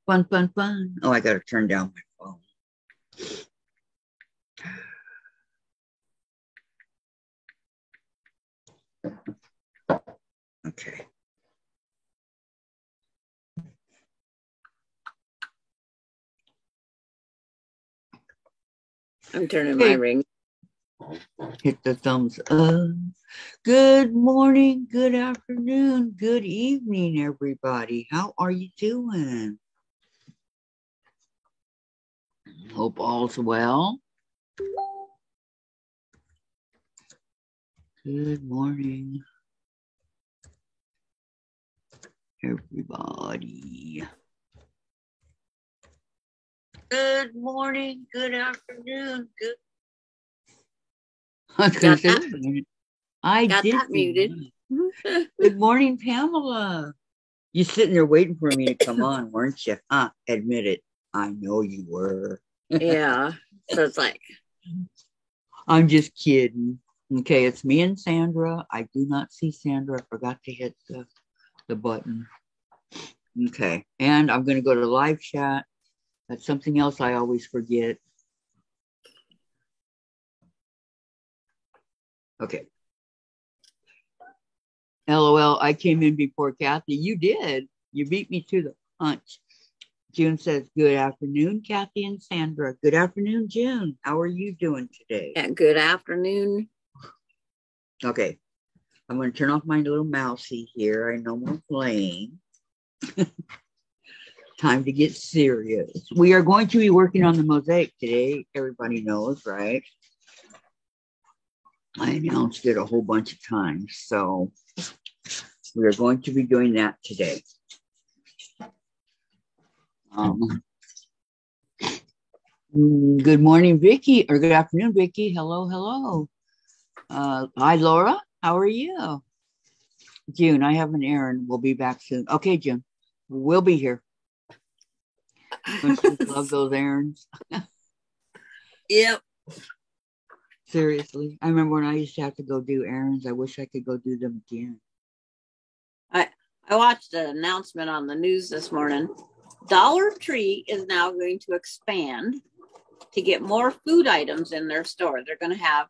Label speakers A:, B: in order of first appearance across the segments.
A: Fun, fun, fun. Oh, I got to turn down my phone. Okay.
B: I'm turning my ring.
A: Hit the thumbs up. Good morning, good afternoon, good evening, everybody. How are you doing? Hope all's well. Good morning, everybody. Good morning, good afternoon, good. I was going to say, wait a minute. I
B: got
A: did
B: that muted.
A: Good morning, Pamela. You sitting there waiting for me to come on, weren't you? Admit it. I know you were.
B: Yeah. So it's like,
A: I'm just kidding. Okay, it's me and Sandra. I do not see Sandra. I forgot to hit the button. Okay, and I'm going to go to live chat. That's something else I always forget. Okay. LOL, I came in before Kathy. You did. You beat me to the punch. June says, good afternoon, Kathy and Sandra. Good afternoon, June. How are you doing today?
B: Yeah, good afternoon.
A: Okay. I'm going to turn off my little mousey here. I know we're playing. Time to get serious. We are going to be working on the mosaic today. Everybody knows, right? I announced it a whole bunch of times. So we are going to be doing that today. Good morning, Vicki, or good afternoon, Vicki. Hello, hello. Hi, Laura. How are you? June, I have an errand. We'll be back soon. Okay, June, we'll be here. Don't you love those errands?
B: Yep.
A: Seriously, I remember when I used to have to go do errands. I wish I could go do them again.
B: I watched an announcement on the news this morning. Dollar Tree is now going to expand to get more food items in their store. They're going to have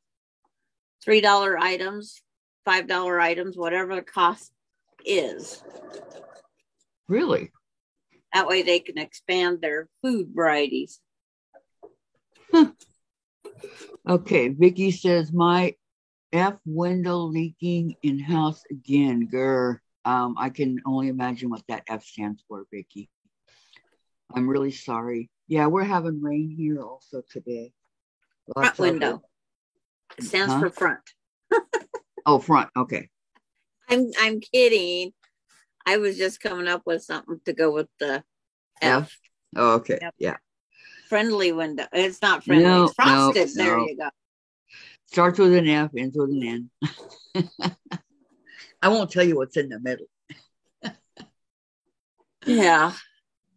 B: $3 items, $5 items, whatever the cost is.
A: Really?
B: That way they can expand their food varieties.
A: Huh. Okay, Vicki says my F window leaking in house again. Grr. I can only imagine what that F stands for, Vicki. I'm really sorry. Yeah, we're having rain here also today.
B: Front window. It stands for front.
A: Oh, front. Okay.
B: I'm kidding. I was just coming up with something to go with the F.
A: Oh, okay. Yep. Yeah.
B: Friendly window. It's not friendly. No, it's frosted. No. There you go.
A: Starts with an F, ends with an N. I won't tell you what's in the middle.
B: Yeah.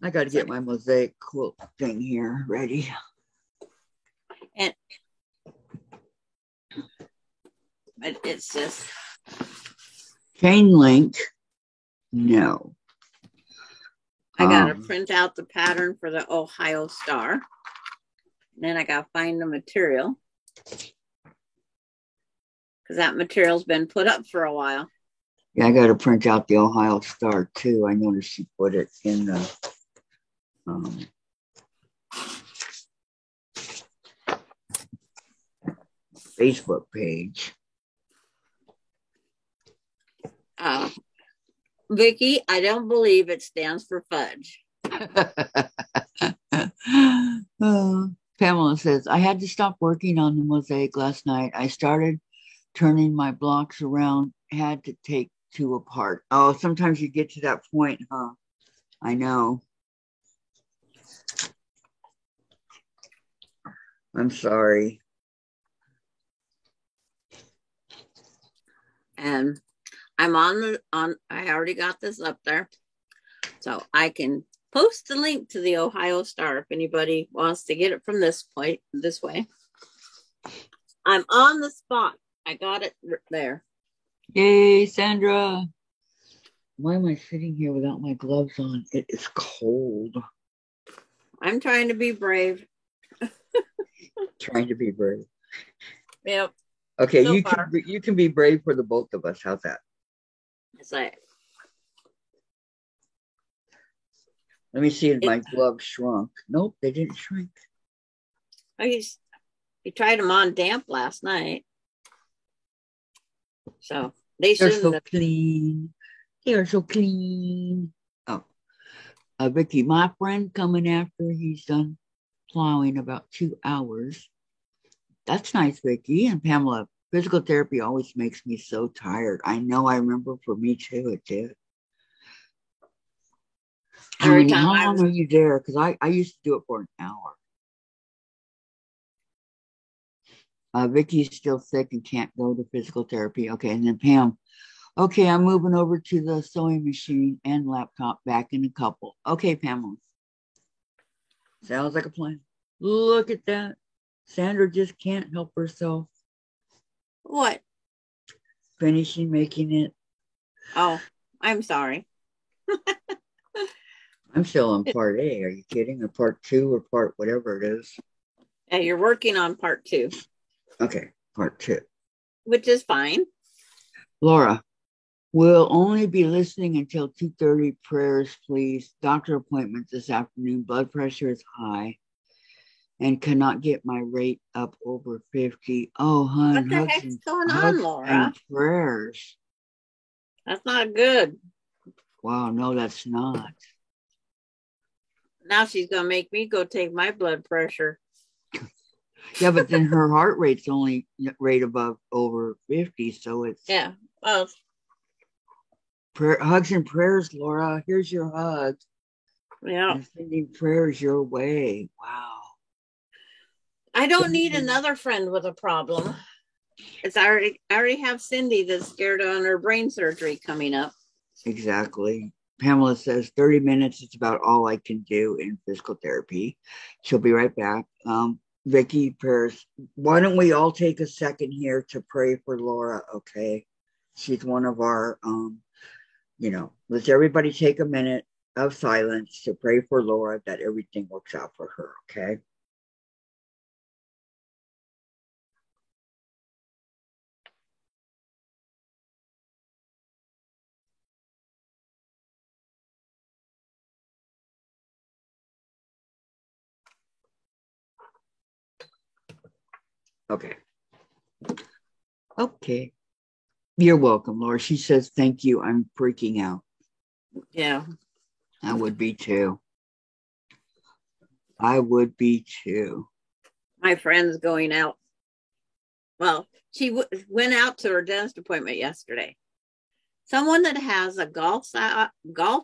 A: I got to get my mosaic quilt thing here ready.
B: And but it's just
A: chain link. No.
B: I got to print out the pattern for the Ohio Star. And then I got to find the material. Because that material's been put up for a while.
A: Yeah, I got to print out the Ohio Star too. I noticed she put it in the Facebook page.
B: Vicki, I don't believe it stands for fudge.
A: Pamela says, I had to stop working on the mosaic last night. I started turning my blocks around, had to take two apart. Oh, sometimes you get to that point, huh? I know. I'm sorry.
B: And I'm on I already got this up there. So I can post the link to the Ohio Star if anybody wants to get it from this way. I'm on the spot. I got it there.
A: Yay, Sandra. Why am I sitting here without my gloves on? It is cold.
B: I'm trying to be brave.
A: Trying to be brave.
B: Yep.
A: Okay,
B: So
A: you can be brave for the both of us. How's that?
B: It's like,
A: let me see if my gloves shrunk. Nope, they didn't shrink.
B: He tried them on damp last night. So they're
A: so clean. They are so clean. Oh, Vicky, my friend coming after he's done plowing about 2 hours. That's nice, Vicky. And Pamela, physical therapy always makes me so tired. I know, I remember for me too, it did. How long are you there? Because I used to do it for an hour. Vicky's still sick and can't go to physical therapy. Okay, and then Pam, okay, I'm moving over to the sewing machine and laptop back in a couple. Okay, Pamela. Sounds like a plan. Look at that. Sandra just can't help herself.
B: What?
A: Finishing making it.
B: Oh, I'm sorry.
A: I'm still on part A. Are you kidding? Or part 2 or part whatever it is.
B: Yeah, you're working on part 2.
A: Okay, part 2.
B: Which is fine.
A: Laura, we'll only be listening until 2:30. Prayers, please. Doctor appointments this afternoon. Blood pressure is high and cannot get my rate up over 50. Oh, hun.
B: What the heck's going on, Laura?
A: And prayers.
B: That's not good.
A: Wow, no, that's not.
B: Now she's going to make me go take my blood pressure.
A: Yeah, but then her heart rate's only right above over 50, so it's...
B: Yeah, well...
A: hugs and prayers, Laura. Here's your hug.
B: Yeah.
A: And sending prayers your way. Wow.
B: I don't need another friend with a problem. I already have Cindy that's scared on her brain surgery coming up.
A: Exactly. Pamela says 30 minutes is about all I can do in physical therapy. She'll be right back. Vicky, prayers. Why don't we all take a second here to pray for Laura, okay? She's one of our, let's everybody take a minute of silence to pray for Laura that everything works out for her, okay? Okay. Okay. You're welcome, Laura. She says, thank you. I'm freaking out.
B: Yeah.
A: I would be too. I would be too.
B: My friend's going out. Well, she went out to her dentist appointment yesterday. Someone that has a golf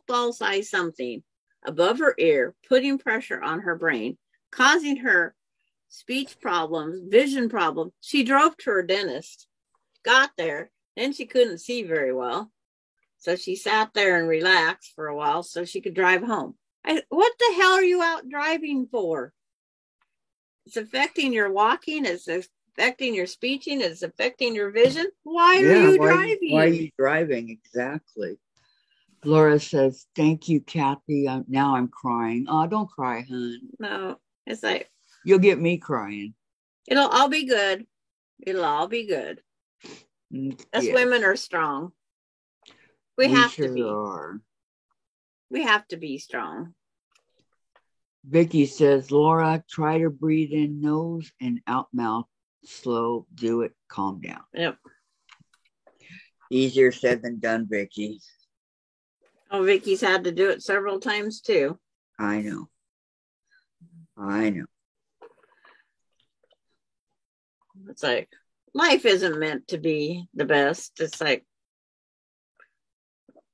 B: ball size something above her ear, putting pressure on her brain, causing her speech problems, vision problems. She drove to her dentist, got there, then she couldn't see very well. So she sat there and relaxed for a while so she could drive home. What the hell are you out driving for? It's affecting your walking. It's affecting your speeching. It's affecting your vision. Why are you driving?
A: Why are you driving? Exactly. Laura says, thank you, Kathy. Now I'm crying. Oh, don't cry, hon.
B: No, it's like...
A: You'll get me crying.
B: It'll all be good. It'll all be good. Us women are strong. We have to be. We have to be strong.
A: Vicky says, Laura, try to breathe in nose and out mouth. Slow. Do it. Calm down.
B: Yep.
A: Easier said than done, Vicky.
B: Oh, Vicky's had to do it several times too.
A: I know.
B: It's like, life isn't meant to be the best. It's like,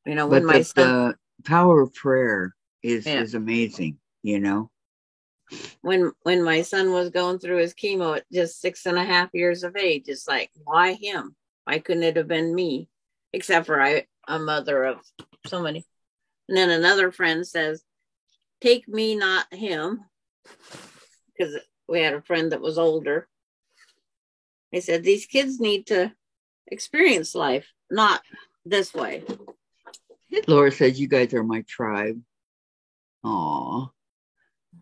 B: when my son...
A: the power of prayer is amazing, When
B: my son was going through his chemo at just 6.5 years of age, it's like, why him? Why couldn't it have been me? Except for a mother of so many. And then another friend says, take me, not him. Because we had a friend that was older. They said, these kids need to experience life, not this way.
A: Laura says, you guys are my tribe. Aw.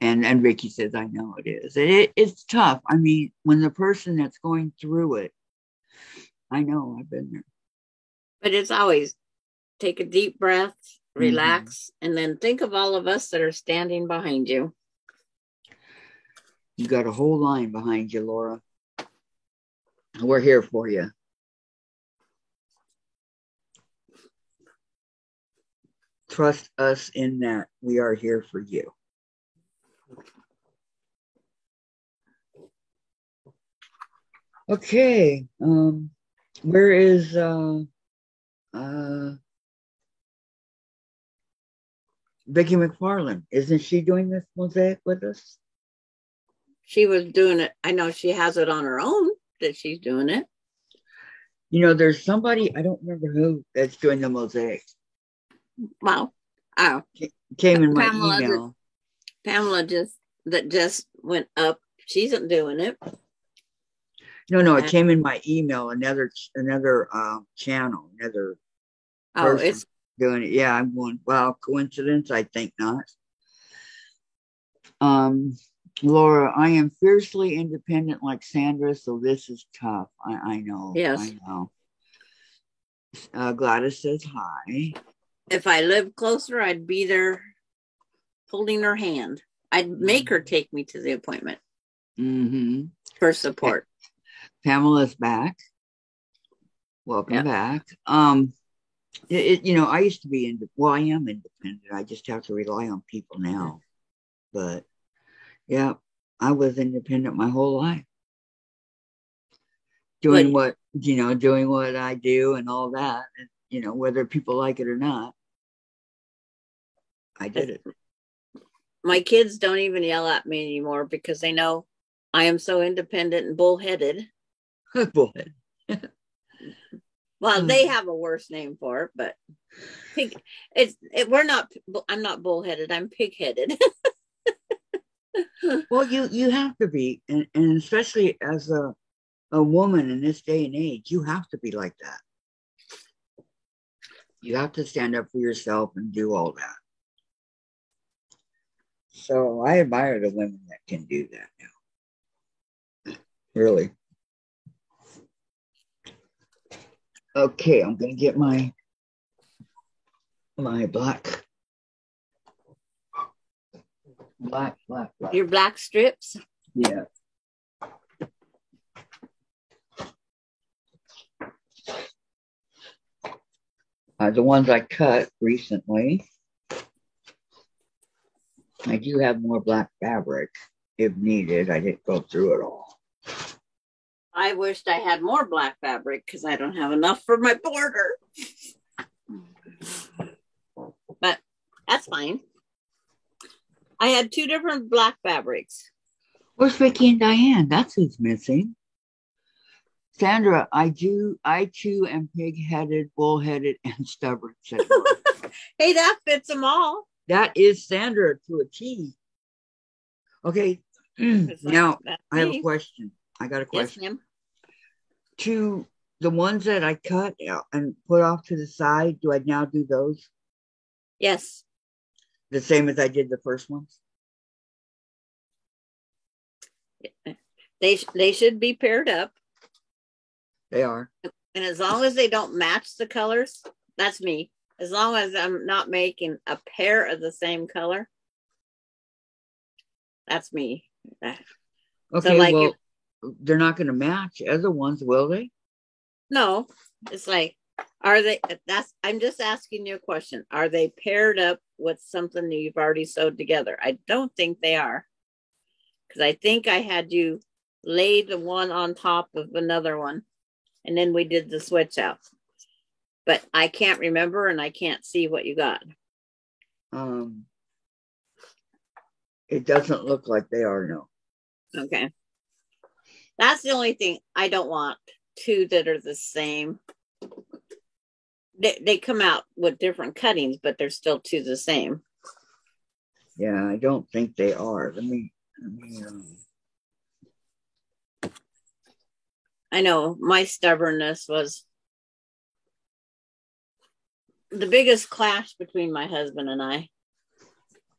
A: And Ricky says, I know it is. It's tough. I mean, when the person that's going through it, I know I've been there.
B: But it's always take a deep breath, relax,
A: Mm-hmm.
B: and then think of all of us that are standing behind you.
A: You got a whole line behind you, Laura. We're here for you. Trust us in that we are here for you. Okay. Where is Vicki McFarland? Isn't she doing this mosaic with us?
B: She was doing it. I know she has it on her own that she's doing it.
A: You know, there's somebody, I don't remember who, that's doing the mosaic.
B: Wow. Oh.
A: Came in my email.
B: Pamela just went up. She isn't doing it.
A: No, it came in my email. Another channel, another person
B: it's
A: doing it. Yeah, I'm going. Well, coincidence? I think not. Laura, I am fiercely independent like Sandra, so this is tough. I know.
B: Yes,
A: I know. Gladys says hi.
B: If I lived closer, I'd be there holding her hand. I'd make her take me to the appointment for support.
A: Pamela's back. Welcome back. I used to be I am independent. I just have to rely on people now. But yeah, I was independent my whole life. Doing what I do and all that. And, whether people like it or not, I did it.
B: My kids don't even yell at me anymore because they know I am so independent and bullheaded.
A: Bullhead.
B: Well, they have a worse name for it, but I'm not bullheaded. I'm pig-headed.
A: Well, you have to be, and especially as a woman in this day and age, you have to be like that. You have to stand up for yourself and do all that. So I admire the women that can do that now. Really. Okay, I'm going to get my black.
B: Your black strips?
A: Yeah. The ones I cut recently. I do have more black fabric if needed. I didn't go through it all.
B: I wished I had more black fabric because I don't have enough for my border. But that's fine. I had 2 different black fabrics.
A: Where's Vicky and Diane? That's who's missing. Sandra, I too am pig-headed, bullheaded, and stubborn.
B: Hey, that fits them all.
A: That is Sandra to a T. Okay. Now, I have a question. I got a question.
B: Yes, ma'am.
A: To the ones that I cut and put off to the side, do I now do those?
B: Yes.
A: The same as I did the first ones?
B: They should be paired up.
A: They are.
B: And as long as they don't match the colors, that's me. As long as I'm not making a pair of the same color, that's me.
A: Okay, so they're not going to match other ones, will they?
B: No, it's like, are they? I'm just asking you a question. Are they paired up with something that you've already sewed together? I don't think they are, because I think I had you lay the one on top of another one, and then we did the switch out. But I can't remember, and I can't see what you got.
A: It doesn't look like they are, no.
B: Okay. That's the only thing. I don't want 2 that are the same. They come out with different cuttings, but they're still 2 the same.
A: Yeah, I don't think they are. Let me
B: I know my stubbornness was the biggest clash between my husband and I.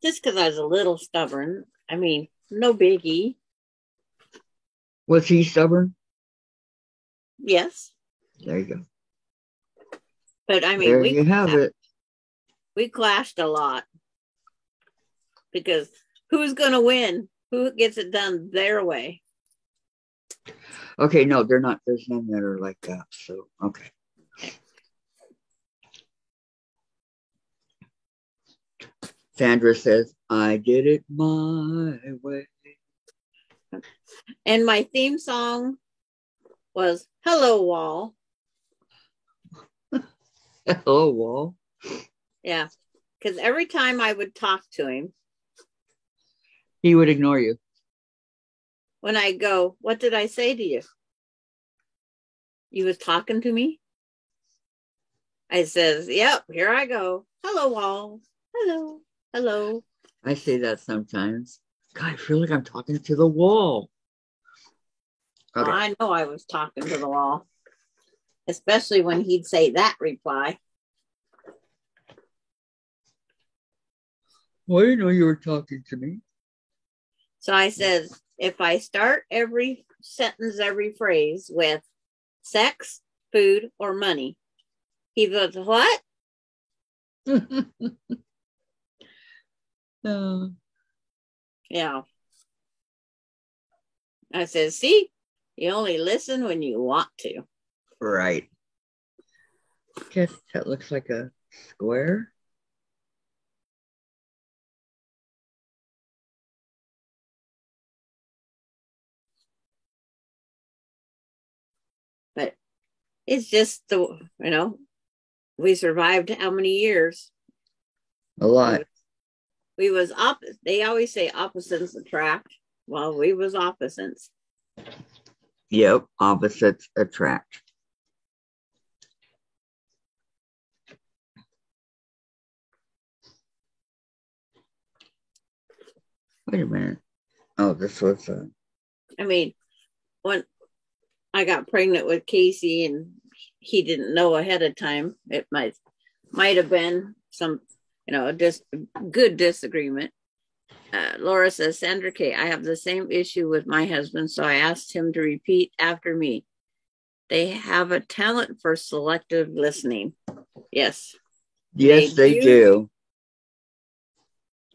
B: Just because I was a little stubborn, I mean, no biggie.
A: Was he stubborn?
B: Yes.
A: There you go.
B: But I mean,
A: there you have it.
B: We clashed a lot because who's going to win? Who gets it done their way?
A: Okay, no, they're not. There's none that are like that. So, okay. Sandra says, I did it my way.
B: And my theme song was Hello Wall.
A: Hello Wall.
B: Yeah, because every time I would talk to him,
A: he would ignore you.
B: When I go, what did I say to you? You was talking to me? I says, yep, here I go. Hello, Wall. Hello. Hello.
A: I say that sometimes. God, I feel like I'm talking to the wall.
B: Okay. Well, I know I was talking to the wall, especially when he'd say that reply.
A: Well, I didn't know you were talking to me.
B: So I said, if I start every sentence, every phrase with sex, food, or money, he goes, what? Yeah. I said, see, you only listen when you want to.
A: Right. Guess that looks like a square.
B: But it's just we survived how many years?
A: A lot.
B: We was they always say opposites attract. Well, we was opposites.
A: Yep, opposites attract. Wait a minute. Oh, this was
B: I mean, when I got pregnant with Casey and he didn't know ahead of time, it might have been some, just good disagreement. Laura says, Sandra K., I have the same issue with my husband, so I asked him to repeat after me. They have a talent for selective listening. Yes.
A: Yes, they do.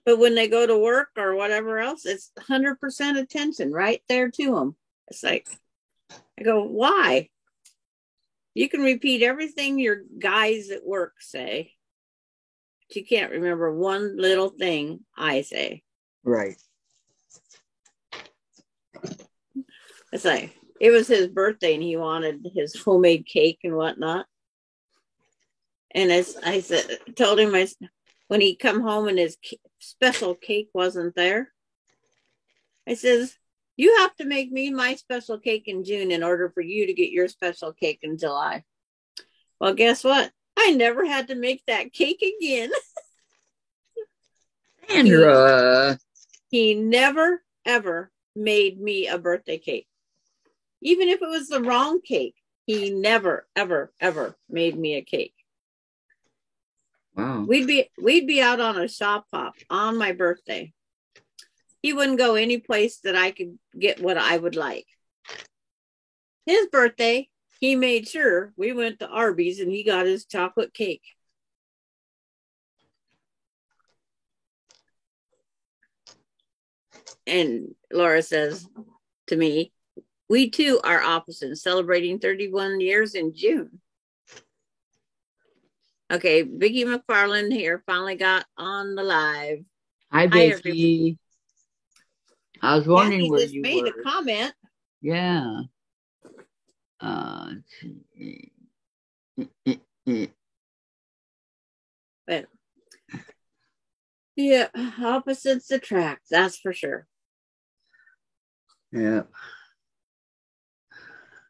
B: But when they go to work or whatever else, it's 100% attention right there to them. It's like, I go, why? You can repeat everything your guys at work say, but you can't remember one little thing I say.
A: Right.
B: It's like, it was his birthday and he wanted his homemade cake and whatnot. And as I said, told him, when he come home and his special cake wasn't there, I says, you have to make me my special cake in June in order for you to get your special cake in July. Well, guess what? I never had to make that cake again.
A: Sandra.
B: He never, ever made me a birthday cake. Even if it was the wrong cake, he never, ever, ever made me a cake.
A: Wow.
B: We'd be out on a shop hop on my birthday. He wouldn't go any place that I could get what I would like. His birthday, he made sure we went to Arby's and he got his chocolate cake. And Laura says to me, we too are opposites, celebrating 31 years in June. Okay, Vicki McFarland here finally got on the live.
A: Hi, Vicki. I was wondering
B: Kathy
A: where
B: just
A: you
B: made
A: were.
B: a comment.
A: Yeah.
B: But yeah, opposites attract. That's for sure.
A: Yeah.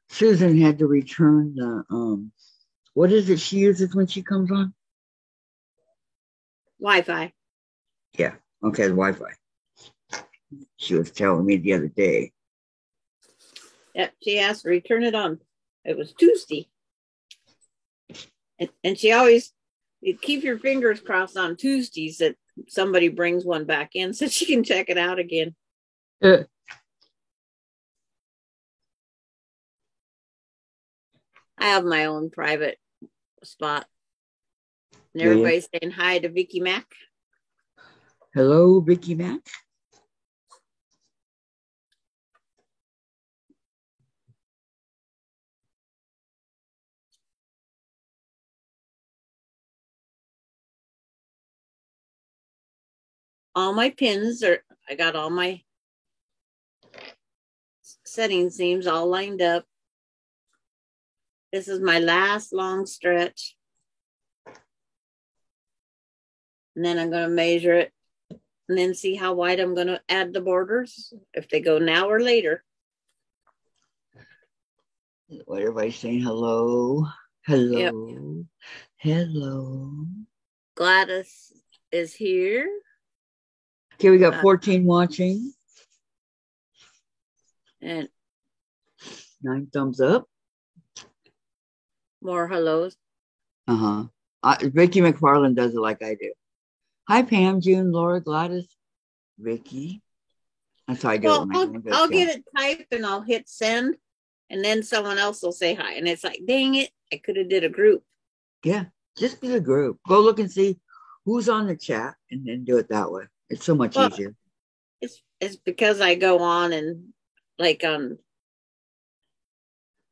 A: Susan had to return the what is it she uses when she comes on?
B: Wi-Fi.
A: Yeah. Okay, the Wi-Fi. She was telling me the other day.
B: Yep, she asked to return it on. It was Tuesday. And she always, keep your fingers crossed on Tuesdays that somebody brings one back in so she can check it out again.
A: Uh,
B: I have my own private spot. And
A: do you?
B: everybody's saying hi to Vicky Mac.
A: Hello, Vicky Mac.
B: All my pins are, I got all my setting seams all lined up. This is my last long stretch. And then I'm going to measure it and then see how wide I'm going to add the borders, if they go now or later.
A: What everybody's saying? Hello, hello,
B: Yep.
A: hello.
B: Gladys is here.
A: Okay, we got 14 watching.
B: And
A: 9 thumbs up.
B: more hellos.
A: Vicky McFarland does it like I do. Hi, Pam, June, Laura, Gladys, Vicky. That's how I do it.
B: Well, I'll get it typed and I'll hit send, and then someone else will say hi. And it's like, dang it, I could have did a group.
A: Yeah, just do a group. Go look and see who's on the chat and then do it that way. It's so much easier.
B: It's because I go on and like on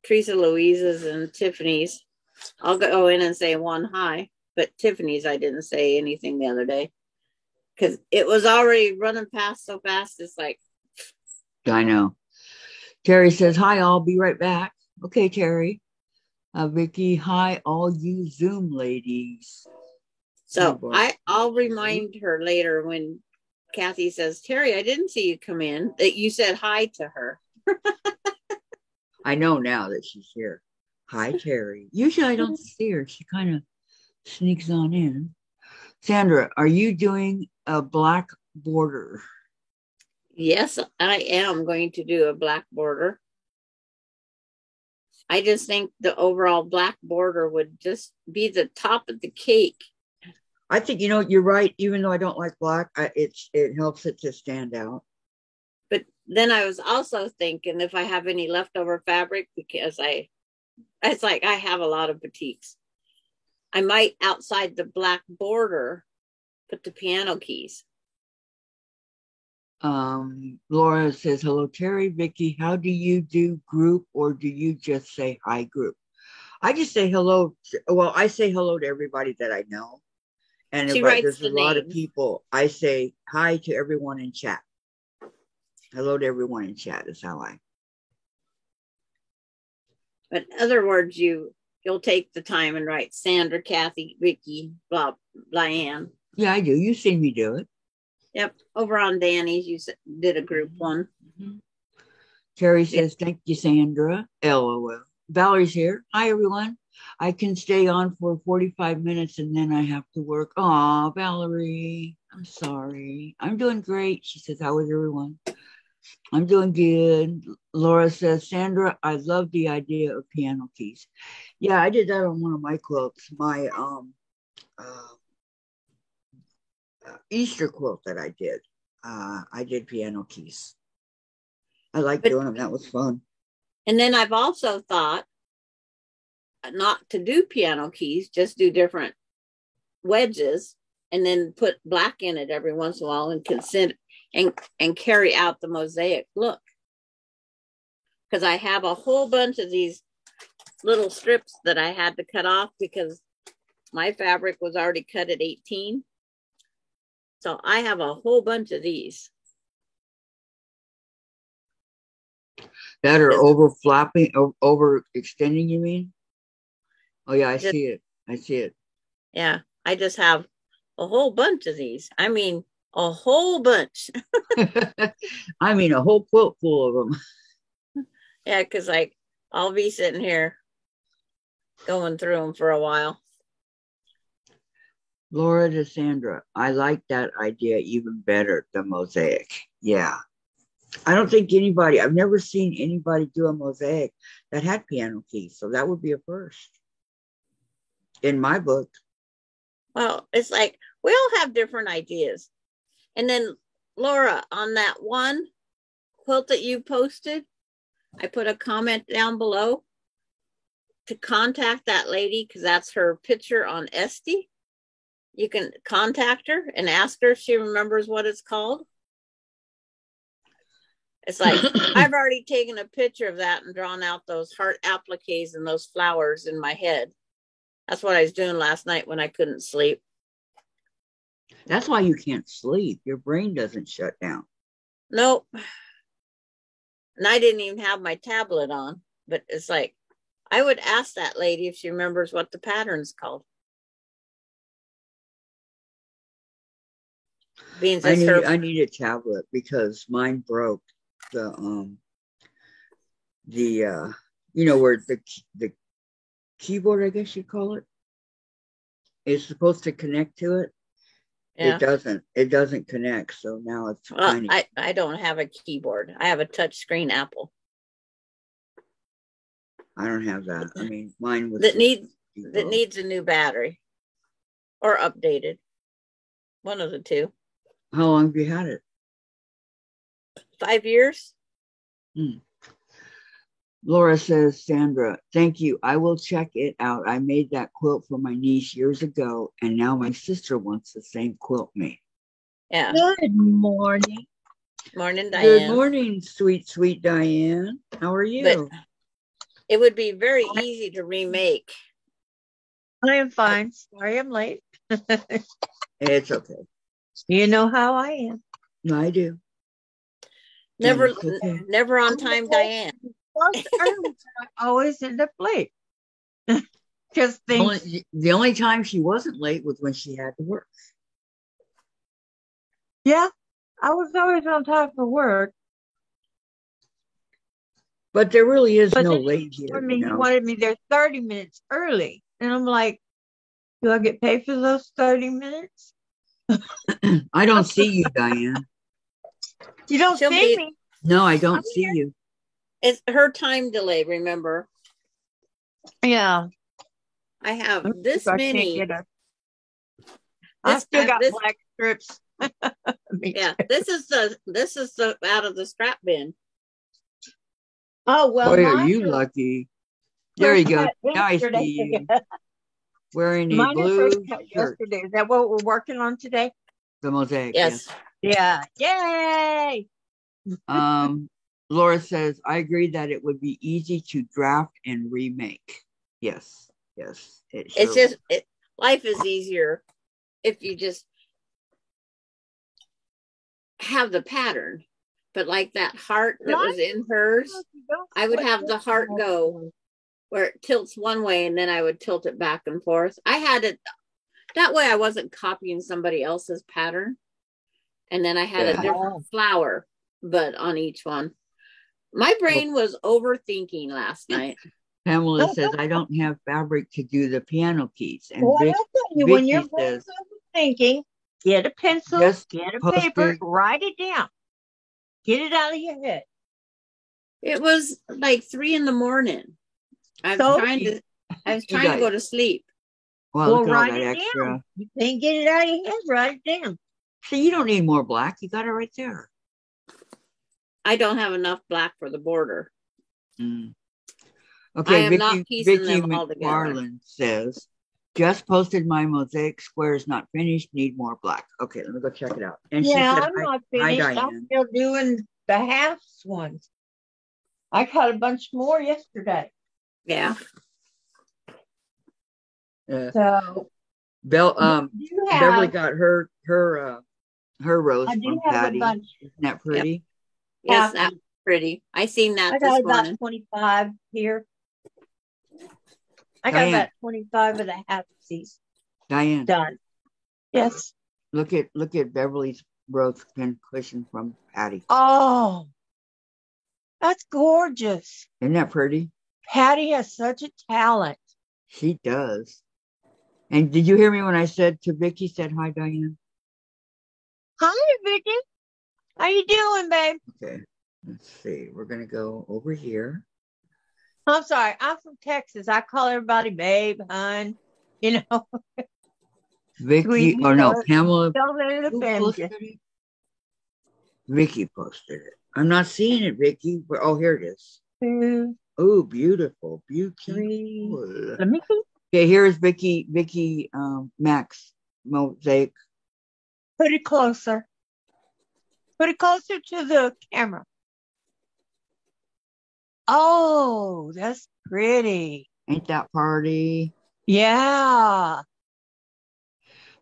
B: Teresa Louise's and Tiffany's, I'll go in and say one hi, but Tiffany's I didn't say anything the other day because it was already running past so fast. It's like,
A: I know. Terry says, hi, I'll be right back. Okay, Terry. Vicky, hi, all you Zoom ladies.
B: So I'll remind her later when Kathy says, Terry, I didn't see you come in, that you said hi to her.
A: I know now that she's here. Hi, Terry. Usually I don't see her. She kind of sneaks on in. Sandra, are you doing a black border?
B: Yes, I am going to do a black border. I just think the overall black border would just be the top of the cake.
A: I think, you're right. Even though I don't like black, it helps it to stand out.
B: But then I was also thinking if I have any leftover fabric, because it's like I have a lot of boutiques, I might, outside the black border, put the piano keys.
A: Laura says, hello, Terry, Vicky. How do you do group, or do you just say hi group? I just say hello. Well, I say hello to everybody that I know. And there's a lot of people. I say hi to everyone in chat. Hello to everyone in chat is how I.
B: But in other words, you'll take the time and write Sandra, Kathy, Vicky, blah, Diane.
A: Yeah, I do. You've seen me do it.
B: Yep. Over on Danny's, you did a group one.
A: Mm-hmm. Terry says, thank you, Sandra. LOL. Valerie's here. Hi, everyone. I can stay on for 45 minutes and then I have to work. Aw, Valerie, I'm sorry. I'm doing great. She says, how is everyone? I'm doing good. Laura says, Sandra, I love the idea of piano keys. Yeah, I did that on one of my quilts. My Easter quilt that I did piano keys. I like doing them. That was fun.
B: And then I've also thought not to do piano keys, just do different wedges and then put black in it every once in a while and carry out the mosaic look. Because I have a whole bunch of these little strips that I had to cut off because my fabric was already cut at 18. So I have a whole bunch of these.
A: That are over flapping, over extending, you mean? Oh, yeah, I see it. I see it.
B: Yeah, I just have a whole bunch of these. I mean, a whole bunch.
A: I mean, a whole quilt full of them.
B: Yeah, because I'll be sitting here going through them for a while.
A: Laura to Sandra, I like that idea even better, the mosaic. Yeah. I don't think I've never seen anybody do a mosaic that had piano keys. So that would be a first in my book.
B: Well, it's like we all have different ideas. And then Laura, on that one, quilt that you posted, I put a comment down below to contact that lady because that's her picture on Etsy. You can contact her and ask her if she remembers what it's called. It's like, I've already taken a picture of that and drawn out those heart appliques and those flowers in my head. That's what I was doing last night when I couldn't sleep.
A: That's why you can't sleep. Your brain doesn't shut down.
B: Nope. And I didn't even have my tablet on, but it's like, I would ask that lady if she remembers what the pattern's called.
A: I need a tablet because mine broke. The you know where the keyboard, I guess you call it, is supposed to connect to it. Yeah. It doesn't connect, so now it's
B: I don't have a keyboard. I have a touch screen Apple.
A: I don't have that. I mean, mine was
B: that needs a new battery or updated. One of the two.
A: How long have you had it?
B: 5 years.
A: Laura says, Sandra, thank you. I will check it out. I made that quilt for my niece years ago, and now my sister wants the same quilt made.
B: Yeah.
C: Good morning.
B: Morning, Diane.
A: Good morning, sweet Diane. How are you?
B: But it would be very easy to remake.
C: I am fine. Sorry I'm late.
A: It's okay.
C: You know how I am.
A: I do.
B: Never on time, Diane.
C: I always end up late. Just
A: the only time she wasn't late was when she had to work.
C: Yeah, I was always on time for work.
A: But there really is no late here.
C: You wanted me there 30 minutes early. And I'm like, do I get paid for those 30 minutes?
A: I don't see you, Diane.
C: You don't see me?
A: No, I don't see you.
B: It's her time delay, remember?
C: Yeah.
B: I have this many.
C: I still got black strips.
B: Yeah, this is the out of the scrap bin.
C: Oh, well.
A: Boy, are you lucky. There you go. Now I see you. Wearing a blue shirt.
C: Yesterday. Is that what we're working on today?
A: The mosaic.
B: Yes.
C: Yeah. Yay.
A: Laura says, I agree that it would be easy to draft and remake. Yes.
B: It's just life is easier if you just have the pattern. But like that heart that was in hers, I would have the heart go where it tilts one way and then I would tilt it back and forth. I had it that way. I wasn't copying somebody else's pattern. And then I had a different flower, but on each one. My brain was overthinking last night.
A: Pamela says, I don't have fabric to do the piano keys. And
C: I'll tell you, when your brain's overthinking, get a pencil, get a paper, write it down. Get it out of your head.
B: It was like 3 a.m. I was trying to go to sleep.
A: Well,
C: write it down. You can't get it out of your head, write it down.
A: So you don't need more black. You got it right there.
B: I don't have enough black for the border.
A: Okay,
B: I am not piecing them all together.
A: McFarland says, just posted my mosaic squares not finished, need more black. Okay, let me go check it out. And she said,
C: I'm not finished. I'm still doing the halves ones. I cut a bunch more yesterday.
B: Yeah.
C: So
A: Beverly got her rose from Patty. Isn't that pretty?
B: Yep. Yes, that's pretty. I seen that.
C: I got about 25 here. I got about 25 of the half piece.
A: Diane.
C: Done. Yes.
A: Look at Beverly's rose pin cushion from Patty.
C: Oh, that's gorgeous.
A: Isn't that pretty?
C: Patty has such a talent.
A: She does. And did you hear me when I said to Vicki, said hi, Diane?
C: Hi, Vicki. How you doing, babe?
A: Okay. Let's see. We're going to go over here.
C: I'm sorry. I'm from Texas. I call everybody babe, hon. You know.
A: Vicki, or no, Pamela.
C: Don't let it offend you.
A: Vicki posted it. I'm not seeing it, Vicky. Oh, here it is.
C: 2,
A: Oh, beautiful. Beautiful.
C: 3. Let me see.
A: Okay, here's Vicky Max mosaic.
C: Put it closer. Put it closer to the camera. Oh, that's pretty.
A: Ain't that party?
C: Yeah.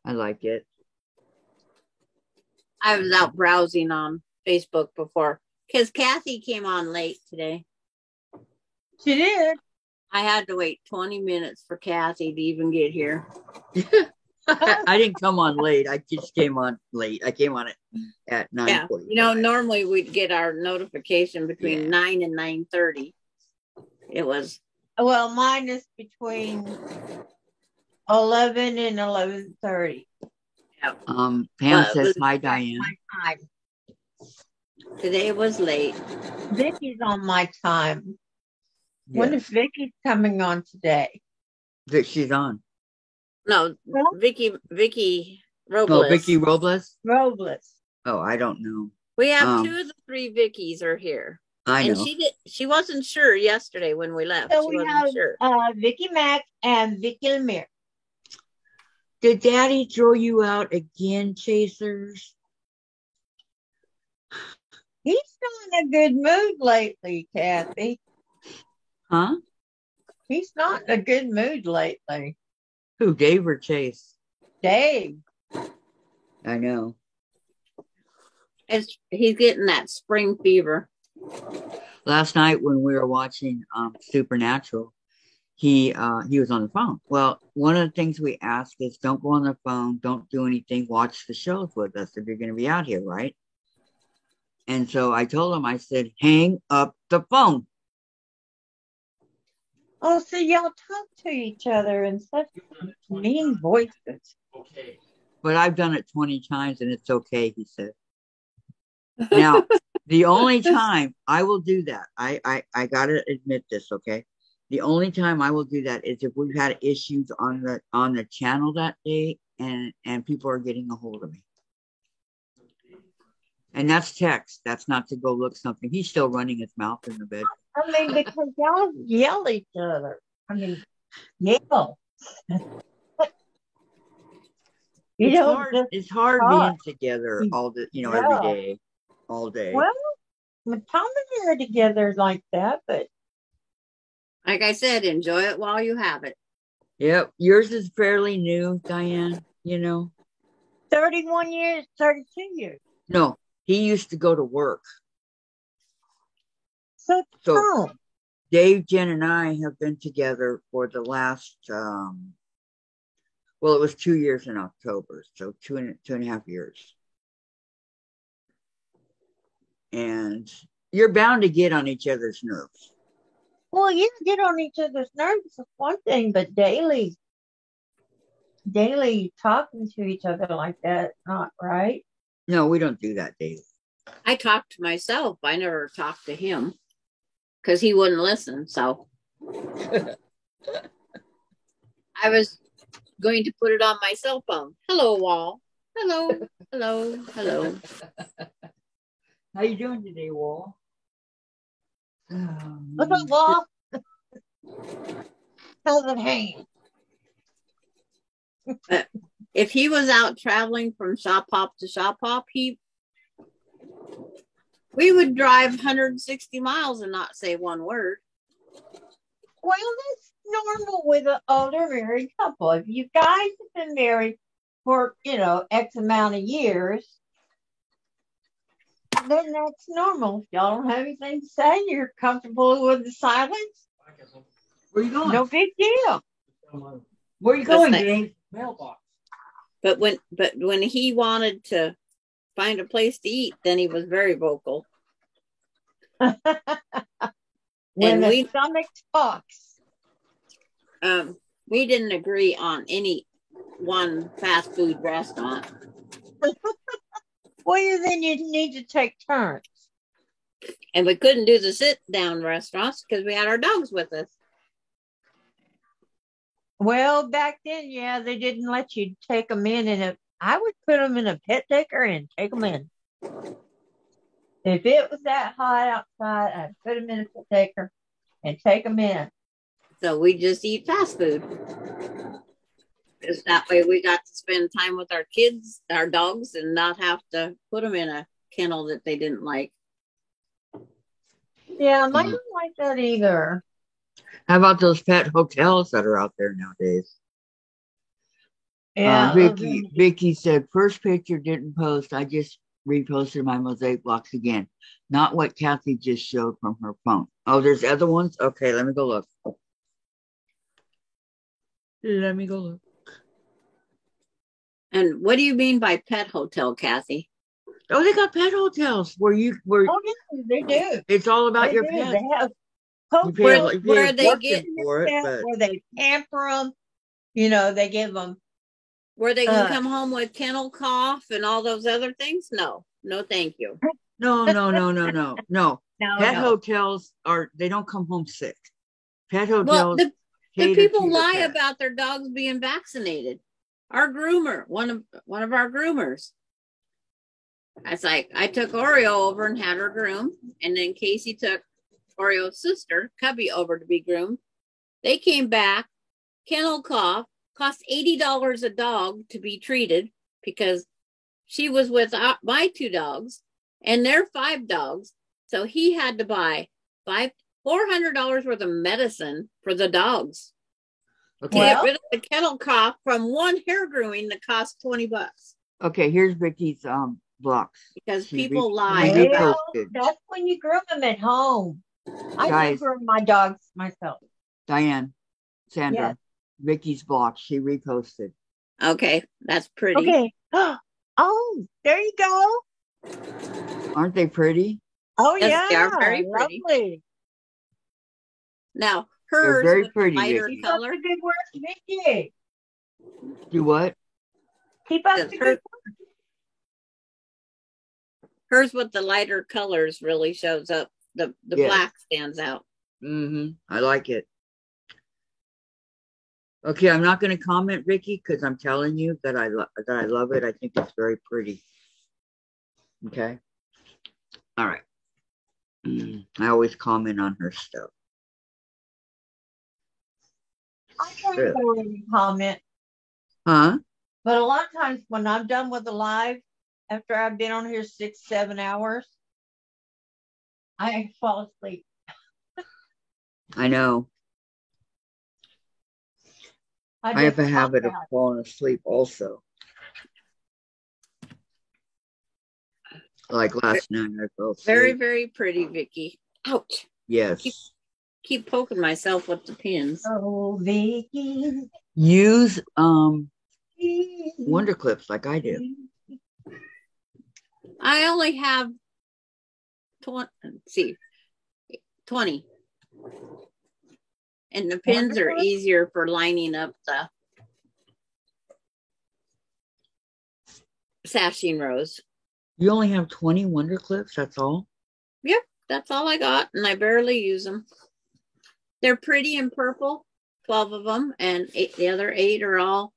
A: I like it.
B: I was out browsing on Facebook before because Kathy came on late today.
C: She did.
B: I had to wait 20 minutes for Kathy to even get here.
A: I didn't come on late. I just came on late. I came on it at 9:45.
B: Yeah. Normally we'd get our notification between 9 and 9:30. It was.
C: Well, mine is between 11 and 11:30.
B: Yeah.
A: Pam says hi, Diane.
C: My time.
B: Today was late.
C: Vicky's on my time.
A: Yes.
C: When is Vicky coming on today?
A: She's on.
B: No, Vicky Robles.
A: Oh, Vicky Robles?
C: Robles.
A: Oh, I don't know.
B: We have 2 of the 3 Vickies are here.
A: I know.
B: And she wasn't sure yesterday when we left.
C: So
B: she
C: we
B: wasn't
C: have
B: sure.
C: Vicky Mack and Vicky Lemire.
A: Did Daddy throw you out again, Chasers?
C: He's not in a good mood lately, Kathy.
A: Huh?
C: He's not in a good mood lately.
A: Who, Dave or Chase?
C: Dave.
A: I know.
B: He's getting that spring fever.
A: Last night when we were watching Supernatural, he was on the phone. Well, one of the things we ask is don't go on the phone, don't do anything, watch the shows with us if you're going to be out here, right? And so I told him, I said, hang up the phone.
C: Oh, so y'all talk to each other in such mean voices.
A: Okay. But I've done it 20 times and it's okay, he said. Now, the only time I will do that, I got to admit this, okay? The only time I will do that is if we've had issues on the channel that day and people are getting a hold of me. And that's text. That's not to go look something. He's still running his mouth in the bed.
C: I mean, because y'all yell at each other. I mean, yell.
A: It's hard being together every day, all day.
C: Well, Tom and I are together like that, but
B: like I said, enjoy it while you have it.
A: Yep. Yours is fairly new, Diane,
C: 31 years, 32 years.
A: No, he used to go to work.
C: So
A: Dave, Jen, and I have been together for the last, it was 2 years in October, so two and a half years. And you're bound to get on each other's nerves.
C: Well, you get on each other's nerves is one thing, but daily talking to each other like that, not right.
A: No, we don't do that daily.
B: I talk to myself. I never talk to him because he wouldn't listen. So I was going to put it on my cell phone. Hello, Wall. Hello, hello, hello.
A: How you doing today, Wall?
C: What's up, Wall? How's it hanging?
B: If he was out traveling from shop hop to shop hop, we would drive 160 miles and not say one word.
C: Well, that's normal with an older married couple. If you guys have been married for, X amount of years, then that's normal. If y'all don't have anything to say, you're comfortable with the silence.
A: Where you going?
C: No big deal.
A: Where you going, James? Mailbox.
B: But when he wanted to find a place to eat, then he was very vocal.
C: When the stomach talks.
B: We didn't agree on any one fast food restaurant.
C: Well, then you need to take turns.
B: And we couldn't do the sit-down restaurants because we had our dogs with us.
C: Well, back then, they didn't let you take them in. I would put them in a pet taker and take them in. If it was that hot outside, I'd put them in a taker and take them in.
B: So we just eat fast food. Just that way we got to spend time with our kids, our dogs, and not have to put them in a kennel that they didn't like.
C: Yeah, mine don't like that either.
A: How about those pet hotels that are out there nowadays?
C: Yeah.
A: Vicky said, first picture didn't post. I just reposted my mosaic blocks again. Not what Kathy just showed from her phone. Oh, there's other ones? Okay, let me go look. Let me go look.
B: And what do you mean by pet hotel, Kathy?
A: Oh, they got pet hotels where
C: yeah, they do.
A: It's all about
C: They
A: your
C: do.
A: pet.
C: They have
B: where they get
A: for it, but
C: where they pamper them. You know, they give them
B: where they can come home with kennel cough and all those other things. No, thank you.
A: No. Pet hotels they don't come home sick. Pet hotels.
B: Well, the people lie about their dogs being vaccinated. Our groomer, one of our groomers. It's like I took Oreo over and had her groomed, and then Casey took Oreo's sister, Cubby, over to be groomed. They came back, kennel cough, cost $80 a dog to be treated because she was with my 2 dogs, and they're 5 dogs. So he had to buy $400 worth of medicine for the dogs. Okay. To get rid of the kennel cough from one hair grooming that costs $20.
A: Okay, here's Vicky's blocks.
B: Because people lie.
C: That's when you groom them at home. I do groom my dogs myself.
A: Diane, Sandra, Vicky's blocks. She reposted.
B: Okay, that's pretty.
C: Okay. Oh, there you go.
A: Aren't they pretty?
C: Oh, yes, yeah.
B: They are very pretty.
C: Lovely.
B: Now, hers
A: very
B: with
A: pretty,
B: lighter
A: Vicky.
B: color.
C: Keep up the good work, Vicky.
A: Do what?
C: Keep up the good work.
B: Hers with the lighter colors really shows up. The black stands out.
A: I like it. Okay, I'm not going to comment, Vicky, because I'm telling you that I love it. I think it's very pretty. Okay. All right. I always comment on her stuff.
C: I can't go and comment.
A: Huh?
C: But a lot of times when I'm done with the live, after I've been on here 6-7 hours, I fall asleep.
A: I know. I have a habit of falling asleep also. Like last night, I fell asleep.
B: Very, very pretty, Vicky. Ouch.
A: Yes.
B: Keep poking myself with the pins.
C: Oh, Vicky.
A: Use Wonder Clips like I do.
B: I only have 20. And the pins are easier for lining up the sashing rows.
A: You only have 20 Wonder Clips, that's all?
B: Yep, that's all I got, and I barely use them. They're pretty and purple, 12 of them, and the other 8 are all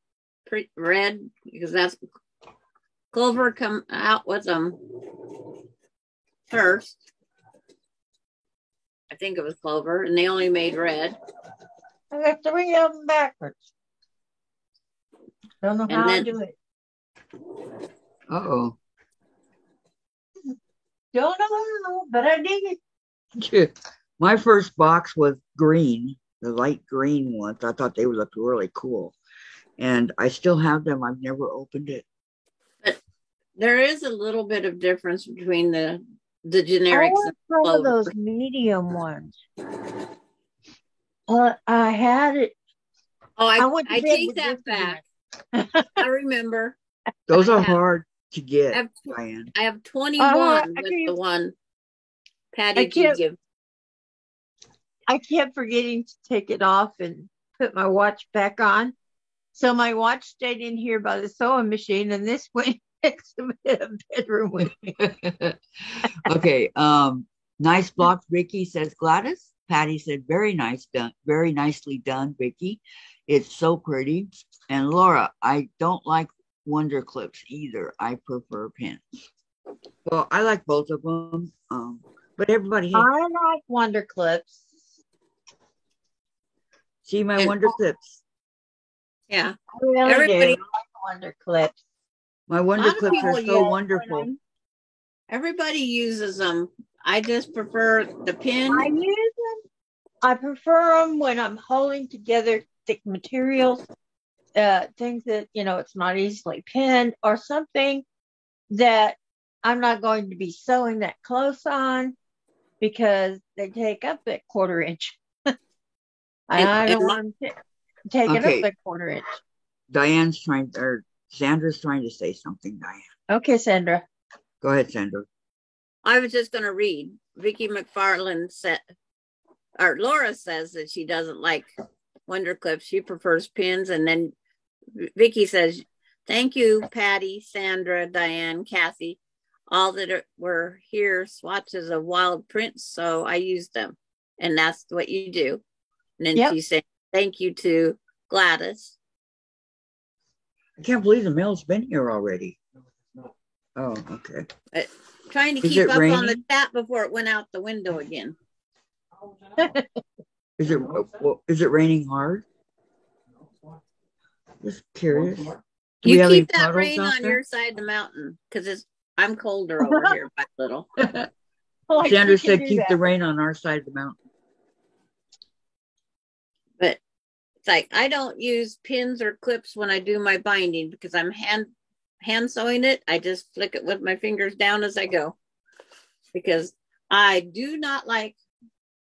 B: red, because that's Clover come out with them first. I think it was Clover, and they only made red.
C: I got 3 of them backwards. Don't know how to do it.
A: Uh-oh.
C: Don't know how, but I did it.
A: My first box was green, the light green ones. I thought they would look really cool. And I still have them. I've never opened it.
B: But there is a little bit of difference between the generics.
C: I want some of those medium ones. I had it.
B: Oh, I take that back. I remember.
A: Those are hard to get, Diane.
B: I have 21 with the one Patty did give.
C: I kept forgetting to take it off and put my watch back on. So my watch stayed in here by the sewing machine, and this went next to the bedroom with me.
A: Okay. Nice block, Vicky, says Gladys. Patty said, very nice done. Very nicely done, Vicky. It's so pretty. And Laura, I don't like Wonder Clips either. I prefer pins. Well, I like both of them. But everybody,
C: I like Wonder Clips.
A: see my
B: And
A: Wonder Clips.
B: yeah,
C: I really
B: everybody,
C: do. I like Wonder Clips.
A: My
B: a
A: Wonder
B: lot of
A: Clips are
B: people
A: so
B: use
A: wonderful.
B: everybody uses them. I just prefer the pin.
C: I use them. I prefer them when I'm holding together thick materials, things that, it's not easily pinned or something that I'm not going to be sewing that close on because they take up that quarter inch. And I
B: And
C: don't want them taking up
A: Okay,
C: that quarter inch.
A: Sandra's trying to say something, Diane.
C: Okay, Sandra.
A: Go ahead, Sandra.
B: I was just going to read. Vicki McFarland said, or Laura says that she doesn't like Wonder Clips. She prefers pins. And then Vicki says, thank you, Patty, Sandra, Diane, Kathy, all that were here swatches of wild prints. So I used them. And that's what you do. And then
C: Yep.
B: she said, thank you to Gladys.
A: I can't believe the mail's been here already. Oh, okay.
B: Trying to
A: Is
B: keep
A: it
B: up on the
A: raining?
B: chat before it went out the window again.
A: Is it raining hard? Just curious. Do we
B: You
A: have any
B: keep that
A: puddles
B: rain
A: out
B: on
A: there?
B: your side of the mountain because I'm colder over here by a little.
C: Like
A: Sandra
C: you can
A: said
C: do
A: keep
C: that.
A: the rain on our side of the mountain.
B: But it's like I don't use pins or clips when I do my binding because I'm hand sewing it. I just flick it with my fingers down as I go because I do not like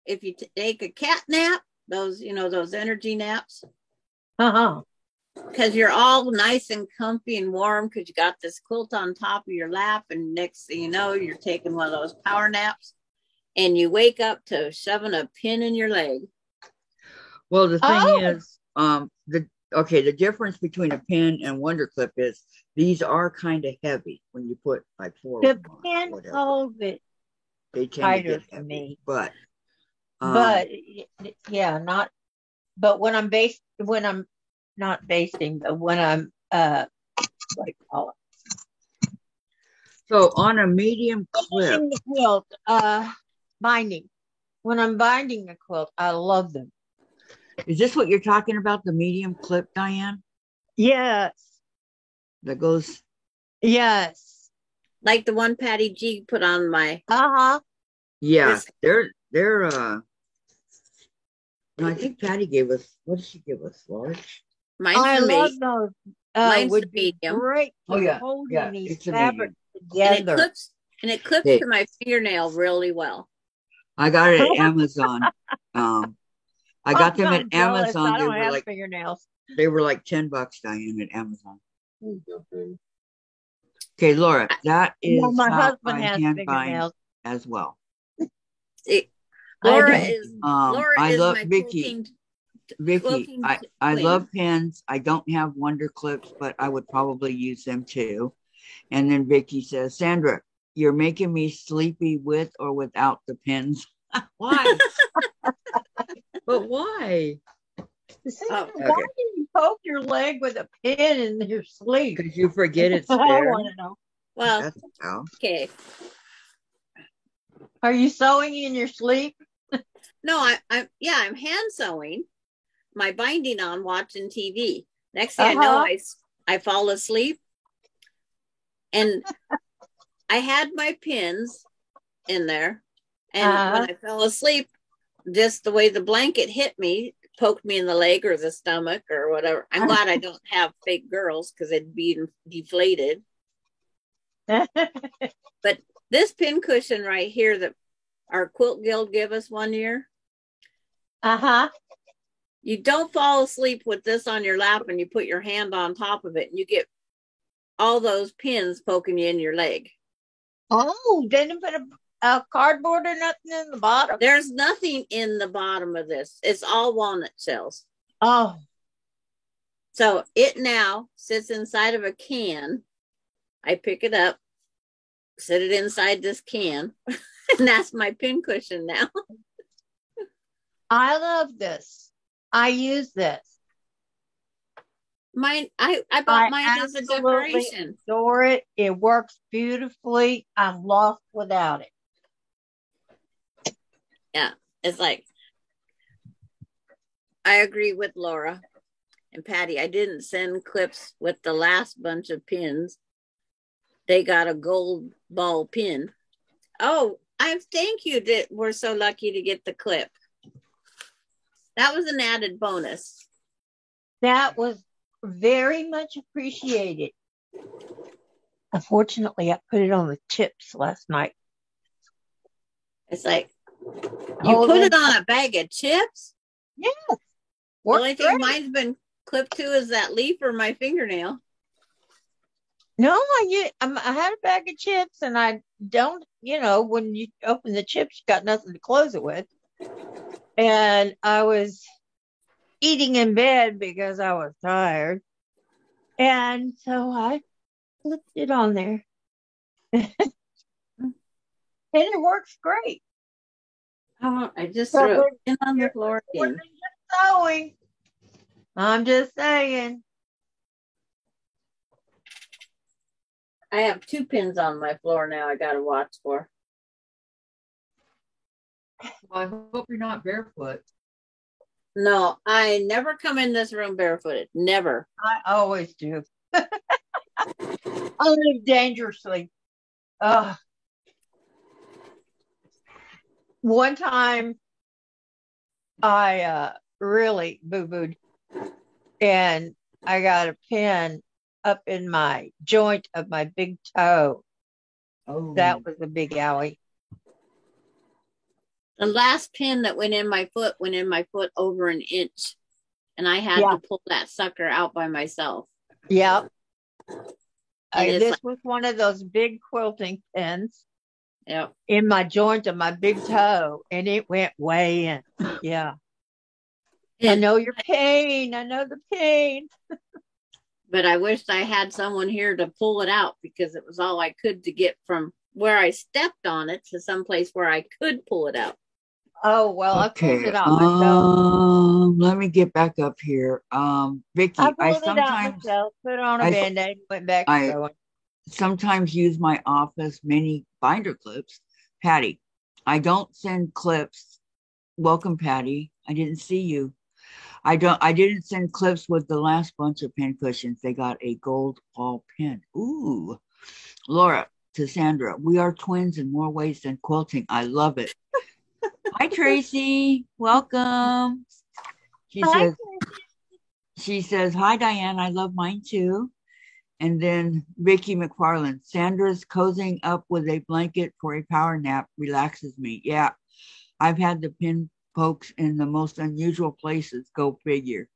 B: if you take a cat nap, those energy naps,
C: Uh-huh.
B: because you're all nice and comfy and warm because you got this quilt on top of your lap, and next thing you know, you're taking one of those power naps, and you wake up to shoving a pin in your leg.
A: Well, the thing
C: Oh.
A: is, the difference between a pin and Wonder Clip is these are kind of heavy when you put like four
C: The
A: of them on,
C: pin
A: whatever.
C: holds it
A: They tend to
C: tighter
A: get
C: for
A: heavy,
C: me.
A: but
C: yeah, not. But when I'm not basting, but when I'm what do you call it?
A: so on a medium clip,
C: Binding the quilt, binding. When I'm binding a quilt, I love them.
A: is this what you're talking about? The medium clip, Diane?
C: Yes.
A: That goes.
C: Yes.
B: Like the one Patty G put on my.
C: Uh-huh.
A: Yeah, they're. No, I think Patty gave us. What did she give us? Large.
C: I love those.
B: Mine's
C: Would
B: the
C: be
B: medium.
C: great for
A: Yeah,
C: holding these
A: it's a
C: fabrics
A: medium.
C: together.
B: And it clips to my fingernail really well.
A: I got it at Amazon. I got them at
C: jealous.
A: Amazon.
C: I don't have fingernails.
A: They were like $10, Diane, at Amazon. Okay, Laura, that is
C: my
A: how
C: husband
A: I
C: has
A: hand
C: fingernails
A: bind as well.
B: Laura is
A: I love
B: my
A: Vicki. Vicki, I love pins. I don't have Wonder Clips, but I would probably use them too. And then Vicki says, Sandra, you're making me sleepy with or without the pins. Why? But why?
C: Why do you poke your leg with a pin in your sleep?
A: Because you forget it's there.
C: I want to know.
B: Well, okay.
C: Are you sewing in your sleep?
B: No, I'm hand sewing my binding on watching TV. Next thing I know, I fall asleep. And I had my pins in there. And when I fell asleep, just the way the blanket hit me, poked me in the leg or the stomach or whatever. I'm glad I don't have fake girls because it'd be deflated. But this pin cushion right here that our Quilt Guild gave us one year. You don't fall asleep with this on your lap and you put your hand on top of it and you get all those pins poking you in your leg.
C: Oh, didn't put a cardboard or nothing in the bottom?
B: There's nothing in the bottom of this. It's all walnut shells.
C: Oh.
B: So it now sits inside of a can. I pick it up, set it inside this can, and that's my pin cushion now.
C: I love this. I use this.
B: Mine, I bought
C: I
B: mine as a
C: absolutely
B: decoration.
C: adore it. It works beautifully. I'm lost without it.
B: Yeah, it's like, I agree with Laura and Patty. I didn't send clips with the last bunch of pins. They got a gold ball pin. Oh, I thank you that we're so lucky to get the clip. That was an added bonus.
C: That was very much appreciated. Unfortunately, I put it on the tips last night.
B: It's like, you put it on a bag of chips?
C: Yes.
B: The
C: Works
B: only thing
C: great.
B: mine's been clipped to is that leaf or my fingernail.
C: No, I had a bag of chips, and I don't, when you open the chips, you got nothing to close it with. And I was eating in bed because I was tired. And so I flipped it on there. And it works great.
B: Oh, I just
C: So
B: threw it in on the floor again.
C: Sewing. I'm just saying.
B: I have 2 pins on my floor now I got to watch for.
A: Well, I hope you're not barefoot.
B: No, I never come in this room barefooted. Never.
C: I always do. I live dangerously. One time I really boo-booed, and I got a pin up in my joint of my big toe.
A: Oh,
C: That was a big owie.
B: The last pin that went in my foot over an inch, and I had to pull that sucker out by myself.
C: Yep. This was one of those big quilting pins.
B: Yep.
C: In my joint of my big toe, and it went way in. Yeah. I know your pain. I know the pain.
B: But I wished I had someone here to pull it out, because it was all I could to get from where I stepped on it to someplace where I could pull it out.
C: Oh, well,
A: okay.
C: I pulled it out myself.
A: Let me get back up here. Vicky,
C: I pulled it out myself, put on a Band-Aid, went back to sewing.
A: Sometimes use my office mini binder clips. Patty, I don't send clips. Welcome, Patty. I didn't see you. I didn't send clips with the last bunch of pin cushions. They got a gold ball pin. Ooh. Laura to Sandra, we are twins in more ways than quilting. I love it. Hi, Tracy. Welcome. She says, hi, Diane. I love mine too. And then Vicky McFarland, Sandra's cozying up with a blanket for a power nap relaxes me. Yeah, I've had the pin pokes in the most unusual places. Go figure.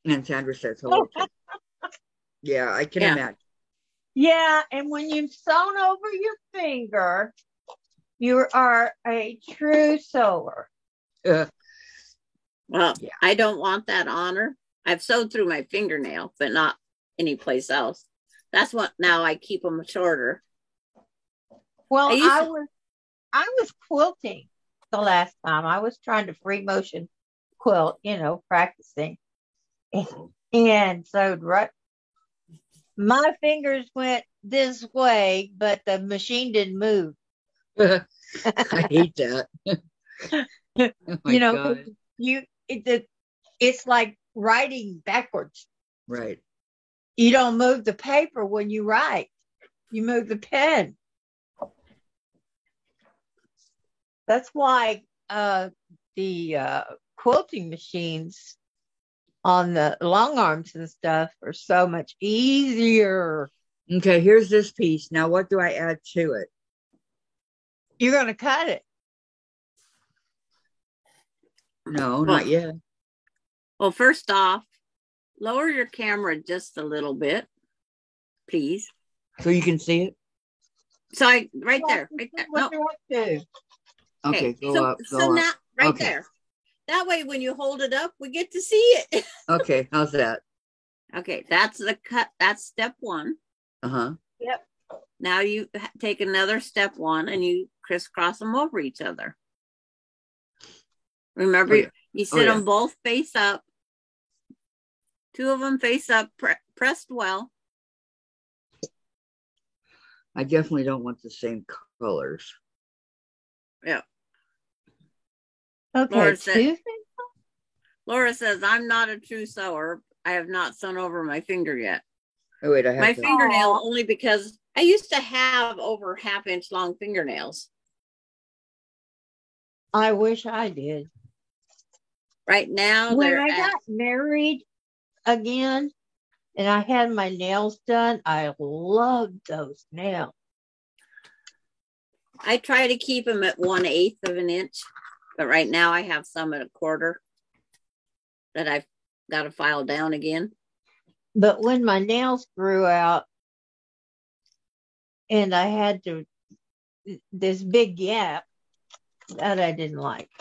A: And Sandra says, hello. Yeah, I can imagine.
C: Yeah, and when you've sewn over your finger, you are a true sewer.
B: Well, yeah. I don't want that honor. I've sewed through my fingernail, but not anyplace else. That's what now I keep them shorter.
C: Well, I was quilting the last time. I was trying to free motion quilt, practicing. And sewed right. My fingers went this way, but the machine didn't move.
A: I hate that.
C: Oh God. It's like writing backwards.
A: Right.
C: You don't move the paper when you write. You move the pen. That's why the quilting machines on the long arms and stuff are so much easier.
A: Okay, here's this piece. Now, what do I add to it?
C: You're going to cut it.
A: No, not yet.
B: Well, first off, lower your camera just a little bit, please.
A: So you can see it?
B: So right there.
C: No.
A: Okay, go up.
B: Now, there. That way, when you hold it up, we get to see it.
A: Okay, how's that?
B: Okay, that's the cut. That's step 1.
A: Uh-huh.
C: Yep.
B: Now you take another step 1 and you crisscross them over each other. Remember, you sit them both face up. 2 of them face up, pressed well.
A: I definitely don't want the same colors.
B: Yeah.
C: Okay,
B: Laura says, I'm not a true sewer. I have not sewn over my finger yet.
A: Oh, wait, I have
B: my
A: to...
B: fingernail only because I used to have over half-inch long fingernails.
C: I wish I did.
B: Right now,
C: when I got married again and I had my nails done, I loved those nails.
B: I try to keep them at 1/8 of an inch, but right now I have some at 1/4 that I've got to file down again.
C: But when my nails grew out and I had this big gap, that I didn't like.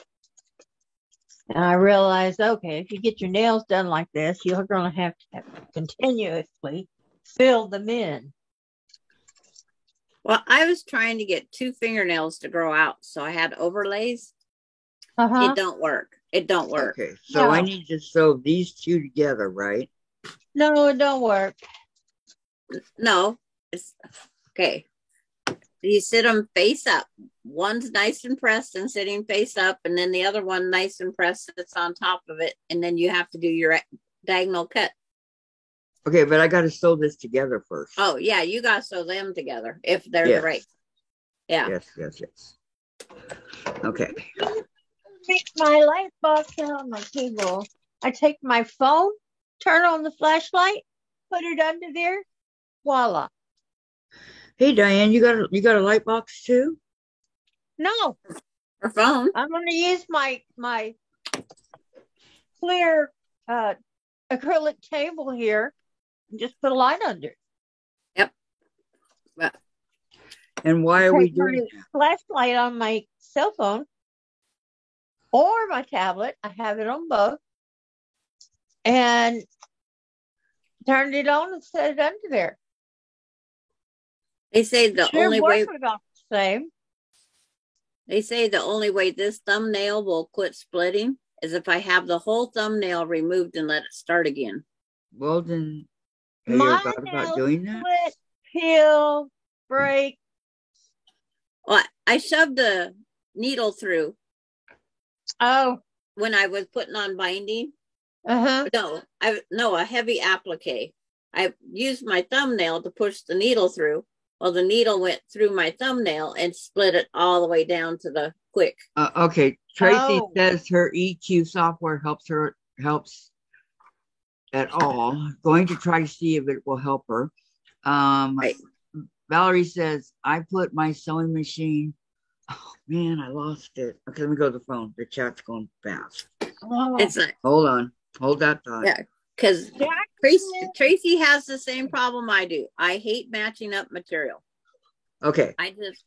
C: And I realized, okay, if you get your nails done like this, you're going to have to continuously fill them in.
B: Well, I was trying to get 2 fingernails to grow out, so I had overlays. It don't work. It don't work.
A: Okay, so I need to sew these 2 together, right?
C: No, it don't work.
B: No, it's okay. You sit them face up. One's nice and pressed and sitting face up, and then the other one nice and pressed sits on top of it, and then you have to do your diagonal cut.
A: Okay, but I got to sew this together first.
B: Oh, yeah, you got to sew them together if they're the right. Yeah.
A: Yes. Okay.
C: Take my light box out on my table. I take my phone, turn on the flashlight, put it under there. Voila.
A: Hey, Diane, you got a light box too?
C: No.
B: Her phone.
C: I'm going to use my clear acrylic table here and just put a light under.
B: Yep.
A: And why are we doing that?
C: Flashlight on my cell phone or my tablet. I have it on both. And turned it on and set it under there.
B: They say the only way
C: about the same.
B: They say the only way this thumbnail will quit splitting is if I have the whole thumbnail removed and let it start again.
A: Well, then have you thought about doing that?
C: Split, peel, break.
B: Well, I shoved a needle through.
C: Oh.
B: When I was putting on binding.
C: Uh-huh.
B: No, a heavy applique. I used my thumbnail to push the needle through. Well, the needle went through my thumbnail and split it all the way down to the quick.
A: Okay. Tracy says her EQ software helps at all. Going to try to see if it will help her. Right. Valerie says, I put my sewing machine. Oh, man, I lost it. Okay, let me go to the phone. The chat's going fast.
B: It's like,
A: hold on. Hold that thought.
B: Yeah, because Tracy has the same problem I do. I hate matching up material.
A: Okay.
B: I just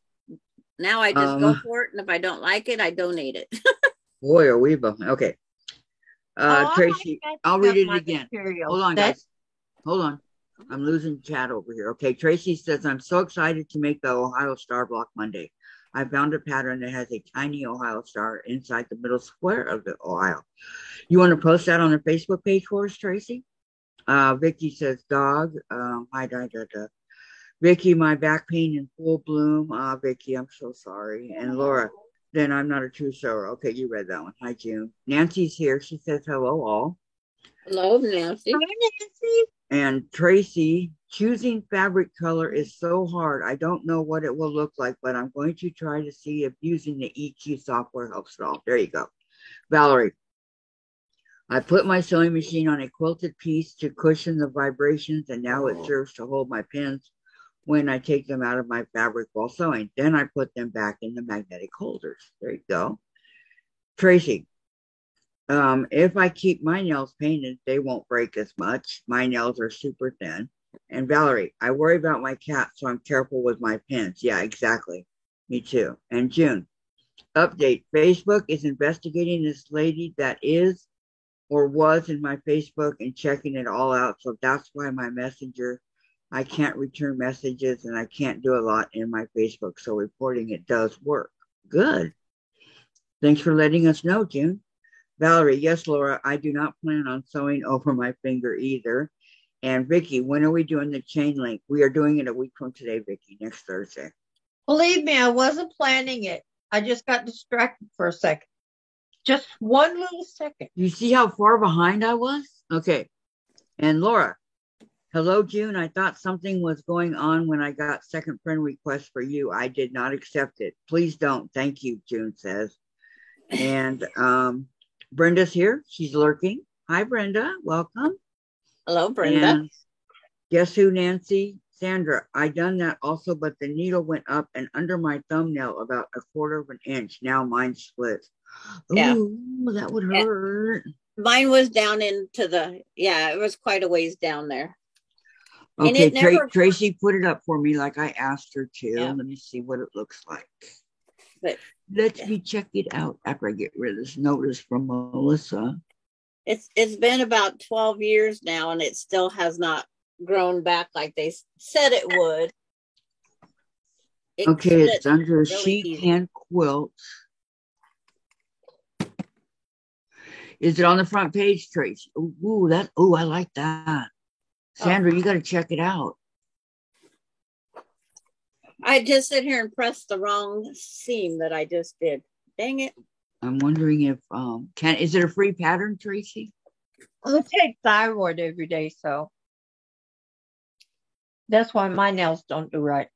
B: go for it, and if I don't like it, I donate it.
A: Boy, are we both. Okay. Tracy, I'll read it again. Hold on, guys. Hold on. I'm losing chat over here. Okay, Tracy says, I'm so excited to make the Ohio Star block Monday. I found a pattern that has a tiny Ohio Star inside the middle square of the Ohio. You want to post that on the Facebook page for us, Tracy? Vicky says, dog. Hi. Vicky, my back pain in full bloom. Vicky, I'm so sorry. And Laura, then I'm not a true sewer. Okay, you read that one. Hi, June. Nancy's here. She says, hello, all.
B: Hello, Nancy.
C: Hi, Nancy.
A: And Tracy, choosing fabric color is so hard. I don't know what it will look like, but I'm going to try to see if using the EQ software helps at all. There you go. Valerie, I put my sewing machine on a quilted piece to cushion the vibrations, and now it serves to hold my pins when I take them out of my fabric while sewing. Then I put them back in the magnetic holders. There you go. Tracy, if I keep my nails painted, they won't break as much. My nails are super thin. And Valerie, I worry about my cat, so I'm careful with my pins. Yeah, exactly. Me too. And June, update. Facebook is investigating this lady that is or was in my Facebook and checking it all out. So that's why my messenger, I can't return messages and I can't do a lot in my Facebook. So reporting it does work. Good. Thanks for letting us know, June. Valerie, yes, Laura, I do not plan on sewing over my finger either. And Vicky, when are we doing the chain link? We are doing it a week from today, Vicky, next Thursday.
C: Believe me, I wasn't planning it. I just got distracted for a second. Just one little second.
A: You see how far behind I was? Okay. And Laura, hello, June. I thought something was going on when I got second friend request for you. I did not accept it. Please don't. Thank you, June says. And Brenda's here. She's lurking. Hi, Brenda. Welcome.
B: Hello, Brenda.
A: And guess who, Nancy? Sandra. I done that also, but the needle went up and under my thumbnail about 1/4 of an inch. Now mine's split.
B: Yeah.
A: Ooh, that would hurt.
B: Mine was down into it was quite a ways down there. And
A: Okay,
B: it never,
A: Tracy put it up for me like I asked her to.
B: Yeah.
A: Let me see what it looks like.
B: But
A: Let me check it out after I get rid of this notice from Melissa.
B: it's been about 12 years now, and it still has not grown back like they said it would.
A: Okay, it's under
B: really
A: sheet
B: easy.
A: hand quilt. Is it on the front page, Tracy? Ooh, I like that. Sandra, you got to check it out.
B: I just sit here and press the wrong seam that I just did. Dang it.
A: I'm wondering if is it a free pattern, Tracy?
C: I take thyroid every day, so that's why my nails don't do right.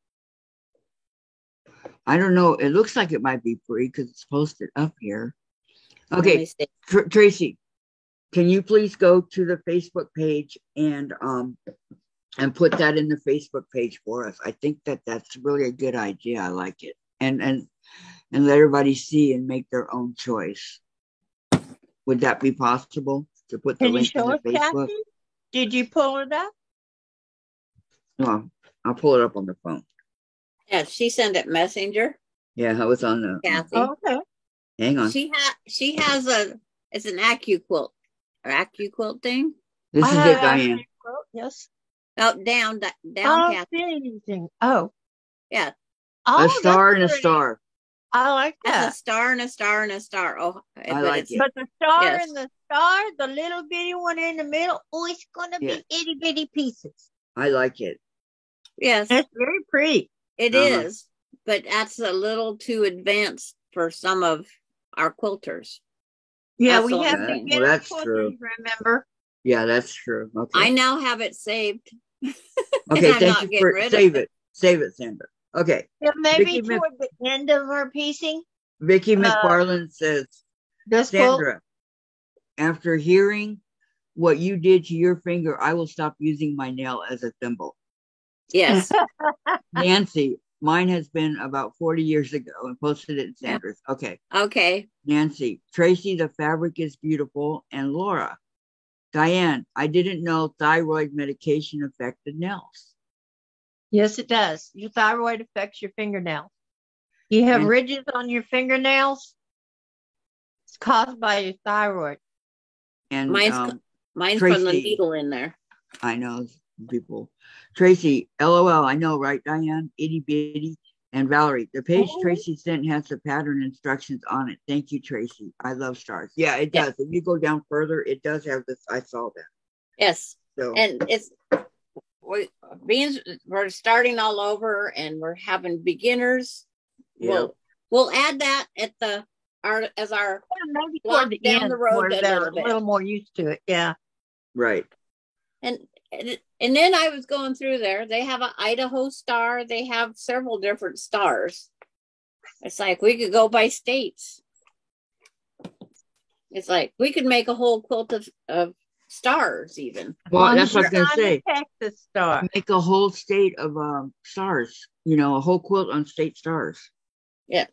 A: I don't know. It looks like it might be free because it's posted up here.
B: Let me
A: Okay,
B: see.
A: Tracy, can you please go to the Facebook page and put that in the Facebook page for us? I think that's really a good idea. I like it, and let everybody see and make their own choice. Would that be possible to put the
C: Can you
A: link in
C: show
A: the
C: us,
A: Facebook?
C: Kathy? Did you pull it up?
A: No, I'll pull it up on the phone.
B: Yeah, she sent it messenger.
A: Yeah, I was on the.
B: Kathy.
C: Okay.
A: Hang on.
B: She has it's an AccuQuilt thing.
A: This is it, Diane.
C: Yes.
B: Oh, down, Kathy.
C: Oh.
B: Yeah.
A: A star and a star.
C: I like
B: That's
C: that.
B: a star and a star and a star. Oh,
A: I like it.
C: But the star
B: Yes.
C: and the star, the little bitty one in the middle, it's gonna be itty bitty pieces.
A: I like it.
B: Yes.
C: It's very pretty.
B: It is, but that's a little too advanced for some of our quilters.
C: Yeah,
B: That's
C: we
B: the
C: have
B: only
C: to
B: thing.
C: get
A: Well,
C: our
A: that's true.
C: quilters, remember?
A: Yeah, that's true. Okay.
B: I now have it saved.
A: Okay,
B: I'm
A: thank
B: not
A: you
B: getting
A: for
B: rid of
A: save it. Save it, Sandra. Okay.
C: Yeah, maybe
A: Vicky
C: toward the end of our piecing.
A: Vicky McFarland says,
C: This
A: Sandra, after hearing what you did to your finger, I will stop using my nail as a thimble.
B: Yes.
A: Nancy, mine has been about 40 years ago and posted it in Sandra's. Okay.
B: Okay.
A: Nancy, Tracy, the fabric is beautiful. And Laura, Diane, I didn't know thyroid medication affected nails.
C: Yes, it does. Your thyroid affects your fingernails. You have ridges on your fingernails. It's caused by your thyroid.
A: And
B: mine's
A: Tracy,
B: from the needle in there.
A: I know people. Tracy, LOL, I know, right, Diane? Itty bitty. And Valerie, the page Tracy sent has the pattern instructions on it. Thank you, Tracy. I love stars. Yeah, it does. If you go down further, it does have this. I saw that.
B: Yes.
A: So,
B: and we're starting all over and we're having beginners.
A: Yeah.
B: We'll add that at as our
C: maybe
B: block
C: toward the
B: down
C: end
B: the road
C: where they're a little more used to it. Yeah.
A: Right.
B: And then I was going through there. They have an Idaho star. They have several different stars. It's like we could go by states. It's like we could make a whole quilt of stars even.
A: Well, that's what I was going to say.
C: Texas star.
A: Make a whole state of stars. You know, a whole quilt on state stars.
B: Yeah.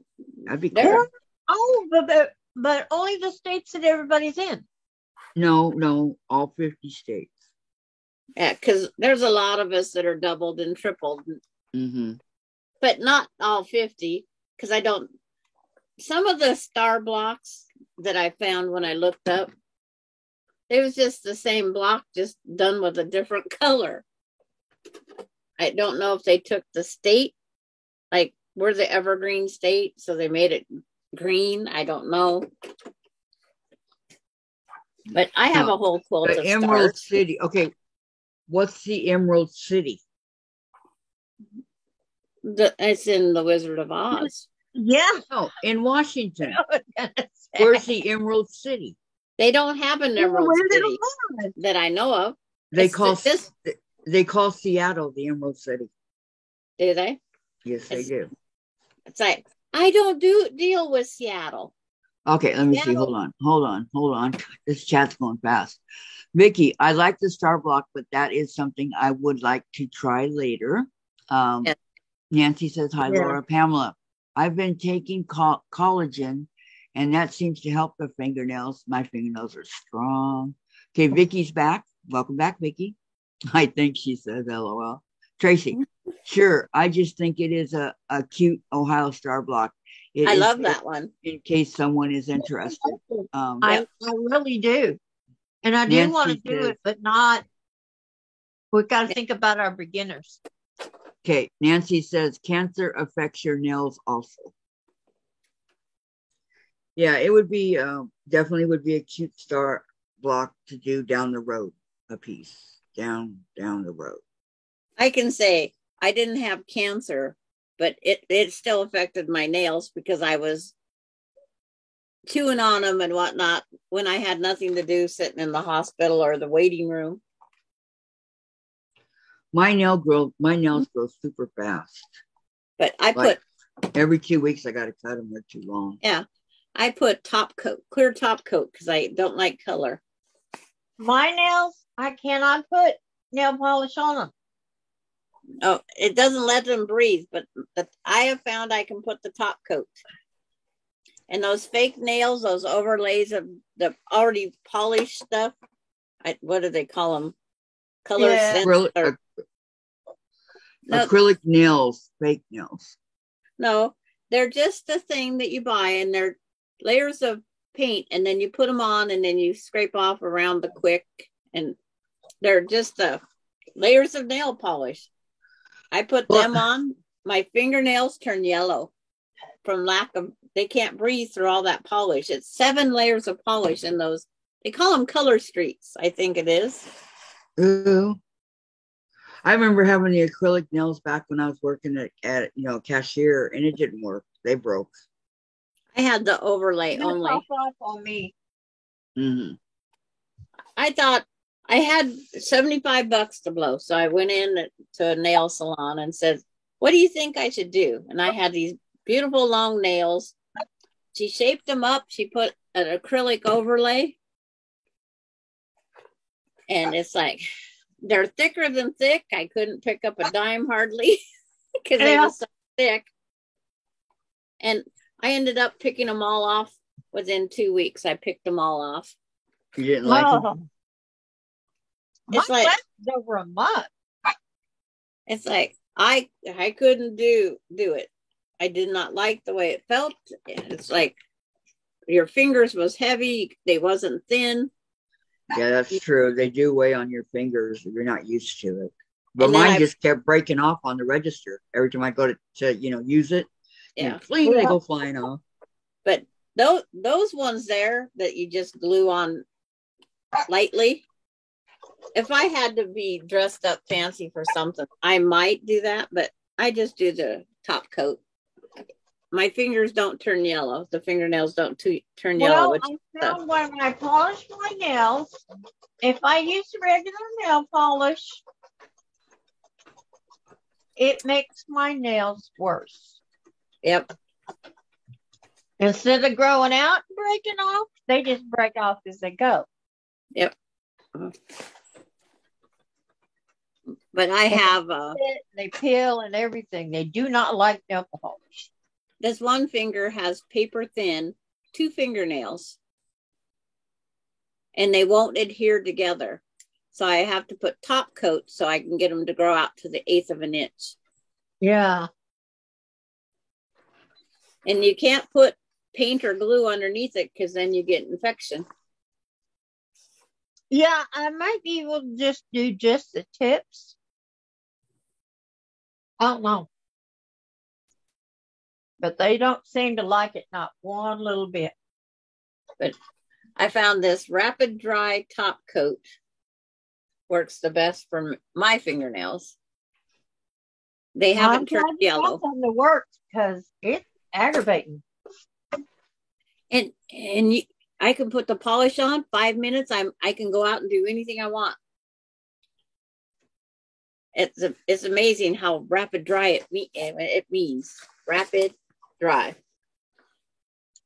A: That'd be cool.
C: Oh, but only the states that everybody's in.
A: No, all 50 states.
B: Yeah, because there's a lot of us that are doubled and tripled.
A: Mm-hmm.
B: But not all 50, because I don't. Some of the star blocks that I found when I looked up, it was just the same block, just done with a different color. I don't know if they took the state, like we're the evergreen state, so they made it green. I don't know. But I have a whole quilt of
A: Emerald
B: stars.
A: City. Okay. What's the Emerald City?
B: It's in The Wizard of Oz.
C: Yeah.
A: Oh, in Washington.
C: I was gonna say.
A: Where's the Emerald City?
B: They don't have an Emerald
C: Wizard of
B: City
C: Oz.
B: that I know of.
A: They
B: It's
A: call
B: this.
A: they call Seattle the Emerald City.
B: Do they?
A: Yes, they do.
B: It's like I don't deal with Seattle.
A: Okay, let me see.
B: Seattle.
A: Hold on. This chat's going fast. Vicky, I like the Star Block, but that is something I would like to try later.
B: Yes.
A: Nancy says, hi,
C: Yeah.
A: Laura. Pamela, I've been taking collagen, and that seems to help the fingernails. My fingernails are strong. Okay, Vicky's back. Welcome back, Vicky. I think she says, LOL. Tracy, sure. I just think it is a cute Ohio Star Block.
B: I love that one.
A: In case someone is interested.
C: I really do. And I do
A: Nancy
C: want to do
A: says-
C: it, but not. We've got to think about our beginners.
A: Okay, Nancy says cancer affects your nails also. Yeah, it would be definitely would be a cute Star Block to do down the road, a piece down the road.
B: I can say I didn't have cancer, but it still affected my nails because I was chewing on them and whatnot when I had nothing to do, sitting in the hospital or the waiting room.
A: My nails grow super fast.
B: But I
A: Like, every 2 weeks I got to cut them. They're too long.
B: I put clear top coat because I don't like color.
C: My nails, I cannot put nail polish on them.
B: Oh, it doesn't let them breathe, but I have found I can put the top coat. And those fake nails, those overlays of the already polished stuff, what do they call them? Color
C: Yeah.
A: Acrylic nails, fake nails.
B: No, they're just the thing that you buy, and they're layers of paint, and then you put them on, and then you scrape off around the quick, and they're just the layers of nail polish. I put them on. My fingernails turn yellow from lack of, they can't breathe through all that polish. It's 7 layers of polish in those. They call them color streaks, I think it is.
A: Ooh. I remember having the acrylic nails back when I was working at cashier, and it didn't work. They broke.
B: I had the overlay only.
C: Pop off on me.
A: Mm-hmm.
B: I thought I had $75 to blow. So I went in to a nail salon and said, what do you think I should do? And I had these beautiful long nails. She shaped them up. She put an acrylic overlay. And it's like, they're thicker than thick. I couldn't pick up a dime hardly because they were so thick. And I ended up picking them all off within 2 weeks. I picked them all off.
A: You didn't like them?
B: It's
C: My
B: like
C: over a month.
B: it's like I couldn't do it. I did not like the way it felt. It's like your fingers was heavy. They wasn't thin.
A: Yeah, that's true. They do weigh on your fingers if you're not used to it. But
B: And then
A: mine just kept breaking off on the register every time I go to use it.
B: Yeah.
A: And cling, they go flying off.
B: But those ones there that you just glue on lightly, if I had to be dressed up fancy for something, I might do that, but I just do the top coat. My fingers don't turn yellow. The fingernails don't turn yellow.
C: Well, I found when I polish my nails, if I use regular nail polish, it makes my nails worse.
B: Yep.
C: Instead of growing out and breaking off, they just break off as they go.
B: Yep. But I have
C: they peel and everything. They do not like nail polish.
B: this one finger has paper thin 2 fingernails, and they won't adhere together. So I have to put top coat so I can get them to grow out to the 1/8 of an inch.
C: Yeah.
B: And you can't put paint or glue underneath it because then you get infection.
C: Yeah, I might be able to just do just the tips. I don't know. But they don't seem to like it, not one little bit.
B: But I found this rapid dry top coat works the best for my fingernails. They
C: Well,
B: haven't turned yellow.
C: Something to work because it's aggravating.
B: And I can put the polish on 5 minutes. I can go out and do anything I want. It's amazing how rapid dry it means. Rapid dry.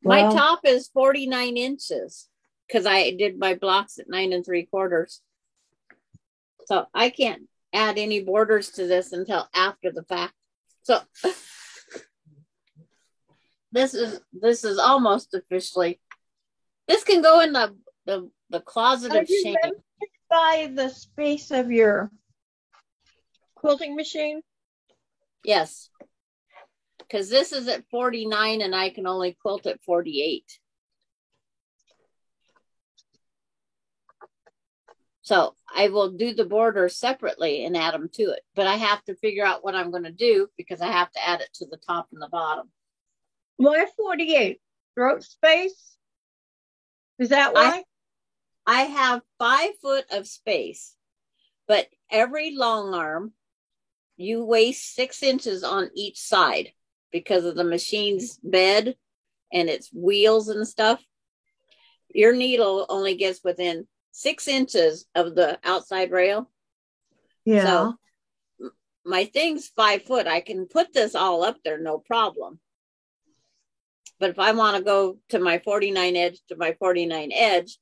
C: Well,
B: my top is 49 inches because I did my blocks at 9 3/4. So I can't add any borders to this until after the fact. So this is almost officially. This can go in the closet of shame.
C: By the space of your quilting machine?
B: Yes. Because this is at 49 and I can only quilt at 48. So I will do the border separately and add them to it. But I have to figure out what I'm going to do because I have to add it to the top and the bottom.
C: Why 48? Throat space? Is that why?
B: I have 5 foot of space, but every long arm, you waste 6 inches on each side because of the machine's bed and its wheels and stuff. Your needle only gets within 6 inches of the outside rail.
C: Yeah.
B: So my thing's 5 foot. I can put this all up there, no problem. But if I want to go to my 49 edge to my 49 edge,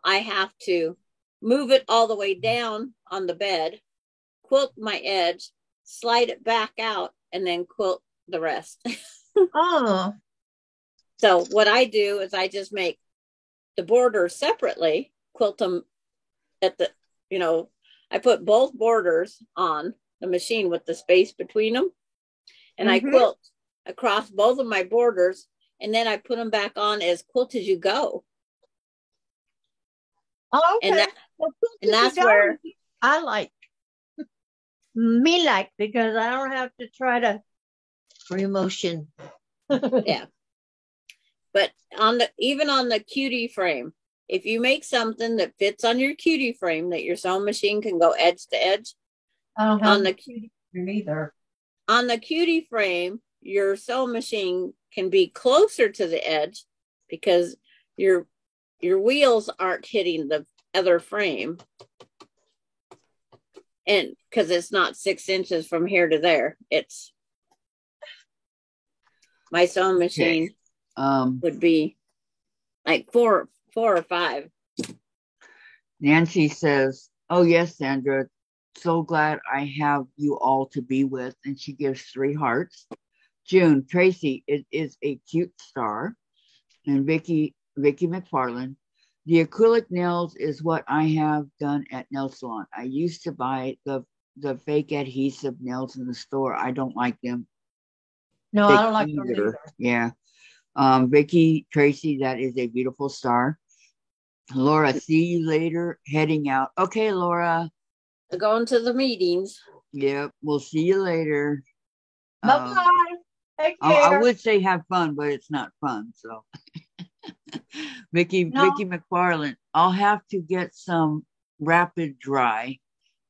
B: I have to move it all the way down on the bed, quilt my edge, slide it back out, and then quilt the rest.
C: Oh.
B: So what I do is I just make the borders separately, quilt them at the, I put both borders on the machine with the space between them. And I quilt across both of my borders, and then I put them back on as quilt as you go.
C: Oh, okay.
B: And that's where
C: I like because I don't have to try to free motion.
B: Yeah. But even on the cutie frame, if you make something that fits on your cutie frame that your sewing machine can go edge to edge,
C: on the cutie frame either.
B: On the cutie frame, your sewing machine can be closer to the edge because your wheels aren't hitting the other frame. And because it's not 6 inches from here to there, it's my sewing machine would be like four or 5.
A: Nancy says, "Oh yes, Sandra, so glad I have you all to be with," and she gives 3 hearts. June, Tracy, it is a cute star. And Vicky McFarland, the acrylic nails is what I have done at Nail Salon. I used to buy the fake adhesive nails in the store. I don't like them.
C: No, I don't like them either.
A: Yeah. Vicky, Tracy, that is a beautiful star. Laura, see you later. Heading out. Okay, Laura.
B: Going to the meetings.
A: Yep. We'll see you later.
C: Bye-bye. Take care.
A: I would say have fun, but it's not fun. So, Vicky McFarland, I'll have to get some rapid dry.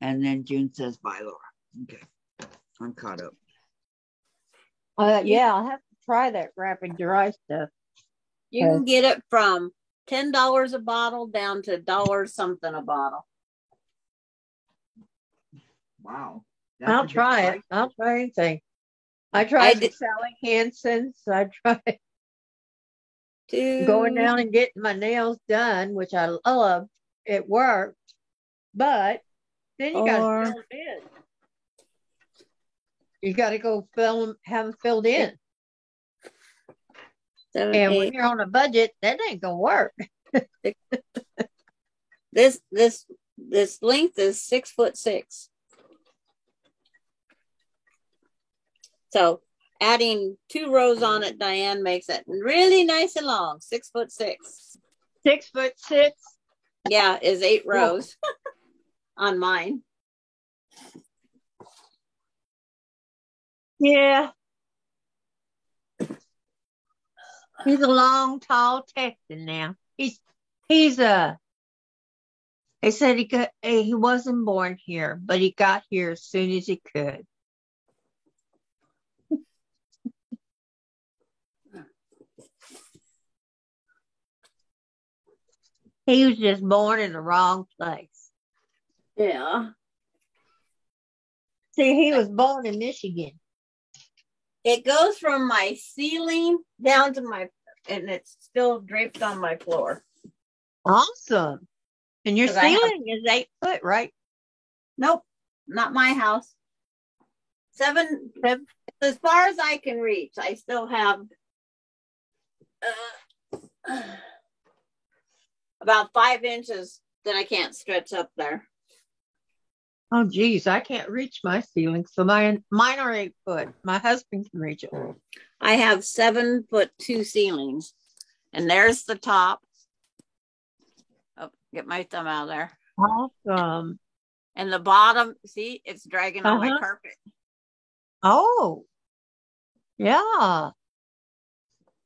A: And then June says, bye, Laura. Okay. I'm caught up.
C: Yeah, I'll have to try that rapid dry stuff.
B: You can get it from $10 a bottle down to $1 something a bottle.
A: Wow.
C: I'll try it. I'll try anything. I tried the Sally Hansen's. I tried going down and getting my nails done, which I loved. It worked. But then you got to fill them in. You got to go have them filled in.
B: 7,
C: and
B: 8.
C: When you're on a budget, that ain't gonna work.
B: This length is 6'6". So adding 2 rows on it, Diane, makes it really nice and long. 6'6".
C: 6'6".
B: Yeah, is 8 rows on mine.
C: Yeah. He's a long, tall Texan now. He's They said he wasn't born here, but he got here as soon as he could. He was just born in the wrong place.
B: Yeah.
C: See, he was born in Michigan.
B: It goes from my ceiling down to and it's still draped on my floor.
C: Awesome. And your
B: 'Cause I have-
C: ceiling is 8 foot, right?
B: Nope, not my house. 7, as far as I can reach. I still have about 5 inches that I can't stretch up there.
C: Oh, geez, I can't reach my ceiling, so mine are 8 foot. My husband can reach it.
B: I have 7'2" ceilings, and there's the top. Oh, get my thumb out of there.
C: Awesome.
B: And the bottom, see, it's dragging on my carpet.
C: Oh, yeah.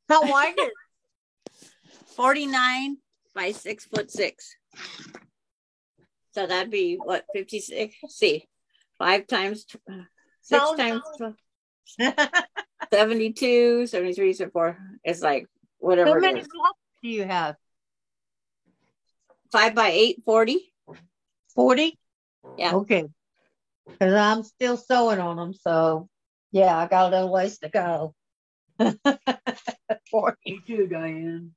C: How wide is it?
B: 49 by 6'6". So that'd be what, 56? See, 5 times 6 times 72, 73, 74. It's like whatever.
C: How many blocks do you have?
B: 5 by 8, 40.
C: 40?
B: Yeah.
C: Okay. Because I'm still sewing on them, so yeah, I got a little ways to go. 40.
A: Me too, Diane.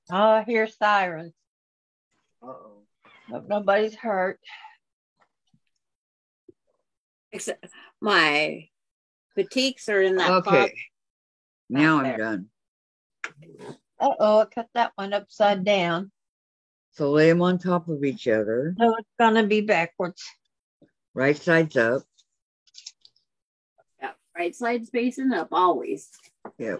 C: Oh, I hear sirens.
A: Uh-oh.
C: Hope nobody's hurt.
B: Except my boutiques are in that
A: Okay.
B: closet.
A: Now
B: Back
A: I'm
B: there.
A: done.
C: Uh-oh, I cut that one upside down.
A: So lay them on top of each other,
C: So it's going to be backwards.
A: right sides up.
B: Yeah, right side's facing up always.
A: Yep.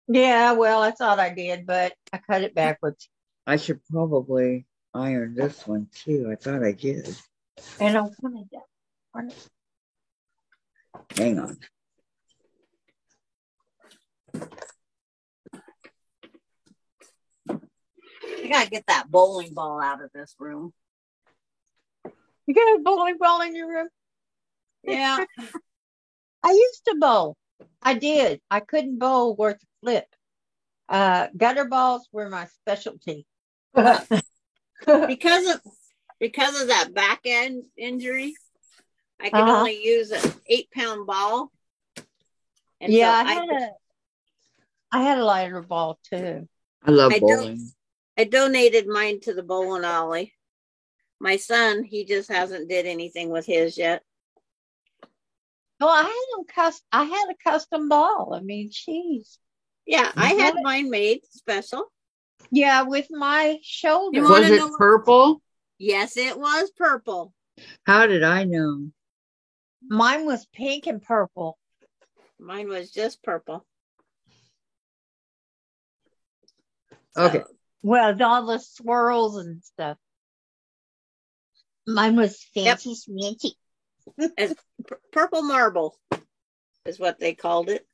C: Yeah, well, I thought I did, but I cut it backwards.
A: I should probably iron this one too. I thought I did.
C: And I wanted that.
A: Hang on.
B: I gotta get that bowling ball out of this room.
C: You got a bowling ball in your room?
B: Yeah.
C: I used to bowl. I did. I couldn't bowl worth a flip. Gutter balls were my specialty.
B: because of that back end injury, I can only use an 8-pound ball. And
C: yeah,
B: so
C: I had a lighter ball too.
A: I love bowling.
B: I donated mine to the bowling alley. My son, he just hasn't did anything with his yet.
C: Well, I had a custom ball. I mean, geez.
B: Yeah, I had mine made special.
C: Yeah, with my shoulder.
A: Was it purple?
B: Yes, it was purple.
A: How did I know?
C: Mine was pink and purple.
B: Mine was just purple.
A: Okay.
B: So,
C: well, all the swirls and stuff. Mine was fancy, smancy.
B: Purple marble is what they called it.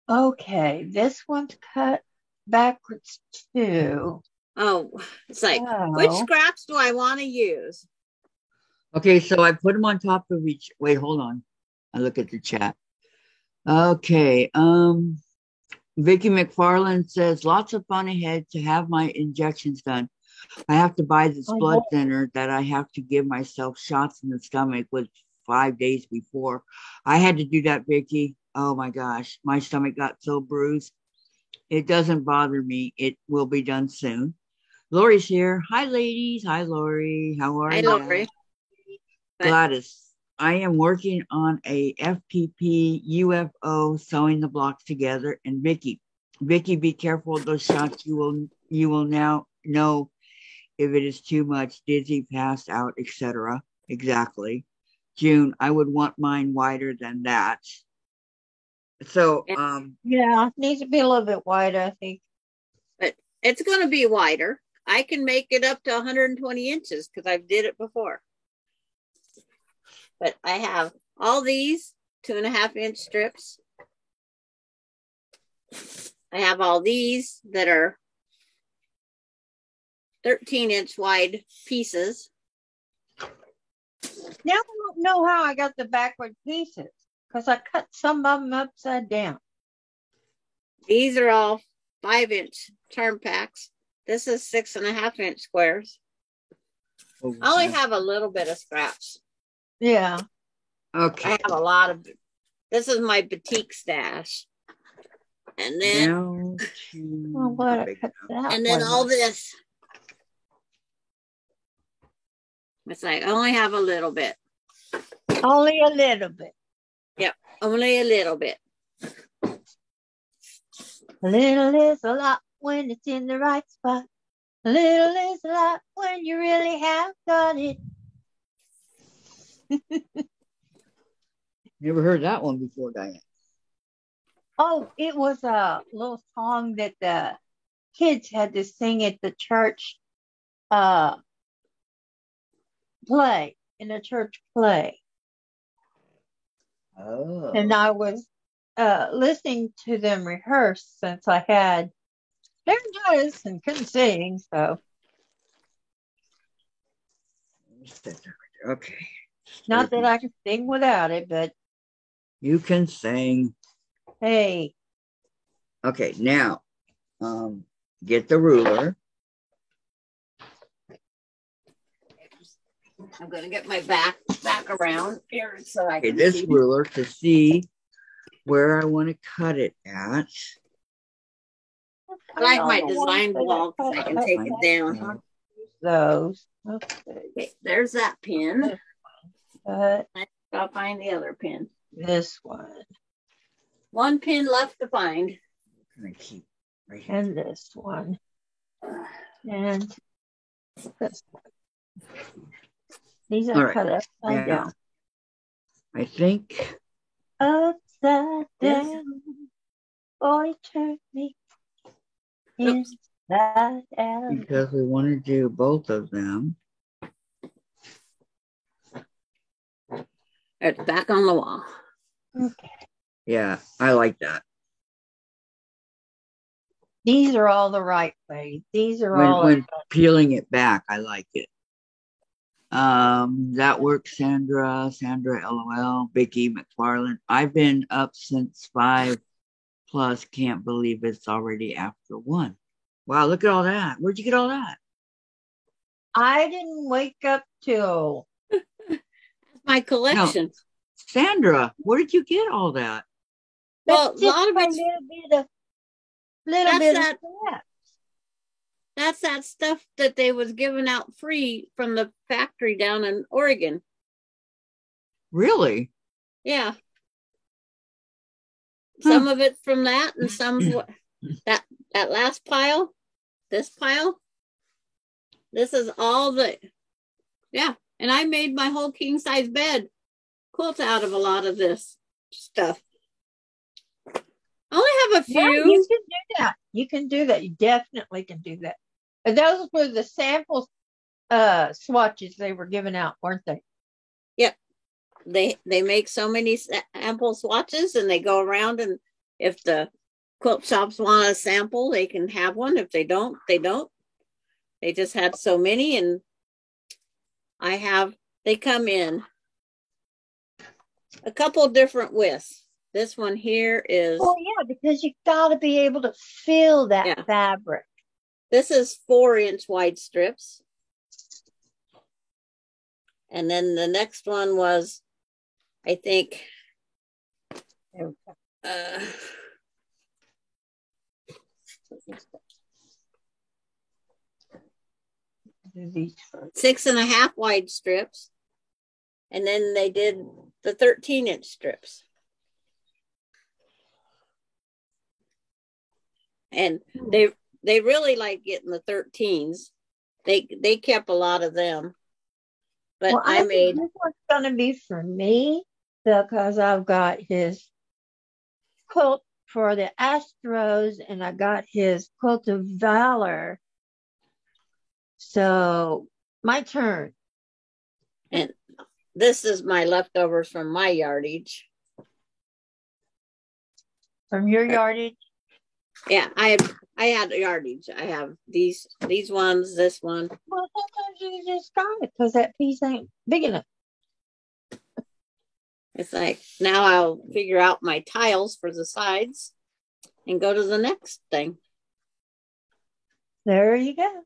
C: Okay, this one's cut backwards too.
B: Oh, it's like, which scraps do I want to use?
A: Okay, so I put them on top of each. Wait, hold on. I look at the chat. Okay. Vicky McFarland says, lots of fun ahead to have my injections done. I have to buy this blood thinner that I have to give myself shots in the stomach with 5 days before. I had to do that, Vicky. Oh my gosh, my stomach got so bruised. It doesn't bother me. It will be done soon. Lori's here. Hi, ladies. Hi, Lori. How are you?
B: Hi, Lori.
A: Gladys, I am working on a FPP UFO sewing the blocks together. And Vicky, be careful of those shots. You will now know if it is too much, dizzy, passed out, etc. Exactly. June, I would want mine wider than that. So,
C: yeah, it needs to be a little bit wider, I think.
B: But it's going to be wider. I can make it up to 120 inches because I've did it before. But I have all these 2.5-inch strips. I have all these that are 13-inch wide pieces.
C: Now I don't know how I got the backward pieces because I cut some of them upside down.
B: These are all 5-inch charm packs. This is 6.5-inch squares.
A: Oh,
B: I only have a little bit of scraps.
C: Yeah.
A: Okay.
B: I have a lot of. This is my batik stash. And then,
A: Down to
C: Well, what I cut that
B: and then
C: one
B: all
C: off.
B: this. It's like, I only have a little bit.
C: Only a little bit.
B: Yep, only a little bit.
C: A little is a lot when it's in the right spot. A little is a lot when you really have got it.
A: Never heard that one before, Diane.
C: Oh, it was a little song that the kids had to sing at the church play, in the church play.
A: Oh.
C: And I was listening to them rehearse since I had laryngitis and couldn't sing. So
A: Okay.
C: not that I can sing without it, but
A: You can sing.
C: hey,
A: Okay, now get the ruler.
B: I'm going to get my back around here so I
A: Okay,
B: can
A: this
B: see.
A: ruler to see where I want to cut it at.
B: I like my design wall because I can take it down.
C: Those. Okay.
B: Okay, there's that pin.
C: Cut
B: I'll find the other pin.
C: this one
B: One pin left to find.
A: I'm gonna keep right here.
C: and this one and this one. These are
A: All right.
C: cut upside
A: Yeah.
C: down.
A: I think
C: Upside
B: This?
C: down. Boy, turn me
B: Oops.
C: inside out.
A: because we want to do both of them.
B: It's back on the wall.
C: Okay.
A: Yeah, I like that.
C: These are all the right way. These are all
A: When peeling it back, I like it. That works, Sandra, LOL, Vicky McFarland. I've been up since 5+. Can't believe it's already after 1. Wow, look at all that. Where'd you get all that?
C: I didn't wake up till
B: My collection.
A: Sandra, where did you get all that?
B: Well,
C: that's
B: a
C: just
B: lot of
C: a
B: it's
C: little
B: That's
C: bit
B: that-
C: of that.
B: that's that stuff that they was giving out free from the factory down in Oregon.
A: Really?
B: Yeah. Some of it from that, and some that last pile, this pile. This is all the, yeah. And I made my whole king size bed quilt out of a lot of this stuff. I only have a few.
C: Yeah, you can do that. You can do that. You definitely can do that. And those were the sample swatches they were giving out, weren't they?
B: Yep. They make so many sample swatches, and they go around, and if the quilt shops want a sample, they can have one. If they don't, they don't. They just had so many, and they come in a couple different widths. This one here is,
C: Oh yeah, because you got to be able to feel that
B: Yeah.
C: fabric.
B: this is 4-inch wide strips. And then the next one was, I think,
C: Do these first.
B: 6.5 wide strips. And then they did the 13-inch strips. And they really like getting the 13s. They kept a lot of them. But
C: Well,
B: I
C: think
B: made,
C: this one's going to be for me because I've got his quilt for the Astros and I got his quilt of valor. So my turn.
B: and this is my leftovers from my yardage.
C: From your yardage.
B: Yeah, I had yardage. I have these ones, this one.
C: Well, sometimes you just got it because that piece ain't big enough.
B: It's like now I'll figure out my tiles for the sides and go to the next thing.
C: There you go.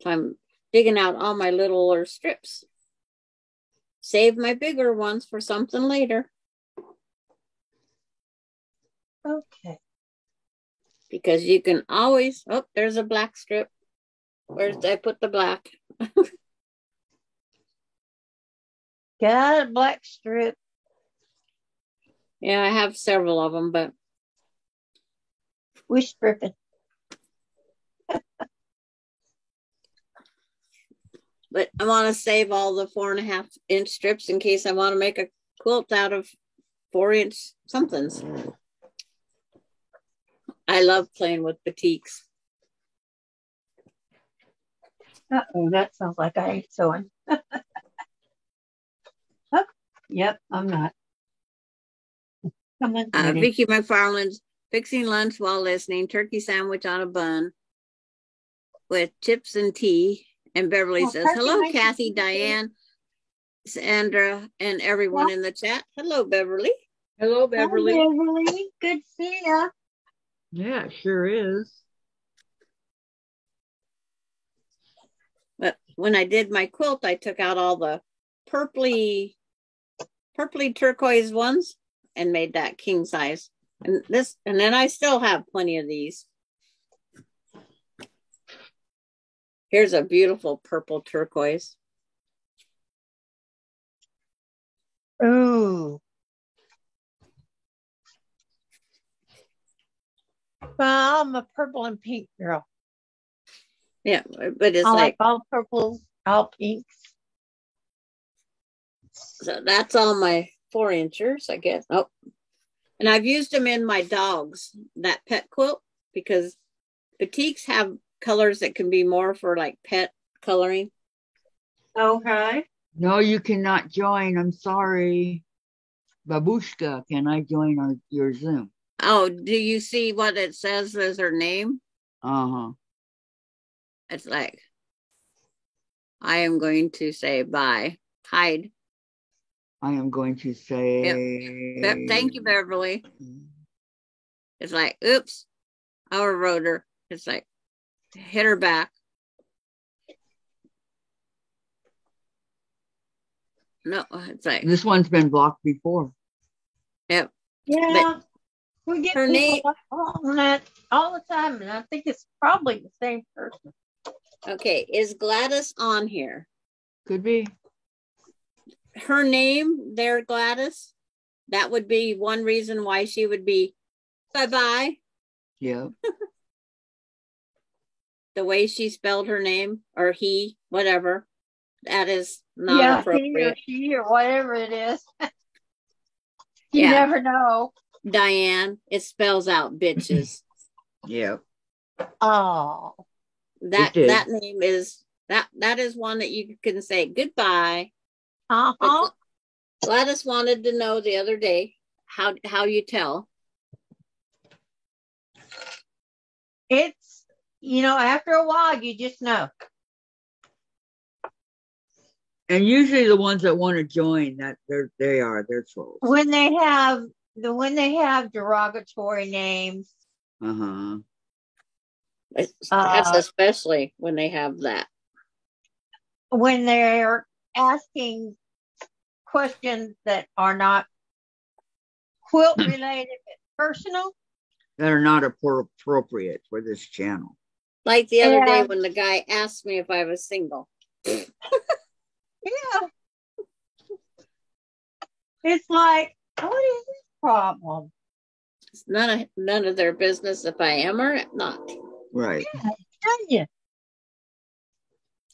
B: So I'm digging out all my littler strips. Save my bigger ones for something later.
C: Okay.
B: Because you can always, oh, there's a black strip. Where did I put the black?
C: Got a black strip.
B: Yeah, I have several of them, but
C: We're stripping.
B: But I want to save all the 4.5-inch strips in case I want to make a quilt out of 4-inch somethings. I love playing with batiks.
C: Uh-oh, that sounds like I ain't sewing. Oh, yep, I'm not. Come on,
B: Vicki McFarland's fixing lunch while listening, turkey sandwich on a bun with chips and tea. And Beverly says, hello, Kathy, Diane, Sandra, and everyone in the chat. Hello, Beverly.
A: Hello, Beverly.
C: Hi, Beverly. Good to see you.
A: Yeah, it sure is.
B: But when I did my quilt, I took out all the purpley turquoise ones and made that king size. And then I still have plenty of these. Here's a beautiful purple turquoise.
C: Ooh. Well, I'm a purple and pink girl.
B: Yeah, but it's
C: I
B: like
C: all purples, all pinks.
B: So that's all my 4-inchers, I guess. Oh, and I've used them in my dogs, that pet quilt, because batiks have colors that can be more for like pet coloring.
C: Okay.
A: No, you cannot join. I'm sorry. Babushka, can I join your Zoom?
B: Oh, do you see what it says as her name?
A: Uh-huh.
B: It's like, I am going to say bye. Hide.
A: I am going to say...
B: Yep. Thank you, Beverly. It's like, oops, our rotor. It's like, hit her back. No, it's like...
A: This one's been blocked before.
B: Yep.
C: Yeah. We get
B: her name
C: on that all the time, and I think it's probably the same person.
B: Okay, is Gladys on here?
A: Could be.
B: Her name there, Gladys, that would be one reason why she would be bye-bye.
A: Yeah.
B: The way she spelled her name, or he, whatever, that is not appropriate.
C: He or whatever it is. You never know.
B: Diane, it spells out bitches.
A: Yeah.
C: Oh.
B: That name is that is one that you can say goodbye.
C: Uh-huh.
B: Gladys wanted to know the other day how you tell.
C: It's, after a while you just know.
A: And usually the ones that want to join, they're trolls.
C: When they have derogatory names.
A: Uh-huh.
B: That's especially when they have that.
C: When they're asking questions that are not quilt related, personal.
A: That are not appropriate for this channel.
B: Like the other day when the guy asked me if I was single.
C: Yeah. It's like, what is this problem?
B: It's none of their business if I am or not.
A: Right.
C: Yeah, tell you.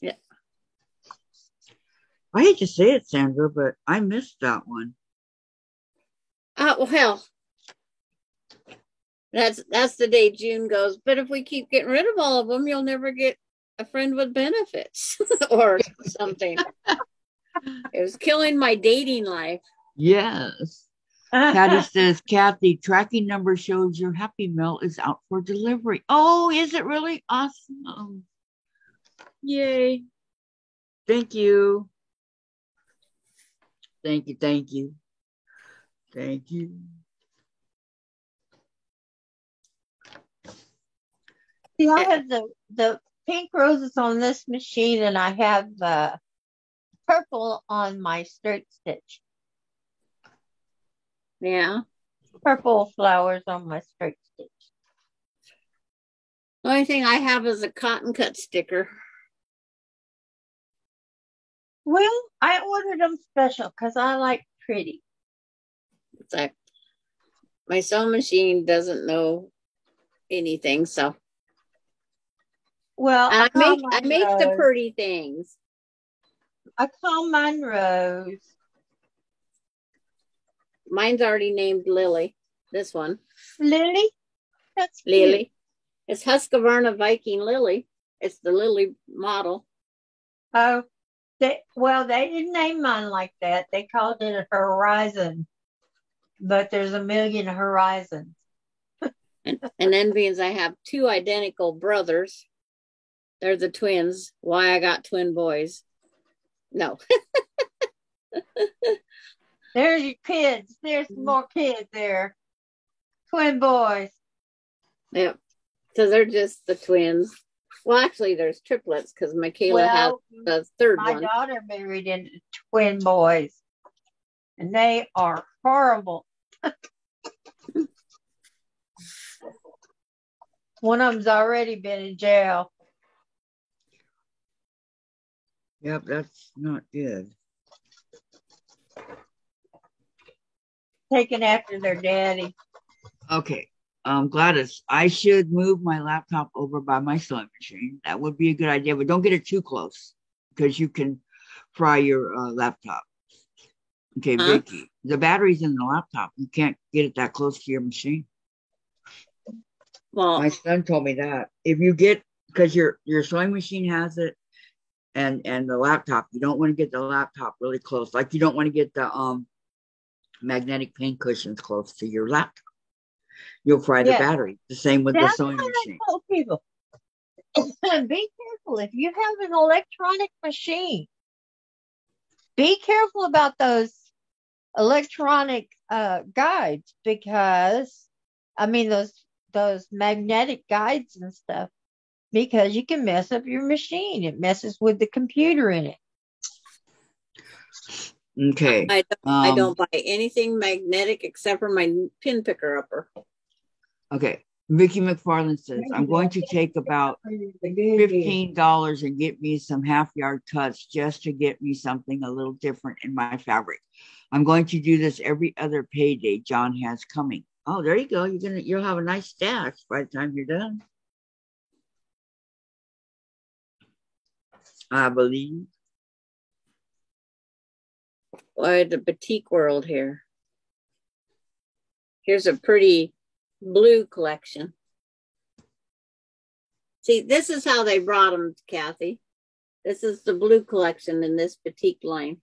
B: Yeah.
A: I hate to say it, Sandra, but I missed that one.
B: Well, that's the day June goes. But if we keep getting rid of all of them, you'll never get a friend with benefits or something. It was killing my dating life.
A: Yes. Patty says, Kathy, tracking number shows your Happy Meal is out for delivery. Oh, is it really? Awesome. Yay. Thank you. Thank you. Thank you. Thank you.
C: See, I have the pink roses on this machine, and I have purple on my straight stitch.
B: Yeah.
C: Purple flowers on my straight stitch.
B: The only thing I have is a cotton cut sticker.
C: Well, I ordered them special because I like pretty.
B: It's like my sewing machine doesn't know anything, so
C: Well,
B: I make the
C: Rose.
B: pretty things.
C: I call mine Rose.
B: Mine's already named Lily. This one.
C: Lily? That's cute.
B: Lily. It's Husqvarna Viking Lily. It's the Lily model.
C: Oh, they didn't name mine like that. They called it a Horizon. But there's a million Horizons.
B: And then being I have two identical brothers. They're the twins. Why I got twin boys. No.
C: There's your kids. There's more kids there. Twin boys.
B: Yep. So they're just the twins. Well, actually, there's triplets because Michaela has the third one.
C: My daughter married into twin boys, and they are horrible. One of them's already been in jail.
A: Yep, that's not good.
C: Taken after their daddy.
A: Okay. Gladys, I should move my laptop over by my sewing machine. That would be a good idea, but don't get it too close because you can fry your laptop. Okay, Vicki, the battery's in the laptop. You can't get it that close to your machine.
B: Well,
A: my son told me that if you get, because your sewing machine has it, and the laptop, you don't want to get the laptop really close. Like you don't want to get the magnetic paint cushions close to your laptop. You'll fry the battery. The same with the sewing machine.
C: I tell people, be careful if you have an electronic machine. Be careful about those electronic guides because, I mean, those magnetic guides and stuff, because you can mess up your machine. It messes with the computer in it.
A: Okay.
B: I don't buy anything magnetic except for my pin picker upper.
A: Okay. Vicki McFarland says, I'm going to take about $15 and get me some half-yard cuts just to get me something a little different in my fabric. I'm going to do this every other payday John has coming. Oh, there you go. You'll have a nice stash by the time you're done. I believe.
B: Boy, the batik world here. Here's a pretty blue collection. See, this is how they brought them, Kathy. This is the blue collection in this batik line.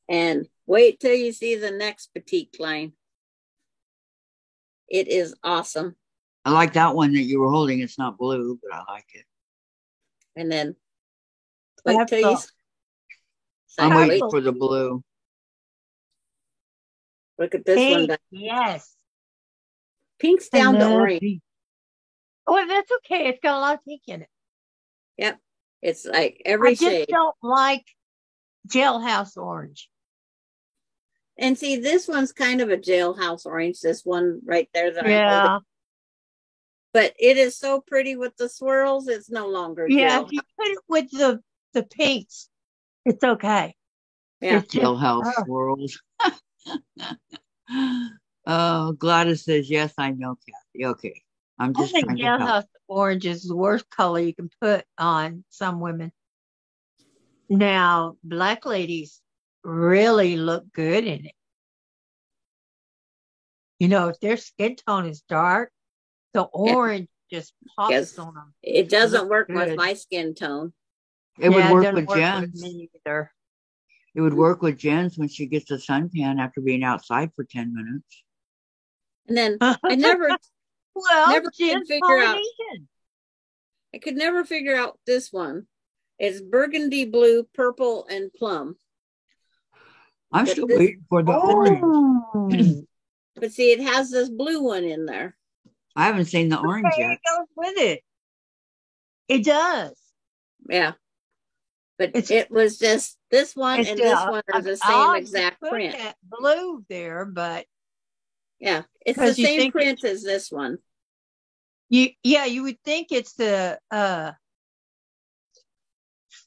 B: And wait till you see the next batik line. It is awesome.
A: I like that one that you were holding. It's not blue, but I like it.
B: And then wait till you...
A: I'm waiting for the blue.
B: Look at this one.
C: Yes.
B: Pink's down to orange. Pink.
C: Oh, that's okay. It's got a lot of pink in it.
B: Yep. It's like every shade. I just
C: don't like jailhouse orange.
B: And see, this one's kind of a jailhouse orange. This one right there that I'm holding. But it is so pretty with the swirls. It's no longer
C: jailhouse. If you put it with the pinks, it's okay.
A: Yeah. Jailhouse swirls. Oh, Gladys says, yes, I know, Kathy. Okay. I think
C: jailhouse orange is the worst color you can put on some women. Now, black ladies really look good in it. You know, if their skin tone is dark, the orange just pops on them.
B: It doesn't work with my skin tone.
A: It would work with Jen's.
C: Me either.
A: It would work with Jen's when she gets a suntan after being outside for 10 minutes.
B: And then I never could
C: Jen's
B: figure out.
C: Polynesian.
B: I could never figure out this one. It's burgundy, blue, purple, and plum.
A: I'm
B: But
A: still
B: this-
A: waiting for the orange.
C: Oh.
B: But see, it has this blue one in there.
A: I haven't seen the orange
C: Okay,
A: yet.
C: it goes with it. It does.
B: Yeah. But
C: It's-
B: it was just this one
C: It's
B: and this
C: a-
B: one are the
C: a-
B: same
C: odd to
B: exact
C: put
B: print.
C: that blue there, but
B: Yeah. It's the
C: 'Cause you
B: same
C: think
B: print as this one.
C: you would think it's the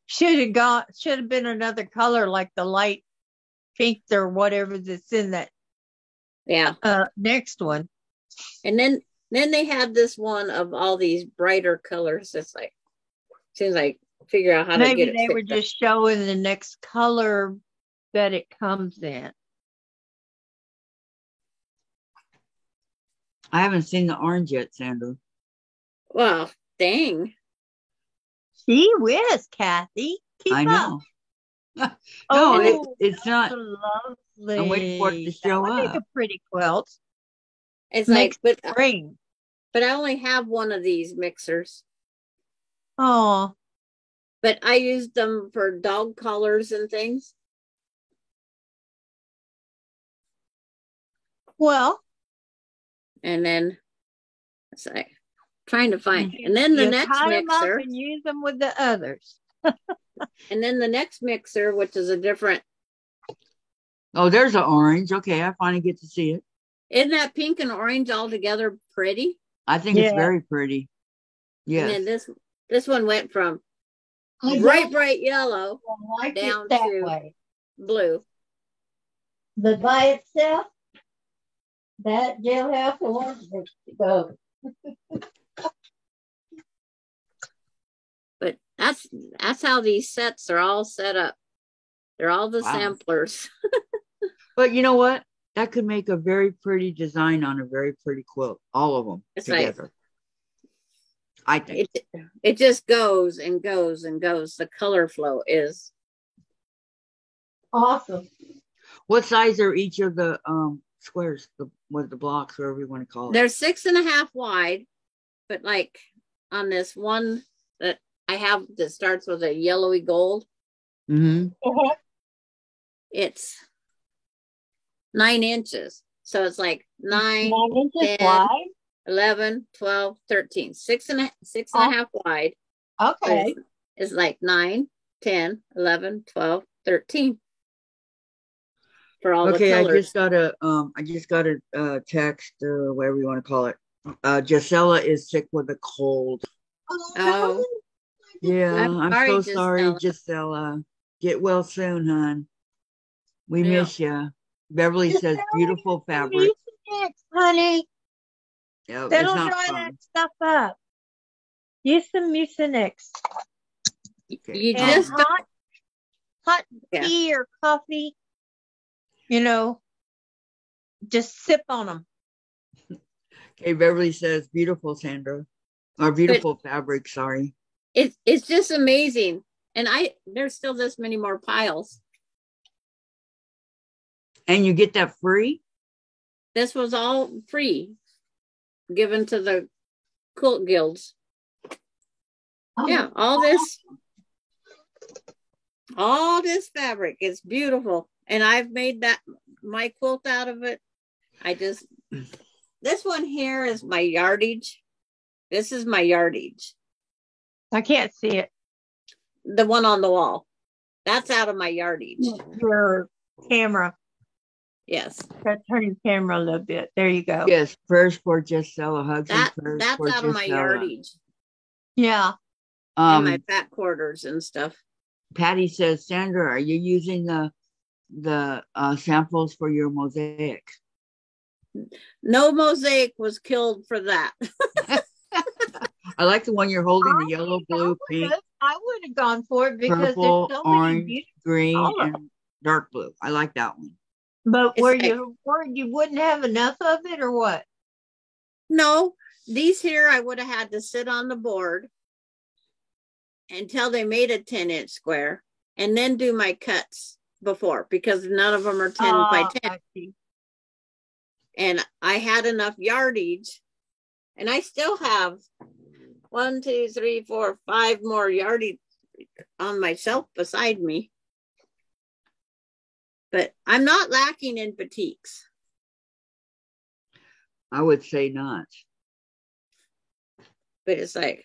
C: should have been another color like the light pink or whatever that's in that
B: Yeah.
C: next one.
B: And then they had this one of all these brighter colors. It's like seems like figure out how to
C: Maybe
B: get it
C: they were
B: picked up.
C: just showing the next color that it comes in.
A: I haven't seen the orange yet, Sandra.
B: Well, dang.
C: Gee whiz, Kathy. Keep
A: I
C: up.
A: know. No,
C: Oh,
A: it's not.
C: lovely.
A: I'm waiting for it to show
C: That would make
A: up.
C: a pretty quilt.
B: It's
C: Next
B: like but
C: spring.
B: I only have one of these mixers.
C: Oh,
B: But I used them for dog collars and things.
C: well.
B: And then it's like trying to find. And then the
C: You
B: next
C: tie 'em up
B: mixer.
C: and use them with the others.
B: And then the next mixer, which is a different.
A: Oh, there's an orange. Okay, I finally get to see it.
B: Isn't that pink and orange all together pretty?
A: I think it's
C: Yeah.
A: very pretty.
B: And then
A: Yes.
B: this one went from
C: I
B: bright yellow,
C: don't like
B: down
C: it that
B: to-
C: way.
B: blue.
C: But by itself, that jailhouse orange needs to go.
B: But that's how these sets are all set up. They're all the
A: Wow.
B: samplers.
A: But you know what? That could make a very pretty design on a very pretty quilt. All of them
B: It's like-
A: together. I think.
B: It just goes and goes and goes. The color flow is
C: Awesome.
A: What size are each of the squares? The blocks, whatever you want to call it.
B: they're 6.5 wide, but like on this one that I have that starts with a yellowy gold,
A: Mm-hmm.
B: it's 9 inches. So it's like 9,
C: 9 inches
B: 10.
C: wide.
B: 11, 12, 13, 6.5 wide.
C: Okay.
B: Is like 9, 10, 11, 12, 13 for all
A: Okay,
B: the
A: I
B: colors.
A: just got a text or whatever you want to call it. Gisela is sick with a cold.
B: Oh.
A: Yeah, I'm so
B: sorry,
A: sorry, Gisela. Get well soon, hon. We
B: Yeah.
A: miss you. Beverly says
C: Gisela,
A: beautiful fabric.
C: Mucinex, honey.
A: Yeah, it's
C: That'll
A: not
C: dry
A: fun.
C: that stuff up. Use some Mucinex.
A: Okay.
B: You
C: And
B: just
C: hot
B: Yeah.
C: tea or coffee. Just sip on them.
A: Okay, Beverly says beautiful, Sandra. Or beautiful fabric, sorry.
B: it's just amazing. And there's still this many more piles.
A: And you get that free?
B: This was all free, given to the quilt guilds. Yeah, all this fabric is beautiful, and I've made my quilt out of it. This one here is my yardage. This is my yardage.
C: I can't see it.
B: The one on the wall, that's out of my yardage.
C: Your camera.
B: Yes,
C: Turn your camera a little bit. There you go.
A: Yes, prayers for Gisela. Hugs and prayers
B: that's
A: for
B: out of my
A: Gisela.
B: yardage
C: Yeah.
B: and my fat quarters and stuff.
A: Patty says, Sandra, are you using the samples for your mosaic?
B: No mosaic was killed for that.
A: I like the one you're holding, the yellow, blue, pink,
C: I would have gone for it because
A: purple,
C: there's so many
A: orange,
C: beautiful
A: green,
C: colors.
A: and dark blue. I like that one.
C: But
B: It's
C: were
B: like-
C: you worried you wouldn't have enough of it or what?
B: No, these here I would have had to sit on the board until they made a 10-inch square and then do my cuts before because none of them are 10 by 10.
C: I see.
B: And I had enough yardage, and I still have 1, 2, 3, 4, 5 more yardage on my shelf beside me. But I'm not lacking in batiks.
A: I would say not.
B: But it's like,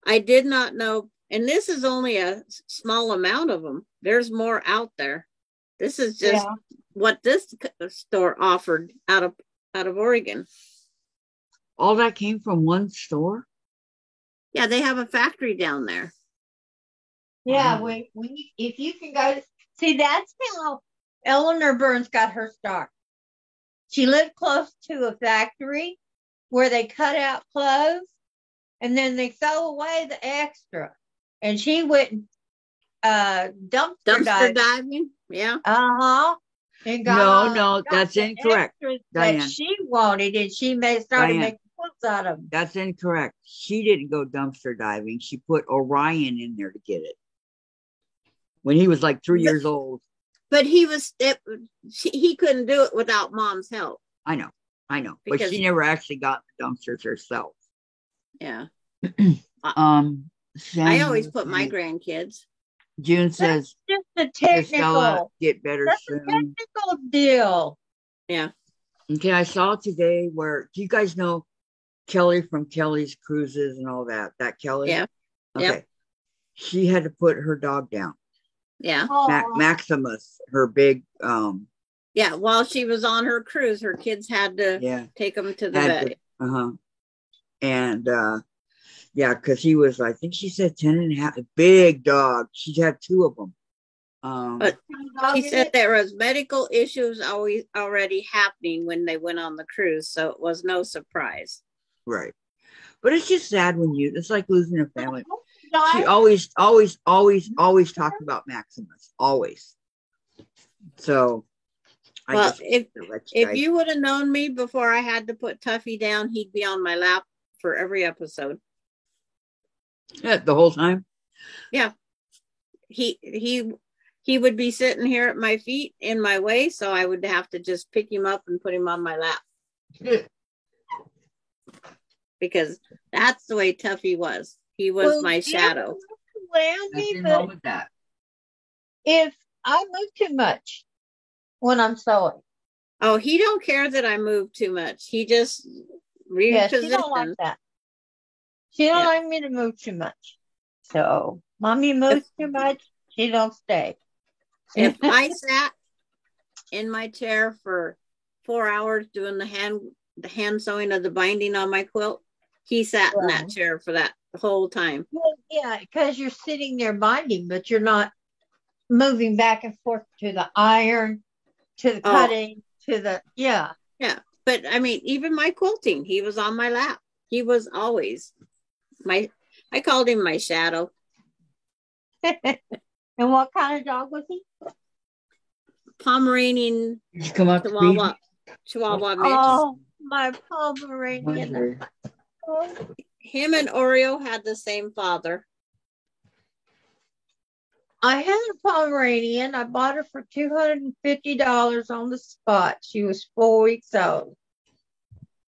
B: I did not know, and this is only a small amount of them. There's more out there. This is just what this store offered out of Oregon.
A: All that came from one store?
B: Yeah, they have a factory down there.
C: Yeah, when if you can go see, that's how Eleanor Burns got her start. She lived close to a factory where they cut out clothes and then they throw away the extra. And she went dumpster
B: diving. Yeah.
C: And
A: No, that's
C: the
A: incorrect,
C: extras
A: Diane.
C: that she wanted, and she started making clothes out of them.
A: That's incorrect. She didn't go dumpster diving. She put Orion in there to get it when he was like 3 years old.
B: But he couldn't do it without Mom's help.
A: I know. But she never actually got the dumpsters herself.
B: Yeah.
A: I
B: always put my grandkids.
A: June says,
C: just a technical,
A: get better soon.
C: Technical deal.
B: Yeah.
A: Okay, I saw today where, do you guys know Kelly from Kelly's Cruises and all that? That Kelly?
B: Yeah.
A: Okay.
B: Yep.
A: She had to put her dog down.
B: Yeah.
A: Maximus, her big.
B: Yeah, while she was on her cruise, her kids had to take them to the vet.
A: And yeah, because he was, I think she said 10 and a half, a big dog. She had 2 of them.
B: But she said there was medical issues already happening when they went on the cruise, so it was no surprise.
A: Right. But it's just sad when it's like losing a family. She always talked about Maximus, always. So,
B: if you would have known me before I had to put Tuffy down, he'd be on my lap for every episode.
A: Yeah, the whole time.
B: Yeah, he would be sitting here at my feet in my way, so I would have to just pick him up and put him on my lap. Because that's the way Tuffy was. He was my shadow.
A: Nothing wrong with that.
C: If I move too much when I'm sewing.
B: Oh, he don't care that I move too much. He just repositions.
C: She don't like that. She don't like me to move too much. So, Mommy moves too much, she don't stay.
B: If I sat in my chair for 4 hours doing the hand sewing of the binding on my quilt, he sat in that chair for that whole time.
C: Well, yeah, because you're sitting there binding, but you're not moving back and forth to the iron, to the cutting, to the Yeah.
B: But I mean, even my quilting, he was on my lap. He was always I called him my shadow.
C: And what kind of dog was he?
B: Pomeranian.
A: Did you come out
B: Chihuahua mix.
C: Oh, my Pomeranian.
B: Him and Oreo had the same father.
C: I had a Pomeranian. I bought her for $250 on the spot. She was 4 weeks old.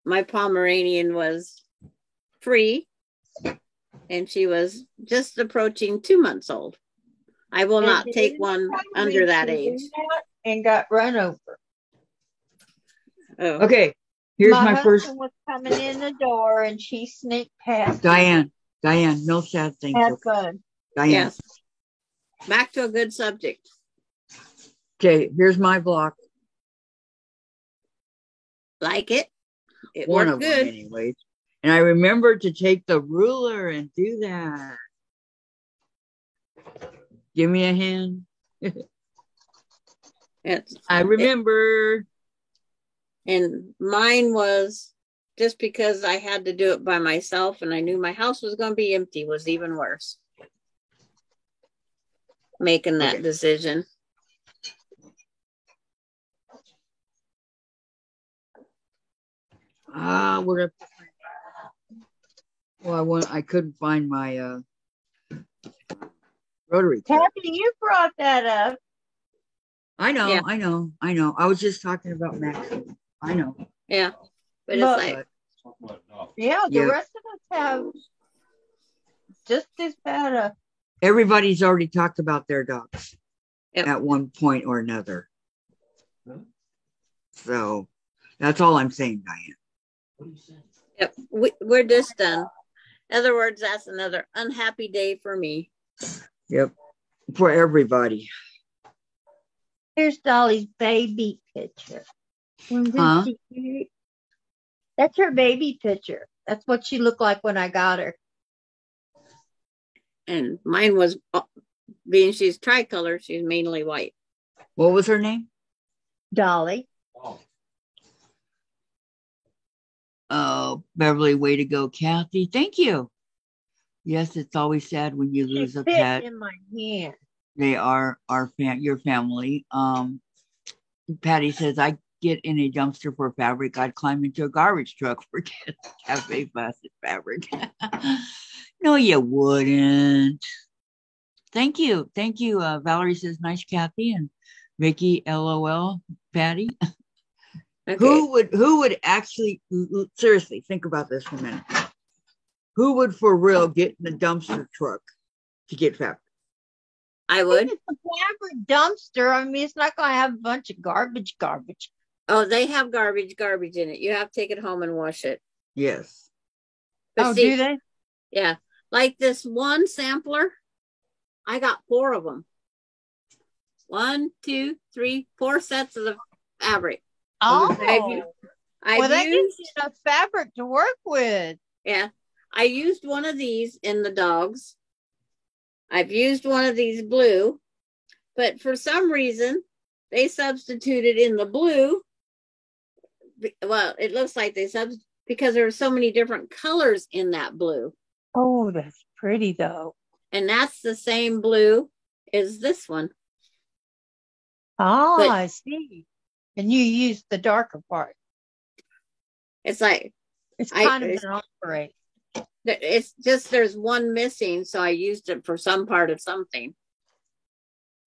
B: My Pomeranian was free, and she was just approaching 2 months old. I will not take one under that age.
C: And got run over.
B: Oh.
A: Okay, here's my first.
C: Husband was coming in the door, and she sneaked past.
A: Diane, no sad things.
C: Have fun.
A: Diane.
B: Yes. Back to a good subject.
A: Okay, here's my block.
B: Like it. It
A: One
B: worked
A: of
B: good.
A: them, anyways. And I remembered to take the ruler and do that. Give me a hand. I remember.
B: And mine was just because I had to do it by myself and I knew my house was going to be empty was even worse. Making that decision.
A: Where? Well, I couldn't find my rotary.
C: Kathy, you brought that up.
A: I
B: Yeah.
A: know, I know, I know. I was just talking about Maxwell. I know.
B: Yeah. But it's
C: But
B: like,
C: yeah, the
A: Yep.
C: rest of us have just as bad a.
A: Everybody's already talked about their dogs
B: Yep.
A: at one point or another. So that's all I'm saying, Diane.
B: yep, we're just done. In other words, that's another unhappy day for me.
A: Yep. For everybody.
C: Here's Dolly's baby picture.
A: Huh?
C: That's her baby picture. That's what she looked like when I got her.
B: And mine was, being she's tricolor, she's mainly white.
A: What was her name?
C: Dolly.
A: Oh, Beverly, way to go, Kathy. Thank you. Yes, it's always sad when you
C: She
A: lose a
C: fit
A: pet.
C: in my hand.
A: They are your family. Patty says, I get in a dumpster for fabric. I'd climb into a garbage truck for cafe plastic fabric. No, you wouldn't. Thank you. Thank you. Valerie says, nice, Kathy. And Vicky, LOL, Patty.
B: Okay.
A: Who would actually, seriously, think about this for a minute. Who would for real get in the dumpster truck to get fabric?
B: I would.
C: It's a fabric dumpster. I mean, it's not going to have a bunch of garbage.
B: Oh, they have garbage in it. You have to take it home and wash it.
A: Yes.
B: But
C: do they?
B: Yeah. Like this one sampler, I got 4 of them. 1, 2, 3, 4 sets of the fabric.
C: Oh,
B: I've
C: that
B: used,
C: gives you enough fabric to work with.
B: yeah. I used one of these in the dogs. I've used one of these blue, but for some reason they substituted in the blue. Well, it looks like they substituted because there are so many different colors in that blue.
C: Oh, that's pretty though.
B: And that's the same blue as this one.
C: Oh,
B: But
C: I see. And you use the darker part.
B: it's like,
C: It's kind of an operate.
B: it's just there's one missing, so I used it for some part of something.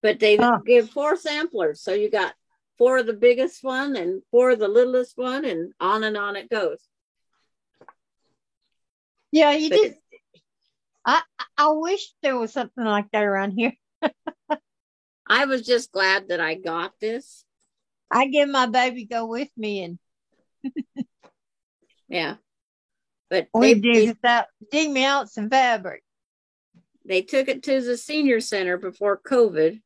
B: But they give 4 samplers, so you got 4 of the biggest one and 4 of the littlest one, and on it goes.
C: Yeah, you did. I wish there was something like that around here.
B: I was just glad that I got this.
C: I give my baby go with me and
B: yeah. But
C: we dig me out some fabric.
B: They took it to the senior center before COVID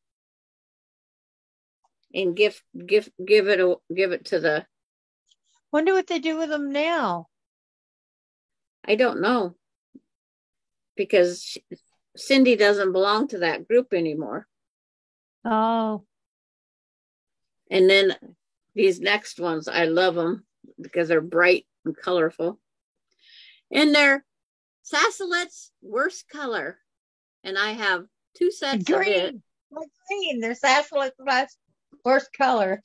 B: and give it to the.
C: Wonder what they do with them now.
B: I don't know, because Cindy doesn't belong to that group anymore.
C: Oh.
B: And then these next ones, I love them because they're bright and colorful. And they're Sassolet's worst color. And I have 2 sets of it.
C: Like green. They're Sassolet's worst color.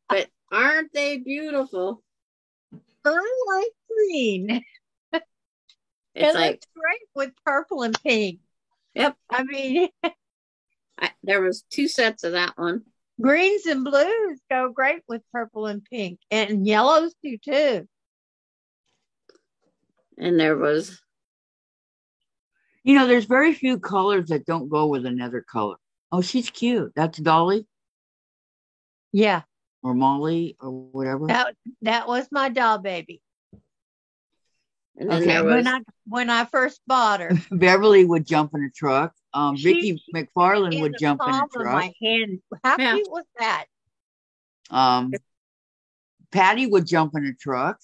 B: But aren't they beautiful?
C: I like green.
B: It's
C: like great with purple and pink.
B: Yep.
C: I mean,
B: there was 2 sets of that one.
C: Greens and blues go great with purple and pink, and yellows do too.
B: And there was,
A: there's very few colors that don't go with another color. Oh, she's cute. That's Dolly.
C: Yeah.
A: Or Molly or whatever.
C: That was my doll baby.
B: And then there was,
C: when I first bought her,
A: Beverly would jump in a truck. Vicky McFarland would jump in a truck.
C: My hand. How cute was that?
A: Patty would jump in a truck.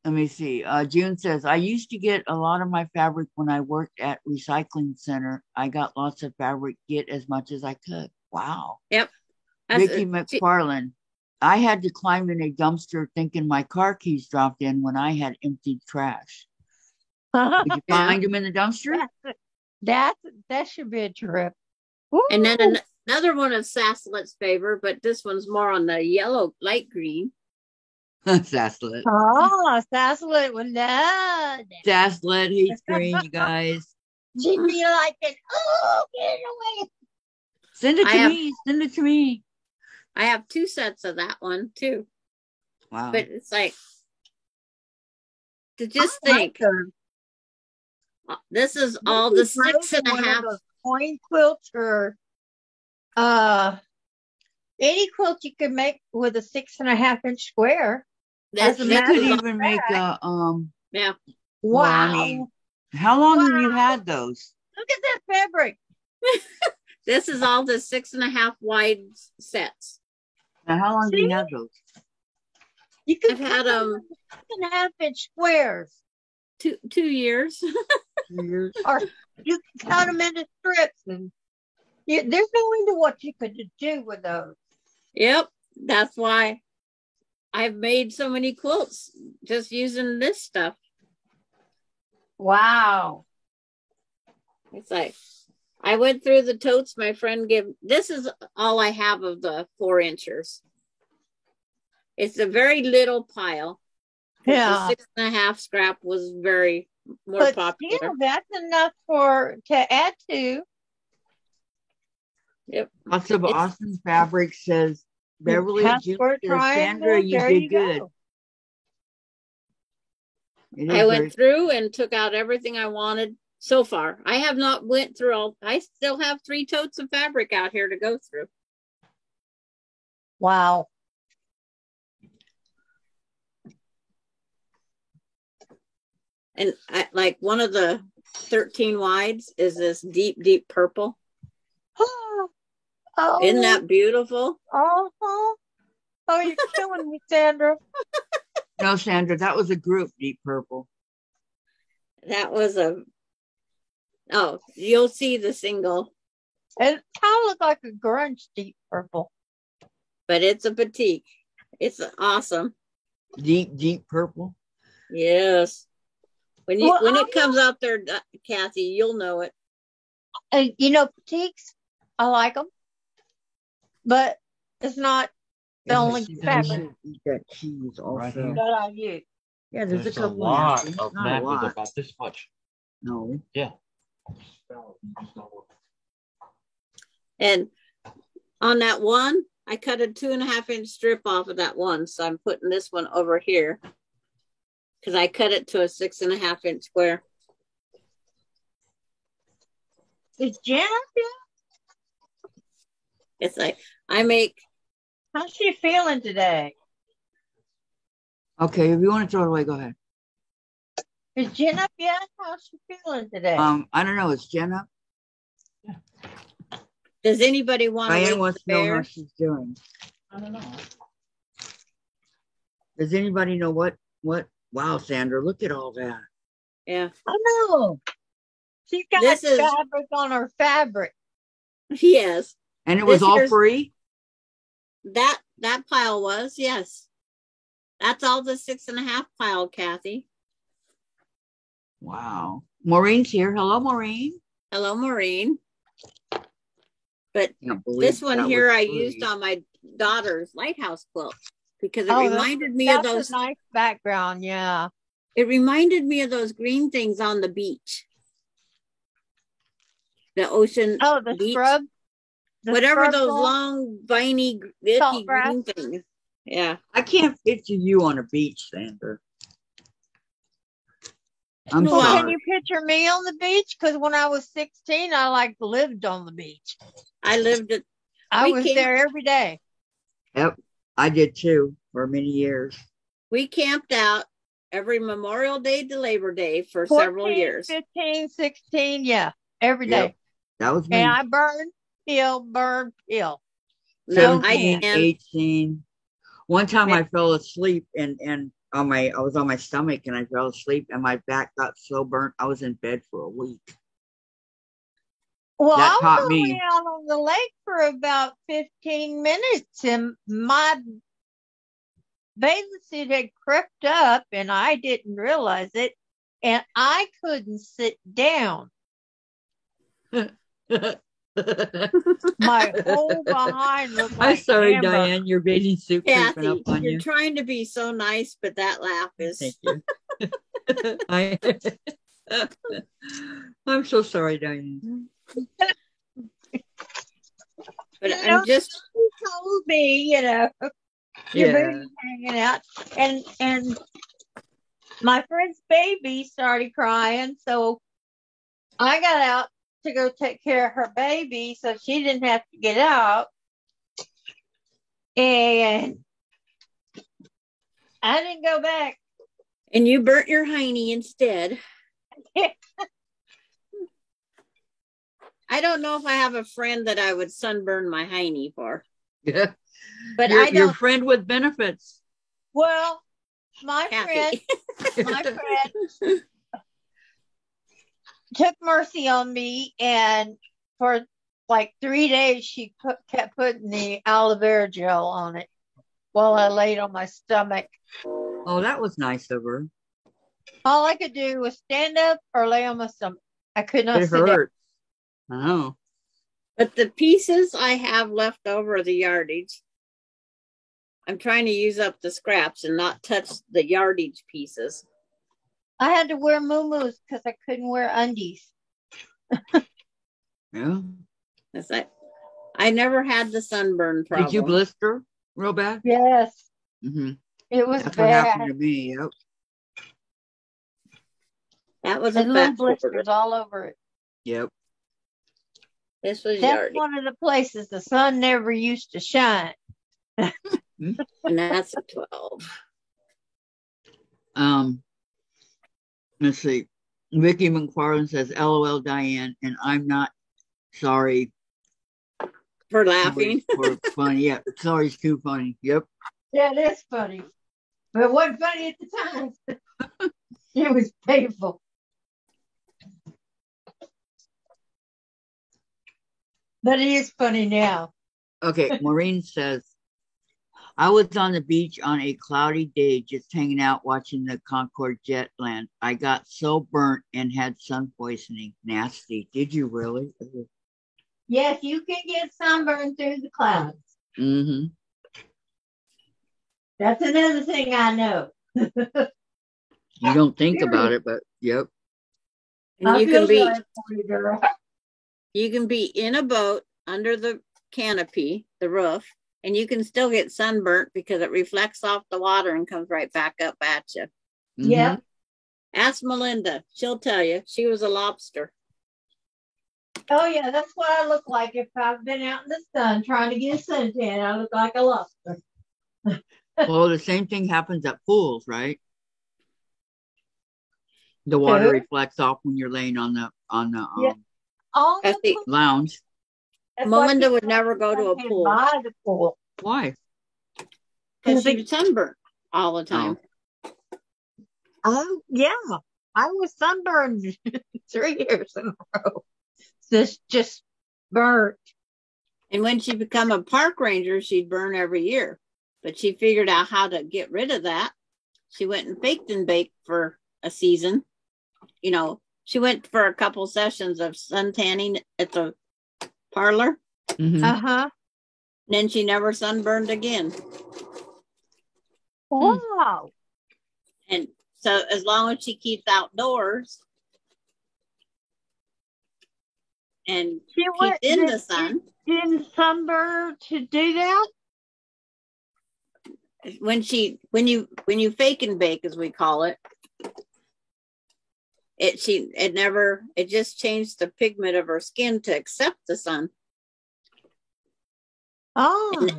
A: Let me see. June says, I used to get a lot of my fabric when I worked at recycling center. I got lots of fabric, get as much as I could. Wow.
B: Yep.
A: Vicky McFarland. I had to climb in a dumpster thinking my car keys dropped in when I had emptied trash. Did you find them in the dumpster?
C: That should be a trip.
B: Ooh. And then another one of Sassolet's favor, but this one's more on the yellow, light green.
A: Sassolet.
C: Oh, Sassolet would love that.
A: Sassolet hates green, you guys.
C: She'd be like, oh, get it away.
A: Send it to me. Send it to me.
B: I have 2 sets of that one too.
A: Wow.
B: But it's like to just think. This is all the 6.5
C: coin quilts or any quilt you could make with a 6.5-inch square.
A: You could even make a
B: yeah.
C: Wow.
A: Well, I mean, how long have you had those?
C: Look at that fabric.
B: This is all the 6.5 wide sets.
A: Now, how long do you have those?
C: I've had them 6.5-inch squares.
B: 2 years.
A: 2 years.
C: Or you can count them into strips, and there's no end to what you could do with those.
B: Yep, that's why I've made so many quilts just using this stuff.
C: Wow.
B: It's like I went through the totes my friend gave. This is all I have of the 4-inchers. It's a very little pile.
C: Yeah.
B: The 6.5 scrap was very more popular.
C: Still, that's enough to add to.
B: Yep.
A: Lots of awesome fabric, says Beverly. Sandra, you did good.
B: I went through and took out everything I wanted so far. I have not went through all. I still have 3 totes of fabric out here to go through.
C: Wow.
B: And like one of the 13 wides is this deep, deep purple.
C: Oh,
B: isn't that beautiful?
C: Oh, you're killing me, Sandra.
A: No, Sandra, that was a group, Deep Purple.
B: That was you'll see the single.
C: It kind of looked like a grunge deep purple.
B: But it's a batik. It's awesome.
A: Deep purple?
B: Yes. When it comes out there, Kathy, you'll know it.
C: And batiks, I like them. But it's not the only fabric.
A: Eat that cheese also.
D: Right here.
C: that I use.
A: Yeah, there's a couple
D: lot
A: napkins.
D: of
A: Not a
D: napkins
A: lot.
D: about this much.
A: No.
D: Yeah.
B: And on that one, I cut a 2.5-inch strip off of that one. So I'm putting this one over here because I cut it to a 6.5-inch square.
C: Is Jen up here?
B: It's like I make.
C: How's she feeling today?
A: Okay, if you want to throw it away, go ahead.
C: Is Jen up yet? How's she feeling today?
A: I don't know. Is Jen up?
B: Does anybody want to?
A: Diane wants to know how she's doing.
D: I don't know.
A: Does anybody know what? Wow, Sandra, look at all that.
B: Yeah.
C: I know. She's got fabric on her fabric.
B: Yes.
A: And it was all free?
B: That pile was, yes. That's all the 6.5 pile, Kathy.
A: Wow. Maureen's here. Hello, Maureen.
B: Hello, Maureen. But this one here I used on my daughter's lighthouse quilt because it reminded me of those.
C: That's a nice background, yeah.
B: It reminded me of those green things on the beach. The ocean.
C: Oh, the
B: beach.
C: scrub?
B: Whatever those long, viney, icky green things. Yeah.
A: I can't picture you on a beach, Sandra.
C: Can you picture me on the beach? Because when I was 16, I lived on the beach.
B: I lived it.
C: I was there every day.
A: Yep, I did too for many years.
B: We camped out every Memorial Day to Labor Day for several years.
C: 15, 16, yeah, every day.
A: Yep, that was me.
C: And I burned, peel.
A: 17, 18. One time I fell asleep and I was on my stomach and I fell asleep and my back got so burnt I was in bed for a week.
C: Well,
A: that
C: I was only out on the lake for about 15 minutes and my bathing suit had crept up and I didn't realize it and I couldn't sit down. My whole behind looked like
A: I'm sorry,
C: amber.
A: Diane, your bathing suit creeping up on you.
B: You're trying to be so nice, but that laugh is.
A: Thank you. I'm so sorry, Diane.
B: But I'm just
C: you told me, your baby's hanging out, and my friend's baby started crying, so I got out to go take care of her baby, so she didn't have to get out, and I didn't go back.
B: And you burnt your hiney instead. I don't know if I have a friend that I would sunburn my hiney for.
A: Yeah.
B: But
A: your,
B: I don't.
A: Your friend with benefits.
C: Well, my
B: Kathy.
C: friend took mercy on me, and for like 3 days, she kept putting the aloe vera gel on it while I laid on my stomach.
A: Oh, that was nice of her.
C: All I could do was stand up or lay on my stomach. I could not
A: It
C: sit down.
A: hurt. I know.
B: But the pieces I have left over of the yardage, I'm trying to use up the scraps and not touch the yardage pieces.
C: I had to wear muumuus because I couldn't wear undies.
A: Yeah.
B: It's like, I never had the sunburn problem.
A: Did you blister real bad?
C: Yes.
A: Mm-hmm.
C: It was
A: That's
C: bad.
A: what happened to me. Yep.
B: That was a
C: And little
B: fat
C: blisters
B: quarter.
C: all over it.
A: Yep.
B: This was
C: That's
B: yardage.
C: one of the places the sun never used to shine.
B: And that's a 12.
A: Let's see. Vicky McFarland says, LOL, Diane, and I'm not sorry
B: For laughing.
A: for funny. Yeah, sorry's too funny. Yep.
C: Yeah, it is funny. But it wasn't funny at the time. It was painful. But it is funny now.
A: Okay, Maureen says, I was on the beach on a cloudy day, just hanging out watching the Concorde jet land. I got so burnt and had sun poisoning. Nasty. Did you really?
C: Yes, you can get sunburned through the clouds.
A: Mm-hmm.
C: That's another thing I know.
A: You don't think about it, but yep.
B: And
C: I
B: you
C: feel
B: can be
C: sorry for you, girl.
B: you can be in a boat under the canopy, the roof, and you can still get sunburnt because it reflects off the water and comes right back up at you.
A: Mm-hmm.
C: Yep.
B: Ask Melinda. She'll tell you. She was a lobster.
C: Oh, yeah, that's what I look like if I've been out in the sun trying to get a suntan. I look like a lobster.
A: Well, the same thing happens at pools, right? The water
C: True.
A: reflects off when you're laying on the
C: Yeah. All
B: That's
C: the
B: the-
A: lounge.
C: That's why
B: Melinda
C: people
B: would never go to a
C: can't
B: pool
C: buy the pool.
A: Why?
B: because she was sunburnt all the time.
C: Oh, yeah. I was sunburned 3 years in a row. Just burnt.
B: And when she became a park ranger, she'd burn every year. But she figured out how to get rid of that. She went and baked and baked for a season. You know, she went for a couple sessions of sun tanning at the parlor.
A: Mm-hmm.
C: Uh-huh.
B: And then she never sunburned again.
C: Wow.
B: And so as long as she keeps outdoors and
C: She
B: keeps in the sun,
C: didn't sunburn to do that?
B: when you fake and bake, as we call it, it just changed the pigment of her skin to accept the sun.
C: Oh.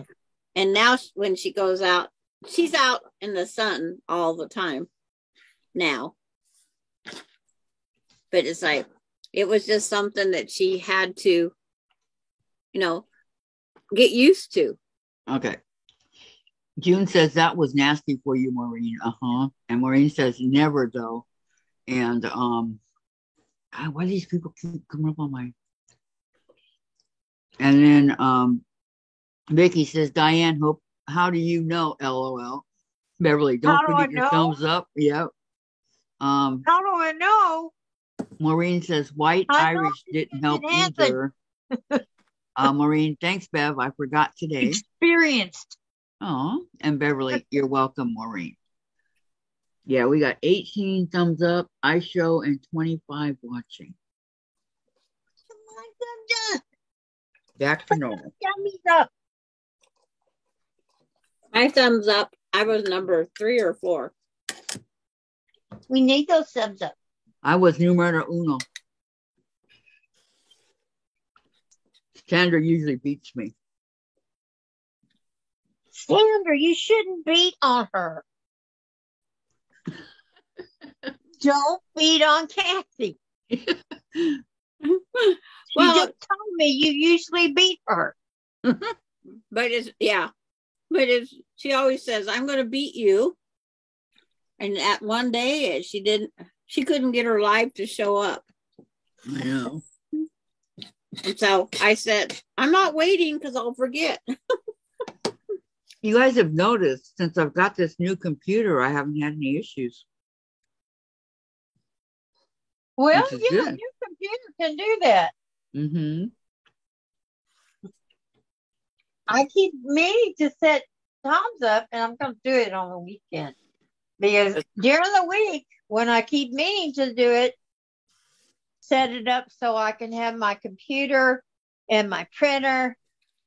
B: And now when she goes out, she's out in the sun all the time now. But it's like, it was just something that she had to, get used to.
A: Okay. June says that was nasty for you, Maureen. And Maureen says never though. And why do these people keep coming up on my? And then Vicky says, Diane, how do you know? LOL. Beverly, don't forget your thumbs up. Yep.
C: How do I know?
A: Maureen says white Irish didn't help either. Maureen, thanks, Bev. I forgot today.
C: Experienced.
A: Oh, and Beverly, you're welcome, Maureen. Yeah, we got 18 thumbs up, iShow, and 25 watching.
C: Oh my goodness.
A: Back to normal.
C: Yummies up.
B: My thumbs up. I was number 3 or 4.
C: We need those thumbs up.
A: I was numero uno. Sandra usually beats me.
C: Sandra, you shouldn't beat on her. Don't beat on Kathy. She
B: Well,
C: just told me you usually beat her.
B: but it's she always says, I'm going to beat you. And that one day she couldn't get her live to show up.
A: I know.
B: And so I said, I'm not waiting because I'll forget.
A: You guys have noticed since I've got this new computer, I haven't had any issues.
C: Well,
A: Which is
C: yeah,
A: good.
C: your computer can do that.
A: Mm-hmm.
C: I keep meaning to set times up, and I'm going to do it on the weekend. Because during the week, when I keep meaning to do it, set it up so I can have my computer and my printer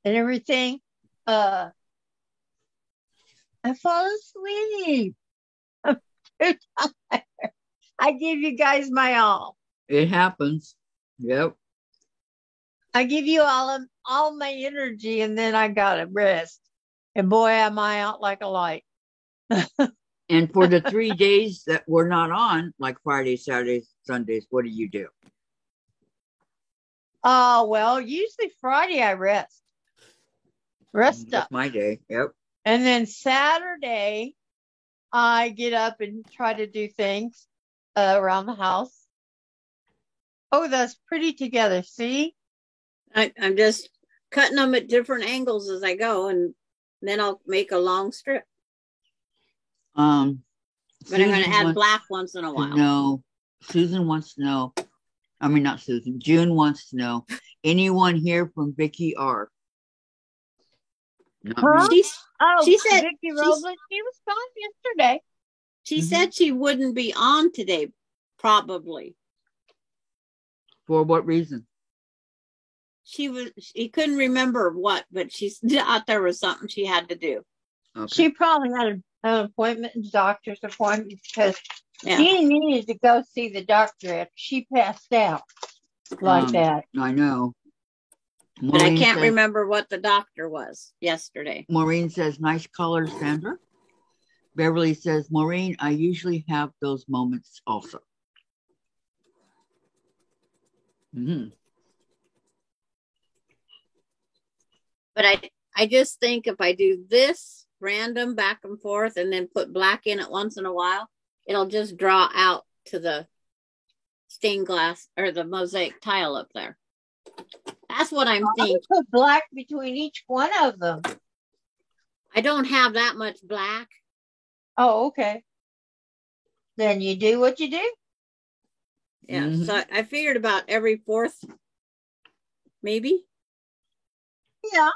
C: and everything. I fall asleep. I'm too tired. I give you guys my all.
A: It happens. Yep.
C: I give you all my energy, and then I gotta rest. And boy, am I out like a light.
A: And for the 3 days that we're not on, like Friday, Saturdays, Sundays, what do you do?
C: Well, usually Friday I rest up.
A: That's my day. Yep.
C: And then Saturday, I get up and try to do things around the house. Oh, that's pretty together. See?
B: I'm just cutting them at different angles as I go, and then I'll make a long strip. But I'm going to add black once in a while.
A: No, Susan wants to know. I mean, not Susan. June wants to know. Anyone here from Vicky R?
C: Huh?
B: She said
C: Vicky Robles, she was gone yesterday.
B: She said she wouldn't be on today, probably.
A: For what reason?
B: She couldn't remember what, but she thought there was something she had to do.
A: Okay.
C: She probably had an appointment, a doctor's appointment, because she needed to go see the doctor after she passed out like that.
A: I know.
B: But I can't remember what the doctor was yesterday.
A: Maureen says, nice color, Sandra. Beverly says, Maureen, I usually have those moments also. Mm-hmm.
B: But I just think if I do this random back and forth and then put black in it once in a while, it'll just draw out to the stained glass or the mosaic tile up there. That's what I'm thinking.
C: Put black between each one of them.
B: I don't have that much black.
C: Oh, okay. Then you do what you do.
B: Yeah, so I figured about every fourth, maybe.
C: Yeah.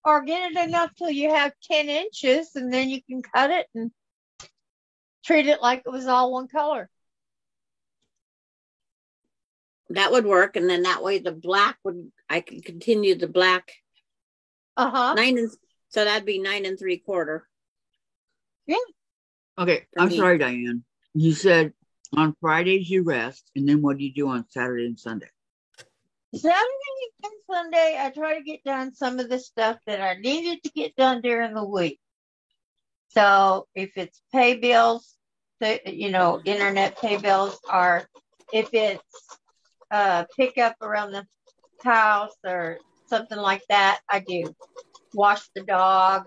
C: Or get it enough till you have 10 inches, and then you can cut it and treat it like it was all one color.
B: That would work, and then that way the black I can continue the black. So that'd be 9 3/4.
C: Yeah.
A: Okay, I'm sorry, Diane. You said on Fridays you rest, and then what do you do on Saturday and Sunday?
C: Saturday and Sunday, I try to get done some of the stuff that I needed to get done during the week. So if it's pay bills, internet pay bills, or if it's pick up around the house or something like that, I do. Wash the dog,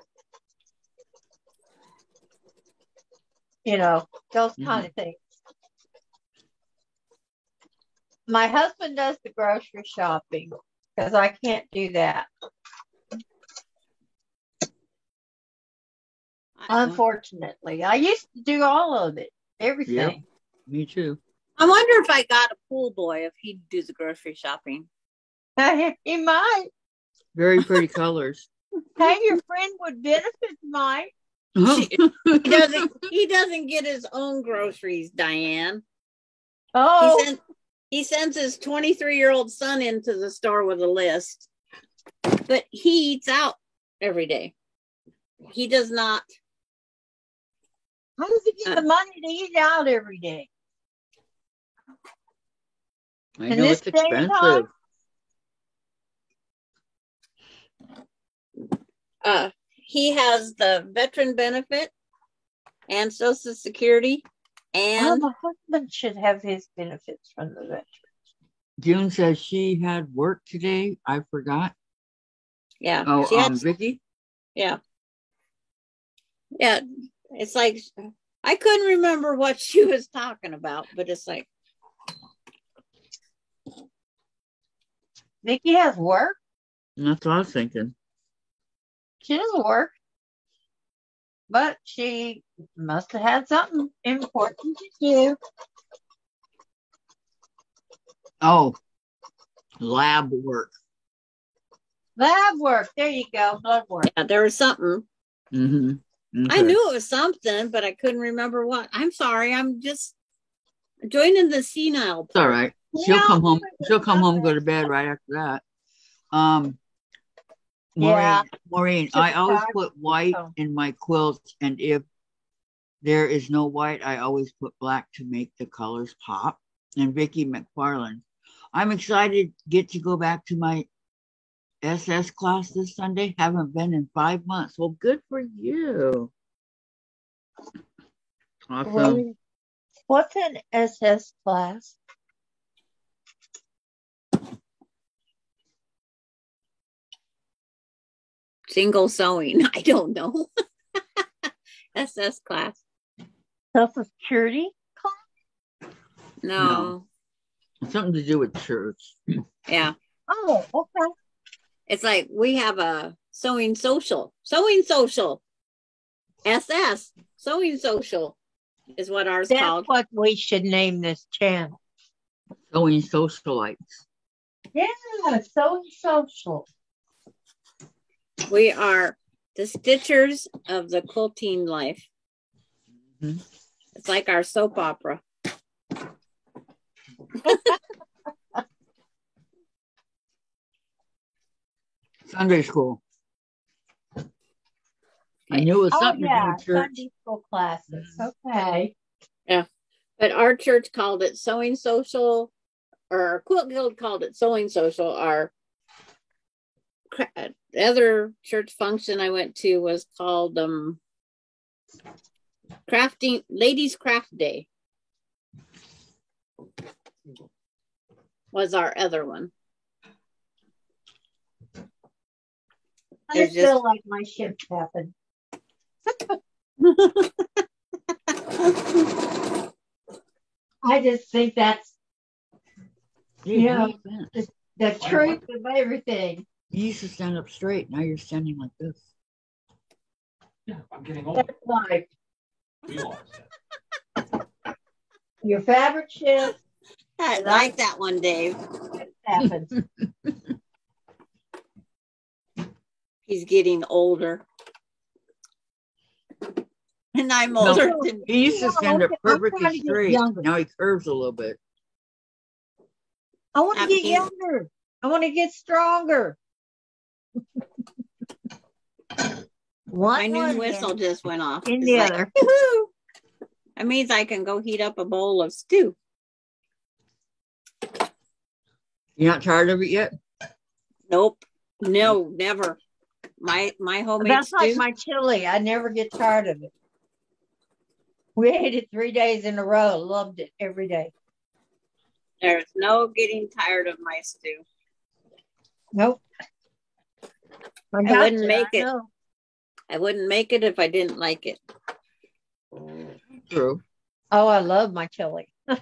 C: those kind of things. My husband does the grocery shopping because I can't do that. Unfortunately, I used to do all of it, everything.
A: Yep, me too.
B: I wonder if I got a pool boy if he'd do the grocery shopping.
C: He might.
A: Very pretty colors.
C: Hey, your friend would benefit, Mike.
B: He doesn't get his own groceries, Diane.
C: Oh.
B: He sends his 23-year-old son into the store with a list. But he eats out every day. He does not.
C: How does he get the money to eat out every day?
A: I know it's expensive.
B: He has the veteran benefit and Social Security, and
C: my husband should have his benefits from the veterans.
A: June says she had work today. I forgot.
B: Yeah.
A: Oh, Vicky?
B: Yeah. Yeah. It's like, I couldn't remember what she was talking about, but it's like.
C: Vicky has work?
A: That's what I was thinking.
C: She doesn't work. But she must have had something important to do.
A: Oh, lab work.
C: Lab work. There you go. Blood work.
B: Yeah, there was something.
A: Mm-hmm. Okay.
B: I knew it was something, but I couldn't remember what. I'm sorry. I'm just joining the senile part.
A: It's all right. She'll come home. She'll come home and go to bed right after that. Maureen, I always put white in my quilts, and if there is no white, I always put black to make the colors pop. And Vicki McFarland, I'm excited to get to go back to my SS class this Sunday. Haven't been in 5 months. Well, good for you. Awesome.
C: What's an SS class?
B: Single sewing. I don't know. SS class.
C: Social Security class?
B: No.
A: Something to do with church.
B: Yeah.
C: Oh, okay.
B: It's like we have a sewing social. Sewing social. SS. Sewing social is what ours
C: That's
B: called.
C: What we should name this channel.
A: Sewing socialites.
C: Yeah, sewing social.
B: We are the stitchers of the quilting life.
A: Mm-hmm.
B: It's like our soap opera.
A: Sunday school. I knew it was something to do with church.
C: Sunday school classes. Okay.
B: Yeah. But our church called it sewing social, or our quilt guild called it sewing social. Our other church function I went to was called crafting, ladies craft day was our other one.
C: I feel like my shift happened. I just think that's the truth of everything.
A: You used to stand up straight. Now you're standing like this.
D: Yeah, I'm getting older.
C: That's life.
D: We all said.
C: Your fabric shift.
B: I like that one, Dave.
C: It happens.
B: He's getting older. And I'm older.
A: He used to stand up perfectly straight. Now he curves a little bit.
C: I want to get younger. I want to get stronger.
B: My new whistle just went off.
C: In the other.
B: That means I can go heat up a bowl of stew.
A: You're not tired of it yet?
B: Nope. No, never. My homemade
C: That's
B: stew.
C: like my chili. I never get tired of it. We ate it 3 days in a row. Loved it every day.
B: There's no getting tired of my stew.
C: Nope.
B: I wouldn't make it. I wouldn't make it if I didn't like it.
A: True.
C: Oh, I love my chili. I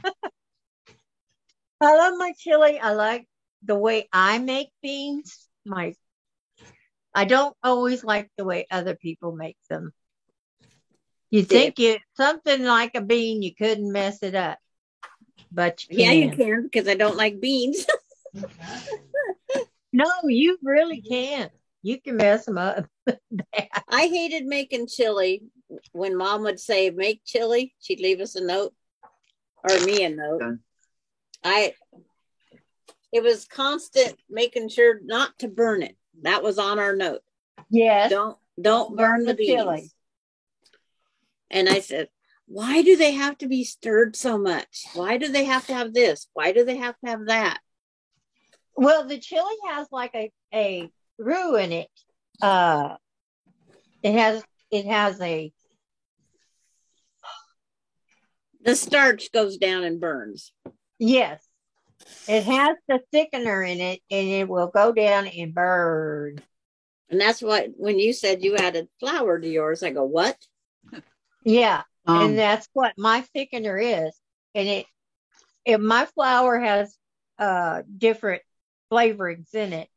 C: love my chili. I like the way I make beans. I don't always like the way other people make them. You think something like a bean, you couldn't mess it up. But you can.
B: Yeah, you can, because I don't like beans.
C: No, you really can. You can mess them up.
B: I hated making chili. When Mom would say, make chili, she'd leave us a note, or me a note. It was constant making sure not to burn it. That was on our note.
C: Yes.
B: Don't burn the beans.
C: chili.
B: And I said, why do they have to be stirred so much? Why do they have to have this? Why do they have to have that?
C: Well, the chili has like a roux in it. It has a
B: The starch goes down and burns.
C: yes. It has the thickener in it, and it will go down and burn.
B: And that's what, when you said you added flour to yours, I go, what?
C: Yeah, and that's what my thickener is. And my flour has different flavorings in it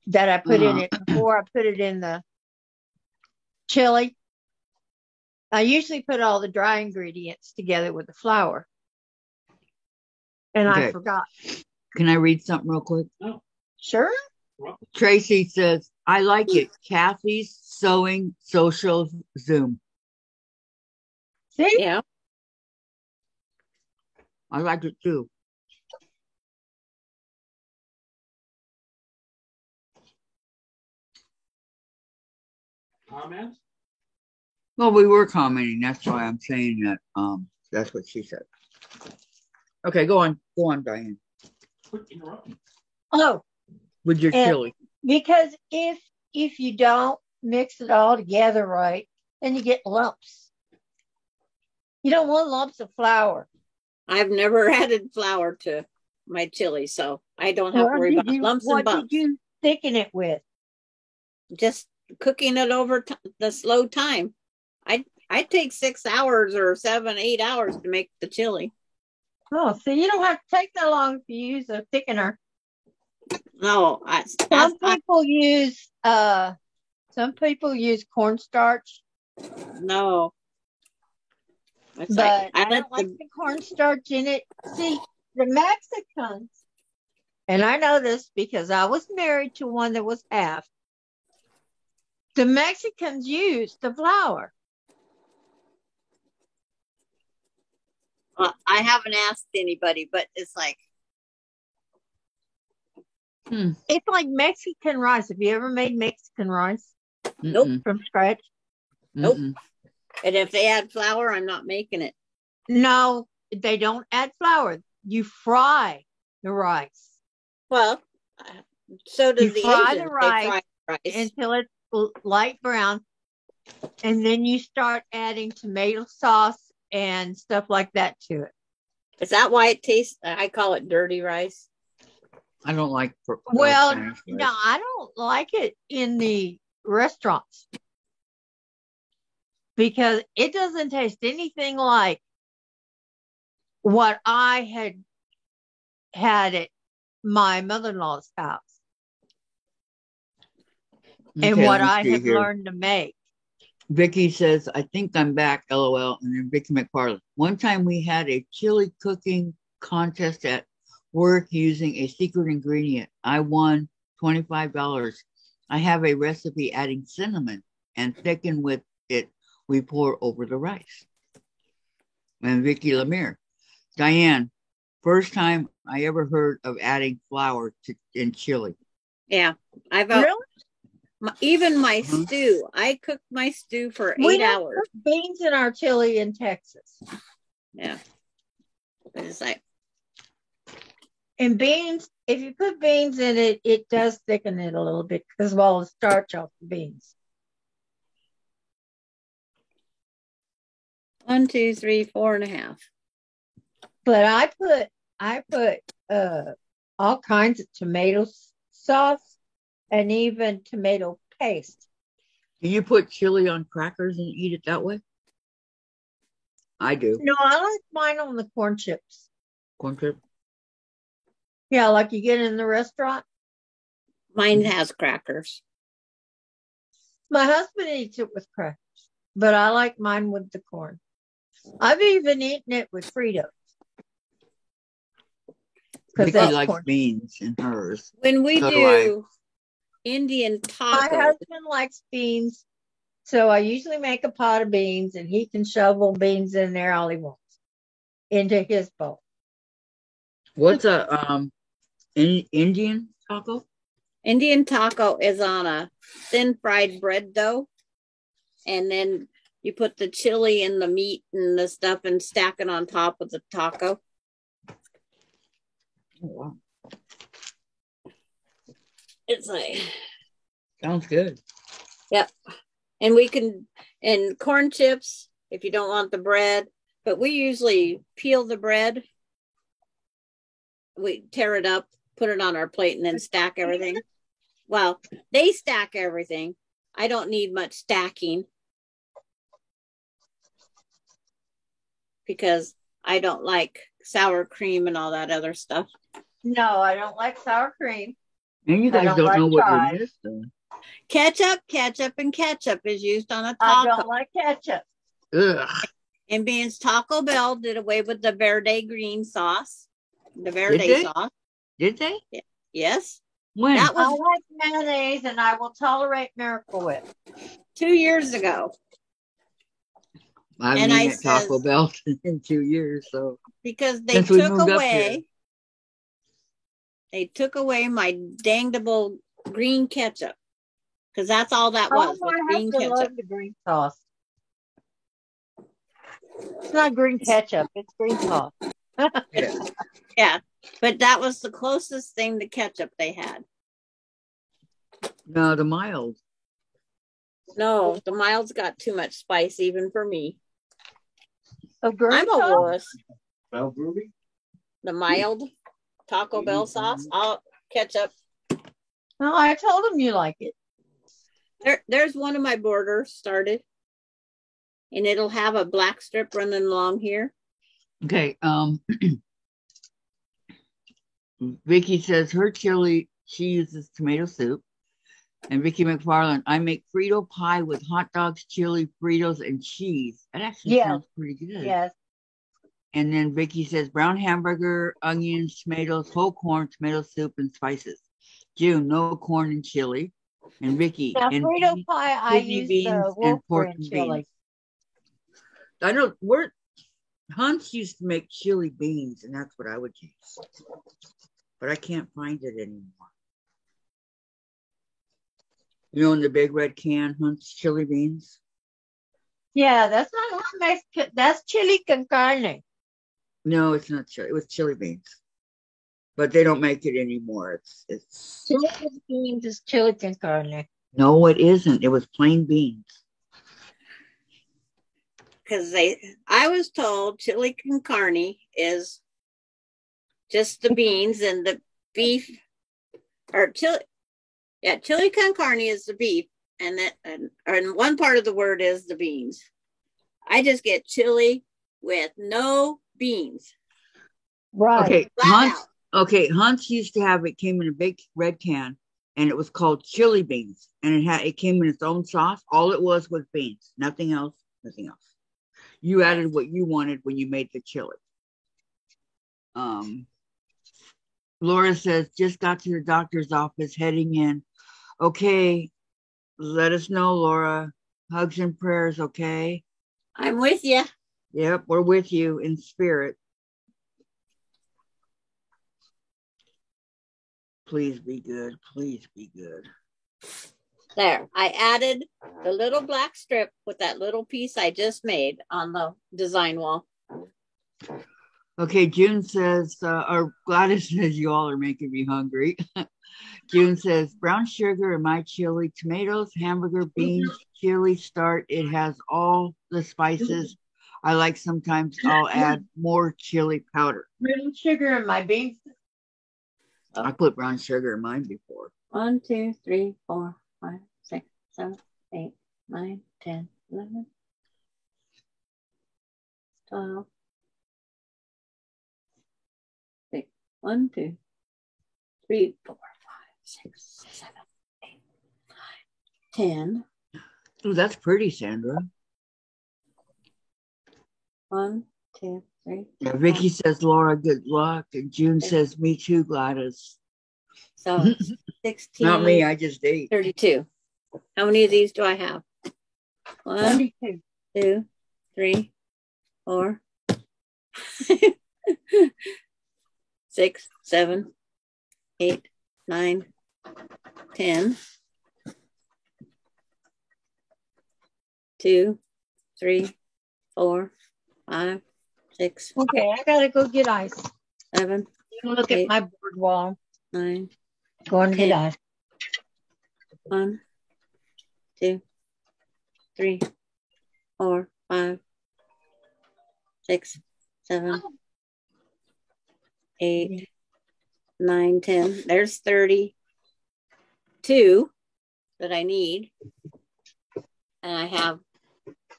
C: that I put in it before I put it in the chili. I usually put all the dry ingredients together with the flour. And I forgot.
A: Can I read something real quick?
D: No.
C: Sure.
A: Tracy says, I like it. Kathy's Sewing Social Zoom.
C: See?
B: Yeah.
A: I like it too.
D: Comments?
A: Well, we were commenting. That's why I'm saying that. That's what she said. Okay, go on, Diane.
D: Quit interrupting.
C: Oh,
A: With your chili.
C: because if you don't mix it all together right, then you get lumps. You don't want lumps of flour.
B: I've never added flour to my chili, so I don't have to worry about lumps and bumps.
C: What did you thicken it with?
B: Just cooking it over the slow time. I'd take 6 hours or 7, 8 hours to make the chili.
C: Oh, so you don't have to take that long if you use a thickener.
B: No,
C: some people use cornstarch.
B: No.
C: But I don't like the cornstarch in it. See, the Mexicans, and I know this because I was married to one that was half. The Mexicans use the flour.
B: I haven't asked anybody, but it's like.
C: It's like Mexican rice. Have you ever made Mexican rice?
B: Nope.
C: From scratch?
B: Nope. And if they add flour, I'm not making it.
C: No, they don't add flour. You fry the rice.
B: Well, so does the
C: fry
B: Asians.
C: The rice,
B: they fry rice
C: until it's light brown, and then you start adding tomato sauce and stuff like that to it.
B: Is that why it tastes? I call it dirty rice.
A: I don't like.
C: Well, no, I don't like it in the restaurants because it doesn't taste anything like what I had at my mother-in-law's house. Okay, and what I have learned to make.
A: Vicky says, I think I'm back, LOL. And then Vicky McFarland. One time we had a chili cooking contest at work using a secret ingredient. I won $25. I have a recipe adding cinnamon and thicken with it. We pour over the rice. And Vicky Lemire. Diane, first time I ever heard of adding flour in chili.
B: Yeah. Even my stew. I cooked my stew for 8 hours.
C: Put beans in our chili in Texas.
B: Yeah. It's like.
C: And beans, if you put beans in it, it does thicken it a little bit because of all the starch off the beans.
B: 1, 2, 3, 4.5.
C: But I put all kinds of tomato sauce and even tomato paste.
A: Do you put chili on crackers and eat it that way? I do.
C: No, I like mine on the corn chips.
A: Corn chip?
C: Yeah, like you get in the restaurant.
B: Mine has crackers.
C: My husband eats it with crackers, but I like mine with the corn. I've even eaten it with Fritos.
A: Vicky likes beans in hers.
B: When we do Indian tacos.
C: My husband likes beans, so I usually make a pot of beans, and he can shovel beans in there all he wants into his bowl.
A: What's a Indian taco?
B: Indian taco is on a thin fried bread dough. And then you put the chili and the meat and the stuff and stack it on top of the taco.
A: Oh, wow.
B: It's like,
A: Sounds good.
B: yep. And and corn chips if you don't want the bread. But we usually peel the bread. We tear it up, put it on our plate, and then stack everything. Well, they stack everything. I don't need much stacking because I don't like sour cream and all that other stuff.
C: No, I don't like sour cream.
A: And you
C: I
A: guys
C: don't
A: don't know
C: like
A: what
C: chives.
A: you're missing.
B: Ketchup is used on a
C: I
B: taco.
C: don't like ketchup.
A: Ugh.
B: And being Taco Bell did away with the verde green sauce. The verde
A: they?
B: sauce.
A: Did they?
B: Yes.
A: When?
B: That
C: I
B: was
C: like mayonnaise and I will tolerate Miracle Whip.
B: 2 years ago.
A: I haven't eaten at Taco Bell in 2 years, so
B: because they
A: since we
B: took
A: moved up here.
B: They took away my dangable green ketchup. Because that's all that was green ketchup.
C: Love the green sauce. It's not green ketchup, it's green sauce.
A: Yeah.
B: Yeah. But that was the closest thing to ketchup they had.
A: No, the mild.
B: No, the mild's got too much spice even for me.
C: A green
B: I'm a
C: sauce?
B: wuss.
D: Well, Ruby?
B: The mild Taco Bell sauce, all ketchup.
C: No, I told him you like it.
B: There's one of my borders started. And it'll have a black strip running along here.
A: Okay. Vicky says her chili, she uses tomato soup. And Vicky McFarland, I make Frito pie with hot dogs, chili, Fritos, and cheese. That actually sounds pretty good.
C: Yes.
A: And then Vicky says brown hamburger, onions, tomatoes, whole corn, tomato soup, and spices. June, no corn and chili. And Vicky,
C: Now,
A: and
C: Frito pie, I use
A: beans
C: the
A: and
C: wolf
A: pork
C: brand
A: and
C: chili.
A: beans. I know Hunt's used to make chili beans, and that's what I would use. But I can't find it anymore. You know, in the big red can, Hunt's chili beans?
C: Yeah, that's not how Mexican. That's chili con carne.
A: No, it's not chili. It was chili beans. But they don't make it anymore. It's
C: Chili con beans is chili con carne.
A: No, it isn't. It was plain beans.
B: Because I was told chili con carne is just the beans and the beef, or chili. Yeah, chili con carne is the beef, and one part of the word is the beans. I just get chili with no beans.
C: Right.
A: Okay, Hunt's used to have it, came in a big red can, and it was called chili beans, and it came in its own sauce. All it was beans, nothing else. You added what you wanted when you made the chili. Laura says, just got to the doctor's office, heading in. Okay, let us know, Laura. Hugs and prayers, okay?
B: I'm with you.
A: Yep, we're with you in spirit. Please be good. Please be good.
B: There, I added the little black strip with that little piece I just made on the design wall.
A: Okay, June says, or Gladys says, you all are making me hungry. June says, brown sugar in my chili, tomatoes, hamburger, beans, chili start. It has all the spices I like. Sometimes I'll add more chili powder.
C: Brown sugar in my beans.
A: I put brown sugar in mine before.
B: 1, 2, 3, 4, 5, 6, 7, 8, 9, 10, 11, 12. 1, 2, 3, 4, 5, 6, 7, 8, 9, 10.
A: Oh, that's pretty, Sandra.
B: 1, 2, 3.
A: Yeah, Vicky says, Laura, good luck. And June says, me too, Gladys.
B: So 16.
A: Not me, I just ate.
B: 32. How many of these do I have? 1, 2, 3, 4, 6, 7, 8, 9, 10, 2, 3, 4, 5, 6,
C: Okay, I gotta go get ice.
B: 7,
C: Look
B: 8,
C: at my board wall.
B: 9,
C: Go and get
B: 10.
C: ice.
B: 1, 2, 3, 4, 5, 6, 7, 8, 9, 10. There's 32 that I need. And I have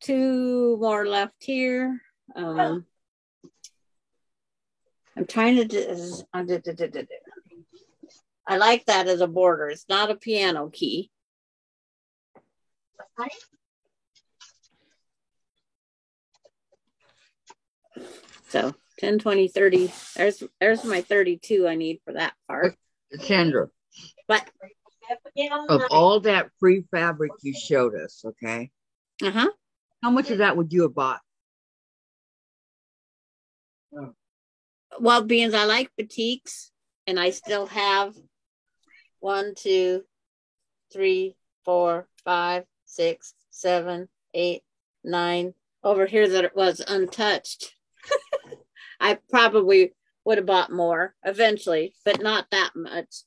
B: 2 more left here. I'm trying to do, I like that as a border. It's not a piano key. So 10, 20, 30. There's my 32 I need for that part.
A: Sandra,
B: But
A: of all that free fabric you showed us, okay, how much of that would you have bought?
B: well, being I like batiks, and I still have 1, 2, 3, 4, 5, 6, 7, 8, 9 over here that it was untouched. I probably would have bought more eventually, but not that much.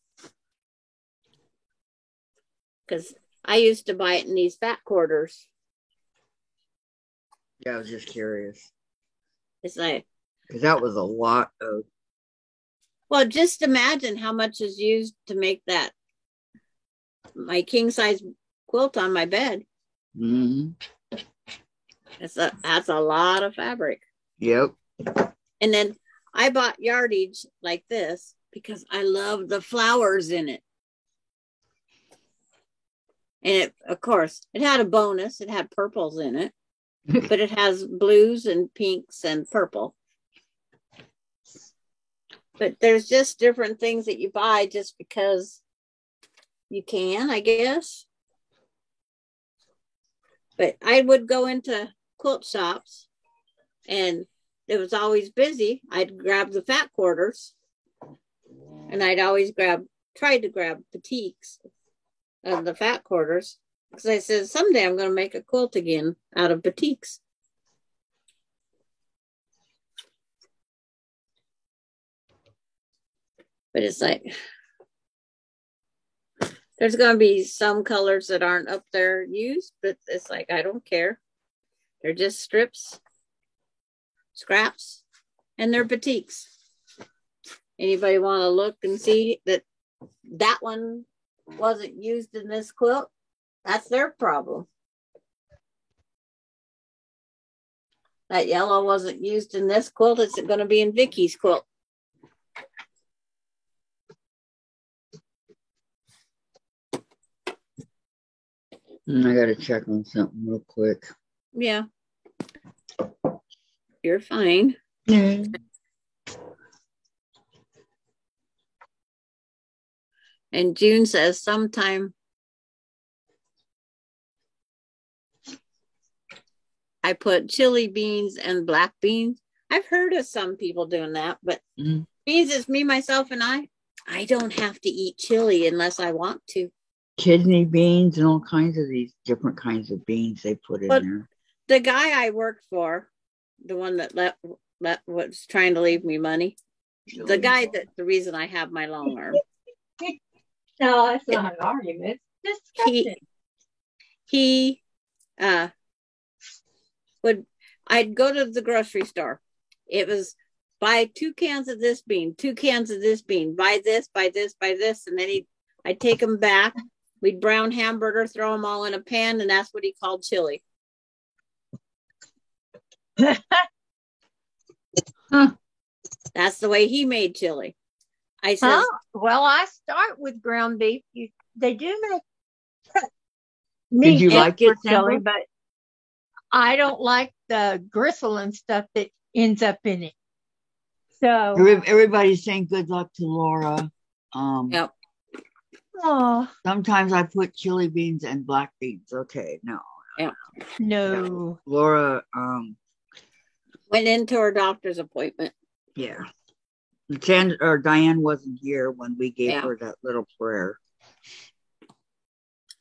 B: Because I used to buy it in these fat quarters.
A: Yeah, I was just curious.
B: It's like,
A: because that was a lot of.
B: well, just imagine how much is used to make that my king size quilt on my bed.
A: Mm-hmm.
B: That's a lot of fabric.
A: Yep.
B: And then I bought yardage like this because I love the flowers in it. And it, of course, it had a bonus. It had purples in it, but it has blues and pinks and purple. But there's just different things that you buy just because you can, I guess. But I would go into quilt shops and it was always busy. I'd grab the fat quarters and I'd always try to grab batiks of the fat quarters because I said, someday I'm going to make a quilt again out of batiks. But it's like, there's going to be some colors that aren't up there used, but it's like, I don't care. They're just strips, scraps, and they're batiks. Anybody want to look and see that one wasn't used in this quilt? That's their problem. That yellow wasn't used in this quilt. It's going to be in Vicky's quilt.
A: I got to check on something real quick.
B: Yeah. You're fine.
A: Mm.
B: And June says sometime I put chili beans and black beans. I've heard of some people doing that, but beans is me, myself, and I don't have to eat chili unless I want to.
A: Kidney beans and all kinds of these different kinds of beans they put in there.
B: The guy I worked for, the one that was trying to leave me money, the guy the reason I have my long arm.
C: No, that's not an argument. Discussion.
B: I'd go to the grocery store. It was buy 2 cans of this bean, 2 cans of this bean, buy this, and then I'd take them back. We'd brown hamburger, throw them all in a pan, and that's what he called chili. That's the way he made chili. I said,
C: well, I start with ground beef. They do make
A: Did you like it,
C: chili, but I don't like the gristle and stuff that ends up in it. So
A: everybody's saying good luck to Laura.
B: Yep.
C: Oh,
A: sometimes I put chili beans and black beans. Okay, no.
C: No.
A: Laura
B: went into her doctor's appointment.
A: Yeah. Diane wasn't here when we gave her that little prayer.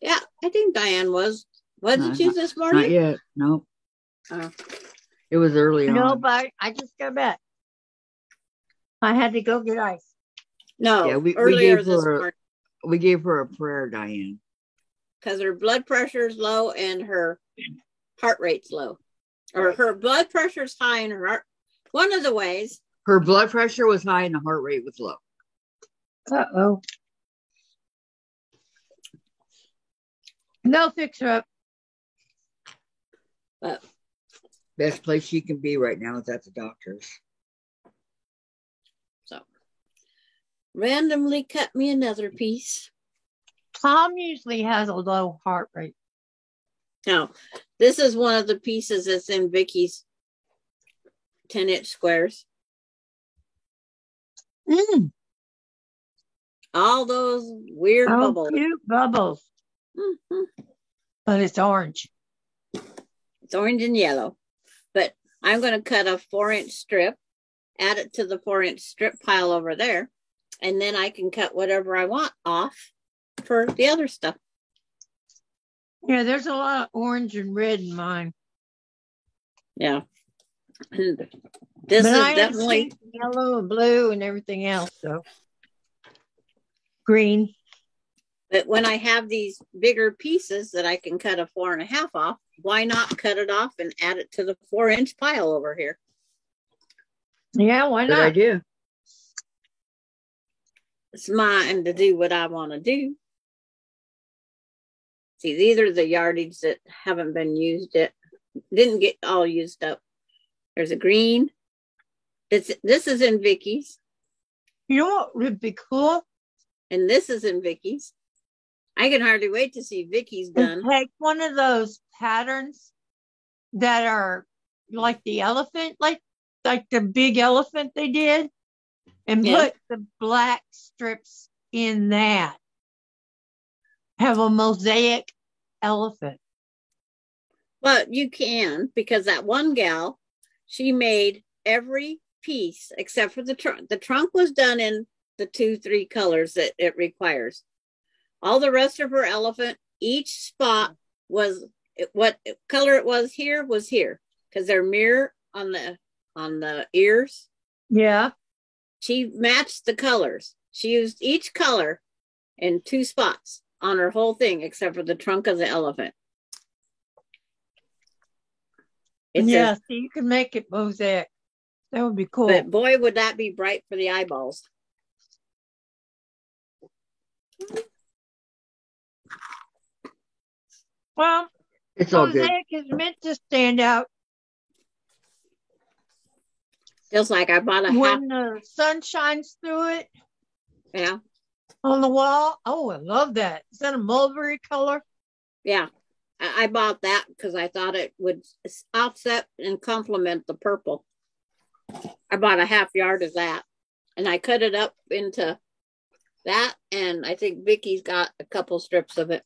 B: Yeah, I think Diane was. Wasn't you this
A: Not
B: morning?
A: yet. Nope.
B: Oh.
A: It was early on.
C: No, but I just got back. I had to go get ice.
B: No,
A: Yeah, we
B: earlier
A: gave
B: this
A: her
B: morning
A: we gave her a prayer, Diane.
B: because her blood pressure is low and her heart rate's low, or her blood pressure is high and her heart. One of the ways.
A: Her blood pressure was high and the heart rate was low.
C: Uh-oh. They'll fix her up.
B: But
A: Best place she can be right now is at the doctor's.
B: so randomly cut me another piece.
C: Tom usually has a low heart rate.
B: Now, this is one of the pieces that's in Vicky's 10-inch squares. All those weird bubbles.
C: Cute bubbles.
B: Mm-hmm.
C: But it's orange.
B: It's orange and yellow. But I'm going to cut a 4-inch strip, add it to the 4-inch strip pile over there, and then I can cut whatever I want off for the other stuff.
C: Yeah, there's a lot of orange and red in mine.
B: Yeah. And this
C: but
B: is
C: I
B: definitely
C: yellow and blue and everything else. So green.
B: But when I have these bigger pieces that I can cut a 4.5 off, why not cut it off and add it to the 4-inch pile over here?
C: Yeah, why
A: Good
C: not?
A: idea.
B: It's mine to do what I want to do. See, these are the yardage that haven't been used yet. Didn't get all used up. There's a green. This is in Vicky's.
C: You know what would be cool?
B: And this is in Vicky's. I can hardly wait to see Vicky's done.
C: Take one of those patterns that are like the elephant, like the big elephant they did, and put the black strips in that. Have a mosaic elephant.
B: Well, you can, because that one gal, she made every piece except for the trunk. The trunk was done in the 2-3 colors that it requires. All the rest of her elephant, each spot was what color it was here, because they're mirror on the ears.
C: Yeah.
B: She matched the colors. She used each color in 2 spots on her whole thing, except for the trunk of the elephant.
C: So you can make it mosaic. That would be cool.
B: But boy, would that be bright for the eyeballs.
C: Well,
A: it's all good.
C: Mosaic is meant to stand out.
B: Feels like I bought a
C: when the sun shines through it.
B: Yeah.
C: On the wall. Oh, I love that. Is that a mulberry color?
B: Yeah. I bought that because I thought it would offset and complement the purple. I bought a half yard of that, and I cut it up into that, and I think Vicky's got a couple strips of it.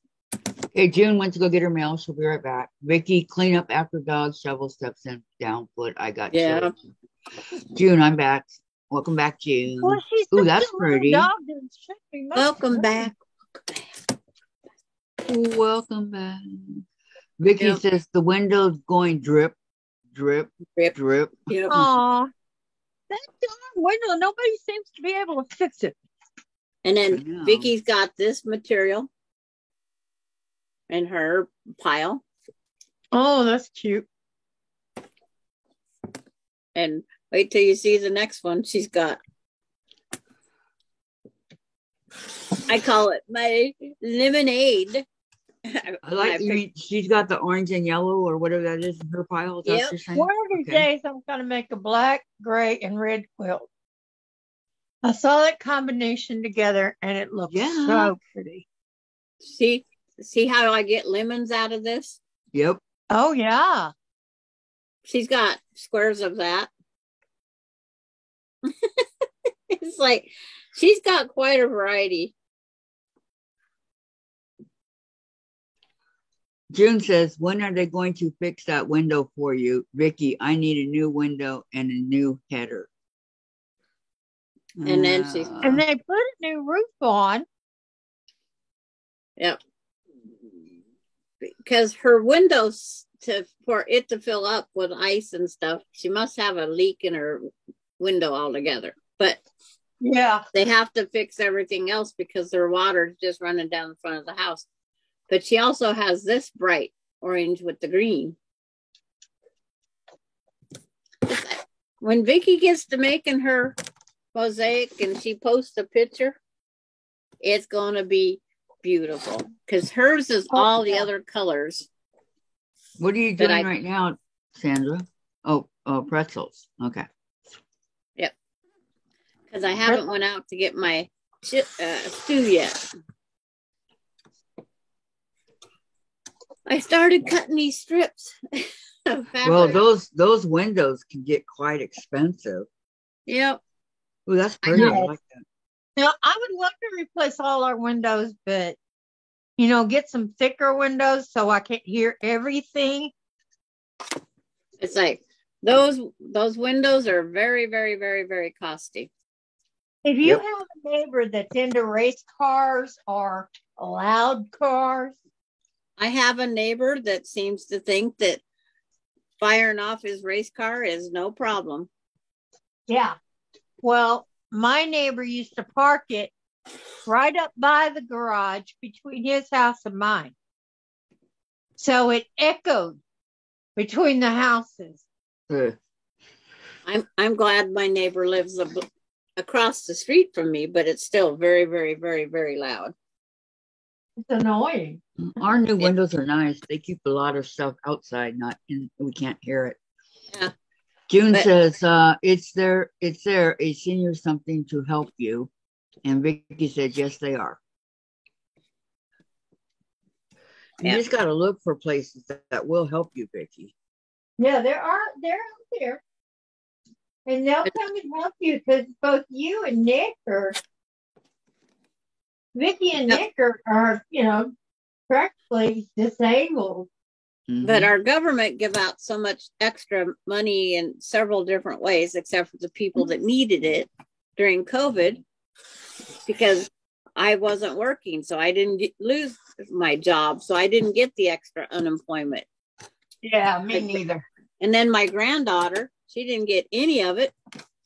A: Okay, June went to go get her mail. She'll be right back. Vicky, clean up after dog, shovel steps in, down foot. I got chills. June, I'm back. Welcome back, June.
C: Well,
A: ooh, that's pretty.
B: Welcome back.
A: Welcome back. Vicky says the window's going drip, drip, drip, drip.
B: Yep.
C: Aw, that darn window. Nobody seems to be able to fix it.
B: And then Vicky's got this material in her pile.
C: Oh, that's cute.
B: And wait till you see the next one she's got. I call it my lemonade.
A: I like she's got the orange and yellow or whatever that is in her pile.
B: Yep.
C: One of these days I'm going to make a black, gray, and red quilt. I saw that combination together and it looks so pretty.
B: See how I get lemons out of this?
A: Yep.
C: Oh, yeah.
B: She's got squares of that. It's like she's got quite a variety.
A: June says, when are they going to fix that window for you? Vicky, I need a new window and a new header.
B: And then
C: and they put a new roof on.
B: Yep. Because her windows, for it to fill up with ice and stuff, she must have a leak in her window altogether. But
C: Yeah.
B: they have to fix everything else because their water's just running down the front of the house. But she also has this bright orange with the green. When Vicki gets to making her mosaic and she posts a picture, it's going to be beautiful because hers is all the other colors.
A: What are you doing right now, Sandra? Oh, pretzels. Okay.
B: Yep. Because I haven't went out to get my stew yet. I started cutting these strips.
A: Well, those windows can get quite expensive.
B: Yep.
A: Oh, that's pretty. I like that.
C: Now, I would love to replace all our windows, but, get some thicker windows so I can hear everything.
B: It's like those windows are very, very, very, very costly.
C: If you have a neighbor that's into race cars or loud cars.
B: I have a neighbor that seems to think that firing off his race car is no problem.
C: Yeah. Well, my neighbor used to park it right up by the garage between his house and mine. So it echoed between the houses.
B: I'm glad my neighbor lives across the street from me, but it's still very, very, very, very loud.
C: It's annoying.
A: Our new windows are nice. They keep a lot of stuff outside, we can't hear it.
B: Yeah.
A: June says, it's there, a senior something to help you. And Vicki said, yes, they are. You just got to look for places that will help you, Vicki.
C: Yeah, they're out there. And they'll come and help you because both you and Nick Vicki and Nick are practically disabled.
B: Mm-hmm. But our government give out so much extra money in several different ways, except for the people that needed it during COVID, because I wasn't working, so I didn't lose my job, so I didn't get the extra unemployment.
C: Yeah, me neither.
B: And then my granddaughter, she didn't get any of it,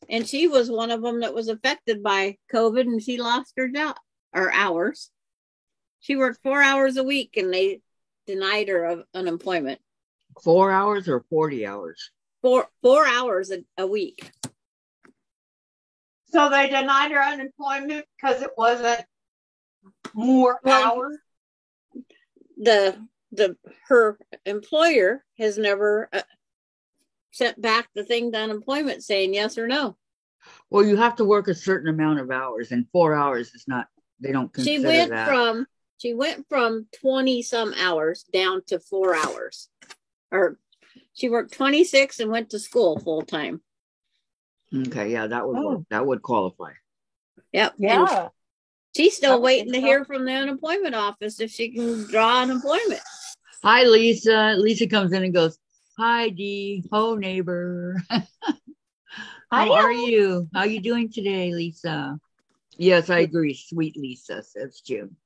B: and she was one of them that was affected by COVID, and she lost her job or hours. She worked 4 hours a week, and they denied her of unemployment.
A: 4 hours or 40 hours?
B: 4 hours a week.
C: So they denied her unemployment because it wasn't more hours?
B: Her employer has never sent back the thing to unemployment saying yes or no.
A: Well, you have to work a certain amount of hours, and 4 hours is not, they don't consider that.
B: She went from 20 some hours down to 4 hours. Or she worked 26 and went to school full time.
A: Okay, yeah, that would work. That would qualify.
B: Yep.
C: Yeah.
B: And she's still waiting to hear from the unemployment office if she can draw unemployment.
A: Hi, Lisa. Lisa comes in and goes, hi, Dee. Ho, neighbor. How are you? How are you doing today, Lisa? Yes, I agree. Sweet Lisa, says June.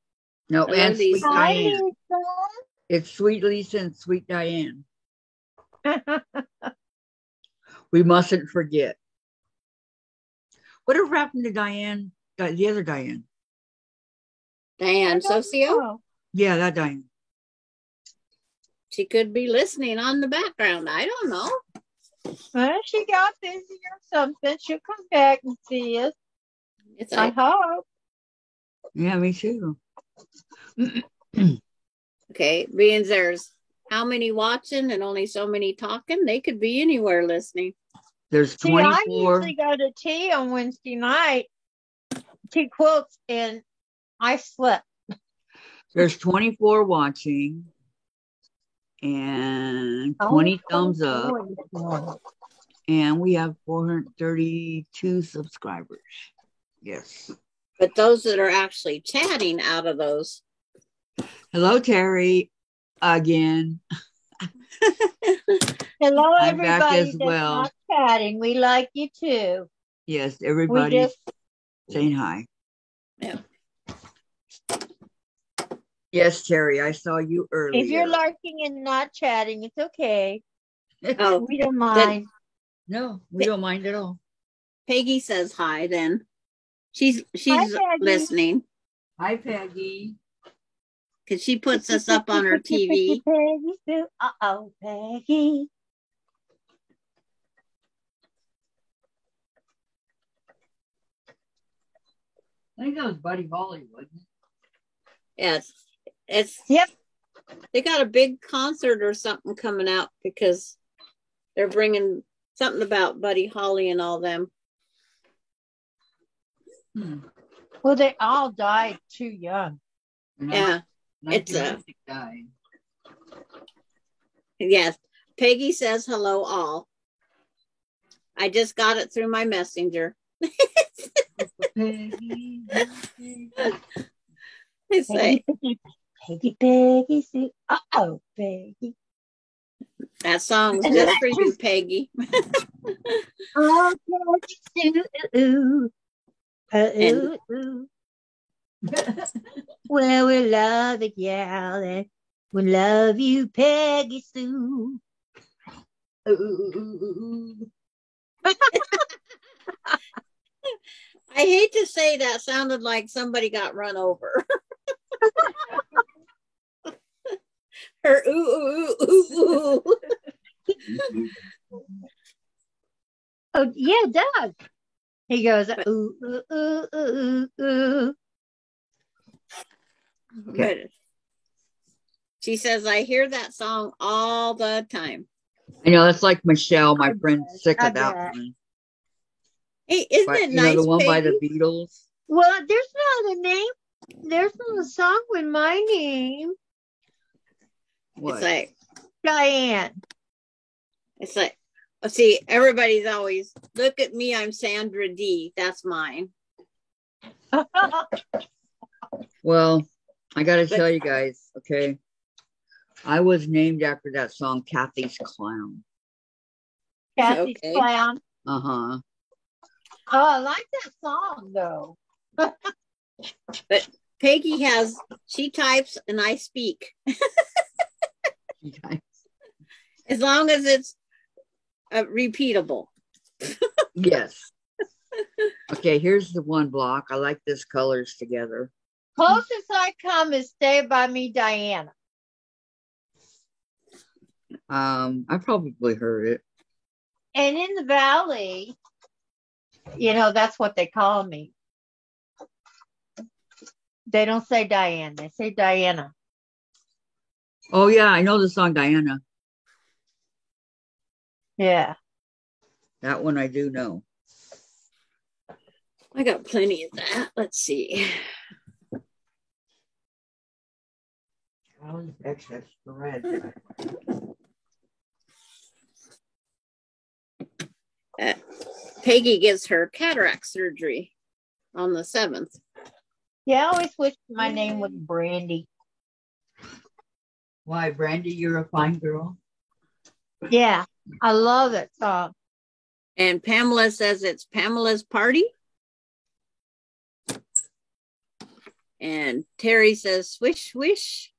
A: No, and Sweet Diane. It's Sweet Lisa and Sweet Diane. We mustn't forget. Whatever happened to Diane? The other Diane.
B: Diane Socio?
A: Yeah, that Diane.
B: She could be listening on the background. I don't know.
C: Well, she got busy or something. She'll come back and see us. I hope.
A: Yeah, me too.
B: Okay, being there's how many watching and only so many talking, they could be anywhere listening.
A: There's 24.
C: I usually go to tea on Wednesday night, tea quilts, and I slept.
A: There's 24 watching and 20 thumbs up. And we have 432 subscribers. Yes.
B: But those that are actually chatting out of those.
A: Hello, Terry, again.
C: Hello,
A: I'm
C: everybody
A: back as
C: that's
A: well.
C: not chatting. We like you too.
A: Yes, everybody saying hi.
B: Yeah.
A: Yes, Terry, I saw you
C: If you're
A: earlier.
C: larking and not chatting, it's okay.
B: Oh,
C: We don't
B: then
C: mind.
A: No, we don't mind at all.
B: Peggy says hi. Then she's
C: Hi, Peggy.
B: listening
A: Hi, Peggy.
B: because she puts us up on her TV.
C: Peggy Sue. Uh-oh, Peggy.
A: I think that was Buddy Holly, wasn't it?
B: Yes, it's
C: Yep.
B: They got a big concert or something coming out because they're bringing something about Buddy Holly and all them.
C: Well, they all died too young.
B: Yeah, it's a
A: Music died.
B: yes. Peggy says hello all. I just got it through my messenger.
A: Peggy, Peggy.
B: I say
C: Peggy, Peggy Sue. Uh-oh, Peggy.
B: that song's just for you, Peggy.
C: Oh, Peggy Sue.
B: And
C: Well, we love it, gal, and we love you, Peggy Sue.
B: I hate to say that sounded like somebody got run over. Her ooh, ooh, ooh, ooh.
C: Oh, yeah, it does. He goes, ooh, ooh, ooh, ooh, ooh.
B: But she says, I hear that song all the time.
A: I know, it's like Michelle, my
C: I
A: friend's
C: bet,
A: sick
C: I
A: of that
C: bet.
A: one.
B: Hey, isn't
A: But,
B: it
A: you know,
B: nice,
A: the one by the
B: Peggy?
A: Beatles.
C: Well, there's not a name. There's not a song with my name.
A: What?
B: It's like,
C: Diane.
B: see, everybody's always, look at me, I'm Sandra D. That's mine.
A: Well, I got to
B: But-
A: tell you guys, okay? I was named after that song, Kathy's Clown.
C: Kathy's
B: Okay.
C: Clown.
A: Uh-huh.
C: Oh, I like that song, though.
B: But Peggy she types and I speak. As long as it's repeatable.
A: Yes. Okay, here's the one block. I like this colors together.
C: Closest I come is Stay By Me, Diana.
A: I probably heard it.
C: And in the valley, that's what they call me. They don't say Diane, they say Diana.
A: Oh yeah, I know the song Diana.
C: Yeah.
A: That one I do know.
B: I got plenty of that. Let's see.
A: Excess red.
B: Peggy gets her cataract surgery on the 7th.
C: Yeah, I always wish my name was Brandy.
A: Why, Brandy, you're a fine girl.
C: Yeah, I love that song.
B: And Pamela says it's Pamela's party. And Terry says, swish, swish.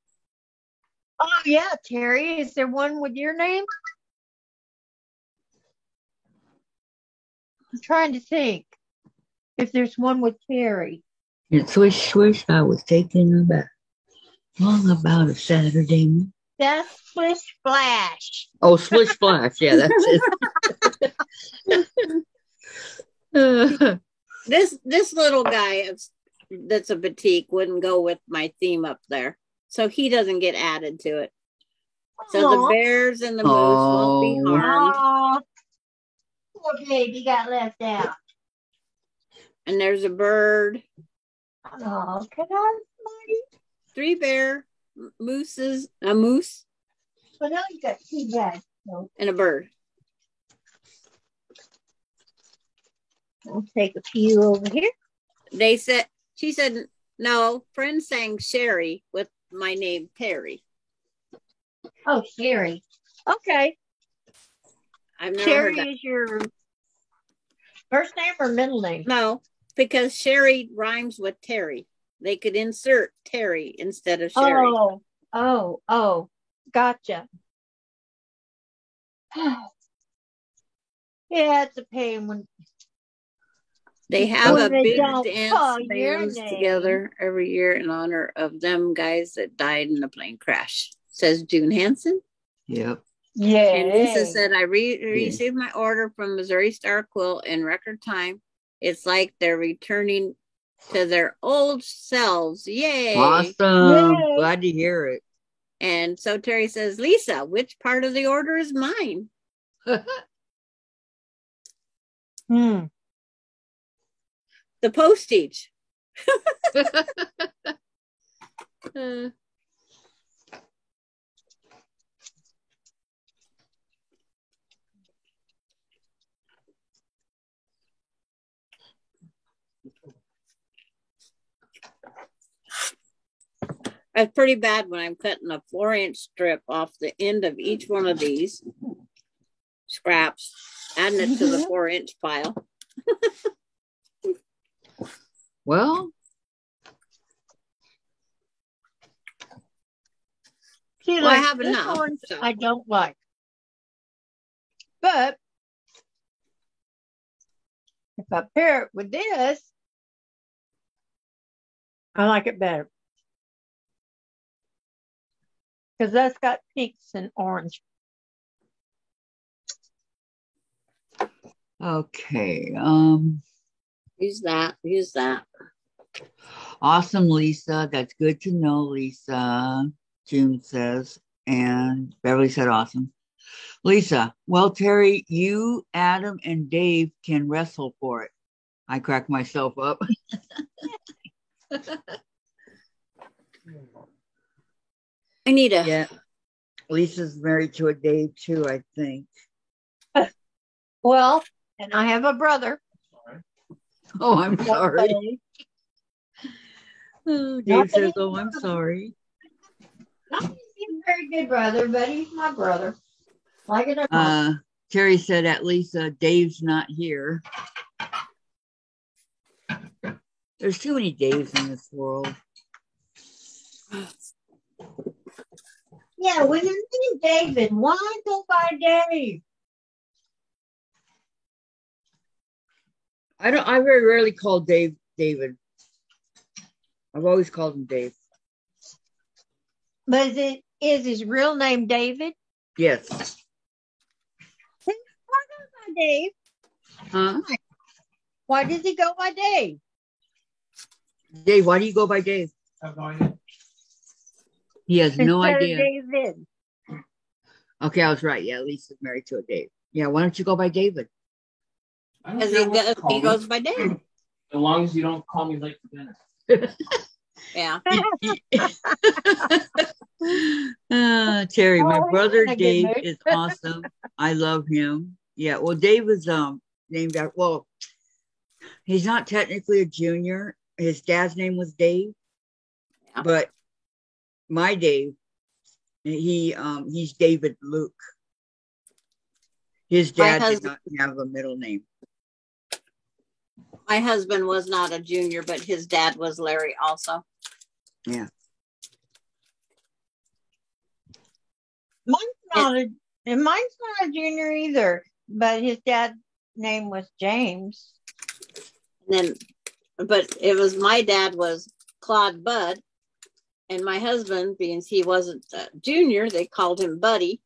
C: Oh, yeah, Terry. Is there one with your name? I'm trying to think if there's one with Terry.
A: And swish, swish, I was taking a bath. Long about a Saturday morning.
C: That's Splish Splash.
A: Oh, Splish Splash. Yeah, that's it.
B: This little guy that's a batik wouldn't go with my theme up there. So he doesn't get added to it. So the bears and the moose won't be harmed.
C: Aww. Poor baby got left out.
B: And there's a bird.
C: Oh, can I, Marty?
B: 3 bear mooses, a moose,
C: Well, now you got 2 guys. So
B: and a bird.
C: we'll take a few over here.
B: She said, no, friend sang Sherry with my name, Terry.
C: Oh, Sherry. Okay.
B: I've never
C: Sherry
B: heard that.
C: is your first name or middle name?
B: No, because Sherry rhymes with Terry. they could insert Terry instead of Sherry.
C: Oh, gotcha. Yeah, it's a pain when
B: They have a
C: when they
B: big
C: don't call
B: dance
C: your
B: bands
C: name.
B: together every year in honor of them guys that died in the plane crash, says June Hansen.
A: Yep.
B: And Lisa
C: Yeah.
B: said, I received my order from Missouri Star Quilt in record time. It's like they're returning to their old selves. Yay.
A: Awesome.
C: Yay.
A: Glad to hear it.
B: And so Terry says, Lisa, which part of the order is mine?
C: Hmm.
B: The postage. That's pretty bad when I'm cutting a 4-inch strip off the end of each one of these scraps, adding it to the 4-inch pile.
A: Well,
C: See,
B: Well, I
C: like
B: have
C: this
B: enough,
C: one
B: so.
C: I don't like. But if I pair it with this, I like it better. Because that's got pinks and orange.
A: okay.
B: Use that.
A: Awesome, Lisa. That's good to know, Lisa. June says. And Beverly said awesome. Lisa, well, Terry, you, Adam, and Dave can wrestle for it. I cracked myself up.
B: I need a.
A: Yeah. Lisa's married to a Dave too, I think.
C: Well, and I have a brother.
A: Oh, I'm sorry.
C: Buddy.
A: Oh, Dave
C: Not that
A: says,
C: he's
A: oh, I'm
C: a-
A: sorry.
C: Not that he's a very good brother, but he's my brother. Like it or not.
A: Terry said at Lisa, Dave's not here. There's too many Daves in this world.
C: Yeah, when you name David, why go by Dave?
A: I very rarely call Dave David. I've always called him Dave.
C: But is his real name David?
A: Yes.
C: Why go by Dave?
A: Huh?
C: Why does he go by Dave?
A: Dave, why do you go by Dave?
D: I have no idea.
A: He has no
C: Instead of
A: idea.
C: David.
A: Okay, I was right. Yeah, Lisa's married to a Dave. Yeah, why don't you go by David?
D: I don't
B: Because
D: care what you call
B: he
D: me,
B: goes by Dave.
D: as long as you don't call me late for dinner.
B: Yeah.
A: Terry, my
C: Oh, he's
A: brother
C: in a good
A: Dave
C: mood.
A: is awesome. I love him. Yeah, well, Dave is named after, well, he's not technically a junior. His dad's name was Dave,
B: Yeah.
A: but my Dave, he's David Luke. His dad did not have a middle name.
B: My husband was not a junior, but his dad was Larry also.
A: Yeah.
C: Mine's not a junior either, but his dad's name was James.
B: And then, but it was my dad was Claude Bud, and my husband, being he wasn't a junior, they called him Buddy.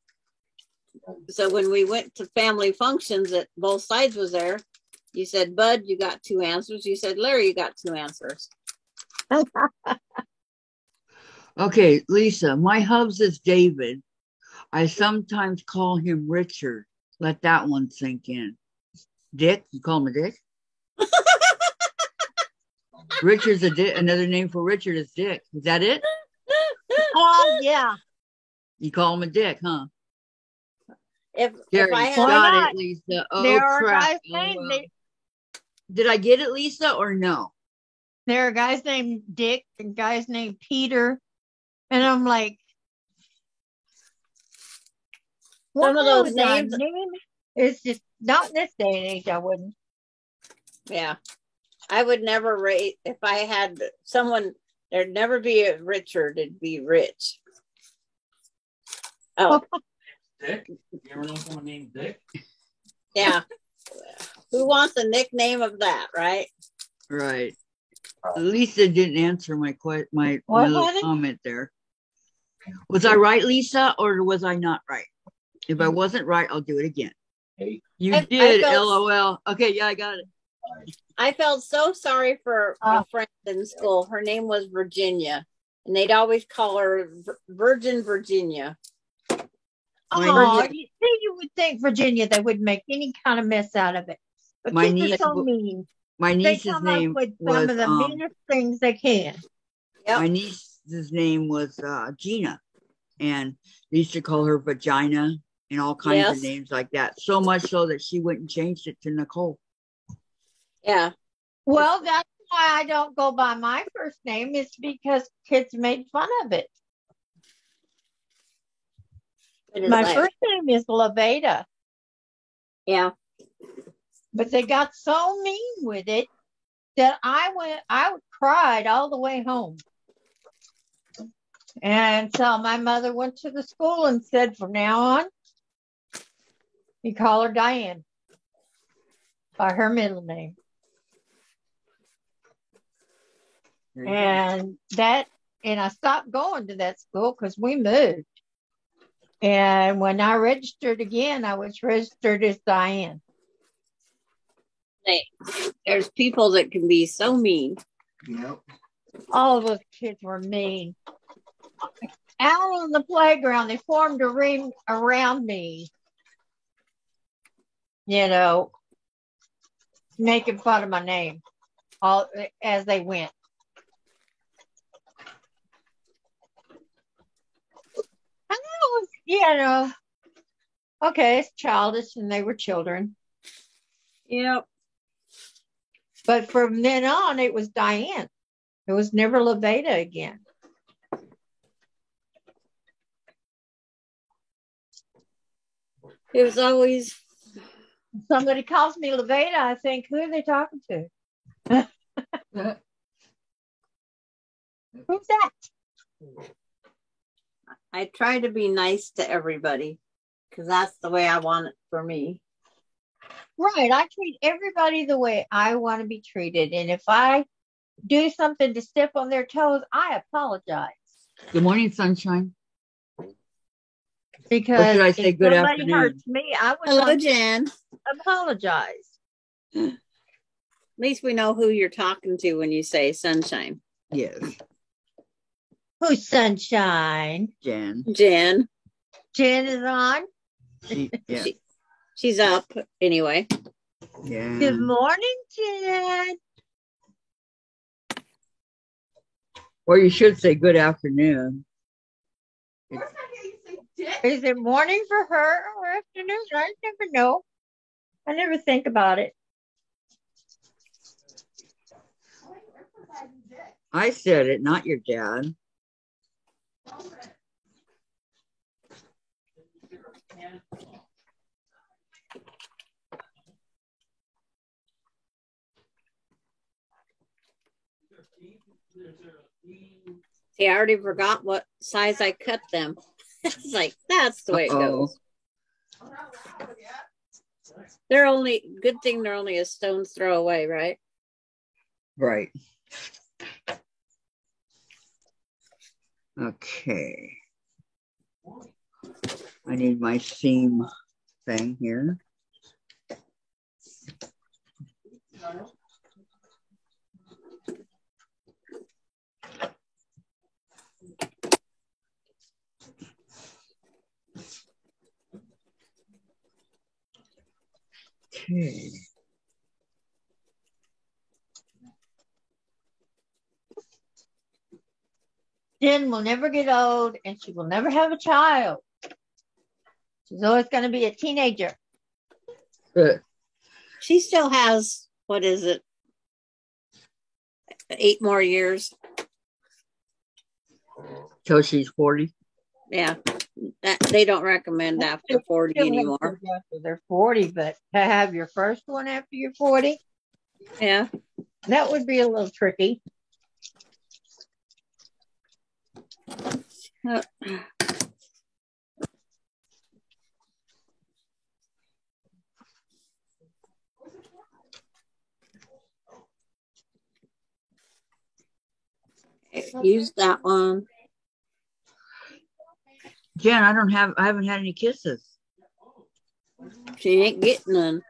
B: So when we went to family functions that both sides was there, you said, Bud, you got 2 answers. You said, Larry, you got 2 answers.
A: Okay, Lisa, my hubs is David. I sometimes call him Richard. Let that one sink in. Dick, you call him a Dick? Richard's a Dick. Another name for Richard is Dick. Is that it?
C: Oh, yeah.
A: You call him a Dick, huh?
B: If
A: Gary,
B: I had,
A: got
C: not?
A: it, Lisa. Oh,
C: There are
A: crap.
C: guys
A: Oh,
C: named
A: well. Did I get it, Lisa, or no?
C: there are guys named Dick and guys named Peter, and I'm like,
B: Some of
C: why
B: those
C: would I
B: names-
C: name? It's just not in this day and age. I wouldn't.
B: yeah, I would never rate if I had someone There'd never be a Richard, it'd be Rich. Oh,
D: Dick? You ever know someone named Dick?
B: yeah. Who wants a nickname of that, right?
A: Right. Lisa didn't answer my my
C: What,
A: little
C: honey?
A: comment there. Was I right, Lisa, or was I not right? If I wasn't right, I'll do it again. You
B: I
A: did,
B: felt-
A: LOL. Okay, yeah, I got it.
B: I felt so sorry for a friend in school. Her name was Virginia, and they'd always call her Virgin Virginia.
C: Oh, you would think Virginia, they would make any kind of mess out of it. But
A: My
C: kids are
A: niece
C: so
A: w-
C: mean.
A: My
C: They
A: niece's
C: come up
A: name
C: with some
A: was
C: of the meanest things they can.
A: my
B: Yep.
A: niece's name was Gina, and they used to call her Vagina and all kinds of
B: Yes.
A: names like that. So much so that she went and changed it to Nicole.
B: Yeah.
C: Well, that's why I don't go by my first name. It's because kids made fun of it.
B: It is
C: My
B: like-
C: first name is Laveda,
B: Yeah.
C: but they got so mean with it that I cried all the way home. And so my mother went to the school and said, from now on, you call her Diane by her middle name. And I stopped going to that school because we moved. And when I registered again, I was registered as Diane.
B: There's people that can be so mean.
A: Yep.
C: All those kids were mean. Out on the playground, they formed a ring around me, making fun of my name all as they went. Okay, it's childish, and they were children.
B: Yep.
C: But from then on, it was Diane. It was never Laveda again.
B: It was always
C: Somebody calls me Laveda, I think, who are they talking to? Who's that?
B: I try to be nice to everybody because that's the way I want it for me.
C: Right. I treat everybody the way I want to be treated. And if I do something to step on their toes, I apologize.
A: Good morning, sunshine.
C: Because
A: Or should I say
C: if
A: good
C: somebody
A: afternoon?
C: hurts me, I would
B: Hello,
C: not
B: Jen.
C: apologize.
B: At least we know who you're talking to when you say sunshine.
A: Yes,
C: Who's Sunshine?
A: Jan.
B: Jen.
C: Jen is on.
A: Yeah.
B: She's up anyway.
A: Yeah.
C: Good morning, Jen.
A: Or you should say good afternoon.
C: Is it morning for her or afternoon? I never know. I never think about it.
A: I said it, not your dad.
B: See, I already forgot what size I cut them. It's like, that's the way it goes. They're good thing they're only a stone's throw away, right?
A: Right. Okay. I need my seam thing here. Okay.
C: Jen will never get old and she will never have a child. She's always going to be a teenager.
B: She still has, what is it? 8 more years.
A: Till she's 40.
B: Yeah. They don't recommend after 40 anymore.
C: After they're 40, but to have your first one after you're 40,
B: Yeah.
C: that would be a little tricky.
B: Uh, Use that one.
A: Jen, I haven't had any kisses.
B: She ain't getting none.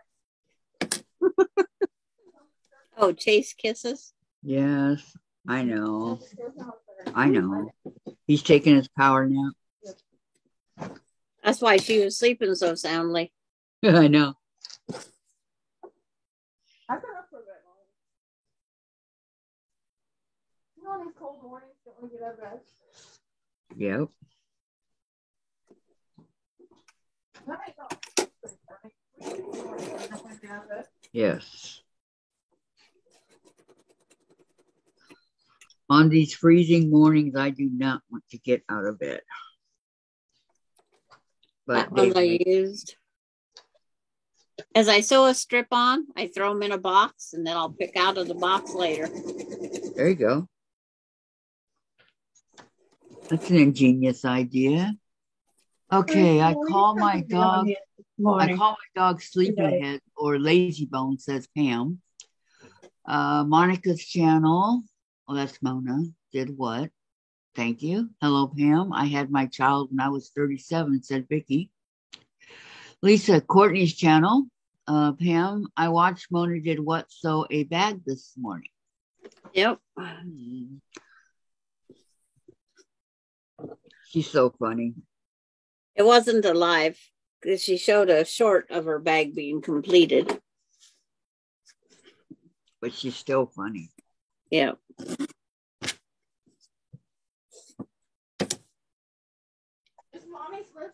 B: Oh, Chase kisses?
A: Yes, I know. I know. He's taking his power nap.
B: That's why she was sleeping so soundly.
A: I know.
E: I've been up for a bit long. You know, on these cold mornings, don't want to get out of bed.
A: Yep. Yes. On these freezing mornings, I do not want to get out of bed.
B: That one I used. As I sew a strip on, I throw them in a box, and then I'll pick out of the box later.
A: There you go. That's an ingenious idea. Okay, I call my dog Sleepyhead or Lazy Bone, says Pam. Monica's channel. Oh, that's Mona. Did what? Thank you. Hello, Pam. I had my child when I was 37, said Vicky. Lisa, Courtney's channel. Pam, I watched Mona did what? Sew a bag this morning.
B: Yep.
A: She's so funny.
B: It wasn't a live because she showed a short of her bag being completed.
A: But she's still funny.
B: Yeah.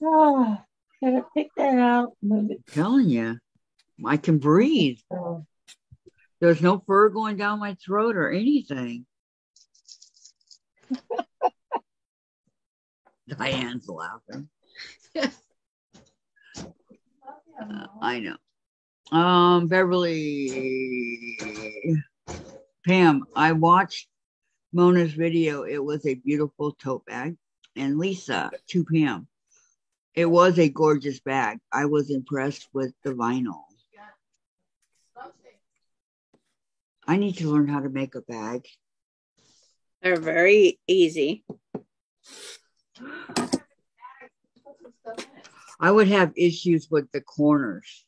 C: Oh, gotta pick that out. Move it.
A: I'm telling you, I can breathe.
C: Oh.
A: There's no fur going down my throat or anything. Diane's laughing. I know. Beverly, Pam, I watched Mona's video. It was a beautiful tote bag. And Lisa, to Pam, it was a gorgeous bag. I was impressed with the vinyl. I need to learn how to make a bag.
B: They're very easy.
A: I would have issues with the corners,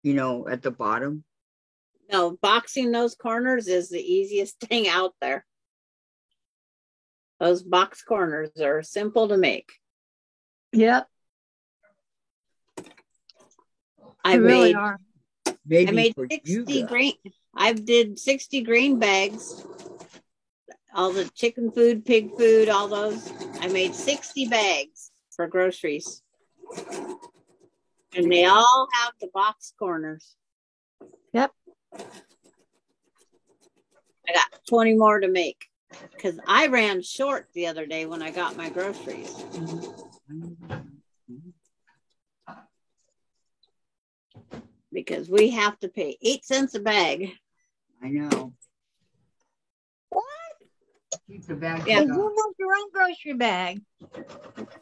A: at the bottom.
B: No, boxing those corners is the easiest thing out there. Those box corners are simple to make.
C: Yep.
B: I
C: really
B: made
C: are.
A: Maybe
B: I made
A: for
B: 60 green. I did 60 green bags. All the chicken food, pig food, all those. I made 60 bags for groceries. And they all have the box corners.
C: Yep.
B: I got 20 more to make because I ran short the other day when I got my groceries. Because we have to pay 8 cents a bag.
A: I know.
C: What?
A: Keep the bag.
B: Yeah.
C: You moved your own grocery bag.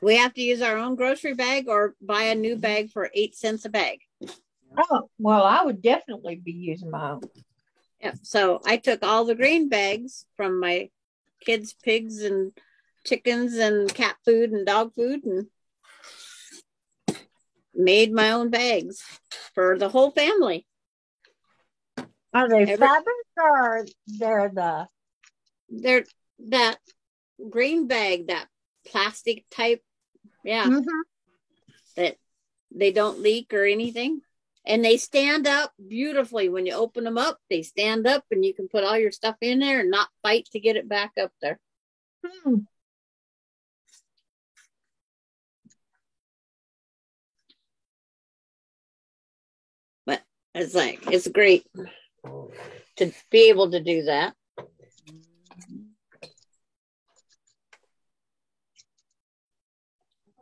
B: We have to use our own grocery bag or buy a new bag for 8 cents a bag.
C: Oh, well, I would definitely be using my own.
B: Yeah. So I took all the green bags from my kids' pigs and chickens and cat food and dog food and made my own bags for the whole family.
C: Are they fabric or they're
B: that green bag, that plastic type, that they don't leak or anything, and they stand up beautifully when you open them up. They stand up and you can put all your stuff in there and not fight to get it back up there. But it's great to be able to do that.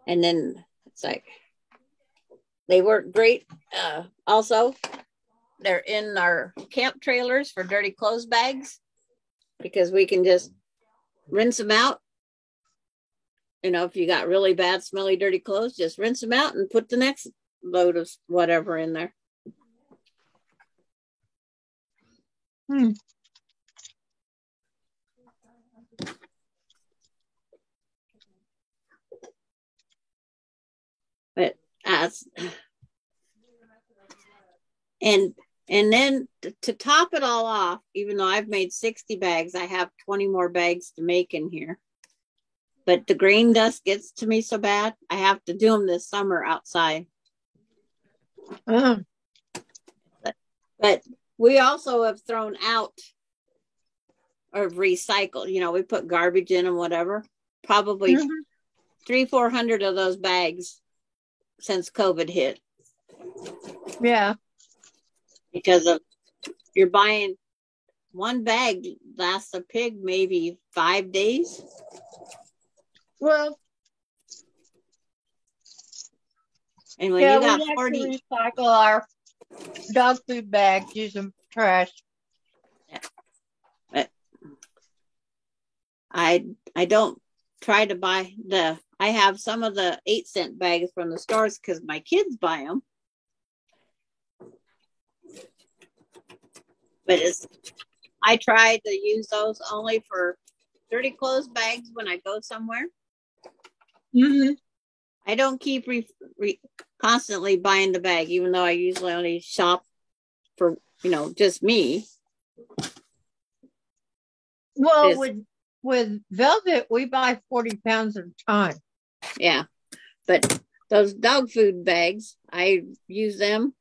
B: And then it's like they work great. Also, they're in our camp trailers for dirty clothes bags because we can just rinse them out if you got really bad, smelly, dirty clothes, just rinse them out and put the next load of whatever in there. But and then to top it all off, even though I've made 60 bags, I have 20 more bags to make in here. But the grain dust gets to me so bad, I have to do them this summer outside. But we also have thrown out or recycled. We put garbage in them, whatever. Probably 300-400 of those bags since COVID hit.
C: Yeah.
B: Because of you're buying one bag lasts a pig maybe 5 days.
C: Well,
B: and when
C: yeah,
B: you got
C: we like
B: 40,
C: to recycle our dog food bags, use them for trash.
B: But I don't try to buy I have some of the 8-cent bags from the stores because my kids buy them. But I try to use those only for dirty clothes bags when I go somewhere. I don't keep constantly buying the bag, even though I usually only shop for, just me.
C: Well, with Velvet, we buy 40 pounds at a time.
B: Yeah. But those dog food bags, I use them.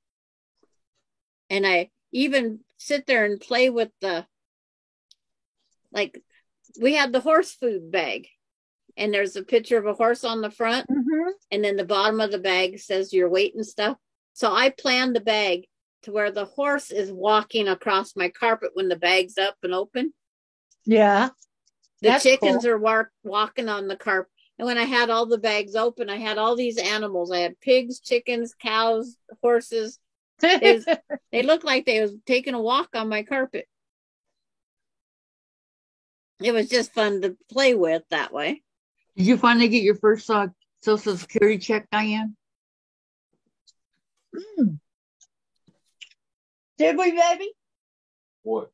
B: And I even sit there and play with we had the horse food bag. And there's a picture of a horse on the front. And then the bottom of the bag says your weight and stuff. So I planned the bag to where the horse is walking across my carpet when the bag's up and open.
C: Yeah.
B: The chickens are walking on the carpet. And when I had all the bags open, I had all these animals. I had pigs, chickens, cows, horses. They looked like they was taking a walk on my carpet. It was just fun to play with that way.
A: Did you finally get your first Social Security check, Diane?
C: Did we, baby?
D: What?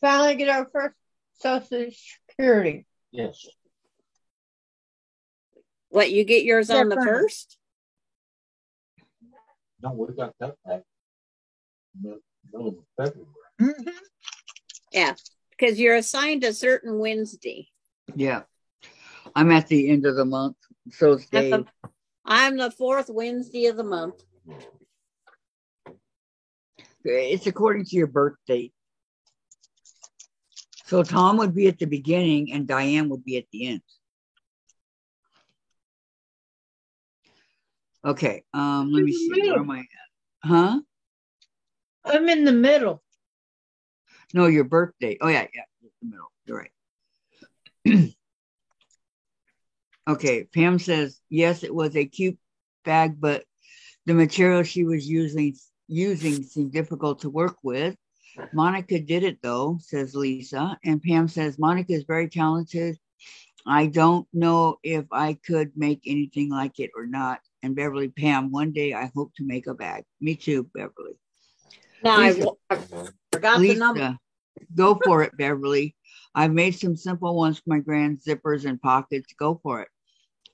C: Finally get our first Social Security.
D: Yes.
B: What, you get yours on the first?
D: No, we got that back. Middle of February.
B: Yeah, because you're assigned a certain Wednesday.
A: Yeah. I'm at the end of the month. So it's Dave.
B: I'm the 4th Wednesday of the month.
A: It's according to your birth date. So Tom would be at the beginning and Diane would be at the end. Okay. Let me see. Where am I at? Huh?
C: I'm in the middle.
A: No, your birthday. Oh, yeah. The middle. You're right. Okay. Pam says, yes, it was a cute bag, but the material she was using seemed difficult to work with. Monica did it, though, says Lisa. And Pam says, Monica is very talented. I don't know if I could make anything like it or not. And Beverly, Pam, one day I hope to make a bag. Me too, Beverly.
B: Now
A: Lisa,
B: I forgot
A: Lisa,
B: the number.
A: Go for it, Beverly. I've made some simple ones for my grand zippers and pockets. Go for it.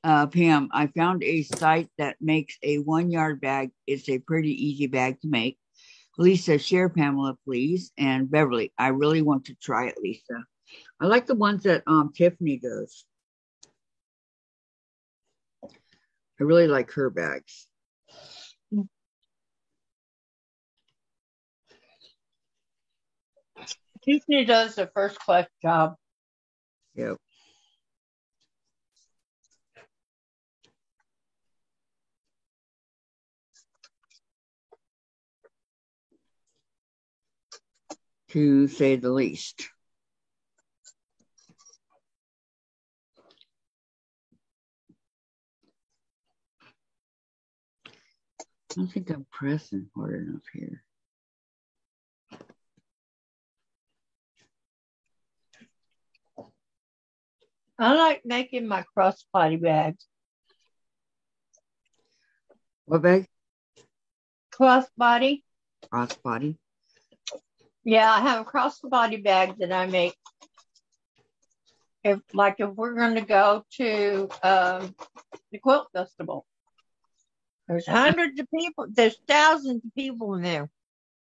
A: Pam, I found a site that makes a 1-yard bag. It's a pretty easy bag to make. Lisa, share Pamela, please. And Beverly, I really want to try it, Lisa. I like the ones that Tiffany does. I really like her bags.
C: Tiffany does a first-class job.
A: Yep. To say the least. I don't think I'm pressing hard enough here.
C: I like making my crossbody bags.
A: What bag?
C: Crossbody.
A: Crossbody.
C: Yeah, I have a crossbody bag that I make. If we're going to go to the quilt festival, there's hundreds of people. There's thousands of people in there,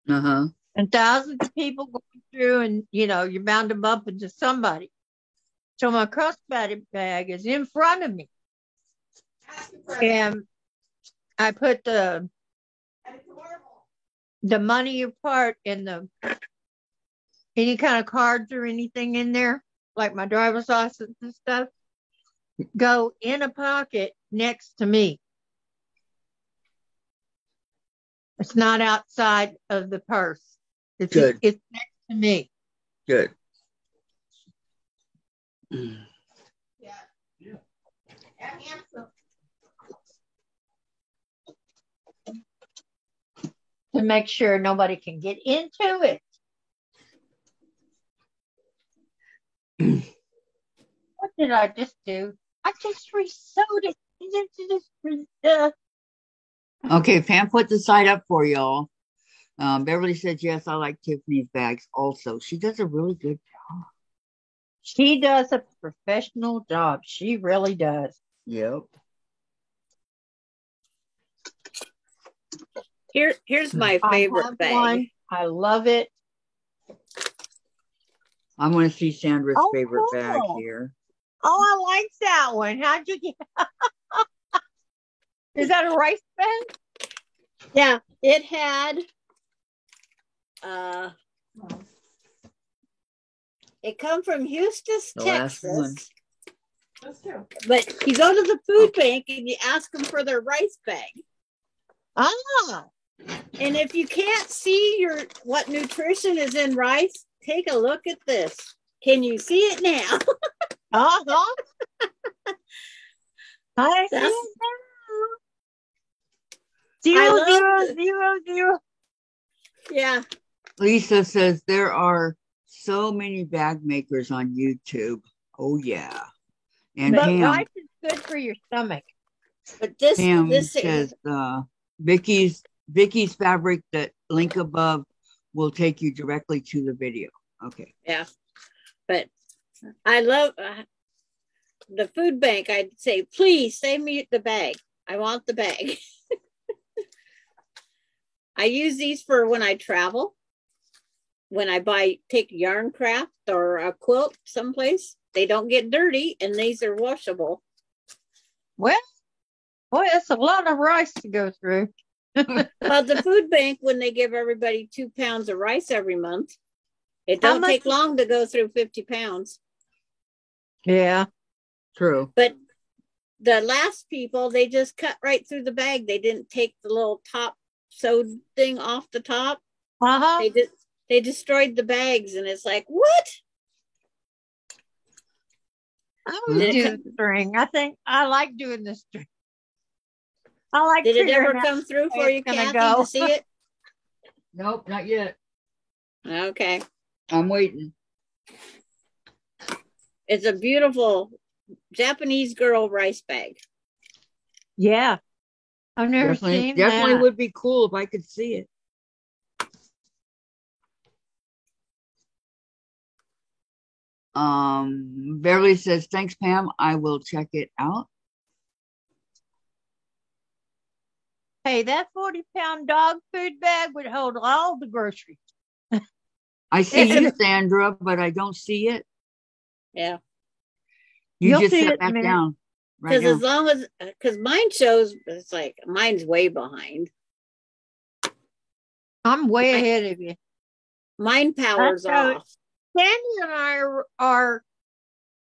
A: Uh-huh.
C: and thousands of people going through, and you're bound to bump into somebody. So my crossbody bag is in front of me, and I put the money part in any kind of cards or anything in there, like my driver's license and stuff, go in a pocket next to me. It's not outside of the purse. It's
A: Good.
C: It's next to me.
A: Good.
C: To make sure nobody can get into it. What did I just do? I just re-sewed it into this.
A: Okay, Pam put the site up for y'all. Beverly said, yes, I like Tiffany's bags also. She does a really good job.
C: She does a professional job. She really does.
A: Yep.
B: Here's my favorite bag.
C: One. I love it.
A: I'm going to see Sandra's favorite
C: cool.
A: bag here.
C: Oh, I like that one. How'd you get? Is that a rice bag?
B: Yeah, it had. It come from Houston, Texas.
E: That's true.
B: But you go to the food bank and you ask them for their rice bag.
C: Ah.
B: And if you can't see what nutrition is in rice, take a look at this. Can you see it now?
C: Uh-huh. I see
B: That's-
C: it now.
B: I
C: 0,
B: love
C: 0, 0, 0.
B: Yeah.
A: Lisa says there are so many bag makers on YouTube. Oh, yeah. And
C: But
A: Pam,
C: rice is good for your stomach.
B: But this
A: says Vicky's fabric, that link above will take you directly to the video. Okay.
B: Yeah. But I love the food bank. I'd say, please save me the bag. I want the bag. I use these for when I travel. When I take yarn craft or a quilt someplace, they don't get dirty and these are washable.
C: Well, boy, that's a lot of rice to go through.
B: Well, the food bank, when they give everybody 2 pounds of rice every month, it
C: How
B: don't
C: much-
B: take long to go through 50 pounds.
C: Yeah.
A: True.
B: But the last people, they just cut right through the bag. They didn't take the little top sewed thing off the top.
C: Uh-huh.
B: They destroyed the bags, and it's like, what?
C: I would
B: Did it
C: do
B: come-
C: the string. I think I like doing the string. I like
B: Did it ever
C: figuring out
B: come through
C: where
B: for you,
C: it's gonna
B: Kathy,
C: go.
B: to see it?
A: Nope, not yet.
B: Okay.
A: I'm waiting.
B: It's a beautiful Japanese girl rice bag.
C: Yeah. I've never seen
A: Definitely
C: that.
A: would be cool if I could see it. Beverly says, thanks, Pam. I will check it out.
C: Hey, that 40-pound dog food bag would hold all the groceries.
A: I see you, Sandra, but I don't see it.
B: Yeah.
A: You
C: You'll
A: just
C: see
A: sat
C: it in a
A: back
C: minute.
A: down. Right
B: Because
A: now.
B: as long as, because mine shows, it's like, mine's way behind.
C: I'm way ahead of you.
B: Mine powers
C: That's how
B: off.
C: Sandy and I are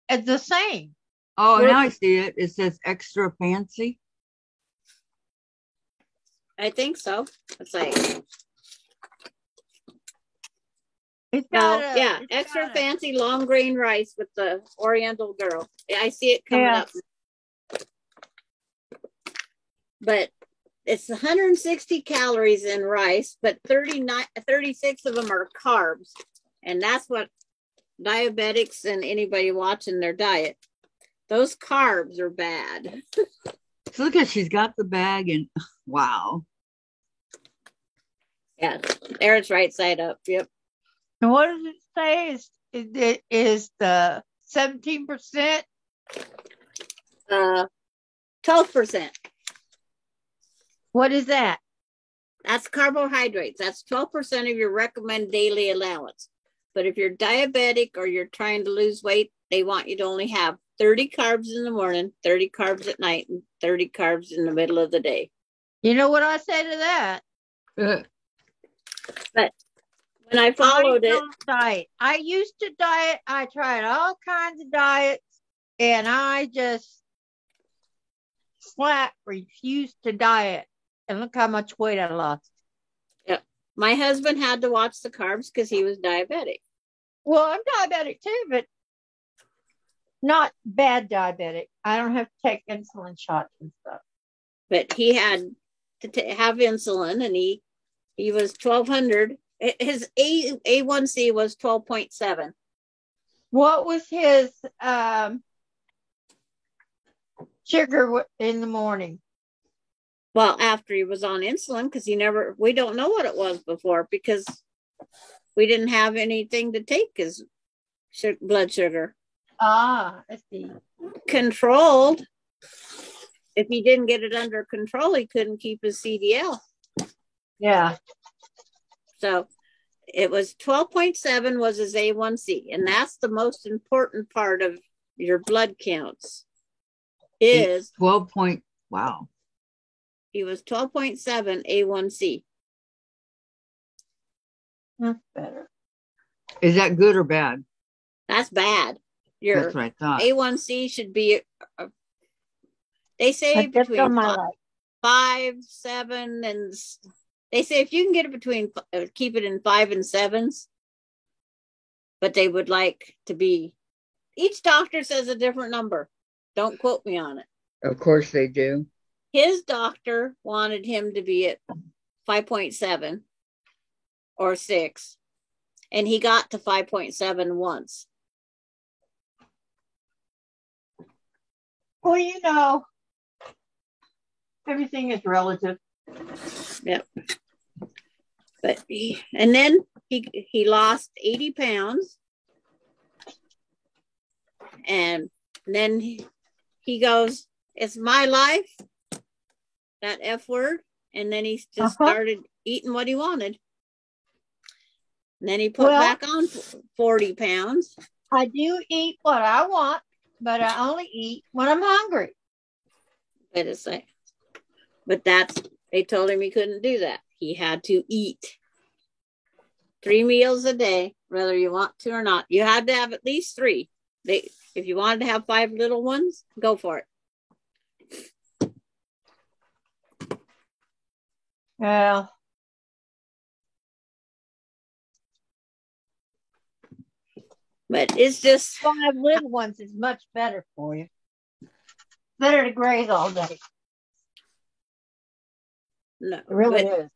C: at the same.
A: Oh,
B: We're-
A: now I see it. It says extra fancy.
B: I think so. It's like,
C: It's
B: no,
C: got
B: yeah, extra fancy long grain rice with the Oriental girl. Yeah, I see it coming
C: Yeah.
B: up. But it's 160 calories in rice, but 36 of them are carbs. And that's what diabetics and anybody watching their diet, Those carbs are bad.
A: So look at, she's got the bag and wow.
B: Yeah, there it's right side up. Yep.
C: And what does it say? Is the 17%?
B: 12%.
C: What is that?
B: That's carbohydrates. That's 12% of your recommended daily allowance. But if you're diabetic or you're trying to lose weight, they want you to only have 30 carbs in the morning, 30 carbs at night, and 30 carbs in the middle of the day.
C: You know what I say to that?
B: But when I followed
C: I
B: it,
C: don't diet. I used to diet. I tried all kinds of diets, and I just flat refused to diet. And look how much weight I lost.
B: yeah, my husband had to watch the carbs because he was diabetic.
C: Well, I'm diabetic too, but not bad diabetic. I don't have to take insulin shots and stuff.
B: But he had to have insulin, and he was 1200. His A1C was 12.7.
C: What was his sugar in the morning?
B: Well, after he was on insulin, because we don't know what it was before because we didn't have anything to take his blood sugar.
C: Ah, I see.
B: Controlled. If he didn't get it under control, he couldn't keep his CDL.
C: Yeah.
B: So it was 12.7 was his A1C. And that's the most important part of your blood counts is
A: 12 point. Wow.
B: He was 12.7 A1C.
C: That's better.
A: Is that good or bad?
B: That's bad. Your
A: That's what I thought.
B: A1C should be, they say between 5, 7, and they say if you can get it between, keep it in 5 and 7s, but they would like to be, each doctor says a different number. Don't quote me on it.
A: Of course they do.
B: His doctor wanted him to be at 5.7 or 6, and he got to 5.7 once.
C: Well, you know, everything is relative.
B: Yep. But and then he lost 80 pounds, and then he goes, "It's my life." That F word, and then he just started eating what he wanted. And then he put back on 40 pounds.
C: I do eat what I want, but I only eat when I'm hungry.
B: Wait a second. But they told him he couldn't do that. He had to eat 3 meals a day, whether you want to or not. You had to have at least 3. If you wanted to have 5 little ones, go for it.
C: Well,
B: but it's just
C: 5 little ones is much better for you. Better to graze all day.
B: No,
C: it really is.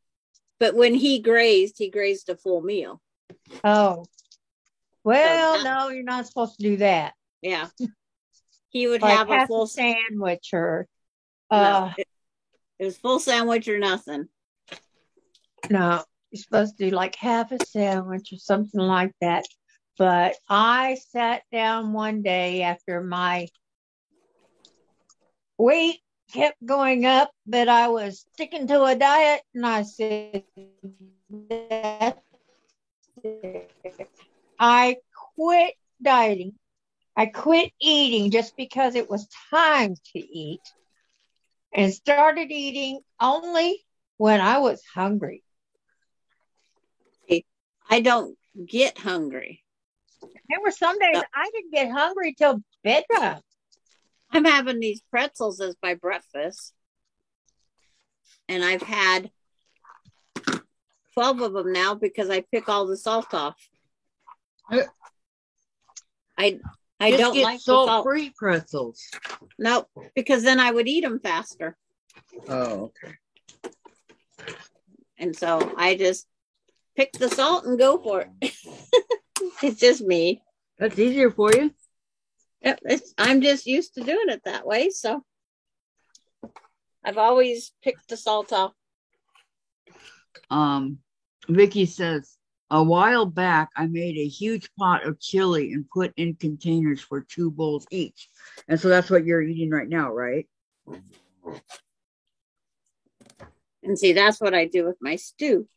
B: But when he grazed a full meal.
C: Oh, well, no, you're not supposed to do that.
B: Yeah, he would
C: like
B: have a full
C: sandwich or.
B: No, it was full sandwich or nothing.
C: No, you're supposed to do like half a sandwich or something like that. But I sat down one day after my weight kept going up, but I was sticking to a diet, and I said, I quit dieting. I quit eating just because it was time to eat, and started eating only when I was hungry.
B: I don't get hungry.
C: There were some days I didn't get hungry till bedtime.
B: I'm having these pretzels as my breakfast, and I've had 12 of them now because I pick all the salt off. I don't like
A: salt-free pretzels.
B: No, because then I would eat them faster.
A: Oh, okay.
B: And so I just pick the salt and go for it. It's just me.
A: That's easier for you.
B: I'm just used to doing it that way. So I've always picked the salt off.
A: Vicky says, a while back, I made a huge pot of chili and put in containers for 2 bowls each. And so that's what you're eating right now, right?
B: And see, that's what I do with my stew.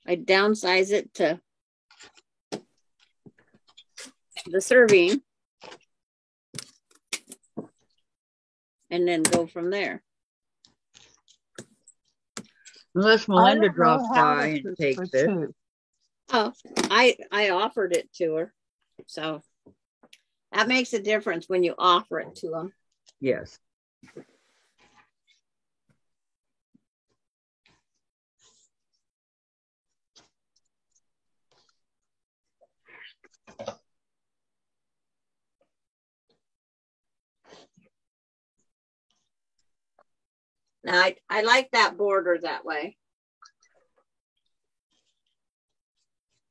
B: I downsize it to the serving and then go from there.
A: Unless Melinda drops by and takes it.
B: Oh, I offered it to her. So that makes a difference when you offer it to them.
A: Yes.
B: Now, I like that border that way.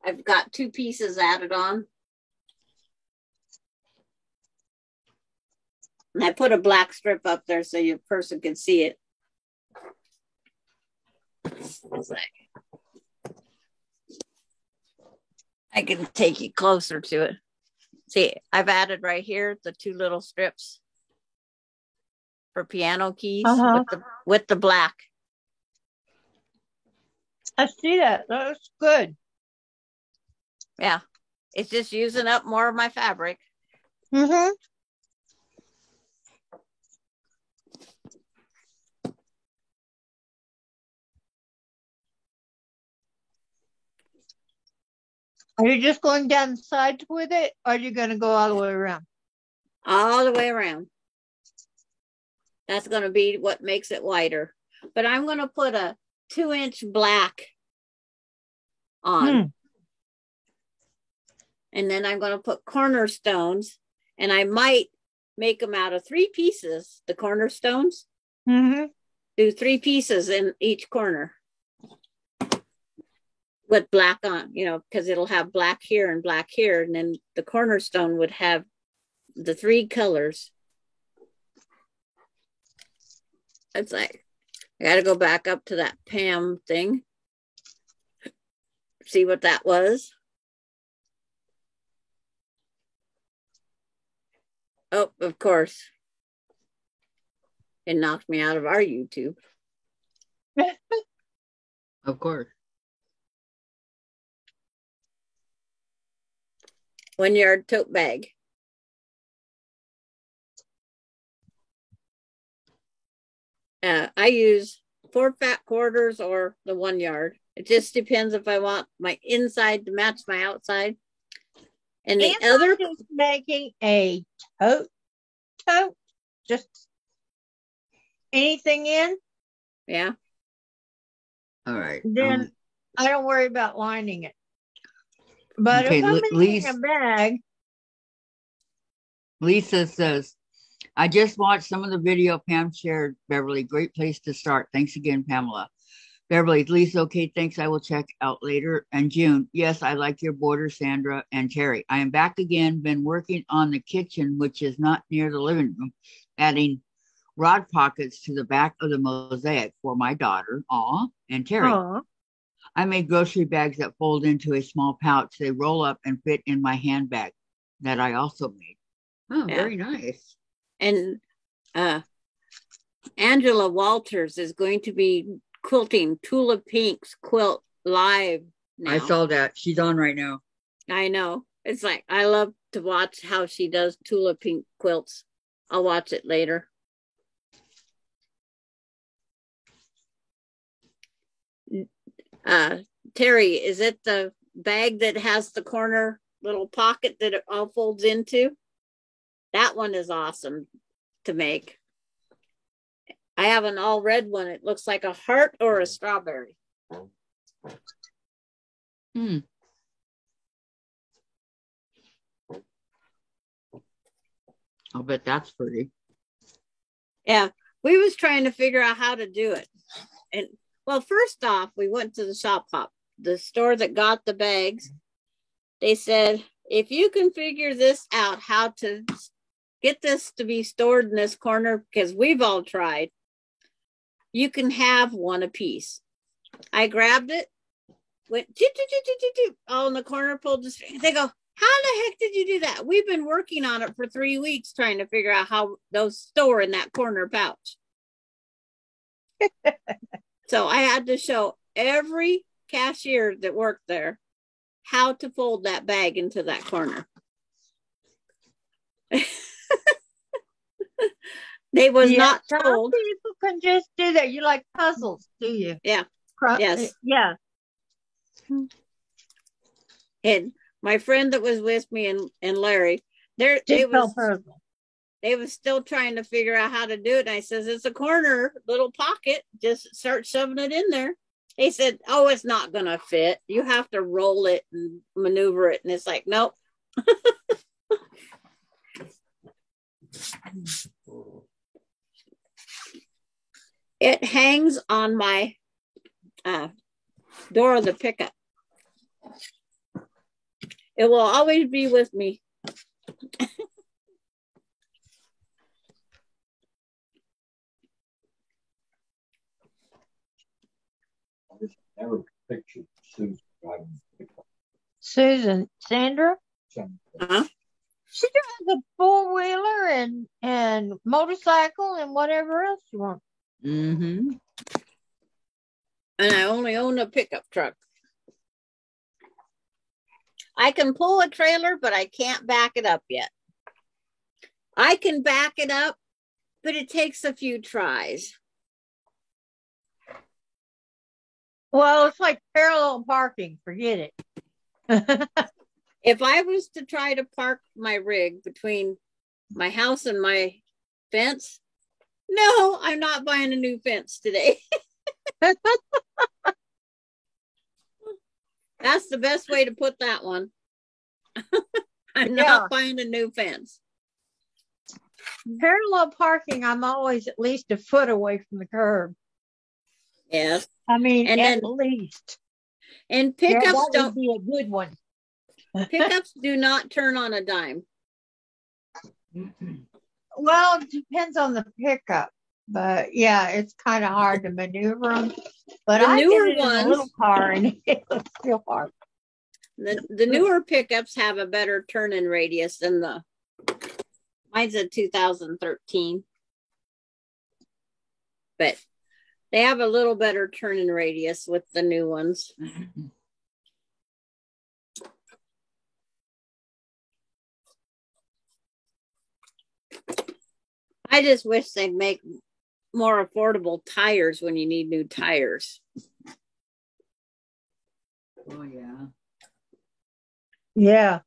B: I've got 2 pieces added on. And I put a black strip up there so your person can see it. I can take you closer to it. See, I've added right here the 2 little strips for piano keys with the black.
C: I see that. That's good.
B: Yeah, it's just using up more of my fabric.
C: Mm-hmm. Are you just going down the sides with it, or are you going to go all the way around?
B: All the way around. That's going to be what makes it wider. But I'm going to put a 2-inch black on. And then I'm going to put cornerstones, and I might make them out of 3 pieces, the cornerstones.
C: Mm-hmm.
B: Do 3 pieces in each corner with black on, because it'll have black here, and then the cornerstone would have the 3 colors. It's like, I got to go back up to that Pam thing. See what that was. Oh, of course. It knocked me out of our YouTube.
A: Of course.
B: 1 yard tote bag. I use 4 fat quarters or the 1 yard. It just depends if I want my inside to match my outside. And the other
C: is making a tote, just anything in.
B: Yeah.
A: All right.
C: Then I don't worry about lining it. But
A: okay,
C: if I'm making a bag.
A: Lisa says, I just watched some of the video Pam shared, Beverly. Great place to start. Thanks again, Pamela. Beverly, Lisa, okay, thanks. I will check out later. And June, yes, I like your border, Sandra and Terry. I am back again, been working on the kitchen, which is not near the living room, adding rod pockets to the back of the mosaic for my daughter, and Terry.
C: Aww.
A: I made grocery bags that fold into a small pouch. They roll up and fit in my handbag that I also made. Oh, yeah. Very nice.
B: And Angela Walters is going to be quilting Tula Pink's quilt live now.
A: I saw that. She's on right now.
B: I know. It's like, I love to watch how she does Tula Pink quilts. I'll watch it later. Terry, is it the bag that has the corner little pocket that it all folds into? That one is awesome to make. I have an all red one. It looks like a heart or a strawberry.
A: I'll bet that's pretty.
B: Yeah, we was trying to figure out how to do it. And well, first off, we went to the Shop Hop, the store that got the bags. They said, if you can figure this out, how to get this to be stored in this corner, because we've all tried, you can have one apiece. I grabbed it, went all in the corner, pulled the string. They go, how the heck did you do that? We've been working on it for 3 weeks trying to figure out how those store in that corner pouch. So I had to show every cashier that worked there how to fold that bag into that corner. They was not told.
C: People can just do that. You like puzzles, do you?
B: Yeah. Yes.
C: Yeah.
B: And my friend that was with me and Larry, they was still trying to figure out how to do it. And I says, it's a corner, little pocket. Just start shoving it in there. He said, oh, it's not going to fit. You have to roll it and maneuver it. And it's like, nope. It hangs on my door of the pickup. It will always be with me.
D: I never pictured Susan driving the pickup.
C: Susan, Sandra?
B: Uh-huh.
C: She drives a four-wheeler and motorcycle and whatever else you want.
A: Mm-hmm.
B: And I only own a pickup truck. I can pull a trailer, but I can't back it up yet. I can back it up, but it takes a few tries.
C: Well, it's like parallel parking. Forget it.
B: If I was to try to park my rig between my house and my fence, no, I'm not buying a new fence today. That's the best way to put that one. I'm not buying a new fence.
C: Parallel parking, I'm always at least a foot away from the curb.
B: Yes.
C: I mean, at least.
B: And pickups
C: don't be a good one.
B: Pickups do not turn on a dime.
C: Well, it depends on the pickup, but yeah, it's kind of hard to maneuver them. But
B: the
C: I
B: newer
C: get in
B: ones,
C: a little car and it's still hard.
B: The newer pickups have a better turn-in radius than mine's a 2013, but they have a little better turn-in radius with the new ones. I just wish they'd make more affordable tires when you need new tires.
A: Oh, yeah.
C: Yeah.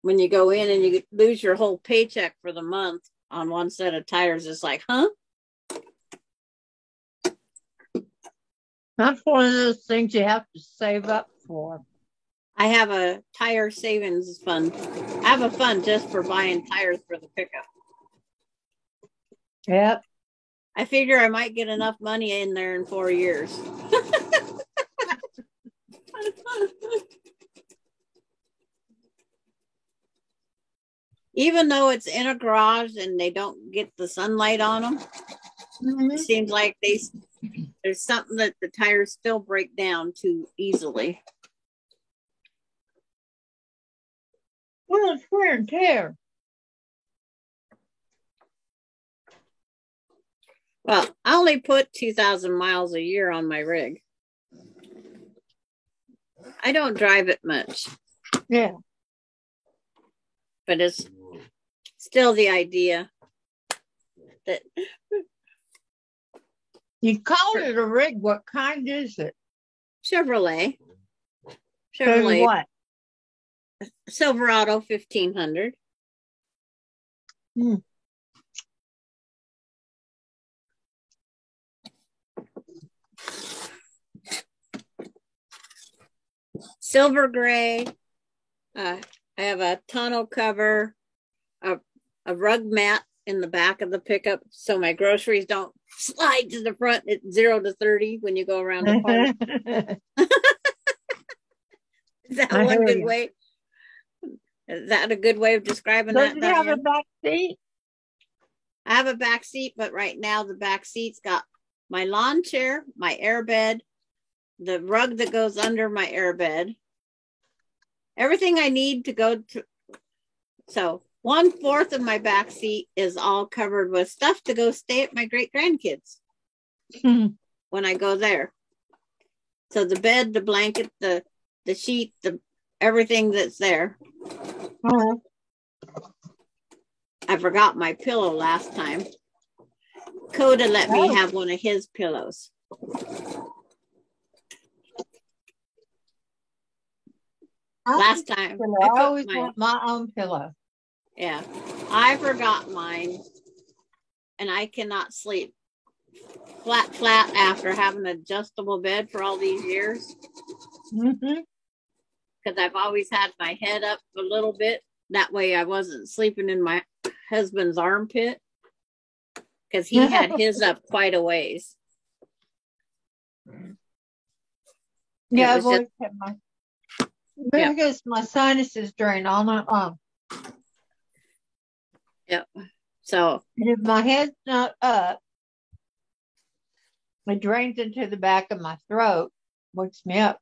B: When you go in and you lose your whole paycheck for the month on one set of tires, it's like, huh?
C: That's one of those things you have to save up for.
B: I have a tire savings fund. I have a fund just for buying tires for the pickup.
C: Yep.
B: I figure I might get enough money in there in 4 years. Even though it's in a garage and they don't get the sunlight on them, it seems like there's something that the tires still break down too easily.
C: Well, it's wear and tear.
B: Well, I only put 2,000 miles a year on my rig. I don't drive it much.
C: Yeah.
B: But it's still the idea that...
C: You call it a rig. What kind is it?
B: Chevrolet.
C: What?
B: Silverado 1500. Silver gray. I have a tonneau cover, a rug mat in the back of the pickup so my groceries don't slide to the front at 0 to 30 when you go around the corner. Is that one good way? Is that a good way of describing
C: Does
B: that,
C: it have a
B: Diane?
C: back seat?
B: I have a back seat, but right now the back seat's got my lawn chair, my air bed, the rug that goes under my air bed, everything I need to go to. So 1/4 of my back seat is all covered with stuff to go stay at my great grandkids when I go there. So the bed, the blanket, the sheet, the everything that's there. I forgot my pillow last time. Coda let me have one of his pillows. Last time
C: I always want my own pillow.
B: Yeah, I forgot mine, and I cannot sleep flat after having an adjustable bed for all these years. Because I've always had my head up a little bit. That way I wasn't sleeping in my husband's armpit. Because he had his up quite a ways.
C: Yeah, I've always kept my... Because my sinuses drain all night long.
B: Yep. So...
C: And if my head's not up, it drains into the back of my throat, wakes me up.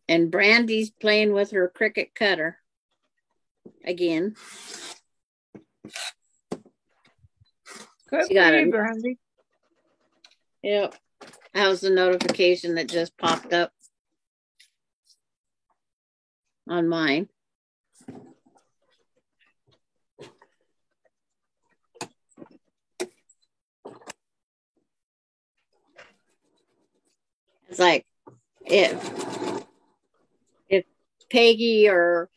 B: And Brandy's playing with her Cricut cutter again.
C: She got it, Brandy.
B: Yep. How's the notification that just popped up on mine? It's like if Peggy or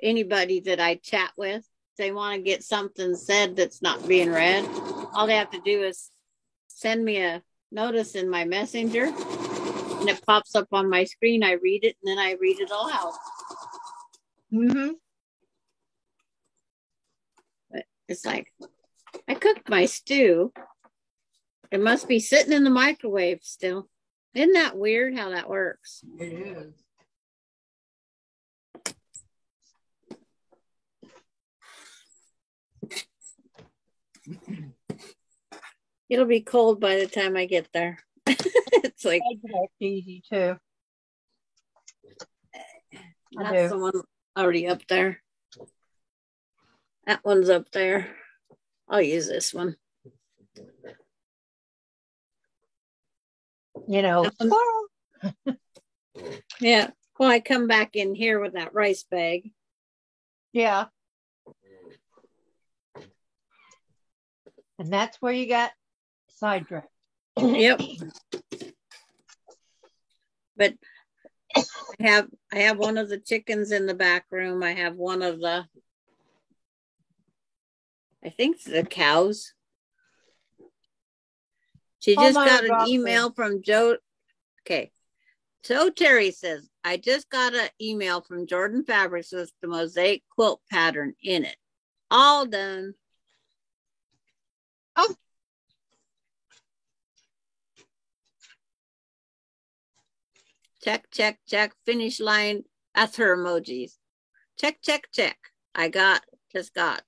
B: anybody that I chat with, they want to get something said that's not being read, all they have to do is send me a notice in my messenger and it pops up on my screen. I read it and then I read it aloud. But it's like, I cooked my stew. It must be sitting in the microwave still. Isn't that weird how that works?
A: It is.
B: It'll be cold by the time I get there. It's like
C: that's easy too.
B: That's the one already up there. That one's up there. I'll use this one.
C: You know,
B: yeah. Well, I come back in here with that rice bag.
C: Yeah. And that's where you got sidetracked.
B: Yep. But I have one of the chickens in the back room. I have one of the, I think the cows. She just got an email from Joe. Okay. So Terry says, I just got an email from Jordan Fabrics with the mosaic quilt pattern in it. All done.
C: Oh.
B: Check, check, check. Finish line. That's her emojis. Check, check, check. I just got.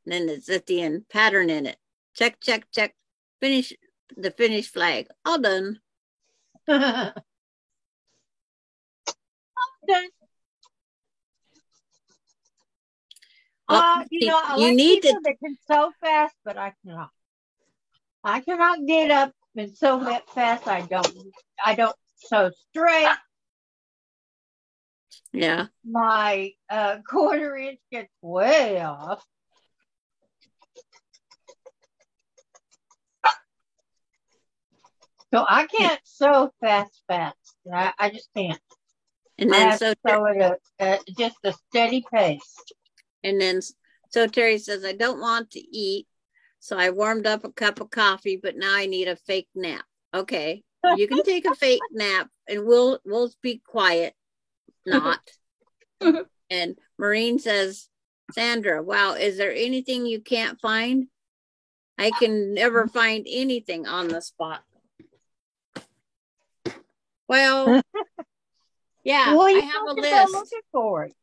B: And then it's at the end. Pattern in it. Check, check, check. Finish the finish flag. All done.
C: All done. You know, I like people that can sew fast, but I cannot. I cannot get up and sew that fast. I don't sew straight.
B: Yeah.
C: My 1/4 inch gets way off. So I can't sew fast. I just can't.
B: And then
C: I have to sew at just a steady pace.
B: And then so Terry says, I don't want to eat. So I warmed up a cup of coffee, but now I need a fake nap. Okay. You can take a fake nap and we'll be quiet. Not. And Maureen says, Sandra, wow, is there anything you can't find? I can never find anything on the spot. Well, yeah,
C: Well,
B: I
C: you
B: have a
C: have to go
B: list.
C: looking for it.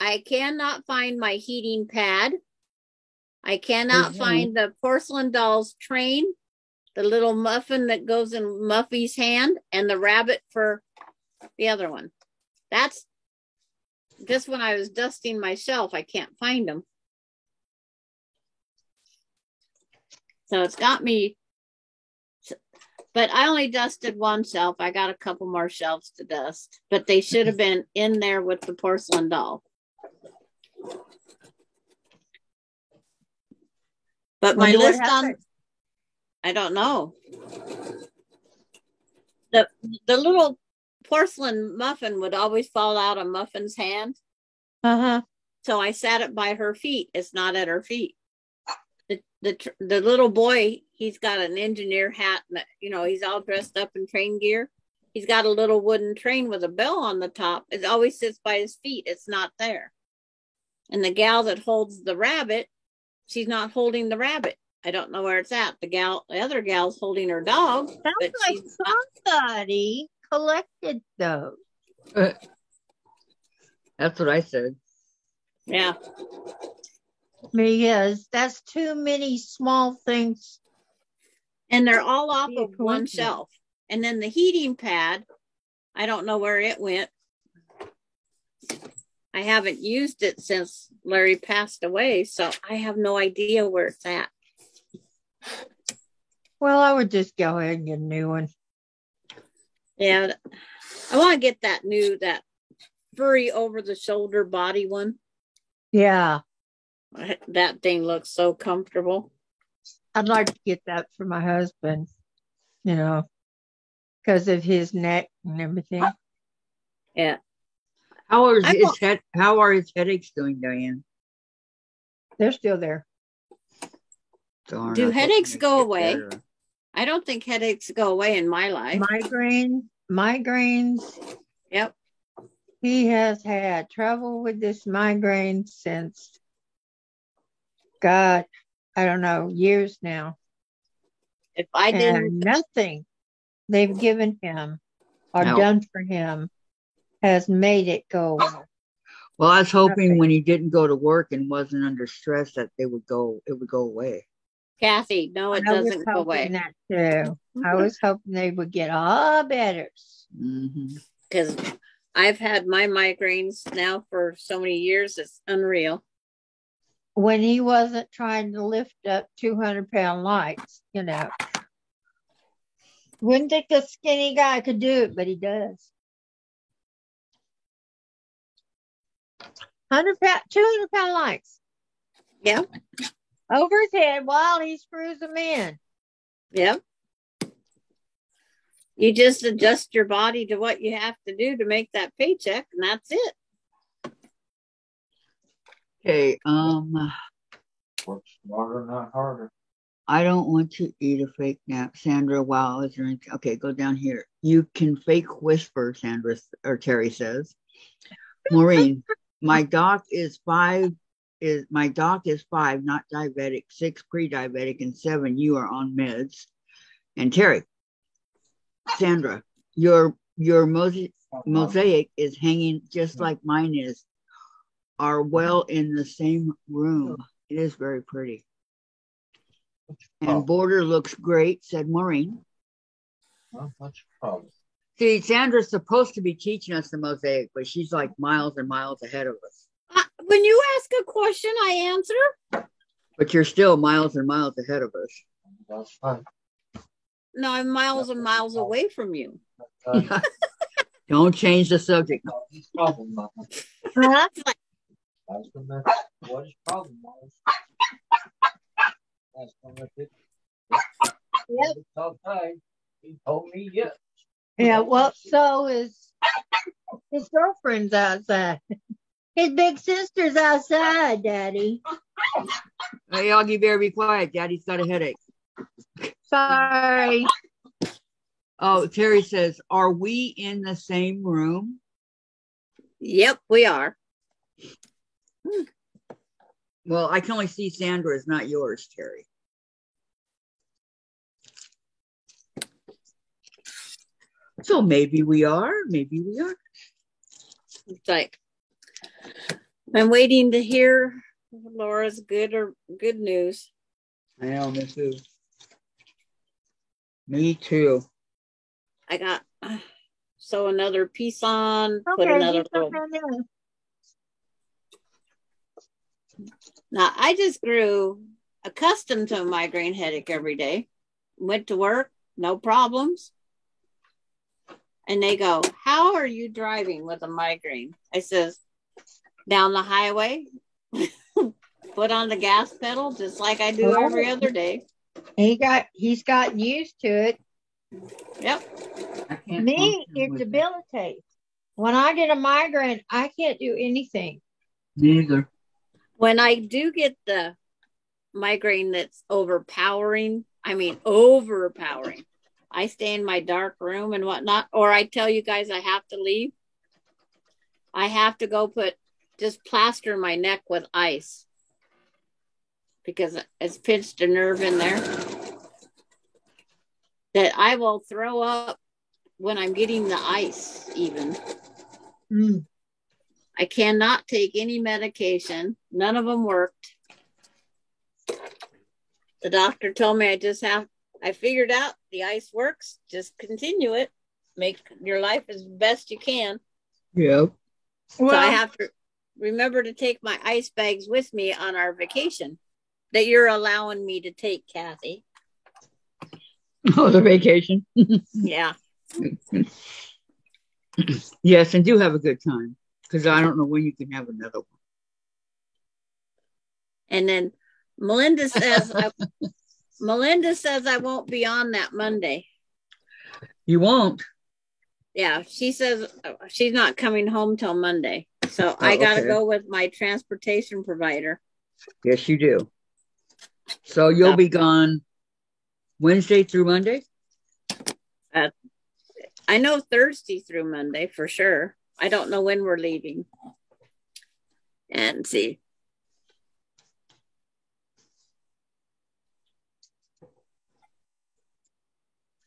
B: I cannot find my heating pad. I cannot find the porcelain doll's train, the little muffin that goes in Muffy's hand, and the rabbit for the other one. That's just when I was dusting my shelf. I can't find them. So it's got me, but I only dusted one shelf. I got a couple more shelves to dust, but they should have been in there with the porcelain doll. But my list on, I don't know. The little porcelain muffin would always fall out of Muffin's hand. So I sat it by her feet. It's not at her feet. The little boy, he's got an engineer hat, and, you know, he's all dressed up in train gear. He's got a little wooden train with a bell on the top. It always sits by his feet. It's not there. And the gal that holds the rabbit, she's not holding the rabbit. I don't know where it's at. The other gal's holding her dog.
C: Sounds like somebody collected those.
A: That's what I said.
B: Yeah.
C: Because that's too many small things.
B: And they're all off of one shelf. And then the heating pad, I don't know where it went. I haven't used it since Larry passed away, so I have no idea where it's at.
C: Well, I would just go ahead and get a new one.
B: Yeah, I want to get that furry over-the-shoulder body one.
C: Yeah.
B: That thing looks so comfortable.
C: I'd like to get that for my husband, you know, because of his neck and everything.
B: Yeah.
A: How are his headaches doing, Diane?
C: They're still there.
B: Do headaches go away? Better. I don't think headaches go away in my life.
C: Migraines.
B: Yep.
C: He has had trouble with this migraine since, God, I don't know, years now.
B: If I didn't,
C: and nothing they've given him or done for him has made it go away.
A: Well, I was hoping when he didn't go to work and wasn't under stress that it would go away.
B: Kathy, no, it doesn't go away.
C: That too. I was hoping they would get all better.
B: Because I've had my migraines now for so many years, it's unreal.
C: When he wasn't trying to lift up 200-pound lights, you know. Wouldn't think a skinny guy could do it, but he does. 200-pound lights.
B: Yeah.
C: Over his head while he screws them in.
B: Yep. You just adjust your body to what you have to do to make that paycheck, and that's it.
A: Okay.
D: Work smarter, not harder.
A: I don't want to eat a fake nap, Sandra. Wow, is there anything? Okay, go down here. You can fake whisper, Sandra or Terry says. Maureen, my doc is 5, not diabetic, 6 pre-diabetic, and 7 you are on meds. And Terry, Sandra, your mosaic is hanging just like mine is. Are well in the same room. It is very pretty. And border looks great, said Maureen.
D: Not much problem.
A: See, Sandra's supposed to be teaching us the mosaic, but she's like miles and miles ahead of us.
B: When you ask a question, I answer.
A: But you're still miles and miles ahead of us.
D: That's fine.
B: No, I'm miles and miles away from you.
A: Don't change the subject.
D: Problem, Mama.
C: Huh?
D: What is problem, Mama? That's
C: Yep.
D: Okay. He told me yes.
C: Yeah, well, so is his girlfriend's outside. His big sister's outside, Daddy.
A: Hey, Augie Bear, be quiet. Daddy's got a headache.
C: Sorry.
A: Oh, Terry says, are we in the same room?
B: Yep, we are.
A: Well, I can only see Sandra's, not yours, Terry. So maybe we are, maybe we aren't.
B: It's like I'm waiting to hear Laura's good news.
A: I know, me too. Me too.
B: I got sew another piece on, put
C: Okay,
B: another
C: get
B: little.
C: something in.
B: Now I just grew accustomed to a migraine headache every day. Went to work, no problems. And they go, "How are you driving with a migraine?" I says, "Down the highway, put on the gas pedal just like I do every other day."
C: He's gotten used to it.
B: Yep.
A: I can't
C: Me,
A: function
C: it
A: with it.
C: debilitates. When I get a migraine, I can't do anything.
A: Neither.
B: When I do get the migraine that's overpowering, I stay in my dark room and whatnot, or I tell you guys I have to leave. I have to go just plaster my neck with ice because it's pinched a nerve in there that I will throw up when I'm getting the ice even.
C: Mm.
B: I cannot take any medication. None of them worked. The doctor told me I figured out the ice works. Just continue it. Make your life as best you can.
A: Yep.
B: So I have to remember to take my ice bags with me on our vacation that you're allowing me to take, Kathy.
A: Oh, the vacation.
B: Yeah.
A: Yes, and do have a good time because I don't know when you can have another one.
B: And then Melinda says I won't be on that Monday.
A: You won't.
B: Yeah, she says she's not coming home till Monday. So I got to go with my transportation provider.
A: Yes, you do. So you'll be gone Wednesday through Monday?
B: I know Thursday through Monday for sure. I don't know when we're leaving. And see.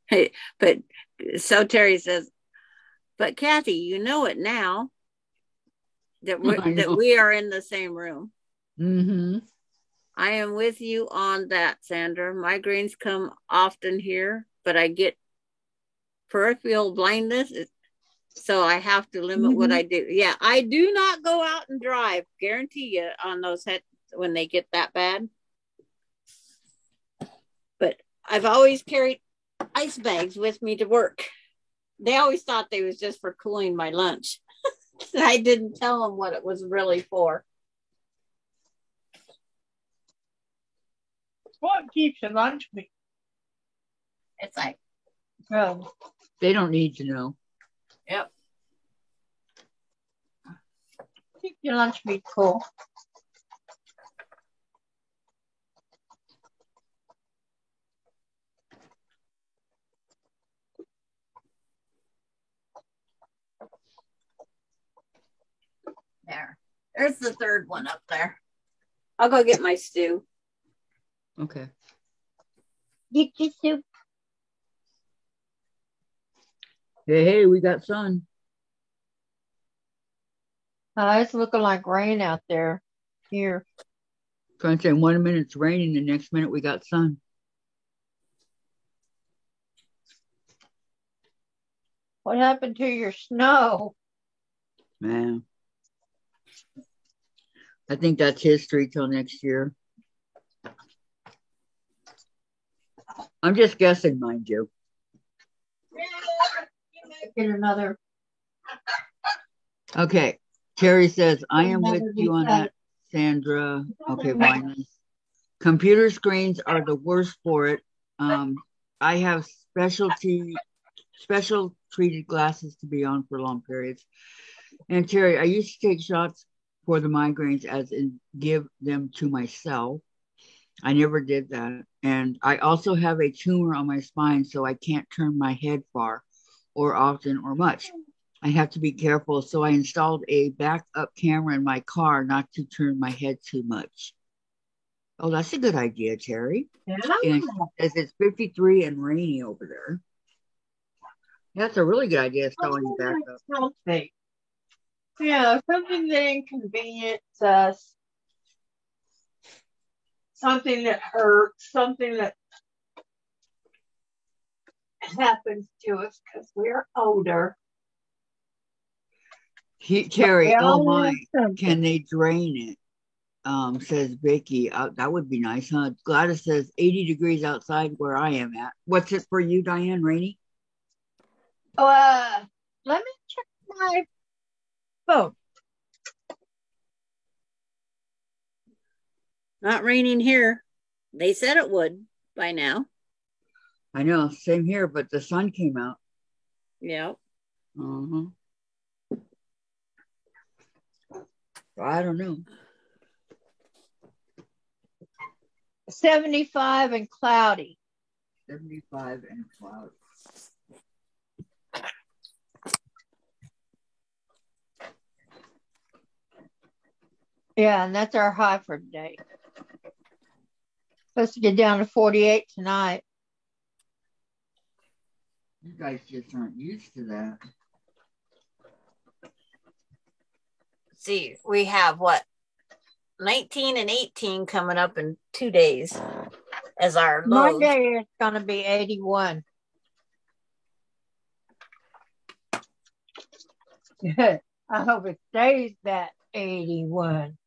B: Hey, but so Terry says, but Kathy, you know it now that we are in the same room.
A: Mm-hmm.
B: I am with you on that, Sandra. Migraines come often here, but I get peripheral blindness, so I have to limit what I do. Yeah, I do not go out and drive. Guarantee you on those when they get that bad. But I've always carried ice bags with me to work. They always thought they was just for cooling my lunch. I didn't tell them what it was really for.
C: What keeps your lunch meat?
B: It's like,
C: Oh,
A: They don't need to know.
B: yep.
C: keep your lunch meat cool.
B: There's the third one up there. I'll go get my stew.
A: Okay.
C: Get your soup.
A: Hey, we got sun.
C: It's looking like rain out there. Here.
A: Trying to say 1 minute it's raining, the next minute we got sun.
C: What happened to your snow?
A: Man. I think that's history till next year. I'm just guessing, mind you.
C: Get another.
A: Okay. Terry says, I am with you on that, Sandra. Okay, fine. Computer screens are the worst for it. I have special treated glasses to be on for long periods. And Terry, I used to take shots for the migraines as in give them to myself. I never did that. And I also have a tumor on my spine, so I can't turn my head far or often or much. I have to be careful. So I installed a backup camera in my car not to turn my head too much. Oh, that's a good idea, Terry.
C: Yeah.
A: And as it's 53 and rainy over there. That's a really good idea, sewing
C: Oh,
A: back
C: like
A: up.
C: something. Yeah, something that inconveniences us, something that hurts, something that happens to us because we're older.
A: Terry,
C: We
A: oh
C: all
A: my,
C: have something.
A: can they drain it? Says Vicky. That would be nice, huh? Gladys says 80 degrees outside where I am at. What's it for you, Diane? Rainy?
C: Let me check my phone.
B: Not raining here. They said it would by now.
A: I know, same here, but the sun came out.
B: Yeah.
A: Uh-huh. I don't know.
C: 75 and cloudy.
A: 75 and cloudy.
C: Yeah, and that's our high for today. Supposed to get down to 48 tonight.
A: You guys just aren't used to that.
B: See, we have what? 19 and 18 coming up in 2 days as our lows.
C: Monday is going to be 81. I hope it stays that 81.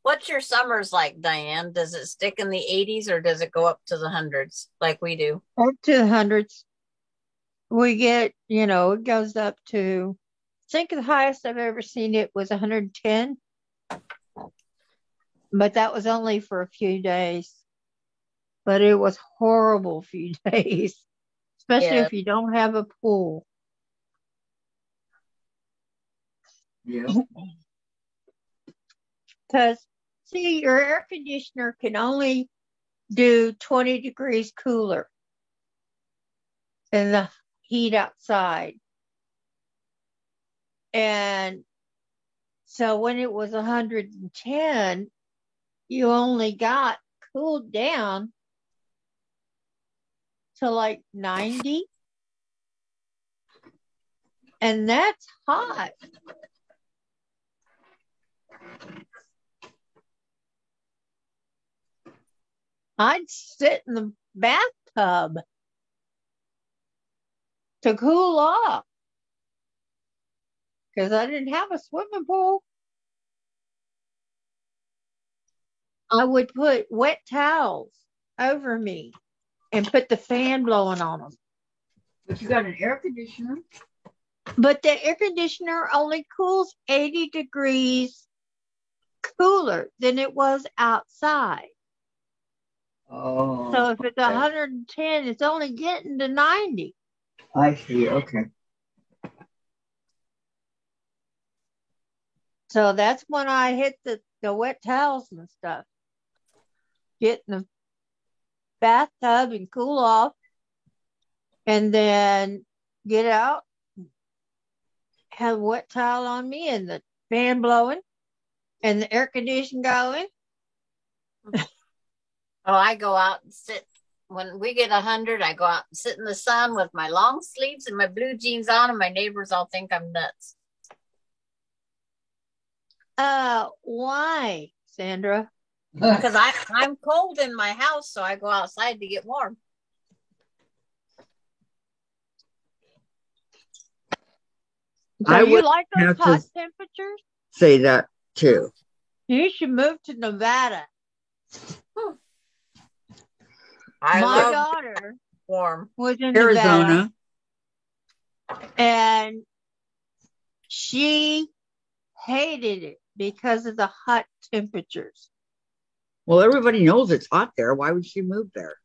B: What's your summers like, Diane? Does it stick in the 80s or does it go up to the hundreds like we do?
C: Up to the hundreds. We get, it goes up to, I think the highest I've ever seen it was 110. But that was only for a few days. But it was horrible few days, especially
B: Yeah.
C: if you don't have a pool.
A: Yeah.
C: Because, see, your air conditioner can only do 20 degrees cooler than the heat outside. And so when it was 110, you only got cooled down to like 90. And that's hot. I'd sit in the bathtub to cool off because I didn't have a swimming pool. I would put wet towels over me and put the fan blowing on them.
A: But you got an air conditioner.
C: But the air conditioner only cools 80 degrees cooler than it was outside.
A: Oh.
C: So if it's 110, it's only getting to 90.
A: I see. Okay.
C: So that's when I hit the wet towels and stuff. Get in the bathtub and cool off. And then get out, have a wet towel on me and the fan blowing and the air conditioning going.
B: Oh, I go out and sit. When we get 100, I go out and sit in the sun with my long sleeves and my blue jeans on, and my neighbors all think I'm nuts.
C: Why, Sandra?
B: Because I'm cold in my house, so I go outside to get warm.
C: So
A: I
C: you
A: would
C: like those
A: have to
C: hot temperatures?
A: say that too.
C: You should move to Nevada.
B: I
C: My
B: love
C: daughter
B: warm.
C: was in
A: Arizona.
C: Nevada, and she hated it because of the hot temperatures.
A: Well, everybody knows it's hot there. Why would she move there?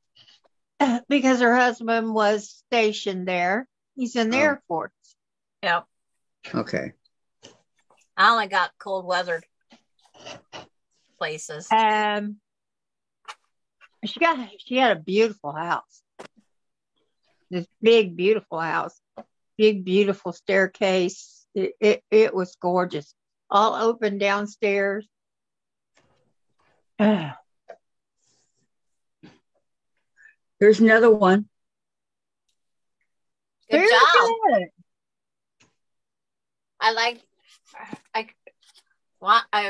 C: Because her husband was stationed there. He's in the Air Force.
B: Yep.
A: Okay.
B: I only got cold weathered places.
C: She had a beautiful house. This big, beautiful house. Big, beautiful staircase. It was gorgeous. All open downstairs.
A: Here's another one.
B: Good
C: Very
B: job.
C: good.
B: I like.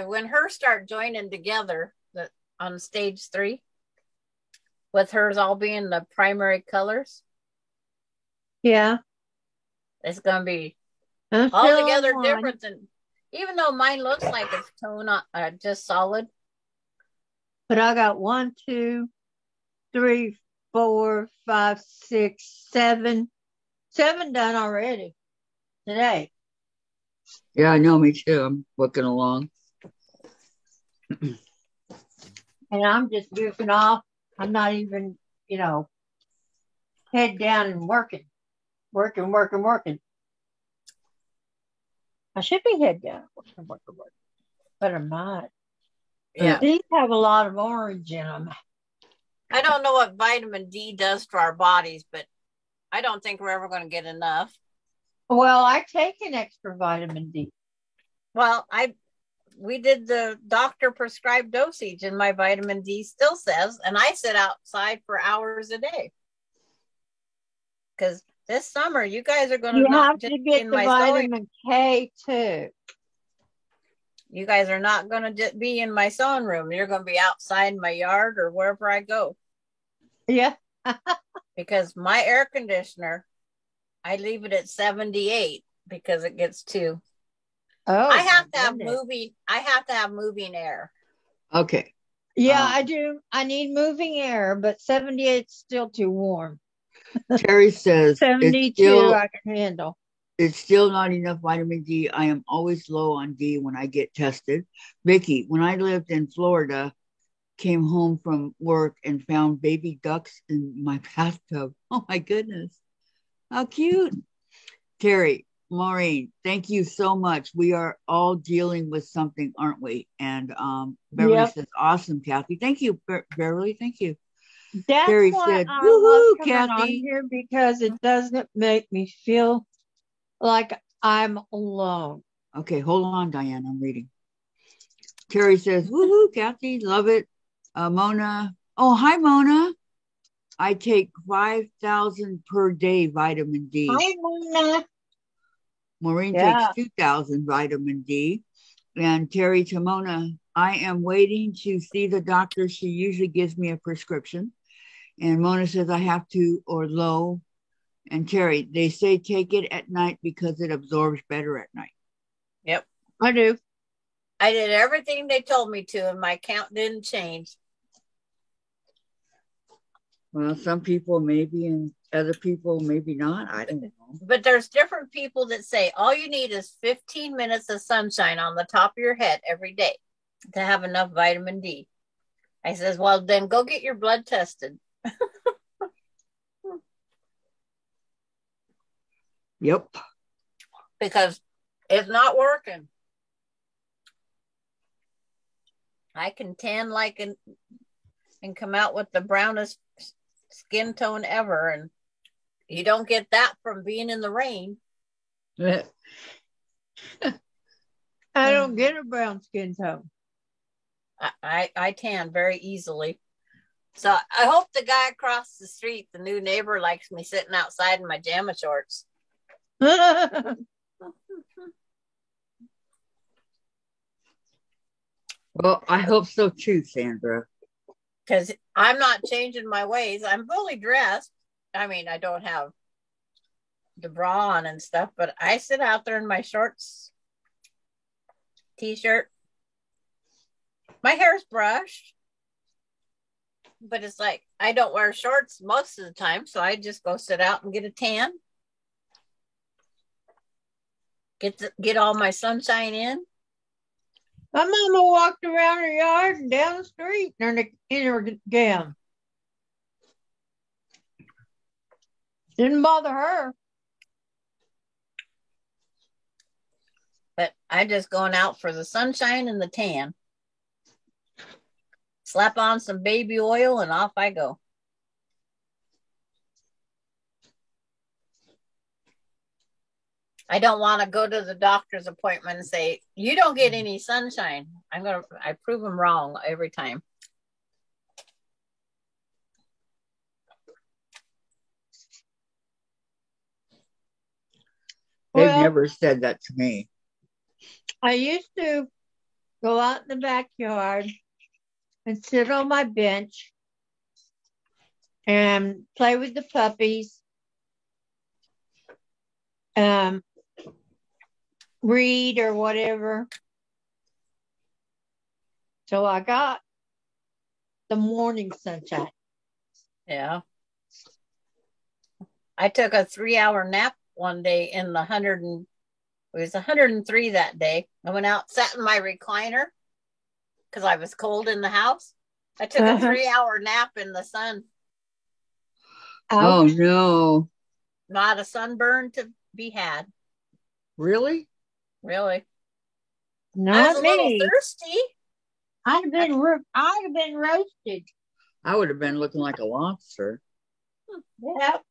B: When her start joining together on stage 3, with hers all being the primary colors,
C: Yeah.
B: it's gonna be
C: I'm still
B: altogether
C: on one.
B: different than. Even though mine looks like it's tone just solid.
C: But I got 1, 2, 3, 4, 5, 6, 7. 7 done already today.
A: Yeah, I know, me too. I'm looking along.
C: And I'm just goofing off. I'm not even, head down and working. Working. I should be head down, working. But I'm not.
B: Yeah.
C: These have a lot of orange in them.
B: I don't know what vitamin D does to our bodies, but I don't think we're ever going to get enough.
C: Well, I take an extra vitamin D.
B: Well, we did the doctor prescribed dosage, and my vitamin D still says, and I sit outside for hours a day. Because this summer, you guys are going to
C: have to get the vitamin K too.
B: You guys are not going to be in my sewing room. You're going to be outside my yard or wherever I go.
C: Yeah.
B: Because my air conditioner, I leave it at 78 because it gets too.
C: Oh,
B: I have to have moving air.
A: Okay.
C: Yeah, I do. I need moving air, but 78 is still too warm.
A: Terry says
C: 72 I can handle.
A: It's still not enough vitamin D. I am always low on D when I get tested. Vicky, when I lived in Florida, came home from work and found baby ducks in my bathtub. Oh my goodness. How cute. Terry, Maureen, thank you so much. We are all dealing with something, aren't we? And Beverly says, awesome, Kathy. Thank you, Beverly. Thank you.
C: That's
A: Terry
C: why
A: said,
C: I
A: woohoo,
C: love coming on here, because it doesn't make me feel like I'm alone.
A: Okay, hold on, Diane. I'm reading. Terry says, woohoo, Kathy, love it. Mona. Oh, hi, Mona. I take 5,000 per day vitamin D.
C: Hi, Mona.
A: Maureen takes 2,000 vitamin D. And Terry to Mona, I am waiting to see the doctor. She usually gives me a prescription. And Mona says I have to, or low. And Terry, they say take it at night because it absorbs better at night.
B: Yep.
C: I do.
B: I did everything they told me to, and my count didn't change.
A: Well, some people maybe, and other people maybe not. I don't know.
B: But there's different people that say all you need is 15 minutes of sunshine on the top of your head every day to have enough vitamin D. I says, well, then go get your blood tested.
A: Yep.
B: Because it's not working. I can tan and come out with the brownest skin tone ever, and you don't get that from being in the rain.
C: I don't get a brown skin tone.
B: I tan very easily. So I hope the guy across the street, the new neighbor, likes me sitting outside in my jamma shorts.
A: Well, I hope so too, Sandra.
B: Because I'm not changing my ways. I'm fully dressed. I mean, I don't have the bra on and stuff, but I sit out there in my shorts, t-shirt. My hair's brushed, but it's like I don't wear shorts most of the time, so I just go sit out and get a tan. Get all my sunshine in.
C: My mama walked around her yard and down the street in her gown. Didn't bother her.
B: But I just going out for the sunshine and the tan. Slap on some baby oil and off I go. I don't want to go to the doctor's appointment and say, you don't get any sunshine. I prove them wrong every time.
A: They've
C: Well,
A: never said that to me.
C: I used to go out in the backyard and sit on my bench and play with the puppies, read or whatever. So I got the morning sunshine.
B: Yeah. I took a 3-hour nap one day in the it was 103 that day. I went out, sat in my recliner because I was cold in the house. I took a 3-hour nap in the sun.
A: Oh no.
B: Not a sunburn to be had.
A: Really?
B: Really? I
C: Not
B: was a little
C: me.
B: thirsty.
C: I'd have been roasted.
A: I would have been looking like a lobster.
C: Yep.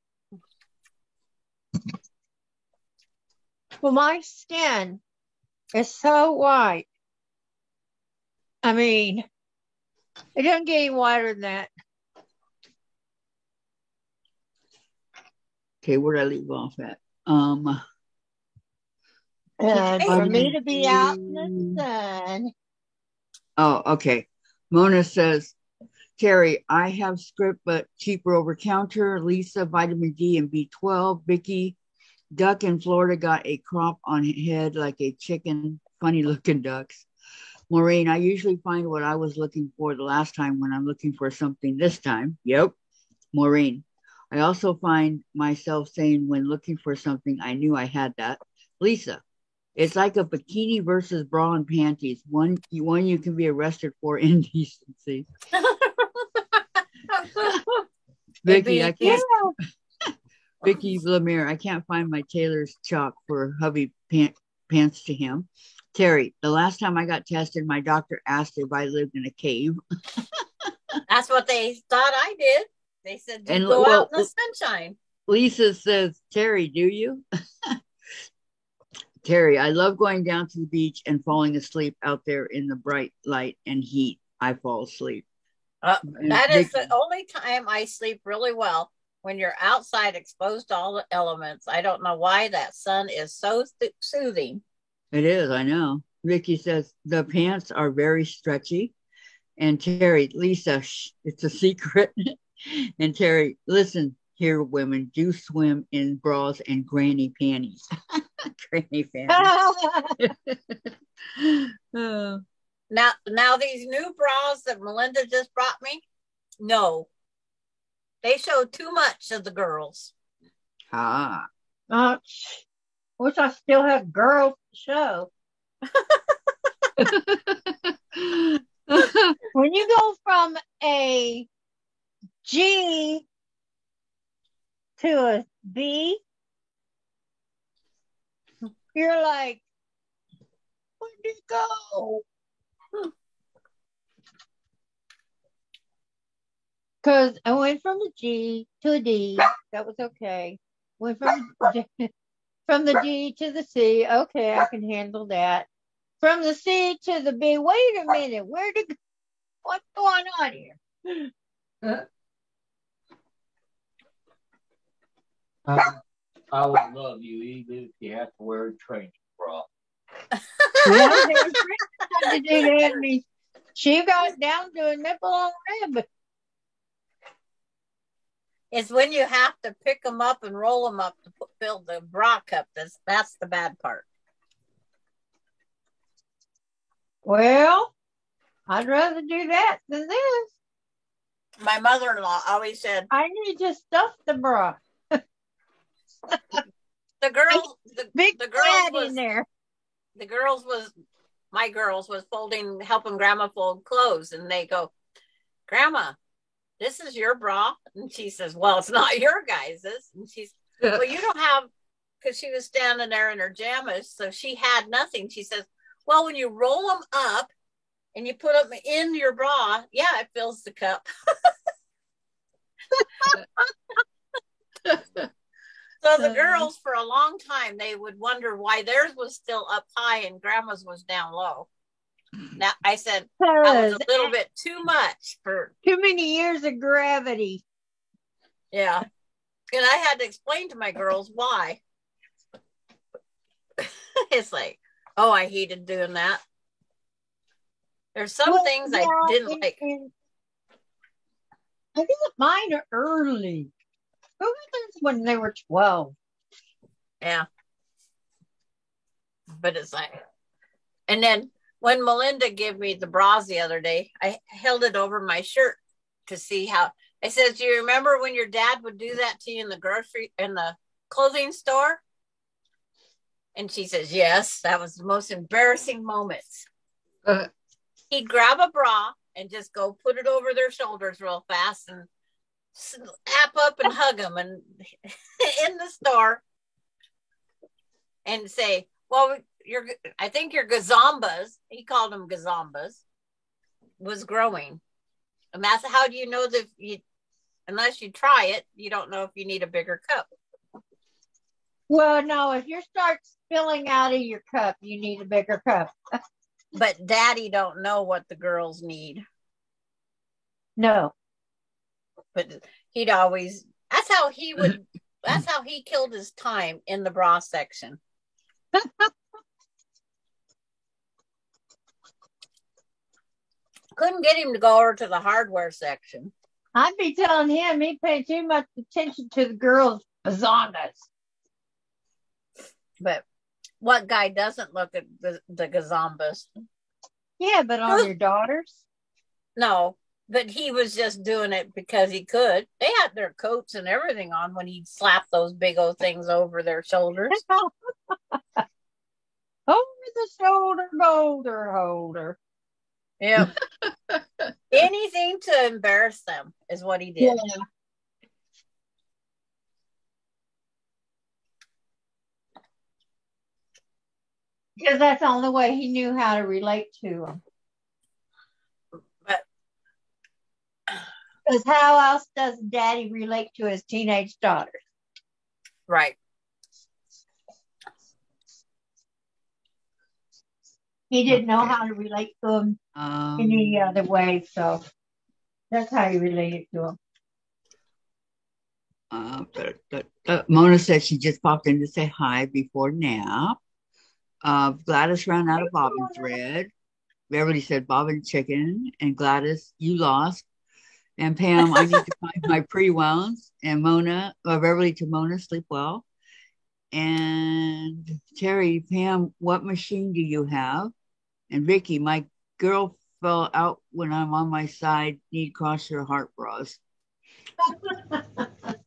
C: Well, my skin is so white. I mean, it doesn't get any whiter than that.
A: Okay, where did I leave off at?
C: And for me
A: vitamin
C: to be
A: D.
C: out in the sun.
A: Oh, okay. Mona says, Terry, I have script, but cheaper over counter. Lisa, vitamin D and B12. Vicky, duck in Florida got a crop on head like a chicken. Funny looking ducks. Maureen, I usually find what I was looking for the last time when I'm looking for something this time. Yep. Maureen, I also find myself saying when looking for something, I knew I had that. Lisa, it's like a bikini versus bra and panties. One you can be arrested for indecency. Vicky, I can't. Vicky Lemire, I can't find my tailor's chalk for hubby pants to him. Terry, the last time I got tested, my doctor asked if I lived in a cave.
B: That's what they thought I did. They said,
A: And
B: go out in the sunshine.
A: Lisa says, Terry, do you? Terry, I love going down to the beach and falling asleep out there in the bright light and heat. I fall asleep.
B: That is the only time I sleep really well, when you're outside exposed to all the elements. I don't know why that sun is so soothing.
A: It is, I know. Vicky says, the pants are very stretchy. And Terry, Lisa, it's a secret. And Terry, listen here, women do swim in bras and granny panties. Granny panties.
B: Now these new bras that Melinda just brought me, no, they show too much of the girls.
A: Ah.
C: Wish I still have girls to show. When you go from a G to a B, you're like, where'd it go? Because I went from a G to a D. That was okay. Went from the D to the C. Okay, I can handle that. From the C to the B. Wait a minute. What's going on here?
D: I would love you even if you have to wear a training bra.
C: Well, there's to do that. I mean, she got down to a nipple on rib.
B: It's when you have to pick them up and roll them up to fill the bra cup. That's the bad part.
C: Well, I'd rather do that than this.
B: My mother-in-law always said,
C: I need to stuff the bra.
B: the girls
C: in there.
B: My girls was helping grandma fold clothes, and they go, Grandma, this is your bra? And she says, well, it's not your guys's. And she's, well, you don't have, because she was standing there in her jammies, so she had nothing. She says, well, when you roll them up and you put them in your bra, yeah, it fills the cup. So the girls, for a long time, they would wonder why theirs was still up high and grandma's was down low. Now, I said, that was a little bit too much for...
C: Too many years of gravity.
B: Yeah. And I had to explain to my girls why. It's like, oh, I hated doing that. There's some things I didn't like.
C: I think mine are early. Who was this when they were 12?
B: Yeah. But it's like, and then when Melinda gave me the bras the other day, I held it over my shirt to see how. I said, do you remember when your dad would do that to you in the clothing store? And she says, yes, that was the most embarrassing moments. He'd grab a bra and just go put it over their shoulders real fast and slap up and hug them and in the store and say, well, I think your gazombas, he called them gazombas, was growing. And that's how do you know that unless you try it, you don't know if you need a bigger cup.
C: Well, no, if you start spilling out of your cup, you need a bigger cup.
B: But Daddy don't know what the girls need.
C: No.
B: But he'd always, that's how he killed his time in the bra section. Couldn't get him to go over to the hardware section.
C: I'd be telling him he paid too much attention to the girls' bazongas.
B: But what guy doesn't look at the gazombas?
C: Yeah, but on your daughters?
B: No, but he was just doing it because he could. They had their coats and everything on when he'd slap those big old things over their shoulders.
C: Over the shoulder boulder holder.
B: Yeah. Anything to embarrass them is what he did.
C: Yeah. Because that's the only way he knew how to relate to them.
B: But
C: because how else does Daddy relate to his teenage daughters?
B: Right.
C: He didn't know how to relate to them any other way, so that's how he related to them.
A: Mona said she just popped in to say hi before nap. Gladys ran out of bobbin thread. Beverly said bobbin chicken. And Gladys, you lost. And Pam, I need to find my pre-wounds. And Beverly to Mona, sleep well. And Terry, Pam, what machine do you have? And Vicky, my girl fell out when I'm on my side. Need cross your heart bras.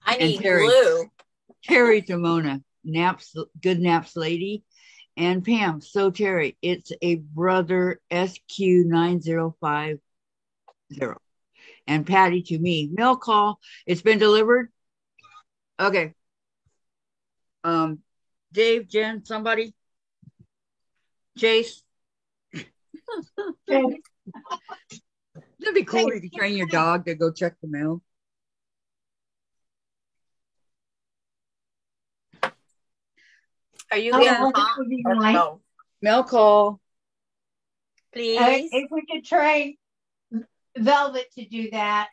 B: I need glue.
A: Terry to Mona, good naps lady. And Pam, so Terry, it's a Brother SQ9050. And Patty to me, mail call. It's been delivered. Okay. Dave, Jen, somebody? Chase? It'd be cool if you train your dog to go check the mail.
B: Are you getting hot? No.
A: Mail call.
B: Please.
C: If we could train Velvet to do that,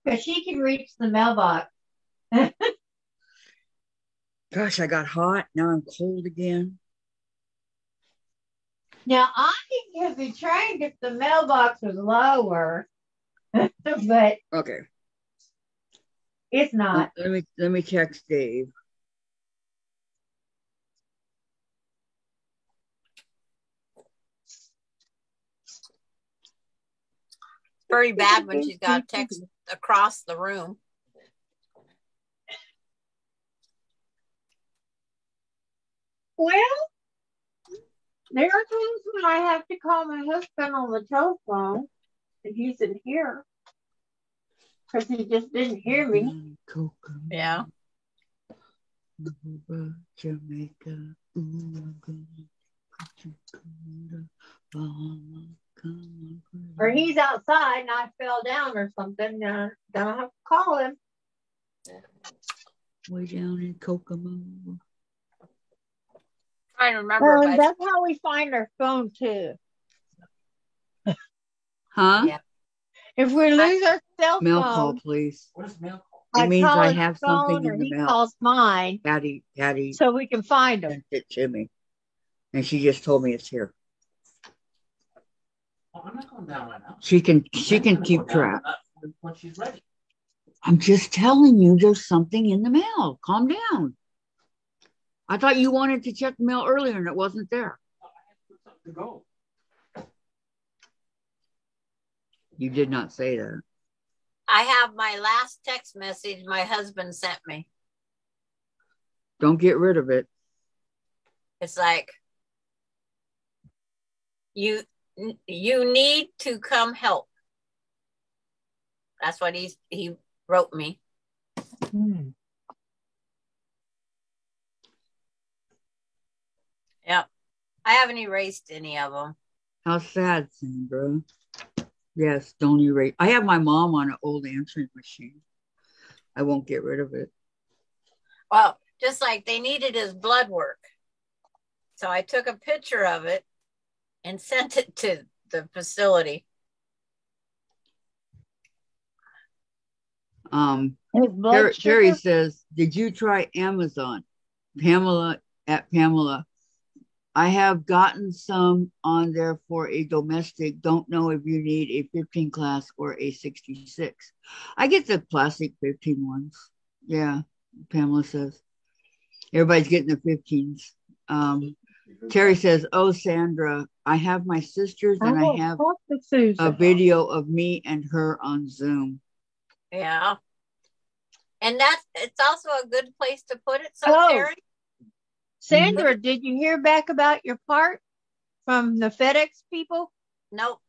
C: because she can reach the mailbox.
A: Gosh, I got hot. Now I'm cold again.
C: Now, I could be trained if the mailbox was lower, but
A: okay,
C: it's not.
A: Let me text Dave.
B: Very bad when she's got to text across the room.
C: Well, there are times when I have to call my husband on the telephone, and he's in here because he just didn't hear me.
B: Yeah.
A: Jamaica.
C: Or he's outside and I fell down or something. Then I have to call him.
A: Way down in Kokomo.
B: I remember.
C: That's how we find our phone too.
A: Huh?
B: Yeah.
C: If we lose our cell phone,
A: mail call, please.
D: What is mail call?
A: It means I have something in the
C: he
A: mail.
C: calls mine,
A: Daddy,
C: so we can find him.
A: sent it to me. And she just told me it's here.
F: Oh, I'm not going down right now.
A: She can keep track.
F: When she's ready.
A: I'm just telling you there's something in the mail. Calm down. I thought you wanted to check the mail earlier and it wasn't there.
F: Oh, I have to put something to go.
A: You did not say that.
B: I have my last text message my husband sent me.
A: Don't get rid of it.
B: It's like, you need to come help. That's what he wrote me. Yep. I haven't erased any of them.
A: How sad, Sandra. Yes, don't erase. I have my mom on an old answering machine. I won't get rid of it.
B: Well, just like they needed his blood work. So I took a picture of it and sent it to the facility.
A: Terry says, did you try Amazon? Pamela at Pamela. I have gotten some on there for a domestic. Don't know if you need a 15 class or a 66. I get the plastic 15 ones. Yeah, Pamela says. Everybody's getting the 15s. Terry says, oh, Sandra, I have my sisters and I have a video of me and her on Zoom.
B: Yeah. And it's also a good place to put it. So, Terry.
C: Sandra, did you hear back about your part from the FedEx people?
B: Nope.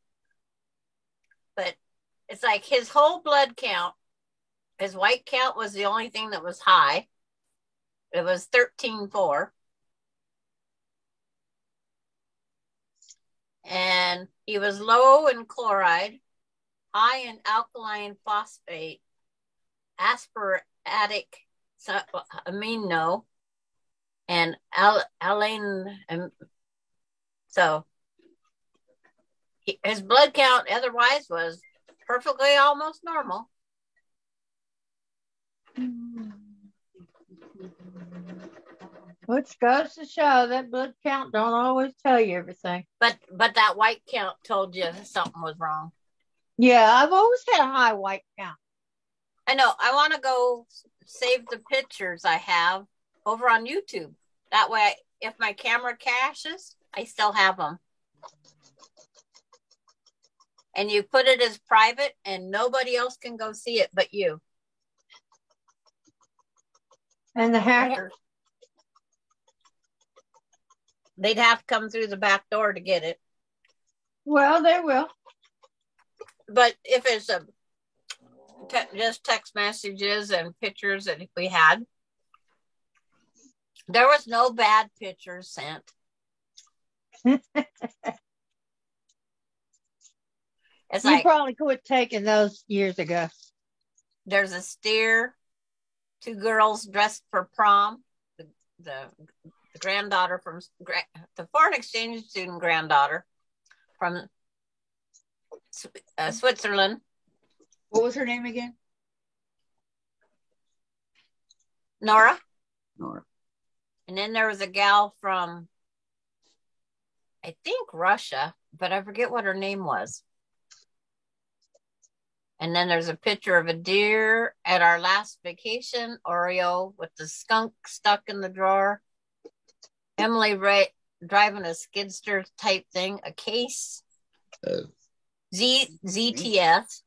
B: But it's like his whole blood count, his white count was the only thing that was high. It was 13.4. And he was low in chloride, high in alkaline phosphate, asparatic amino, and Alain. So his blood count otherwise was perfectly almost normal.
C: Which goes to show that blood count don't always tell you everything.
B: But that white count told you something was wrong.
C: Yeah, I've always had a high white count.
B: I know. I want to go save the pictures I have over on YouTube. That way, if my camera caches, I still have them. And you put it as private and nobody else can go see it but you.
C: And the hackers.
B: They'd have to come through the back door to get it.
C: Well, they will.
B: But if it's just text messages and pictures that we had, there was no bad pictures sent. It's
C: you probably quit taking those years ago.
B: There's a steer, 2 girls dressed for prom, the granddaughter from the foreign exchange student granddaughter from Switzerland.
A: What was her name again?
B: Nora.
A: Nora.
B: And then there was a gal from, I think, Russia, but I forget what her name was. And then there's a picture of a deer at our last vacation, Oreo, with the skunk stuck in the drawer. Emily driving a skidster type thing, a case. ZTS.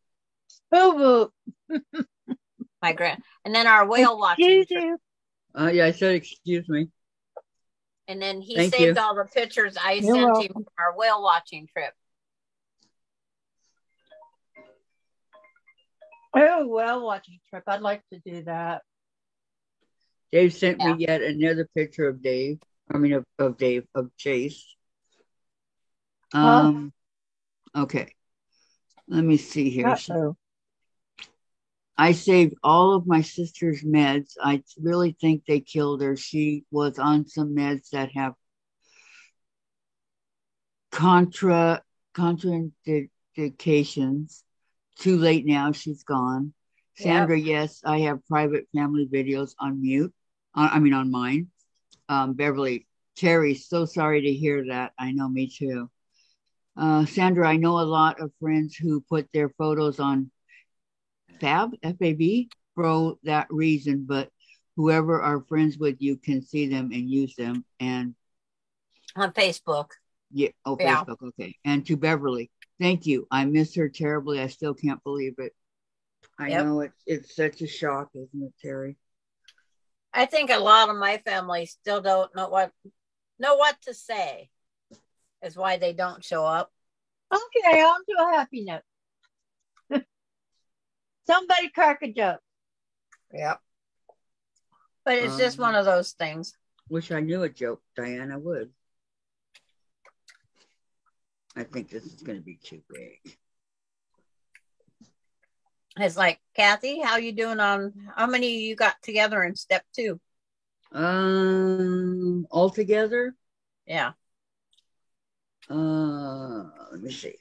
C: Boo boo.
B: My and then our whale watching trip.
A: Yeah, I said excuse me.
B: And then he saved all the pictures I sent him from our whale watching trip.
C: Oh, whale watching trip. I'd like to do that.
A: Dave sent me yet another picture of Dave. I mean, of Chase. Okay. Let me see here. I saved all of my sister's meds. I really think they killed her. She was on some meds that have contraindications. Too late now. She's gone. Sandra, yes, I have private family videos on mute. On mine. Beverly, Terry, so sorry to hear that. I know, me too. Sandra, I know a lot of friends who put their photos on FAB, for that reason, but whoever are friends with you can see them and use them. And
B: On Facebook.
A: yeah, oh,
B: Yeah.
A: Facebook, okay. And to Beverly, thank you. I miss her terribly. I still can't believe it. I
B: Yep.
A: know it's such a shock, isn't it, Terry?
B: I think a lot of my family still don't know what to say. Is why they don't show up.
C: Okay, on to a happy note. Somebody crack a joke.
B: Yep. But it's just one of those things.
A: Wish I knew a joke, Diana would. I think this is going to be too big.
B: It's like, Kathy, how you doing on how many you got together in step 2?
A: Altogether?
B: Yeah.
A: Let me see.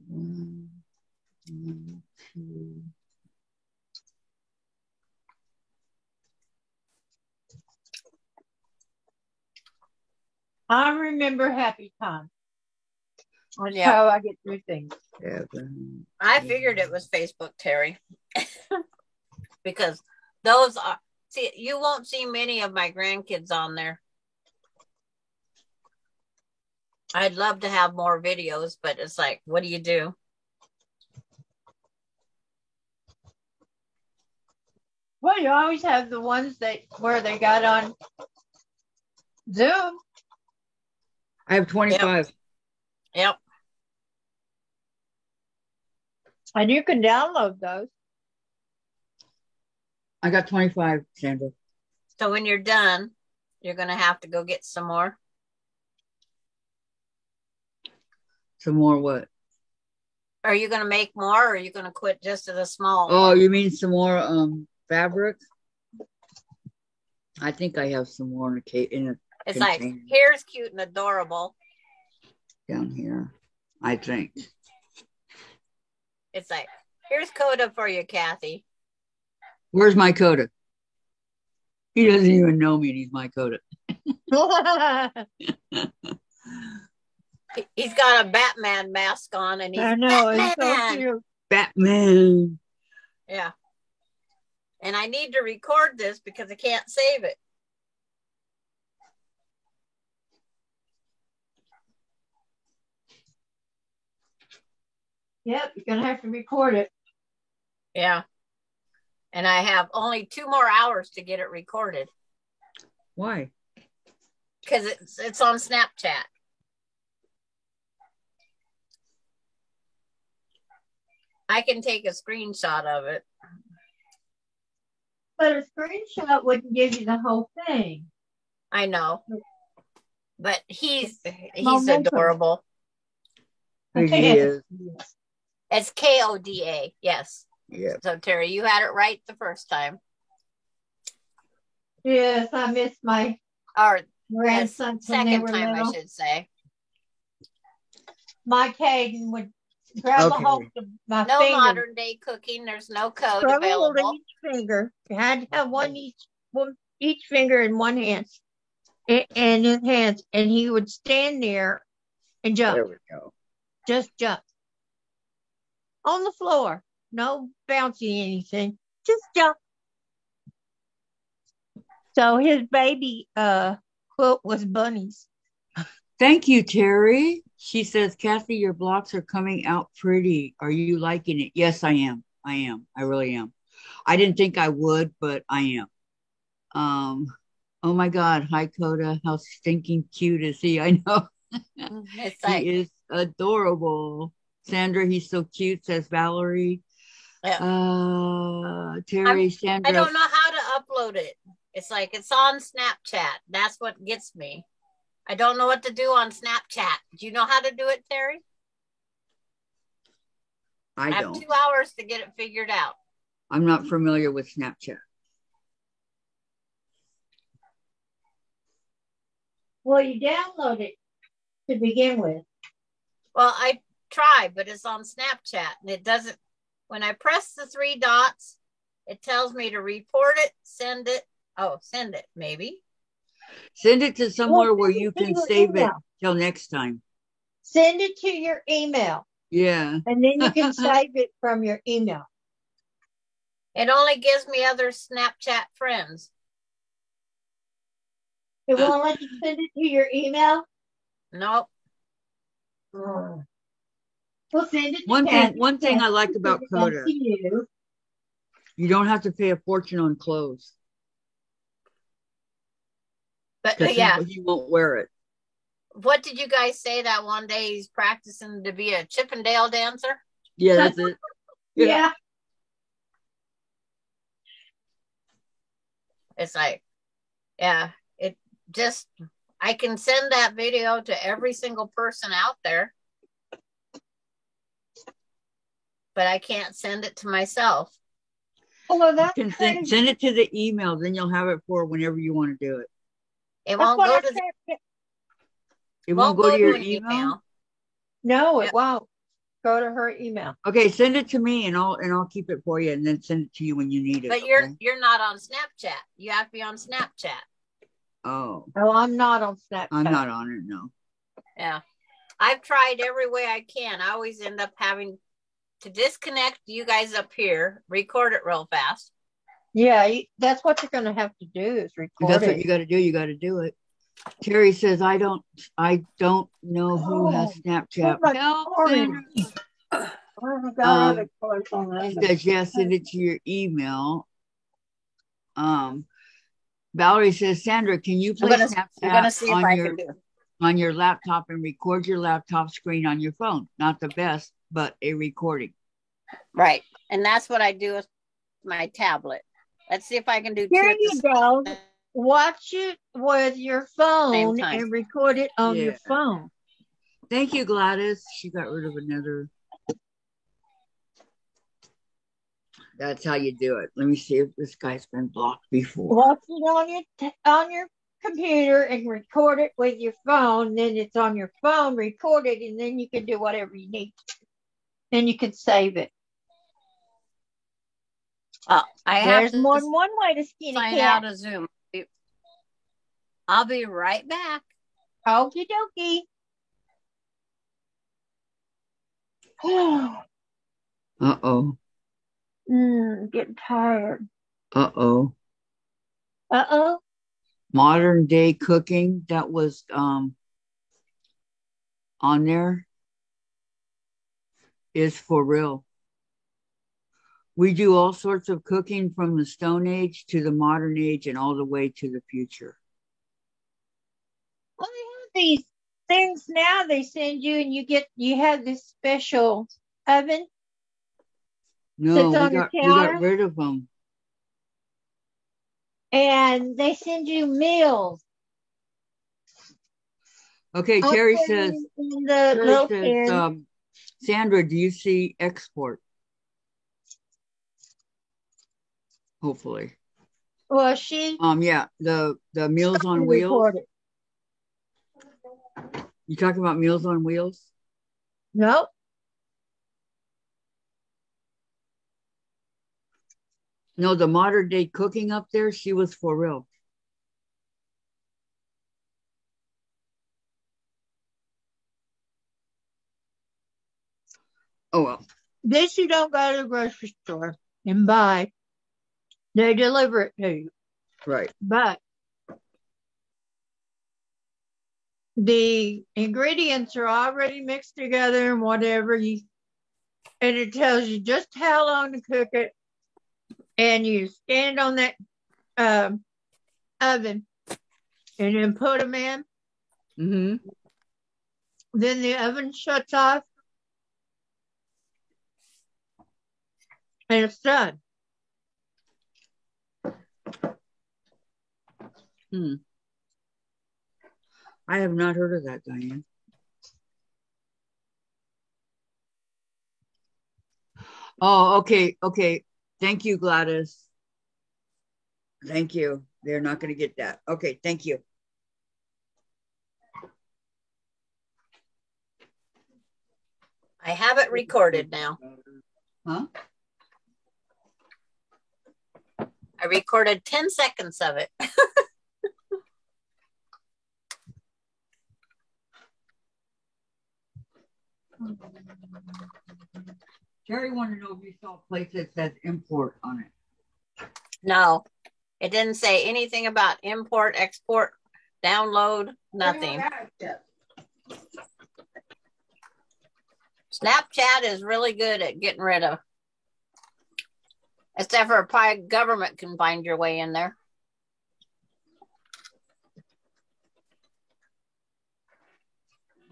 A: One, two.
C: I remember happy time. That's
B: Yeah.
C: how I get through things.
A: Seven.
B: I figured it was Facebook, Terry. Because those are, see, you won't see many of my grandkids on there. I'd love to have more videos, but it's like, what do you do?
C: Well, you always have the ones where they got on Zoom.
A: I have 25.
B: Yep.
C: And you can download those.
A: I got 25, Sandra.
B: So when you're done, you're going to have to go get some more.
A: Some more what?
B: Are you going to make more, or are you going to quit just at a small?
A: Oh, you mean some more fabric? I think I have some more in a
B: It's
A: container.
B: like, here's cute and adorable.
A: Down here, I think.
B: It's like, here's Coda for you, Kathy.
A: Where's my Coda? He doesn't even know me, and he's my Coda.
B: He's got a Batman mask on, and he's
C: I know, it's so
B: Batman.
C: cute.
A: Batman.
B: Yeah. And I need to record this because I can't save it.
C: Yep, you're going to have to record it.
B: Yeah. And I have only 2 more hours to get it recorded
A: Why?
B: because it's on Snapchat. I can take a screenshot of it.
C: But a screenshot wouldn't give you the whole thing.
B: I know. But he's
C: Momentum.
B: adorable.
A: He is.
B: It's KODA. Yes.
A: Yeah.
B: So Terry, you had it right the first time.
C: Yes, I miss my
B: Or
C: grandsons when they
B: second
C: were
B: time,
C: little.
B: I should say.
C: Mike Hayden would grab
A: Okay.
C: a hold of my
B: No
C: finger,
B: modern day cooking. There's no code
C: struggle
B: available.
C: each finger. You had to have each finger in one hand, in his hands, and he would stand there and jump,
A: There we go.
C: just jump on the floor. No bouncing anything, just jump. So his baby quilt was bunnies.
A: Thank you, Terry. She says, Kathy, your blocks are coming out pretty. Are you liking it? Yes, I am. I am. I really am. I didn't think I would, but I am. Oh my God. Hi, Coda. How stinking cute is he? I know.
B: It's like,
A: He is adorable. Sandra, he's so cute, says Valerie.
B: yeah.
A: Terry, Sandra.
B: I don't know how to upload it. It's like it's on Snapchat. That's what gets me. I don't know what to do on Snapchat. Do you know how to do it, Terry?
A: I
B: have
A: don't.
B: 2 hours to get it figured out.
A: I'm not familiar with Snapchat.
C: Well, you download it to begin with.
B: Well, I tried, but it's on Snapchat and it doesn't. When I press the 3 dots, it tells me to report it, send it, Oh, send it, maybe.
A: Send it to somewhere where
C: send it
A: you
C: to
A: can
C: your
A: save it
C: email.
A: till next time.
C: Send it to your email,
A: Yeah.
C: and then you can save it from your email.
B: It only gives me other Snapchat friends.
C: It won't let you send it to your email?
B: Nope.
C: Well, send it to
A: One
C: Kathy.
A: thing I like
C: Kathy
A: about
C: will send it
A: Coda,
C: to you.
A: you don't have to pay a fortune on clothes
B: But
A: because
B: yeah,
A: he won't wear it.
B: what did you guys say that one day he's practicing to be a Chippendale dancer?
A: Yeah, that's it.
C: Yeah.
B: It's like, yeah, it just, I can send that video to every single person out there, but I can't send it to myself.
C: Oh,
A: You
C: that's
A: can
C: crazy.
A: send it to the email, then you'll have it for whenever you want to do it.
B: It
C: That's
B: won't
C: what
B: go
C: I
B: to the,
C: said.
A: It won't go to your email?
C: No, it
B: Yep.
C: won't. Go to her email.
A: Okay, send it to me and I'll keep it for you and then send it to you when you need it.
B: But
A: okay?
B: you're not on Snapchat. You have to be on Snapchat.
A: Oh,
C: I'm not on Snapchat.
A: I'm not on it, no.
B: Yeah. I've tried every way I can. I always end up having to disconnect you guys up here, record it real fast.
C: Yeah, that's what you're going to have to do is
A: If
C: record
A: that's
C: it.
A: what you got to do. You got to do it. Terry says, I don't know who has Snapchat.
C: my
A: Help,
C: orange.
A: Sandra.
C: He
A: He says, yes, send it to your email. Valerie says, Sandra, can you play Snapchat
B: see if I can do it.
A: on your laptop and record your laptop screen on your phone? Not the best, but a recording.
B: Right. And that's what I do with my tablet. Let's see if I can do
C: Here
B: two at
C: you
B: the
C: go. Watch it with your phone
B: same time.
C: and record it on your phone.
A: Thank you, Gladys. She got rid of another. That's how you do it. Let me see if this guy's been blocked before.
C: Watch it on your computer and record it with your phone. Then it's on your phone, record it, and then you can do whatever you need. Then you can save it. There's more than one way to skin a cat.
B: Sign out of Zoom. I'll be right back.
C: Okie dokie.
A: Uh-oh.
C: Getting tired.
A: Uh-oh.
C: Uh-oh.
A: Modern day cooking that was on there is for real. We do all sorts of cooking from the Stone Age to the modern age and all the way to the future.
C: Well, they have these things now they send you and you have this special oven.
A: No,
C: we
A: got rid of them.
C: And they send you meals.
A: Okay, Terry says, Sandra, do you see export? Hopefully.
C: Well, she.
A: Yeah, the Meals on Wheels. You talking about Meals on Wheels?
C: Nope.
A: No, the modern day cooking up there, she was for real. Oh, well.
C: This you don't go to the grocery store and buy. They deliver it to you.
A: Right.
C: But the ingredients are already mixed together and whatever and it tells you just how long to cook it. And you stand on that oven and then put them in.
A: Mm-hmm.
C: Then the oven shuts off. And it's done.
A: I have not heard of that, Diane. Oh, okay. Okay. Thank you, Gladys. Thank you. They're not going to get that. Okay. Thank you.
B: I have it recorded now.
A: Huh?
B: I I recorded 10 seconds of it.
A: Jerry wanted to know if you saw a place that says import on it.
B: No, it didn't say anything about import, export, download, nothing. Snapchat is really good at getting rid of. Except for probably government can find your way in there.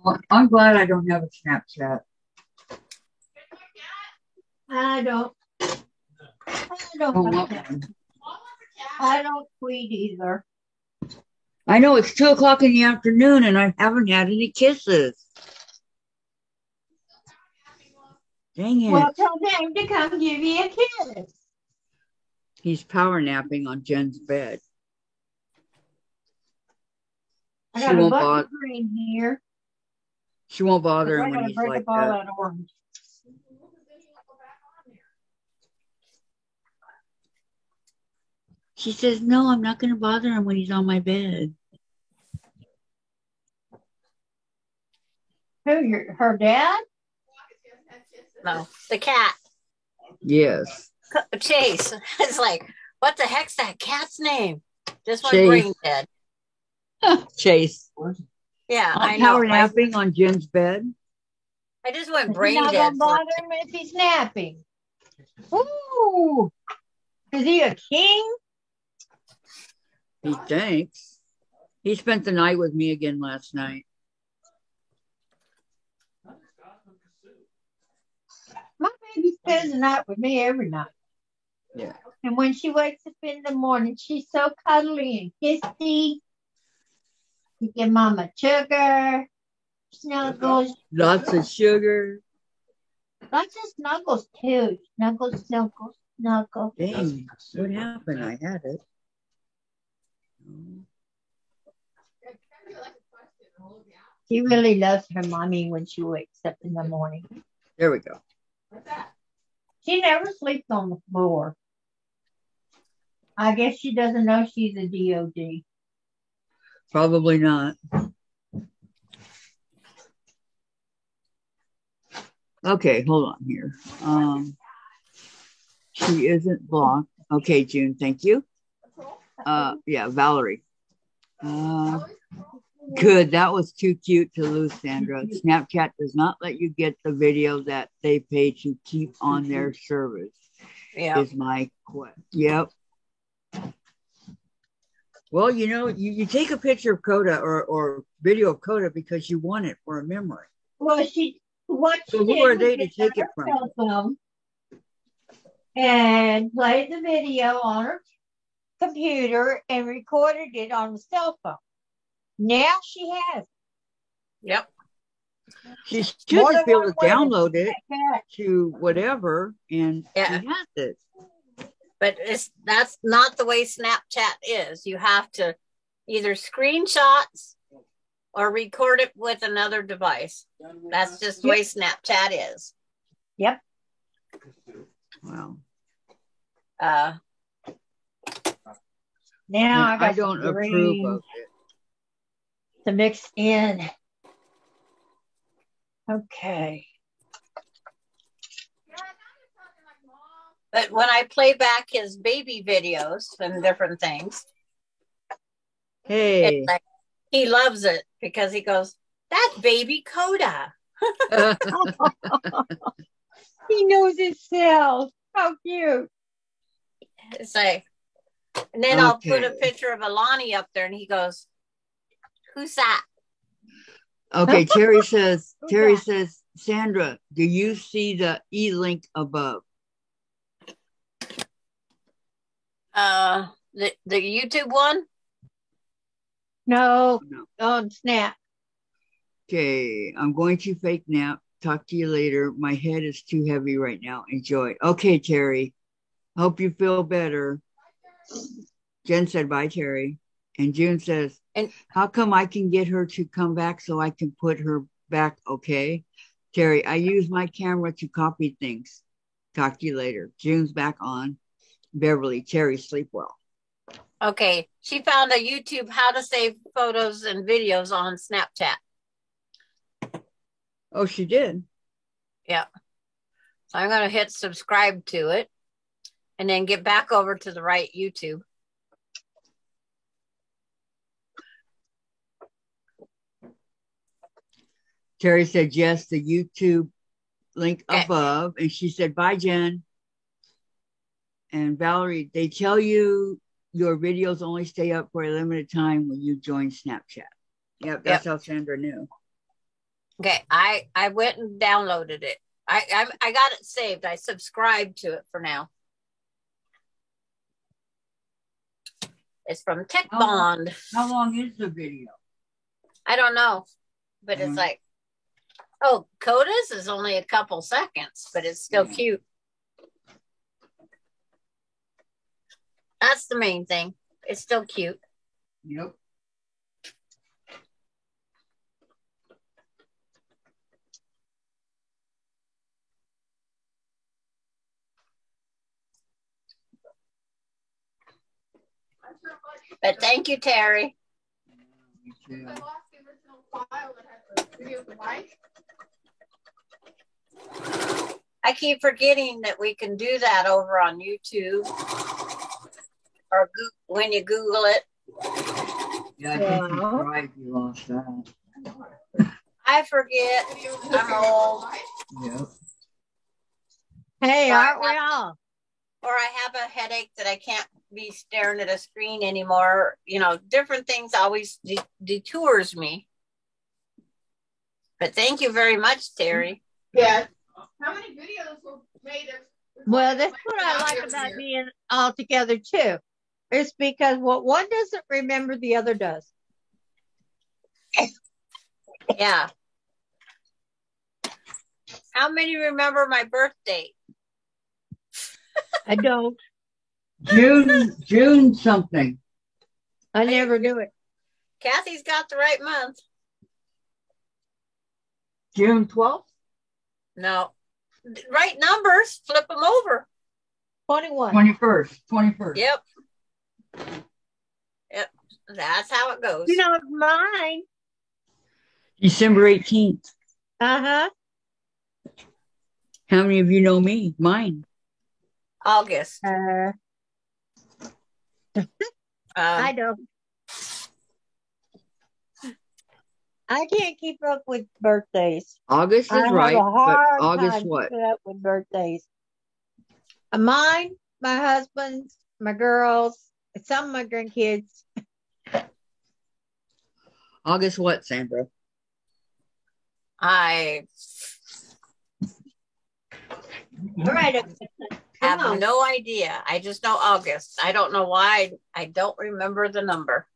A: Well, I'm glad I don't have a Snapchat.
C: I don't
A: Oh,
C: have that. I don't tweet either.
A: I know it's 2:00 in the afternoon and I haven't had any kisses. Dang it.
C: Well, tell them to come give you a kiss.
A: He's power napping on Jen's bed.
C: I
A: She
C: got a
A: won't
C: bucket
A: bother.
C: green here.
A: She won't bother
C: I
A: him when
C: gotta
A: he's
C: break
A: like
C: up all
A: that.
C: that orange.
A: She says, no, I'm not going to bother him when he's on my bed.
C: Who, her dad?
B: No, the cat.
A: Yes.
B: Chase. It's like, what the heck's that cat's name? This one
A: Chase.
B: brain dead.
A: Chase.
B: Yeah, I
A: I'm
B: know.
A: power napping on Jen's bed.
B: I just went
C: You're
B: brain
C: not
B: dead.
C: gonna bother him if he's napping. Ooh, is he a king?
A: He thinks. He spent the night with me again last night.
C: My baby spends the night with me every night.
A: Yeah.
C: And when she wakes up in the morning, she's so cuddly and kissy. You give mama sugar, snuggles,
A: Lots of sugar.
C: lots of snuggles too. Snuggles, snuggles, snuggles.
A: Dang, what happened? I had it.
C: She really loves her mommy when she wakes up in the morning.
A: There we go.
C: She never sleeps on the floor. I guess she doesn't know she's a DOD.
A: Probably not. Okay, hold on here. She isn't blocked. Okay, June, thank you. Yeah, Valerie. Good. That was too cute to lose, Sandra. Snapchat does not let you get the video that they pay to keep on their service.
B: Yeah.
A: Is my question. Yep. Well, you know, you take a picture of Coda or video of Coda because you want it for a memory.
C: Well, what she
A: So
C: did
A: who are
C: was
A: they to
C: get
A: take it
C: her
A: from?
C: cell phone and played the video on her computer and recorded it on the cell phone. Now she has it.
B: Yep.
A: She should
C: More
A: just
C: than
A: be able
C: one
A: to
C: way to
A: download
C: do
A: it
C: that.
A: to whatever, and
B: Yeah.
A: she has it.
B: But that's not the way Snapchat is. You have to either screenshots or record it with another device. That's just the way Snapchat is.
C: Yep.
A: Wow.
B: Uh,
C: Now I
A: And
C: got
A: I don't
C: some
A: approve
C: green
A: of it.
C: to mix in. Okay.
B: but when I play back his baby videos and different things,
A: Hey.
B: it's like, he loves it because he goes, "That's baby Coda."
C: He knows himself. How cute.
B: It's like, and then I'll put a
A: Okay.
B: picture of Alani up there, and he goes, "Who's that?"
A: Okay, Terry says,
C: Okay.
A: Sandra, do you see the e-link above?
B: The YouTube one.
C: No,
A: No.
C: on Snap.
A: Okay, I'm going to fake nap. Talk to you later. My head is too heavy right now. Enjoy. Okay, Terry. Hope you feel better. Jen said, bye, Terry. And June says,
B: And
A: how come I can get her to come back so I can put her back? Okay. Terry, I use my camera to copy things. Talk to you later. June's back on. Beverly, Terry Sleepwell.
B: Okay, she found a YouTube how to save photos and videos on Snapchat.
A: Oh, she did.
B: Yeah. So I'm going to hit subscribe to it and then get back over to the right YouTube.
A: Terry said yes, the YouTube link
B: Okay.
A: above. And she said, bye, Jen. And Valerie, they tell you your videos only stay up for a limited time when you join Snapchat. Yep, that's how Sandra knew.
B: Okay, I went and downloaded it. I got it saved. I subscribed to it for now. It's from Tech Bond.
A: How long is the video?
B: I don't know, but it's like, oh, Coda's is only a couple seconds, but it's still cute. That's the main thing. It's still cute.
A: Yep.
B: But thank you, Terry.
E: I lost the original file that had the video of the bike.
B: I keep forgetting that we can do that over on YouTube or when you Google it.
A: Yeah, I think she's right. You lost that.
B: I forget. I'm old.
A: Yep.
C: Hey, aren't we all?
B: Or I have a headache that I can't be staring at a screen anymore. You know, different things always detours me. But thank you very much, Terry.
E: Yeah. How many videos were made of?
C: Well, that's what I like about being all together too. It's because what one doesn't remember, the other does.
B: Yeah. How many remember my birthday?
C: I don't.
A: June something.
C: I never do it.
B: Kathy's got the right month.
A: June 12th?
B: No. Right numbers. Flip them over.
C: 21.
A: 21st.
B: Yep. Yep. That's how it goes.
C: You know, mine.
A: December 18th.
C: Uh-huh.
A: How many of you know me? Mine.
B: August.
C: I don't. I can't keep up with birthdays.
A: August is right, but August what?
C: Keeping up with birthdays. Mine, my husband's, my girls, some of my grandkids.
A: August what, Sandra?
B: I have no idea. I just know August. I don't know why. I don't remember the number.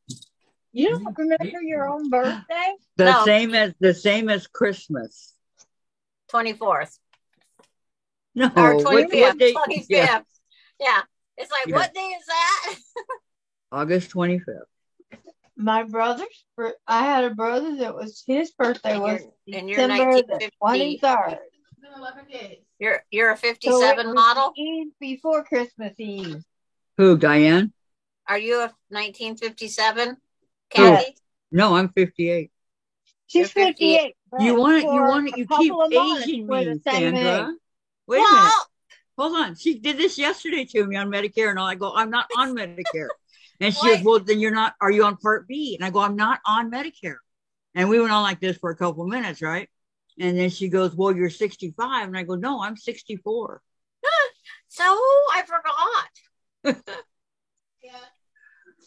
C: You don't remember your own birthday?
A: The same as Christmas.
B: 24th.
A: No,
B: or 25th.
A: what day?
B: 25th.
A: Yeah.
B: Yeah. It's like, what day is that?
A: August 25th.
C: My brother's, I had a brother that was, his birthday was
B: and you're
C: December the 23rd.
B: You're a 57 model?
C: Eve before Christmas Eve.
A: Who, Diane?
B: Are you a 1957,
C: Kathy?
A: No, I'm 58.
C: She's 58.
A: You keep aging me, Sandra. Wait a minute. Hold on. She did this yesterday to me on Medicare, and I go, I'm not on Medicare. And she goes, well, then are you on Part B? And I go, I'm not on Medicare. And we went on like this for a couple of minutes, right? And then she goes, well, you're 65. And I go, no, I'm 64.
B: So I forgot.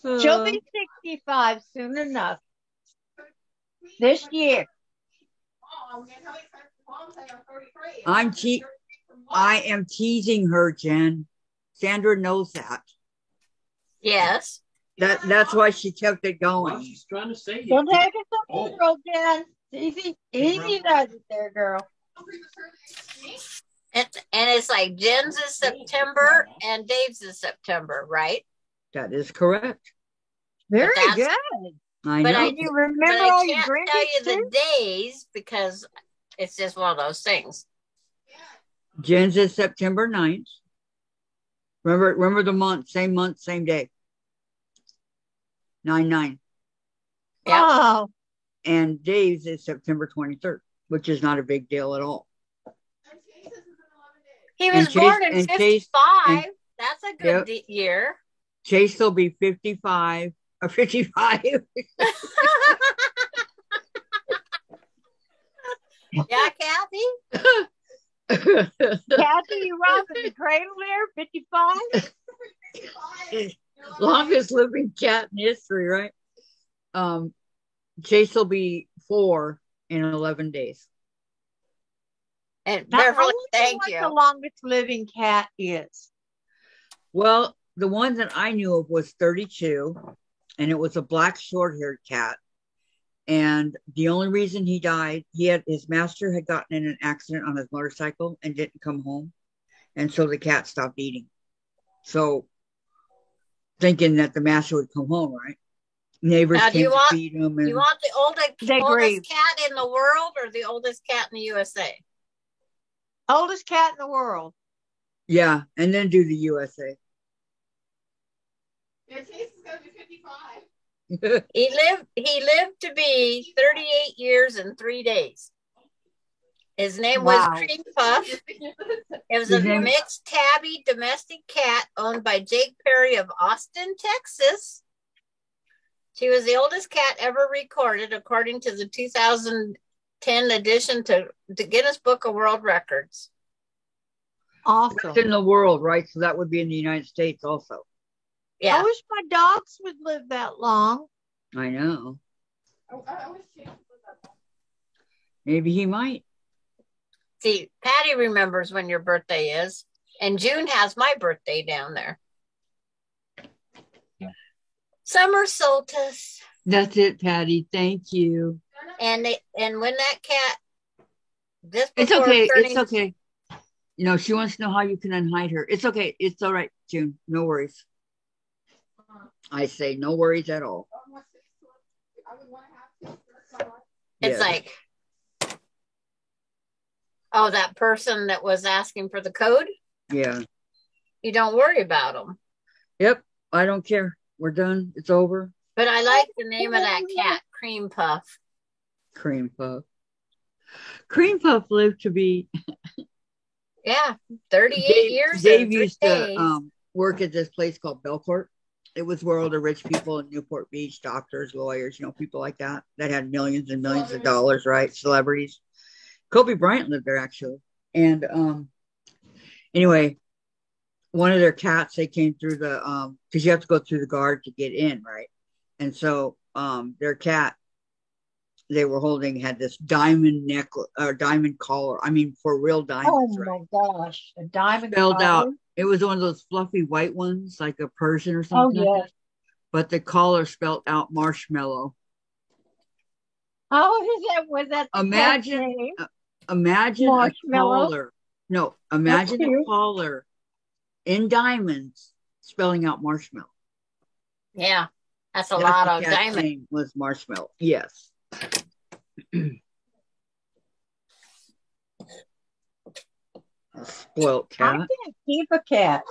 C: She'll be 65 soon enough. This year.
A: I am teasing her, Jen. Sandra knows that.
B: Yes.
A: That's why she kept it going.
F: Well, she's trying to say
C: Don't take it so girl, Jen. Easy does it there, girl.
B: It's like Jen's is September and Dave's is September, right?
A: That is correct.
C: Very good.
A: I know.
C: I do remember
B: but
C: all
B: I
C: your
B: can't tell you the days because it's just one of those things.
A: Jen's is September 9th. Remember the month, same day. 9/9.
B: Yep.
C: Oh,
A: And Dave's is September 23rd, which is not a big deal at all.
E: And Chase's is in 11 days.
B: He was
A: And
B: born in
A: Chase- and
B: 55.
A: Chase-
B: That's a
A: Yep.
B: good year.
A: Chase will be 55 or 55.
B: Yeah, Kathy?
C: Kathy, you rocking the cradle there, 55?
A: Longest living cat in history, right? Chase will be 4 in 11 days.
B: And
C: Now, I
B: Beverly,
C: wonder
B: thank
C: what
B: you.
C: the longest living cat is.
A: Well, the one that I knew of was 32, and it was a black short-haired cat. And the only reason he died, his master had gotten in an accident on his motorcycle and didn't come home, and so the cat stopped eating. So, thinking that the master would come home, right? Neighbors
B: Now, do
A: came
B: you
A: to
B: want-
A: feed him, and
B: You want the
C: They grieve.
B: oldest cat in the world or the oldest cat in the USA?
C: Oldest cat in the world.
A: yeah, and then do the USA.
E: Yeah, Chase is going to be 55.
B: He lived to be 38 years and 3 days. His name was
C: Wow.
B: Cream Puff. It was a
A: His name-
B: mixed tabby domestic cat owned by Jake Perry of Austin, Texas. She was the oldest cat ever recorded, according to the 2010 edition to the Guinness Book of World Records.
C: Awesome.
A: That's in the world, right? So that would be in the United States also.
B: Yeah.
C: I wish my dogs would live that long.
A: I know.
E: I wish Chase was that long.
A: Maybe he might.
B: See, Patty remembers when your birthday is, and June has my birthday down there. Summer solstice.
A: That's it, Patty. Thank you.
B: And when that cat just
A: It's
B: before
A: okay.
B: turning,
A: It's okay. You know, she wants to know how you can unhide her. It's okay. It's all right, June. No worries. I say no worries at all.
E: I want Chase to live. I would want to have Chase for the summer.
B: it's
A: Yes.
B: like, oh, that person that was asking for the code,
A: Yeah.
B: you don't worry about them.
A: Yep. I don't care. We're done. It's over.
B: But I like the name of that cat, Cream Puff.
A: Cream Puff. Cream Puff lived to be.
B: Yeah, 38 years
A: Dave
B: and 3
A: used
B: days.
A: to work at this place called Belcourt. It was where all the rich people in Newport Beach, doctors, lawyers, people like that had millions and millions of dollars, right? Celebrities. Kobe Bryant lived there actually. And anyway, one of their cats, they came through the because you have to go through the guard to get in, right? And so their cat they were holding had this diamond necklace or diamond collar. I mean, for real diamonds,
C: Oh
A: right?
C: my gosh. A diamond
A: Spelled
C: collar?
A: out. It was one of those fluffy white ones, like a Persian or
C: Oh,
A: something. like
C: yes.
A: that. But the collar spelled out marshmallow.
C: Oh, is that, was that the
A: Imagine-
C: cat's name?
A: Imagine a
C: Marshmallow?
A: collar. No, imagine
C: That's
A: a
C: cute.
A: collar in diamonds spelling out marshmallow.
B: Yeah, that's a
A: That's
B: lot
A: the
B: of
A: cat's
B: diamonds.
A: name was marshmallow. Yes. A spoilt
C: I
A: cat.
C: can't keep a cat.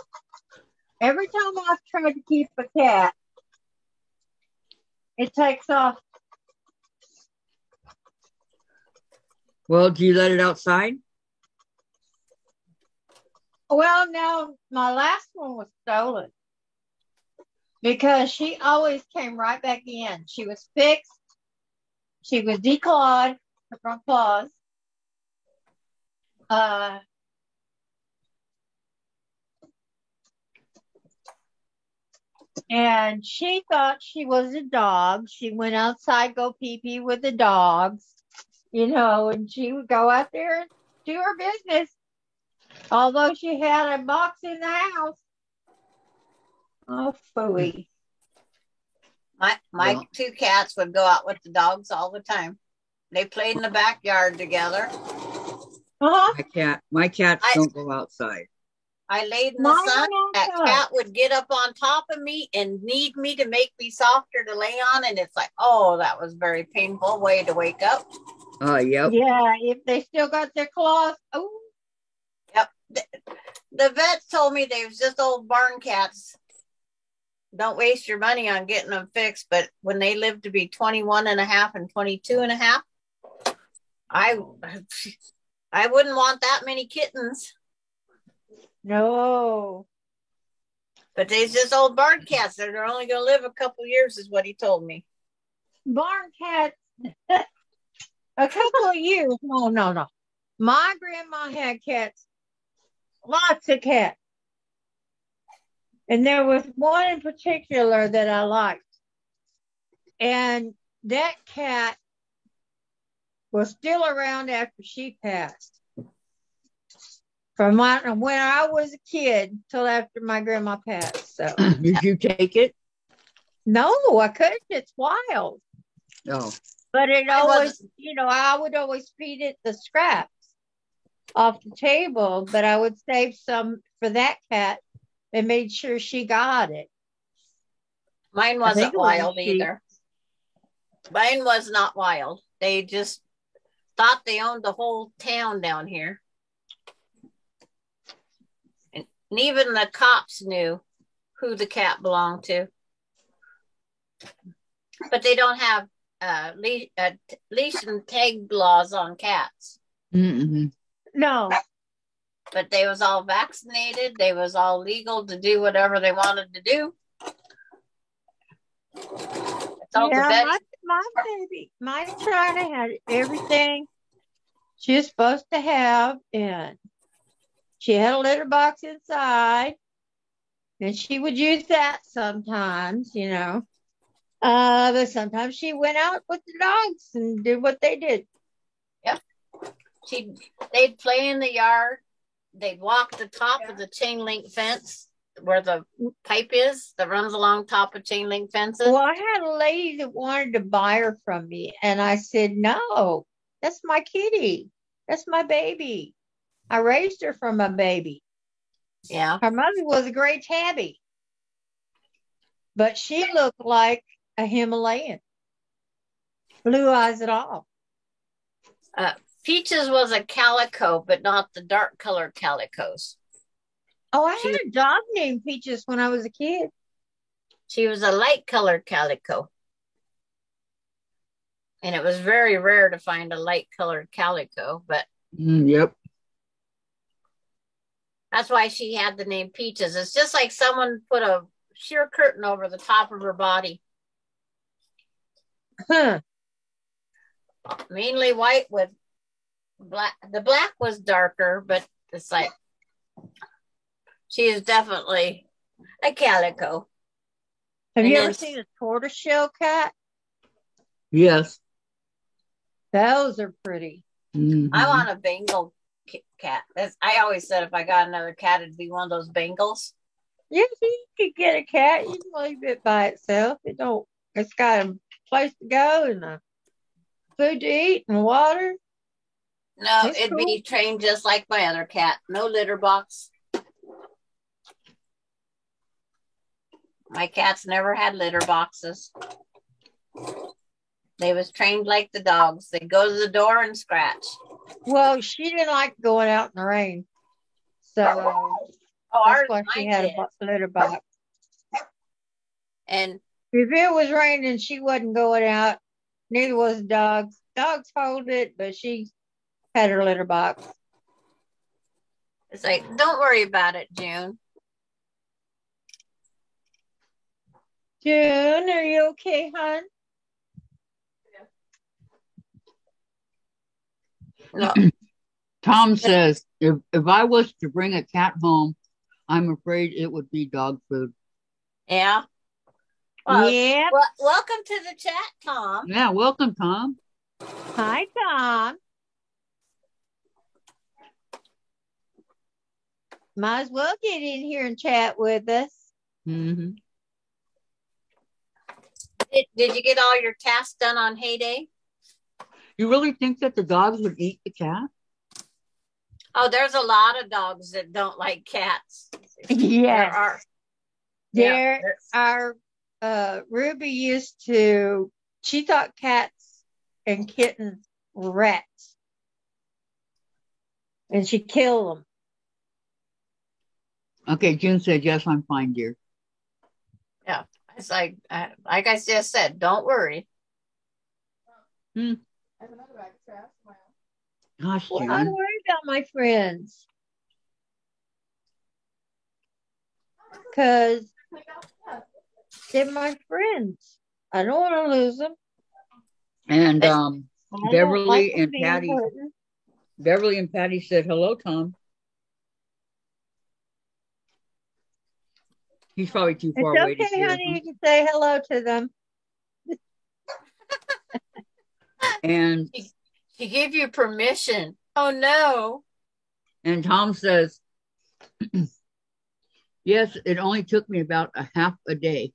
C: Every time I've tried to keep a cat, it takes off.
A: Well, do you let it outside?
C: Well, no, my last one was stolen because she always came right back in. She was fixed. She was declawed, her front claws. And she thought she was a dog. She went outside, go pee-pee with the dogs, and she would go out there and do her business. Although she had a box in the house. Oh, phooey.
B: My
A: Well-
B: 2 cats would go out with the dogs all the time. They played in the backyard together.
C: Uh-huh.
A: My cats
B: I-
A: don't go outside.
B: I laid in the
C: Mine
B: sun.
C: went
B: That
C: outside.
B: cat would get up on top of me and need me to make me softer to lay on. And it's like, oh, that was very painful way to wake up.
A: Yep.
C: Yeah, if they still got their claws. Oh,
B: The vets told me they was just old barn cats. Don't waste your money on getting them fixed. But when they live to be 21 and a half and 22 and a half, I wouldn't want that many kittens.
C: No.
B: But they's just old barn cats. They're only going to live a couple years is what he told me.
C: Barn cats. A couple of years. No. My grandma had cats. Lots of cats. And there was one in particular that I liked. And that cat was still around after she passed. From when I was a kid till after my grandma passed. So
A: Did you take it?
C: no, I couldn't. It's wild.
A: No.
C: But it always, I would always feed it the scraps off the table, but I would save some for that cat and made sure she got it.
B: Mine wasn't wild either. Mine was not wild. They just thought they owned the whole town down here. And even the cops knew who the cat belonged to. But they don't have leash and tag laws on cats.
A: Mm-hmm.
C: No.
B: But they was all vaccinated. They was all legal to do whatever they wanted to do.
C: My baby, my China had everything she was supposed to have, and she had a litter box inside, and she would use that sometimes, but sometimes she went out with the dogs and did what they did.
B: Yep. They'd play in the yard. They'd walk the top of the chain link fence where the pipe is that runs along top of chain link fences.
C: Well, I had a lady that wanted to buy her from me, and I said, no, that's my kitty. That's my baby. I raised her from a baby.
B: Yeah.
C: Her mother was a gray tabby, but she looked like a Himalayan. Blue eyes at all.
B: Peaches was a calico, but not the dark colored calicos.
C: Oh, I had a dog named Peaches when I was a kid.
B: She was a light colored calico. And it was very rare to find a light colored calico, but
A: yep.
B: That's why she had the name Peaches. It's just like someone put a sheer curtain over the top of her body.
C: Huh.
B: Mainly white with black. The black was darker, but it's like she is definitely a calico.
C: Have you ever seen a tortoiseshell cat?
A: Yes.
C: Those are pretty.
A: Mm-hmm.
B: I want a Bengal cat. I always said if I got another cat, it'd be one of those Bengals.
C: Yeah, you could get a cat. You can leave it by itself. It's got a place to go and a food to eat and water.
B: No, it'd be trained just like my other cat. No litter box. My cats never had litter boxes. They was trained like the dogs. They'd go to the door and scratch.
C: Well, she didn't like going out in the rain. So that's why she had a litter box.
B: And
C: if it was raining, she wasn't going out. Neither was the dogs. Dogs hold it, but she had her litter box.
B: It's like, don't worry about it, June.
C: June, are you okay, hon?
B: No.
A: Tom says, if I was to bring a cat home, I'm afraid it would be dog food.
B: Yeah. Well,
C: yeah.
B: Welcome to the chat, Tom.
A: Yeah, welcome, Tom.
C: Hi, Tom. Might as well get in here and chat with us.
A: Mm-hmm.
B: Did you get all your tasks done on Heyday?
A: You really think that the dogs would eat the cat?
B: Oh, there's a lot of dogs that don't like cats.
C: Yes. Ruby she thought cats and kittens were rats. And she killed them.
A: Okay, June said, yes, I'm fine, dear.
B: Yeah. It's like I just said, don't worry.
E: I have another bag of trash.
A: Gosh,
C: Well, I
A: June.
C: worry about my friends because they're my friends. I don't want to lose them.
A: And
C: I don't like
A: Beverly
C: them
A: and
C: being
A: Patty.
C: important.
A: Beverly and Patty said, hello, Tom. He's probably too
C: It's
A: far away to
C: okay,
A: hear.
C: honey. You can say hello to them.
A: And
B: She gave you permission. Oh no.
A: Tom says, yes, it only took me about a half a day.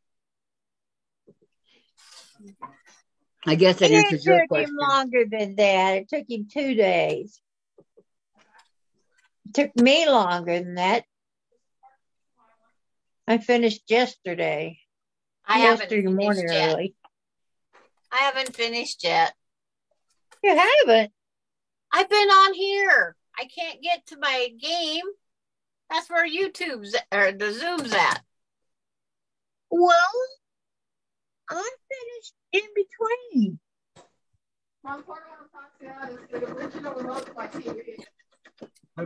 A: I guess that
C: It
A: answers your
C: took him
A: question.
C: longer than that. It took him 2 days. It took me longer than that. I finished yesterday.
B: I haven't
C: Yesterday morning
B: finished yet.
C: early.
B: I haven't finished yet.
C: You haven't?
B: I've been on here. I can't get to my game. That's where YouTube's or the Zoom's at.
C: Well, I finished in between.
E: Mom, part of what I'm talking about is the original remote to my TV.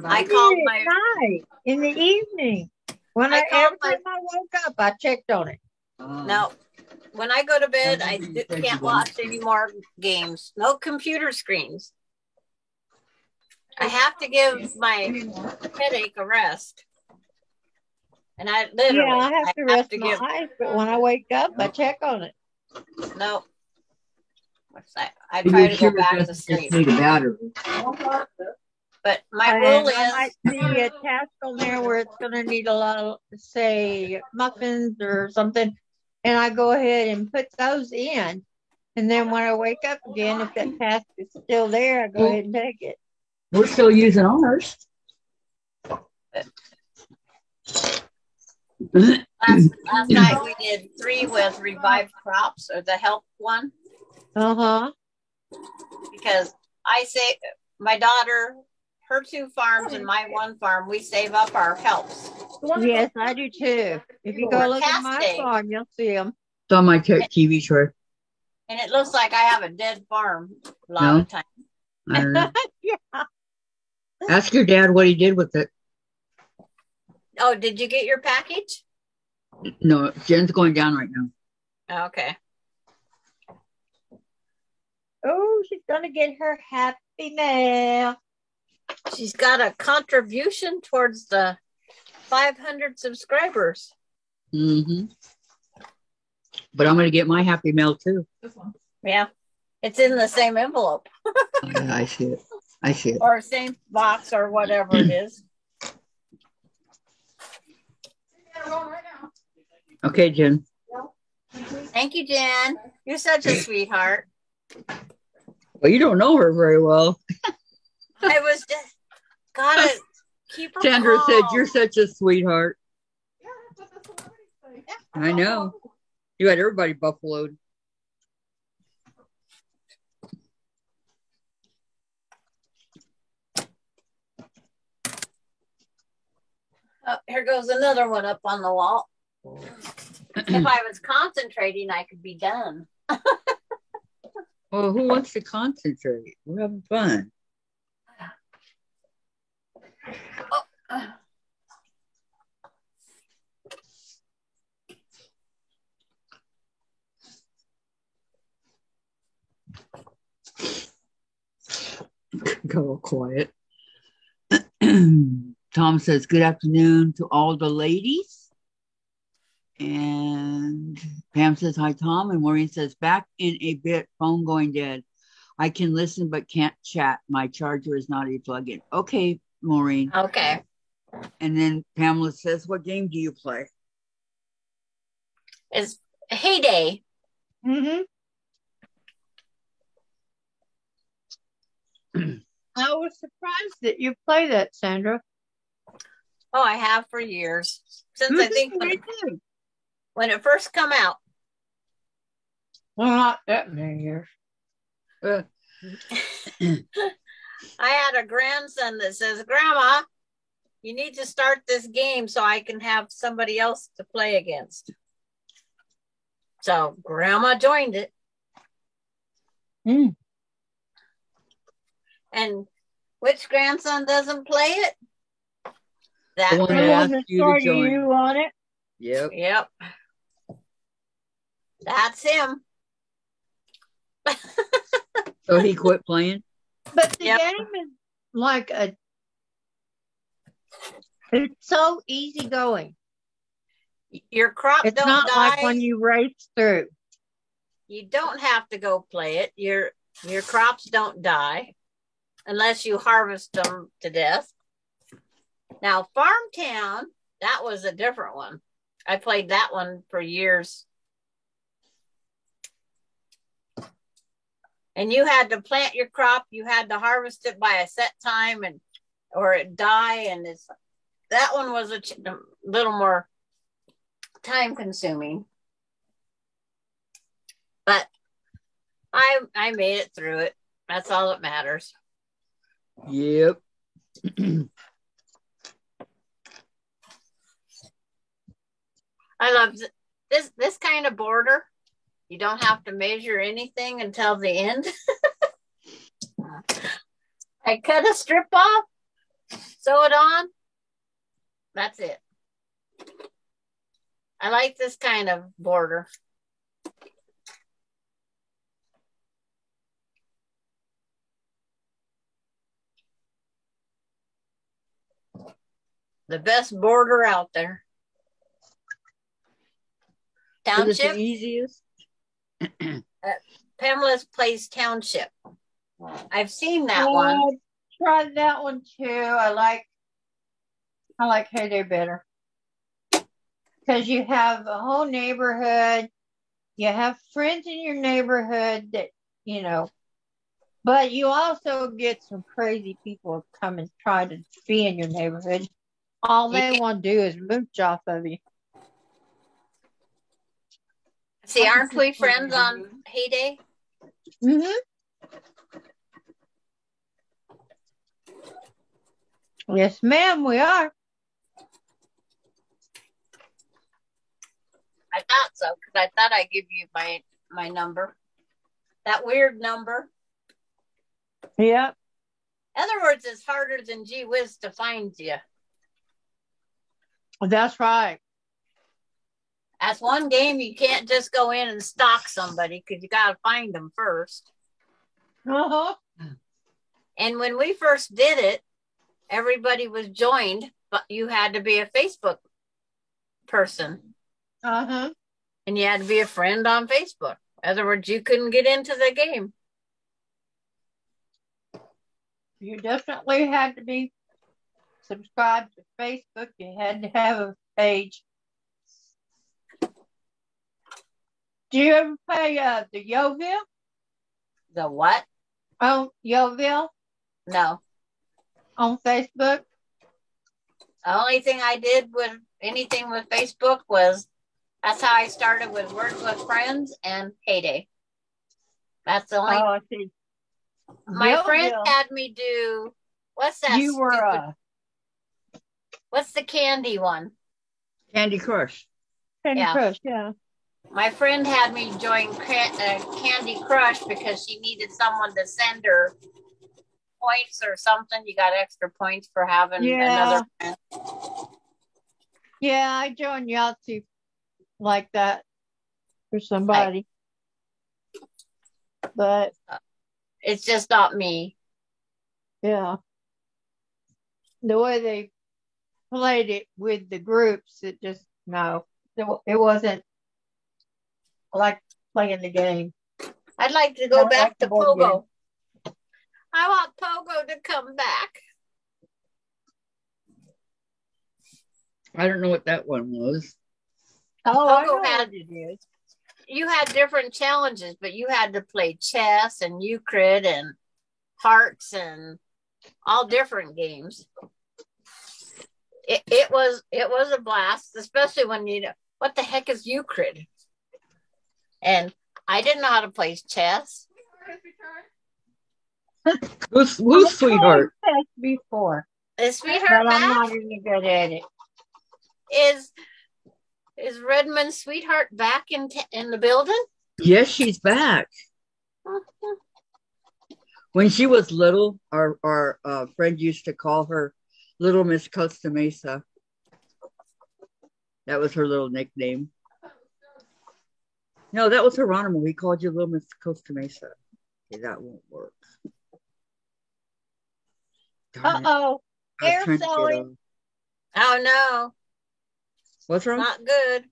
B: I
C: did
B: called
C: it
B: my
C: at night, in the evening. When
B: I called
C: every time I woke up, I checked on it.
B: no. When I go to bed, I can't watch any more games. No computer screens. I have to give my headache a rest. And I literally
C: Yeah, I have to rest my eyes, but when I wake up, I check on it.
B: no. I try to go back to sleep.
A: Need a battery.
B: But my
C: And
B: rule
C: I might
B: is
C: see a task on there where it's going to need a lot of, say, muffins or something, and I go ahead and put those in. And then when I wake up again, if that task is still there, I go ahead and take it.
A: We're still using ours.
B: last night we did 3 with revived crops or the help one.
C: Uh-huh.
B: Because I say my daughter, her 2 farms and my 1 farm, we save up our helps.
C: Yes, I do too. If you go look at my
B: Fantastic.
C: farm, you'll see them.
A: It's on my TV show.
B: And it looks like I have a dead farm a lot
A: No.
B: of times.
A: I don't know.
C: Yeah.
A: Ask your dad what he did with it.
B: Oh, did you get your package?
A: No, Jen's going down right now.
B: Okay.
C: Oh, she's going to get her Happy Mail.
B: She's got a contribution towards the 500 subscribers.
A: Mm-hmm. But I'm going to get my Happy Mail too.
B: Yeah. It's in the same envelope
A: Yeah, I see it. I see it.
B: or same box or whatever it is.
E: Right now.
A: Okay, Jen.
B: Thank you, Jen. You're such a sweetheart.
A: Well, you don't know her very well.
B: I was just gotta keep her
A: Sandra
B: calm.
A: said, you're such a sweetheart.
E: Yeah, that's what the celebrities say.
A: I know. You had everybody buffaloed.
B: Oh, here goes another one up on the wall. If I was concentrating, I could be done.
A: Well, who wants to concentrate? We're having fun. Go all quiet. Tom says, good afternoon to all the ladies. And Pam says, hi, Tom. And Maureen says, back in a bit, phone going dead. I can listen but can't chat. My charger is not a plug-in. Okay, Maureen.
B: Okay.
A: And then Pamela says, what game do you play?
B: It's Heyday.
C: Mm-hmm. I was surprised that you play that, Sandra.
B: Oh, I have for years. Since I think
C: Me too.
B: when it first come out.
C: Well, not that many years.
B: I had a grandson that says, Grandma, You need to start this game so I can have somebody else to play against. So Grandma joined it.
C: Mm.
B: And which grandson doesn't play it? That
A: The one that
C: The one
A: asked
C: that
A: you to
C: started
A: join.
C: you on it.
A: Yep.
B: Yep. That's him.
A: So he quit playing?
C: But the
B: Yep.
C: game is like it's so easy going.
B: Your crop
C: It's
B: don't
C: not
B: die.
C: like when you race through.
B: You don't have to go play it. Your crops don't die unless you harvest them to death. Now, Farmtown, that was a different one. I played that one for years. And you had to plant your crop. You had to harvest it by a set time, and or it die. And that one was a little more time consuming. But I made it through it. That's all that matters.
A: Yep.
B: I love this kind of border. You don't have to measure anything until the end. I cut a strip off, sew it on. That's it. I like this kind of border. The best border out there.
A: Is it
B: Township,
A: the easiest?
B: Pamela's Place Township. I've seen that one.
C: I tried that one too. I like Heyday better because you have a whole neighborhood. You have friends in your neighborhood that but you also get some crazy people come and try to be in your neighborhood. All they want to do is mooch off of you.
B: See, aren't we friends on Heyday?
C: Mm-hmm. Yes, ma'am, we are.
B: I thought so, because I thought I'd give you my number. That weird number.
C: Yep.
B: In other words, it's harder than gee whiz to find you.
C: That's right.
B: That's one game you can't just go in and stalk somebody because you got to find them first.
C: Uh-huh.
B: And when we first did it, everybody was joined, but you had to be a Facebook person.
C: Uh-huh.
B: And you had to be a friend on Facebook. In other words, you couldn't get into the game.
C: You definitely had to be subscribed to Facebook. You had to have a page. Do you ever play the Yoville?
B: The what?
C: Oh, Yoville
B: No.
C: on Facebook?
B: The only thing I did with anything with Facebook was that's how I started with Words with Friends and Heyday. That's the only.
C: Oh, I see.
B: My
C: Yoville.
B: friend had me do. What's that?
C: You were
B: stupid- What's the candy one?
A: Candy Crush.
C: Candy
B: Yeah.
C: Crush, yeah.
B: My friend had me join Candy Crush because she needed someone to send her points or something. You got extra points for having
C: Yeah.
B: another friend.
C: Yeah, I joined Yahtzee like that for somebody. But
B: It's just not me.
C: yeah, the way they played it with the groups, it just it wasn't like playing the game.
B: I'd like to go
C: Not
B: back
C: like
B: to
C: the board game.
B: Pogo. I want Pogo to come back.
A: I don't know what that one was.
C: Oh, I
B: Pogo
C: know
B: had-
C: what it is.
B: You had different challenges, but you had to play chess and Euclid and hearts and all different games. It was a blast, especially when what the heck is Euclid? And I didn't know how to play chess.
A: Who's sweetheart?
C: I've played chess before.
B: Is
C: but
B: Sweetheart
C: I'm
B: back?
C: not any good at it.
B: Is Redmond Sweetheart back in the building?
A: Yes, she's back. When she was little, our friend used to call her Little Miss Costa Mesa. That was her little nickname. No, that was Geronimo. He called you Little Miss Costa Mesa. Okay, that won't work. Darn it.
C: Uh-oh.
A: I was
C: Air
A: trying to get
C: sewing.
B: Oh no,
A: What's wrong?
B: not good.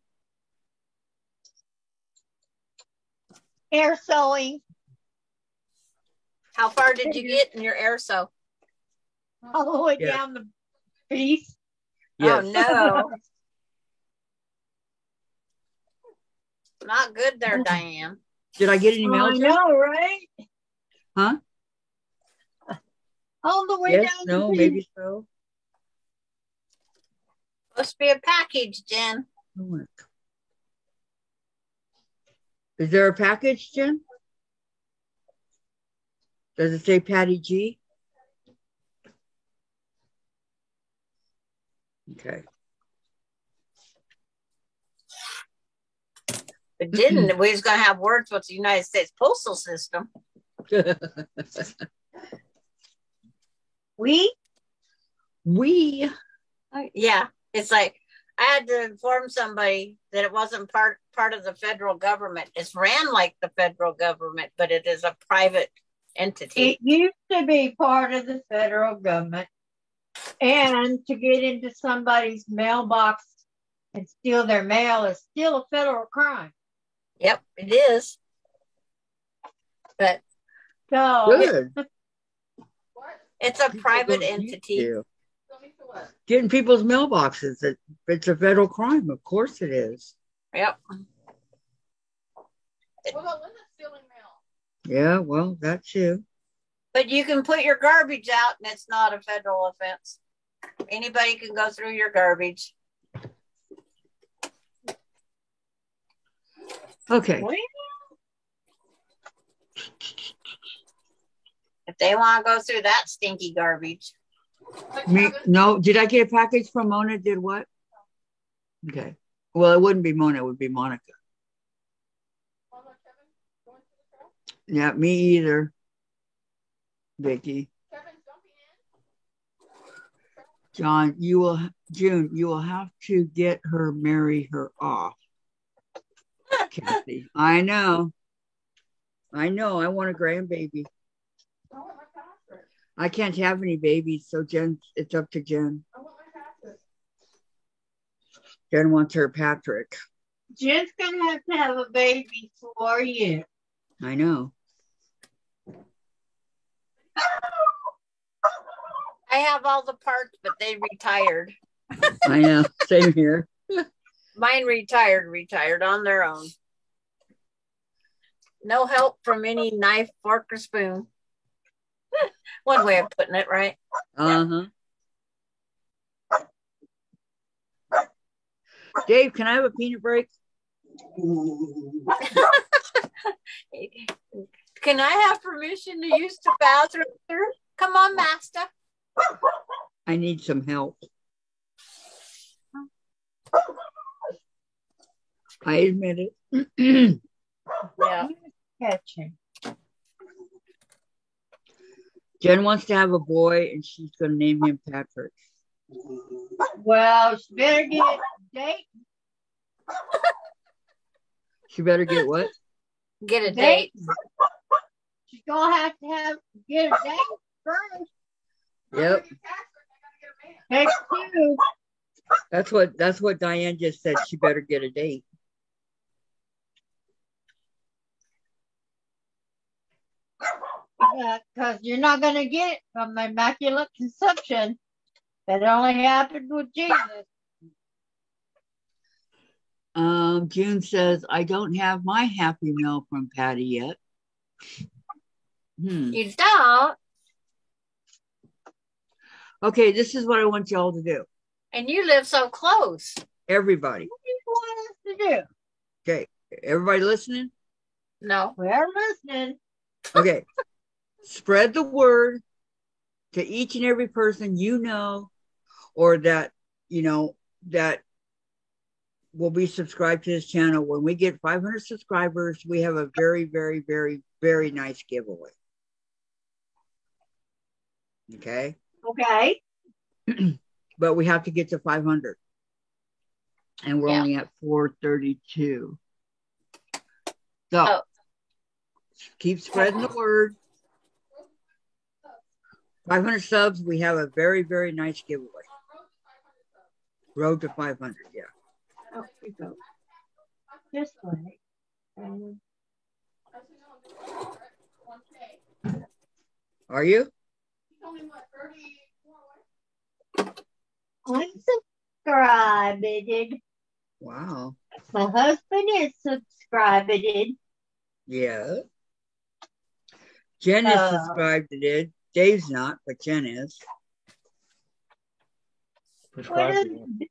C: Air sewing.
B: How far did you get in your air sew?
C: All the way
A: Yeah.
C: down the piece.
A: Yes.
B: Oh no, not good there, Diane.
A: Did I get any mail?
C: I
A: Jen?
C: know, right?
A: Huh?
C: All the way
A: Yes,
C: down
A: no,
C: the piece.
A: maybe so.
B: Supposed to be a package, Jen.
A: Is there a package, Jen? Does it say Patty G? Okay.
B: If it didn't, we was gonna have words with the United States Postal System.
C: We?
B: Yeah, it's like I had to inform somebody that it wasn't part of the federal government. It's ran like the federal government, but it is a private entity.
C: It used to be part of the federal government. And to get into somebody's mailbox and steal their mail is still a federal crime.
B: Yep, it is. But
C: So
A: Good.
E: What?
B: it's a
A: People
B: private
A: don't need
B: entity.
A: to.
E: Tell me for what?
A: Get in people's mailboxes. It's a federal crime. Of course it is.
B: Yep.
E: What about Linda stealing mail?
A: Yeah, well, that's you.
B: But you can put your garbage out and it's not a federal offense. Anybody can go through your garbage.
A: Okay.
B: If they want to go through that stinky garbage.
E: Like
A: Me,
E: Kevin?
A: no, did I get a package from Mona? Did what? Okay. Well, it wouldn't be Mona, it would be Monica.
E: What about Kevin going to the trail?
A: Yeah, me either. Vicky.
E: Kevin jumping in?
A: John, June, you will have to get her, marry her off. Kathy. I know. I want a grandbaby.
E: I want my Patrick.
A: I can't have any babies, so Jen, it's up to Jen.
E: I want my Patrick.
A: Jen wants her Patrick.
C: Jen's gonna have a baby for you.
A: I know.
B: I have all the parts, but they retired.
A: I know. Same here.
B: Mine retired on their own. No help from any knife, fork, or spoon. One way of putting it, right?
A: Uh-huh. Dave, can I have a peanut break?
B: Can I have permission to use the bathroom, sir? Come on, master.
A: I need some help. I admit it.
B: Yeah.
C: Catching.
A: Jen wants to have a boy, and she's going to name him Patrick.
C: Well, she better get a date.
A: She better get what?
B: Get a date.
C: She's gonna have to get a date first.
A: Yep.
C: Take two.
A: That's what Diane just said. She better get a date.
C: Because you're not gonna get it from the Immaculate Conception. That only happened with Jesus.
A: June says, I don't have my Happy Meal from Patty yet.
B: You don't,
A: Okay, this is what I want y'all to do.
B: and you live so close.
A: Everybody.
C: What do you want us to do?
A: Okay. Everybody listening?
B: No.
C: We're listening.
A: Okay. Spread the word to each and every person you know, or that, you know, that will be subscribed to this channel. When we get 500 subscribers, we have a very, very, very, very nice giveaway. Okay.
C: Okay.
A: But we have to get to 500. And we're
B: Yeah.
A: only at 432. So keep spreading the word. 500 subs, we have a very, very nice giveaway. Road to 500, yeah.
C: Oh, we go. This way. And
A: Are you?
C: I'm subscribed.
A: Wow.
C: My husband is subscribed.
A: Yeah. Jen is subscribed to it. Dave's not, but Jen is.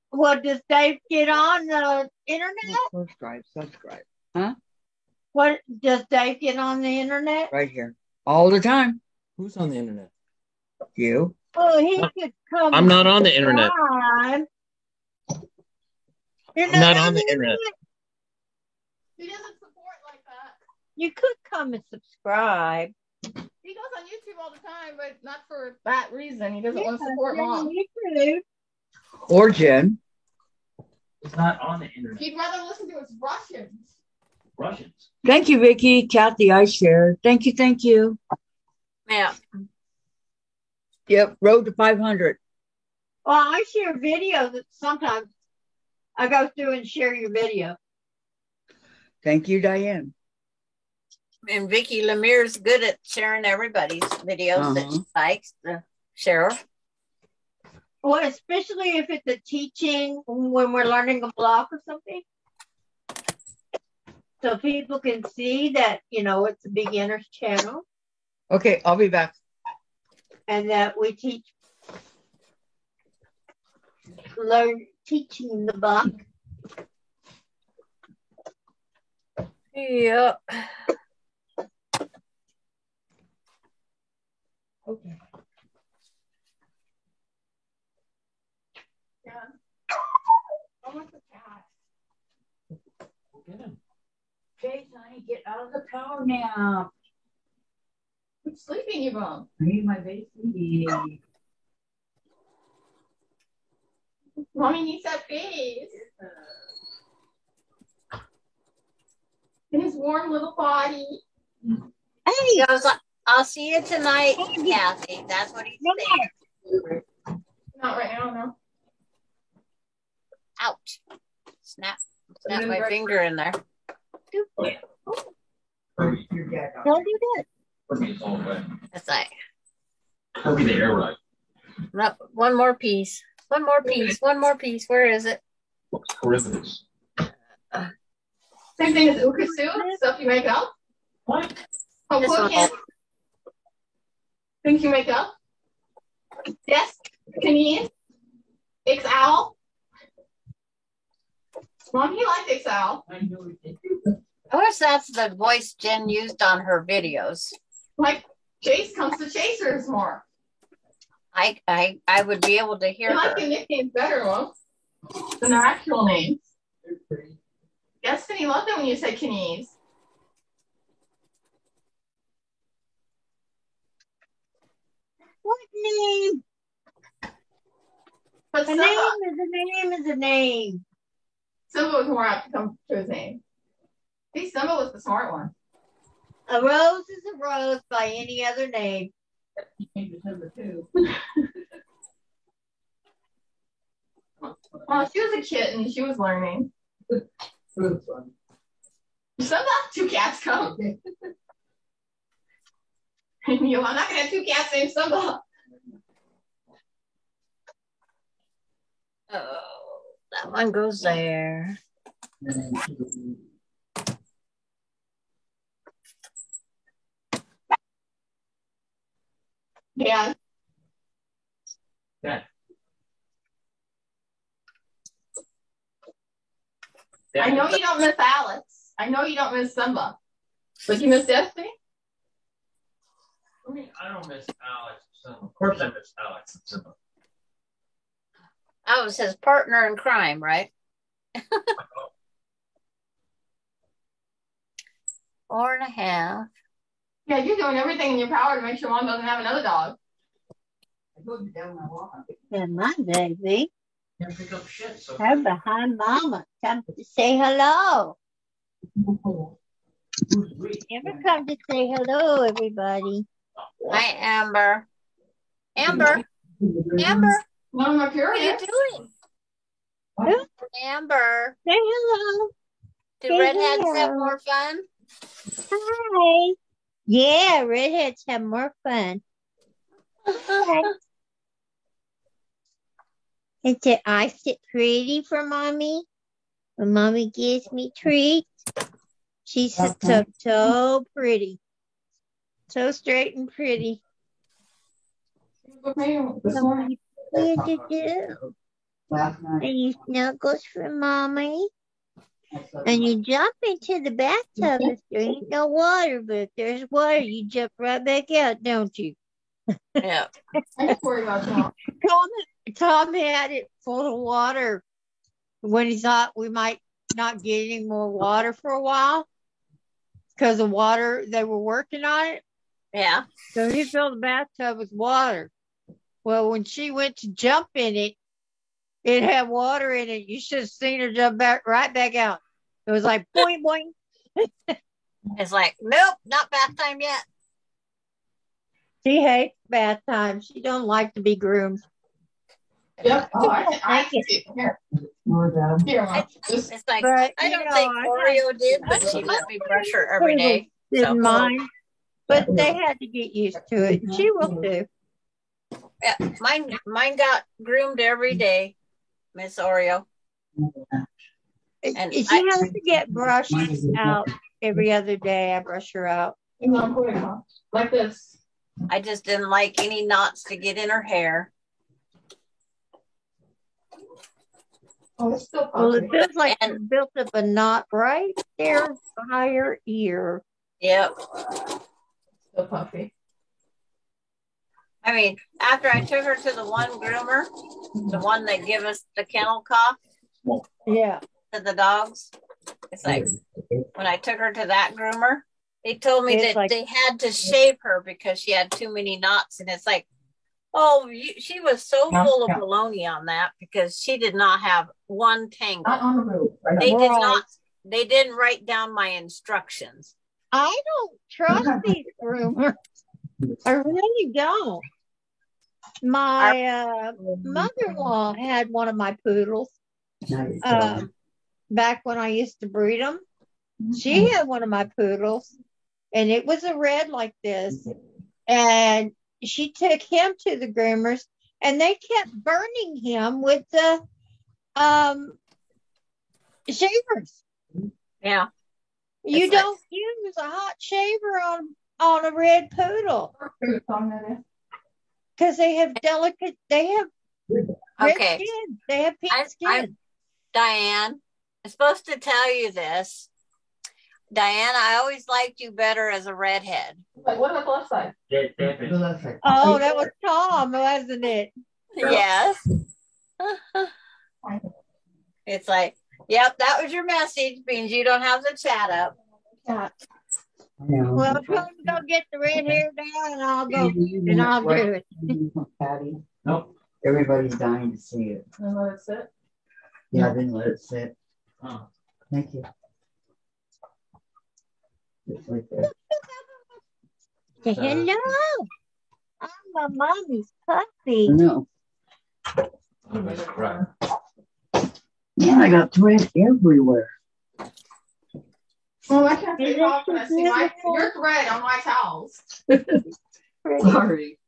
C: What does Dave get on the internet?
A: Subscribe. Huh?
C: What does Dave get on the internet?
A: Right here. All the time.
G: Who's on the internet?
A: You.
C: Well, he could come.
G: I'm not on the internet.
C: You're
G: I'm not on the internet.
E: He doesn't support like that.
C: You could come and subscribe.
E: He goes on YouTube all the time, but not for that reason. He doesn't want to support
C: Yeah,
E: mom.
C: you could.
A: Or Jen.
F: It's not on the internet.
E: He'd rather listen to his Russians.
F: Russians.
A: Thank you, Vicky. Kathy, I shared. Thank you. Thank you.
B: Yeah.
A: Yep. Road to 500.
C: Well, I share videos that sometimes I go through and share your video.
A: Thank you, Diane.
B: And Vicky Lemire's good at sharing everybody's videos that she likes to share.
C: Well, especially if it's a teaching when we're learning a block or something. So people can see that, you know, it's a beginner's channel
A: Okay, I'll be back.
C: and that we teaching the block.
B: Yep.
A: Okay.
E: Yeah. I want the cat.
F: Get him.
A: Chase, honey, get out of the power now.
E: Who's sleeping, you bum?
A: I need my baby.
E: Mommy needs that face. In his warm little body.
C: Hey,
B: He goes, I'll see you tonight, Kathy. That's what he said.
E: Not right now, no.
B: Ouch. Snap my finger in there.
A: Your dad.
C: don't do that.
F: It's all wet.
B: That's like,
F: That'll be the air right.
B: one more piece. One more piece. One more piece. Where is it?
F: Corinthus.
E: Same thing as Ukasu, stuff you make up.
F: What?
B: This one.
E: Hoboken. Things you make up. Yes. Canine. Ixal. Mom, he liked Ixal.
F: I know it did.
B: I wish that's the voice Jen used on her videos.
E: Like Chase comes to Chasers more.
B: I would be able to hear
E: You like
B: her.
E: the nicknames better, Mom, than their actual names. Yes, and he loved it when you said Canese.
C: What name?
E: But
C: A
E: Simba,
C: name is a name.
E: Simba was more apt to come to his name. I think Simba was the smart one.
C: A rose is a rose by any other name.
F: He came to number 2.
E: Oh, she was a kitten. She was learning. Simba, 2 cats come. I'm not gonna have 2 cats named Simba.
B: Oh, that one goes there.
E: Yeah.
F: That.
E: I know you don't miss Alex. I know you don't miss Simba. But you miss Destiny?
F: I mean, I don't miss Alex. So of course I miss Alex and Simba.
B: I was his partner in crime, right? 4.5.
E: Yeah, you're doing everything in your power to make sure Mom doesn't have another dog.
C: Come on, baby.
F: Can't pick up shit. So
C: Come behind Mama. Come to say hello. Ever come to say hello, everybody?
B: Hi, Amber. Amber. Amber.
E: No, I'm up here.
B: What are you doing? Amber.
C: Say hello.
B: Do
C: Say
B: redheads
C: hello.
B: have more fun?
C: Hi. Yeah, redheads have more fun. Hi. Is it I sit pretty for Mommy? When Mommy gives me treats, she sits up so pretty. So straight and pretty.
E: This morning.
C: What do you do?
A: Last night.
C: And you snuggles for Mommy. And you jump into the bathtub if there ain't no water, but if there's water, you jump right back out, don't you?
B: Yeah.
E: I just worry about that.
C: Tom had it full of water when he thought we might not get any more water for a while because the water, they were working on it.
B: Yeah.
C: So he filled the bathtub with water. Well, when she went to jump in it, it had water in it. You should have seen her jump right back out. It was like boing, boing.
B: It's like, nope, not bath time yet.
C: She hates bath time. She don't like to be groomed.
E: Yep. Oh, I can see it. Here. Here, Mom. Just,
B: It's like,
C: But,
B: I
C: you
B: don't
C: know,
B: think
C: I
B: Oreo did, but she let me brush her every day.
C: Didn't
B: So,
C: mind. But they had to get used to it. And she will too.
B: yeah, mine got groomed every day, Miss Oreo. And
C: She has to get brushed out every other day. I brush her out.
E: like this.
B: I just didn't like any knots to get in her hair.
E: Oh, it's still
C: Well, it
E: puffy.
C: feels like
B: And-
C: you built up a knot right there by her ear.
B: Yep.
E: Still puffy.
B: I mean, after I took her to the one groomer, the one that give us the kennel cough
C: Yeah.
B: to the dogs, it's like when I took her to that groomer, they told me
C: It's
B: that
C: like-
B: they had to shave her because she had too many knots. And it's like, oh, she was so full of baloney on that because she did not have one tangle.
E: Not on the roof.
B: They did
C: Right.
B: not. They didn't write down my instructions.
C: I don't trust these groomers. I really don't. My mother-in-law had one of my poodles back when I used to breed them. She had one of my poodles, and it was a red like this. And she took him to the groomers, and they kept burning him with the shavers.
B: Yeah.
C: You
B: It's like-
C: don't use a hot shaver on a red poodle because they have red
B: Okay.
C: skin. They have pink
B: I'm-
C: skin.
B: Diane, I'm supposed to tell you this. Diane, I always liked you better as a redhead.
E: Like, what about the left side?
C: Oh, that was Tom, wasn't it?
B: Yes. It's like, yep, that was your message, means you don't have the chat up.
C: Yeah. Well, tell him to go get the red hair down, and I'll go and I'll do it.
A: Patty,
F: Nope.
A: everybody's dying to see it.
E: And let it sit.
A: Yeah, I didn't let it sit.
F: Oh.
A: Thank you. Just right there.
C: Say hello. I'm my mommy's puppy.
A: No.
F: Right.
A: Man, I got thread everywhere.
E: Well, I can't see
C: Isn't
E: how often I
C: she
E: see
C: beautiful?
E: your thread on my towels.
A: Sorry.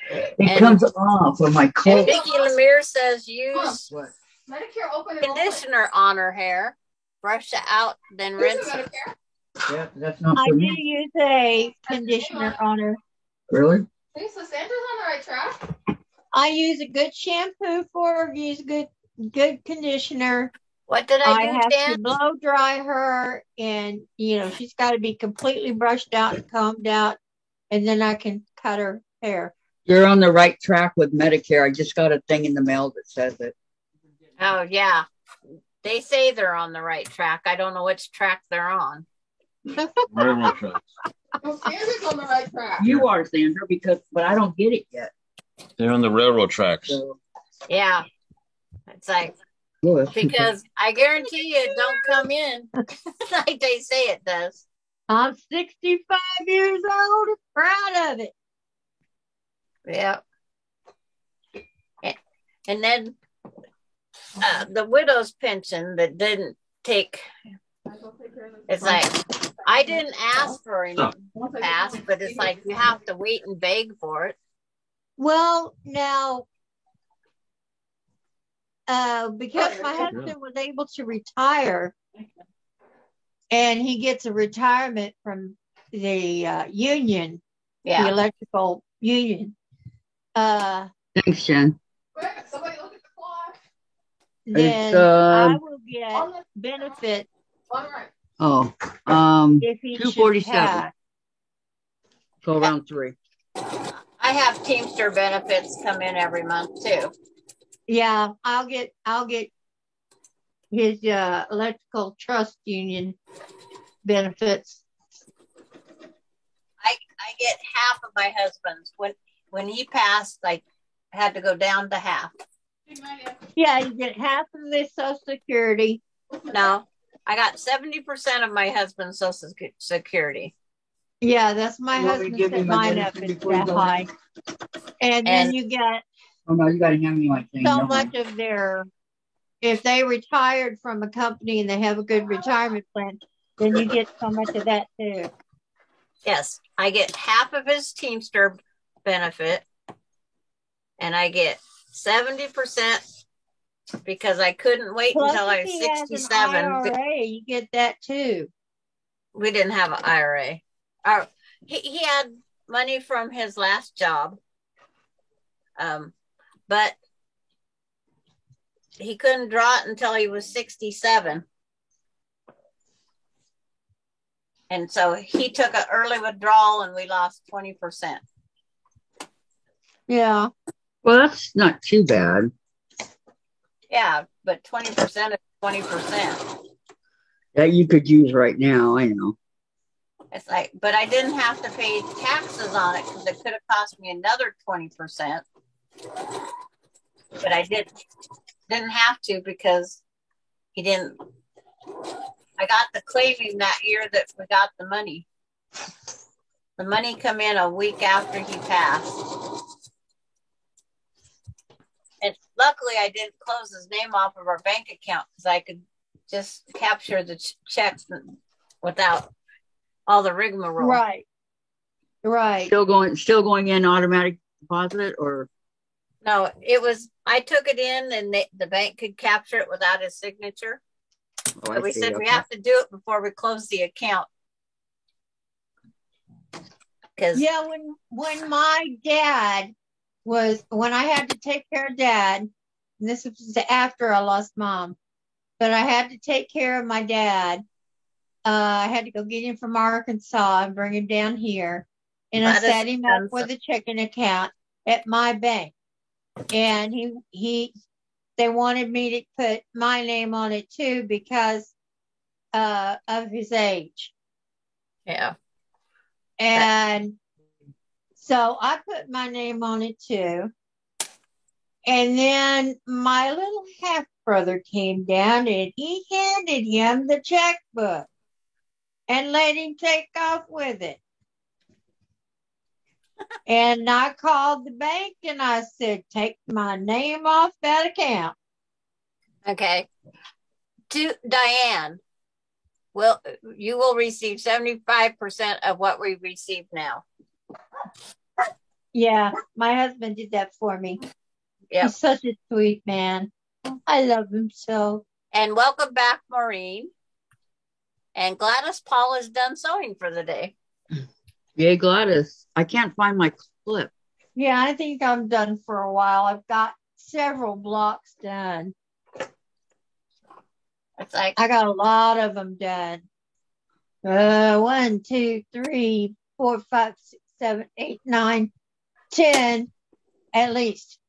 A: It
B: And-
A: comes off of my coat.
B: Vicky Lemire says use
A: What?
E: Medicare open and
B: conditioner on her hair, brush it out, then
E: open.
B: rinse it.
E: Medicare?
A: Yeah, that's not
C: I
A: for
C: do
A: me.
C: use a conditioner on her.
A: Really?
E: Lisa, Sandra's on the right track.
C: I use a good shampoo for her, use good conditioner,
B: What did I
C: I
B: do,
C: have
B: Jan?
C: to blow dry her, and she's got to be completely brushed out and combed out, and then I can cut her hair.
A: You're on the right track with Medicare. I just got a thing in the mail that says it.
B: Oh, yeah. They say they're on the right track. I don't know which track they're on.
F: Railroad tracks.
E: Well, Sandra's on the right track.
A: You are, Sandra, but I don't get it yet.
F: They're on the railroad tracks.
A: So,
B: Yeah. It's like, because I guarantee you it don't come in like they say it does.
C: I'm 65 years old and proud of it.
B: Yeah. And then the widow's pension that didn't take, it's like, I didn't ask for any pass, but it's like you have to wait and beg for it.
C: Well, now, because my husband was able to retire, and he gets a retirement from the union, the electrical union.
A: thanks, Jen.
E: Somebody look at the clock.
C: Then
A: It's,
C: I will get benefit
E: On the right.
A: Oh,
C: if he should
A: 247.
C: pass.
A: So around 3.
B: I have Teamster benefits come in every month too.
C: Yeah, I'll get his electrical trust union benefits.
B: I get half of my husband's. When he passed, I had to go down to half.
C: Yeah, you get half of his Social Security.
B: No, I got 70% of my husband's Social Security.
C: Yeah, that's my
A: You want me to
C: husband
A: give you
C: set
A: my
C: mine
A: benefit
C: up. It's
A: before you
C: that
A: go
C: high. And then you get
A: Oh, no, you got to hand me my thing.
C: so
A: Never
C: much
A: mind.
C: of their, if they retired from a company and they have a good retirement plan, then you get so much of that too.
B: Yes, I get half of his Teamster benefit, and I get 70% because I couldn't wait
C: Plus,
B: until I
C: if
B: was
C: he has an
B: 67.
C: IRA, you get that too.
B: We didn't have an IRA. He had money from his last job, but he couldn't draw it until he was 67. And so he took an early withdrawal and we lost 20%.
C: Yeah.
A: Well, that's not too bad.
B: Yeah, but 20% is 20%.
A: That you could use right now. I know.
B: It's like, but I didn't have to pay taxes on it because it could have cost me another 20%. But I didn't have to because he didn't. I got the claiming that year that we got the money. The money come in a week after he passed. And luckily I didn't close his name off of our bank account because I could just capture the checks without all the rigmarole.
C: Right. Right.
A: Still going in automatic deposit or?
B: No, I took it in and the bank could capture it without his signature.
A: Oh,
B: But we said we have to do it before we close the account.
C: Yeah, when my dad when I had to take care of dad, and this was after I lost mom, but I had to take care of my dad. I had to go get him from Arkansas and bring him down here. And I set him up with a checking account at my bank. And they wanted me to put my name on it too because of his age.
B: Yeah.
C: And so I put my name on it too. And then my little half brother came down and he handed him the checkbook and let him take off with it. And I called the bank and I said, take my name off that account.
B: Okay. To Diane, you will receive 75% of what we receive now.
C: Yeah, my husband did that for me.
B: Yep.
C: He's such a sweet man. I love him so.
B: And welcome back, Maureen. And Gladys Paul is done sewing for the day.
A: Yay, Gladys. I can't find my clip.
C: Yeah, I think I'm done for a while. I've got several blocks done.
B: It's like,
C: I got a lot of them done. 1, 2, 3, 4, 5, 6, 7, 8, 9, 10, at least.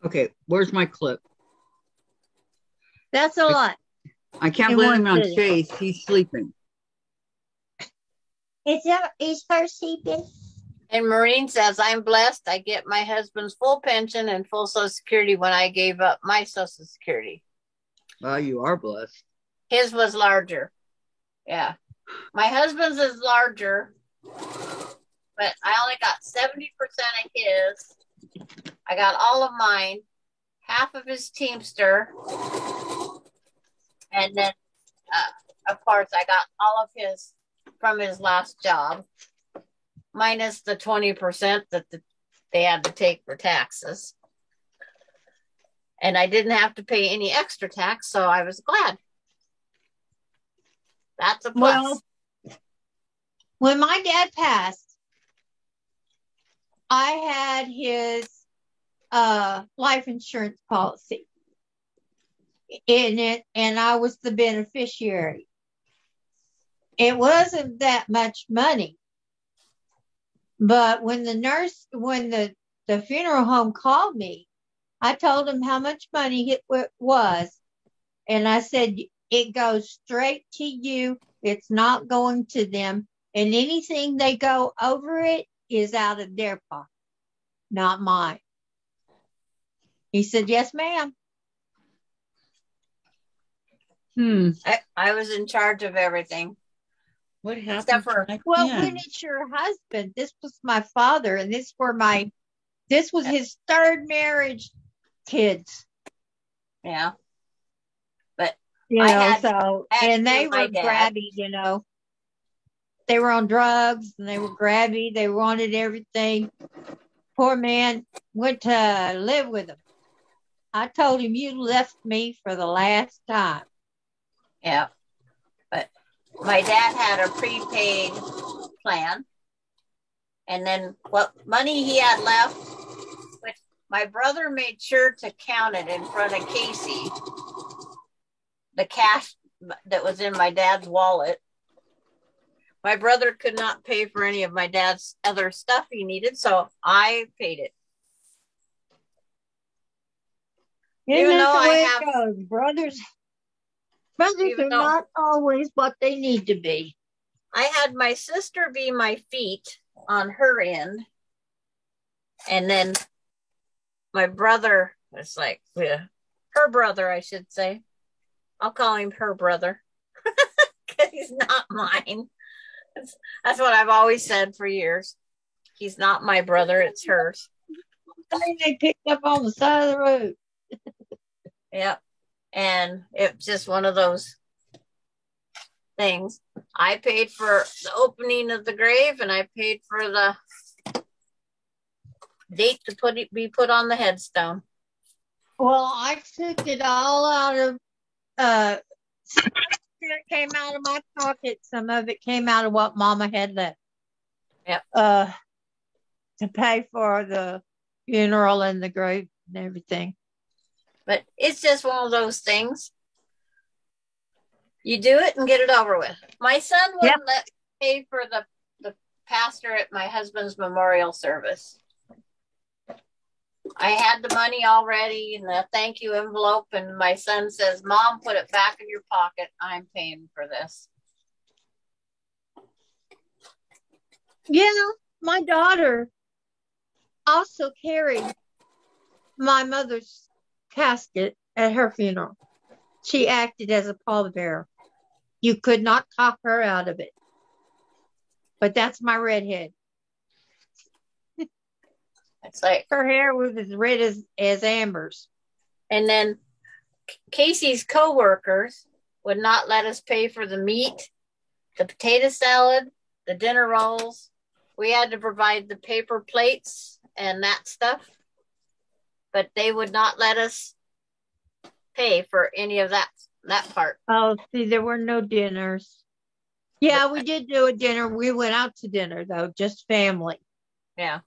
A: Okay, where's my clip?
C: That's a lot.
A: I can't
C: In
A: blame
C: one
A: him on
C: sitting.
A: Chase. He's sleeping.
C: Is her sleeping?
B: and Maureen says, I'm blessed. I get my husband's full pension and full Social Security when I gave up my Social Security.
A: Well, you are blessed.
B: His was larger. Yeah. My husband's is larger, but I only got 70% of his. I got all of mine, half of his Teamster, and then, of course, I got all of his from his last job, minus the 20% that they had to take for taxes. And I didn't have to pay any extra tax, so I was glad. That's a plus.
C: Well, when my dad passed, I had his life insurance policy in it, and I was the beneficiary. It wasn't that much money, but when the funeral home called me, I told them how much money it was, and I said, it goes straight to you. It's not going to them, and anything they go over it is out of their pocket, not mine. He said, yes, ma'am.
B: I was in charge of everything.
H: What happened?
B: Except for,
C: well, when it's your husband, this was my father, and this was his third marriage kids.
B: Yeah. But
C: You
B: I
C: know,
B: had-
C: so,
B: I had
C: and
B: to
C: they
B: do my
C: were
B: dad.
C: grabby, you know. They were on drugs, and they were grabby. They wanted everything. Poor man went to live with him. I told him, you left me for the last time.
B: Yeah. But my dad had a prepaid plan. And then what money he had left, which my brother made sure to count it in front of Casey, the cash that was in my dad's wallet. My brother could not pay for any of my dad's other stuff he needed, so I paid it.
C: Isn't
B: Even
C: that
B: though
C: the
B: I
C: way
B: have-
C: it goes? Brothers
B: Even
C: are
B: though-
C: not always what they need to be.
B: I had my sister be my feet on her end. And then my brother was like, her brother, I should say. I'll call him her brother because he's not mine. That's what I've always said for years. He's not my brother, it's hers.
C: They picked up on the side of the road.
B: Yep. And it's just one of those things. I paid for the opening of the grave, and I paid for the date to be put on the headstone.
C: Well, I took it all out of, some of it came out of my pocket. Some of it came out of what Mama had left.
B: Yep.
C: To pay for the funeral and the grave and everything.
B: But it's just one of those things. You do it and get it over with. My son wouldn't let me pay for the pastor at my husband's memorial service. I had the money already in the thank you envelope, and my son says, Mom, put it back in your pocket. I'm paying for this.
C: Yeah, my daughter also carried my mother's casket at her funeral. She acted as a pallbearer. You could not talk her out of it. But that's my redhead.
B: It's like,
C: Her hair was as red as Amber's.
B: and then Casey's co-workers would not let us pay for the meat, the potato salad, the dinner rolls. We had to provide the paper plates and that stuff, but they would not let us pay for any of that part.
C: Oh, see, there were no dinners. Yeah, we did do a dinner. We went out to dinner, though, just family.
B: Yeah.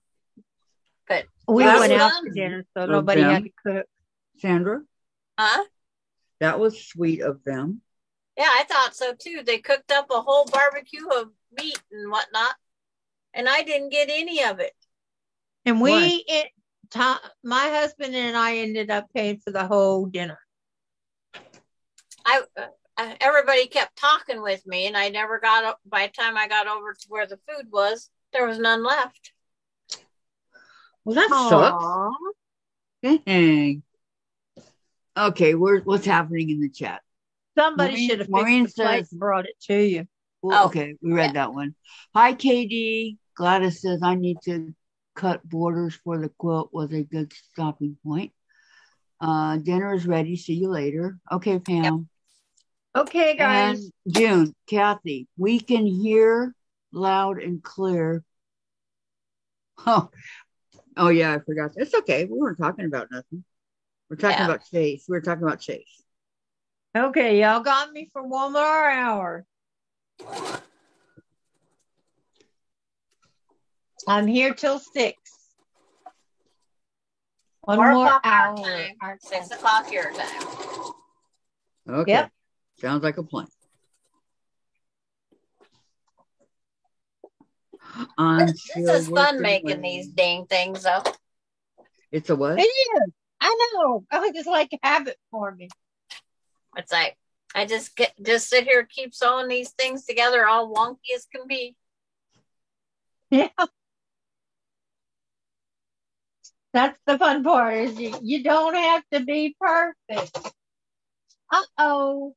B: But
C: We
B: Well,
C: went out
B: fun.
C: to dinner, so
A: Oh,
C: nobody
A: Pam.
C: had to cook.
A: Sandra,
B: huh?
A: That was sweet of them.
B: Yeah, I thought so too. They cooked up a whole barbecue of meat and whatnot, and I didn't get any of it.
C: And
A: Why?
C: my husband and I ended up paying for the whole dinner.
B: Everybody kept talking with me, and I never got up. By the time I got over to where the food was, there was none left.
A: Well, that
C: Aw.
A: sucks. Dang. Okay, what's happening in the chat?
C: Somebody
A: Maureen-
C: should have
A: Maureen
C: fixed the plate
A: says-
C: and brought it to you.
A: Well,
B: Oh,
A: okay, we read that one. Hi, KD. Gladys says, I need to cut borders for the quilt was a good stopping point. Dinner is ready. See you later. Okay, Pam.
C: Okay, guys.
A: And June, Kathy, we can hear loud and clear. Oh yeah, I forgot. It's okay. We weren't talking about nothing. We're talking about Chase. We're talking about Chase.
C: Okay, y'all got me for one more hour. I'm here till 6. One
B: 4
C: more
B: o'clock our
C: hour.
B: time, 6 o'clock your time.
A: Okay.
C: Yep.
A: Sounds like a plan.
B: This is fun making these dang things up.
A: It's a what?
C: It is. I know. I just like a habit for me.
B: It's like I just sit here, keep sewing these things together, all wonky as can be.
C: Yeah. That's the fun part is you don't have to be perfect. Uh-oh.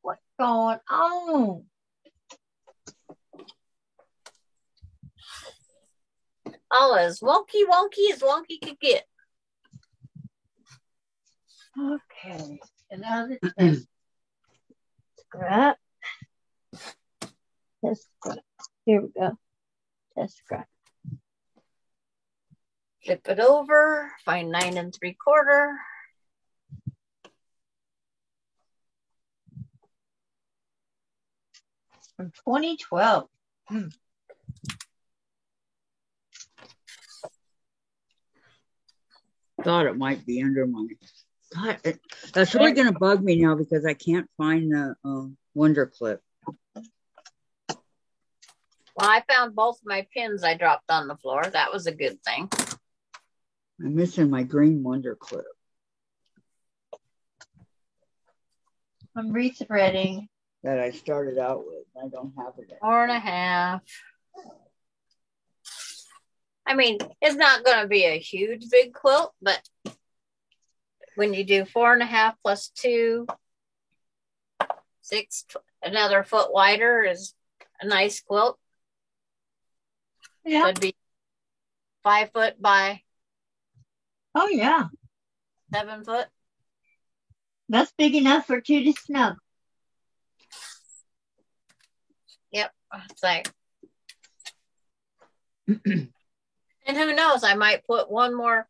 C: What's going on?
B: All as wonky as wonky could get.
C: Okay. Another test. Scrap. Test scrap. Here we go. Test scrap.
B: Flip it over. Find 9 3/4.
C: From 2012.
A: Thought it might be under my. God, that's really going to bug me now because I can't find the Wonder Clip.
B: Well, I found both of my pins I dropped on the floor. That was a good thing.
A: I'm missing my green Wonder Clip.
C: I'm rethreading.
A: That I started out with. I don't have it.
B: 4.5. I mean, it's not going to be a huge big quilt, but when you do 4.5 plus 2, 6, another foot wider is a nice quilt.
C: Yeah.
B: It'd be 5 foot by
C: Oh, yeah.
B: 7 foot.
C: That's big enough for 2 to snug.
B: Yep. It's like, and who knows? I might put one more.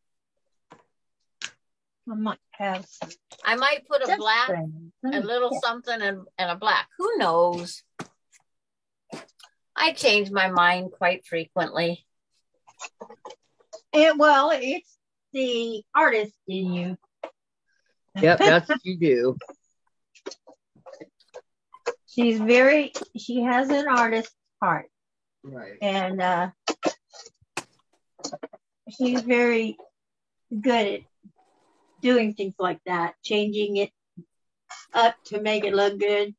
C: I might have some.
B: I might put a black, a little something, and a black. Who knows? I change my mind quite frequently.
C: Well, it's the artist in you.
A: Yep, that's what you do.
C: She has an artist's heart.
A: Right.
C: And she's very good at doing things like that, changing it up to make it look good.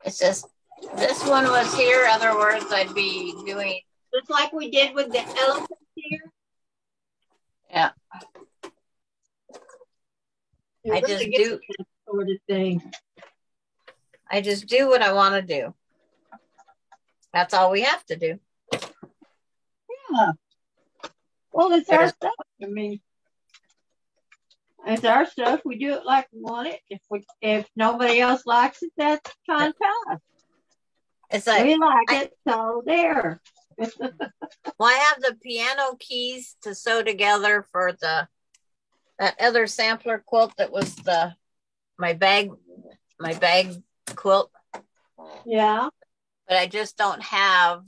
B: It's just, this one was here. Other words, I'd be doing.
C: Just like we did with the elephant here.
B: Yeah.
C: It
B: I
C: really
B: just
C: gets
B: do.
C: that sort of thing.
B: I just do what I want to do. That's all we have to do.
C: Yeah. Well, it's our stuff. I mean, it's our stuff. We do it like we want it. If nobody else likes it, that's fine.
B: It's like,
C: We like it, so there.
B: well, I have the piano keys to sew together for that other sampler quilt that was my bag quilt.
C: Yeah.
B: But I just don't have.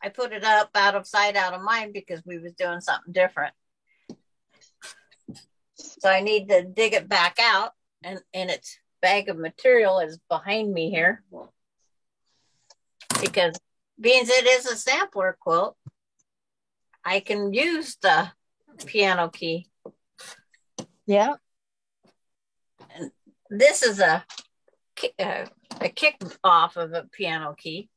B: I put it up out of sight, out of mind because we was doing something different. So I need to dig it back out, and its bag of material is behind me here. Because being it is a sampler quilt, I can use the piano key.
C: Yeah.
B: And this is a kick off of a piano key.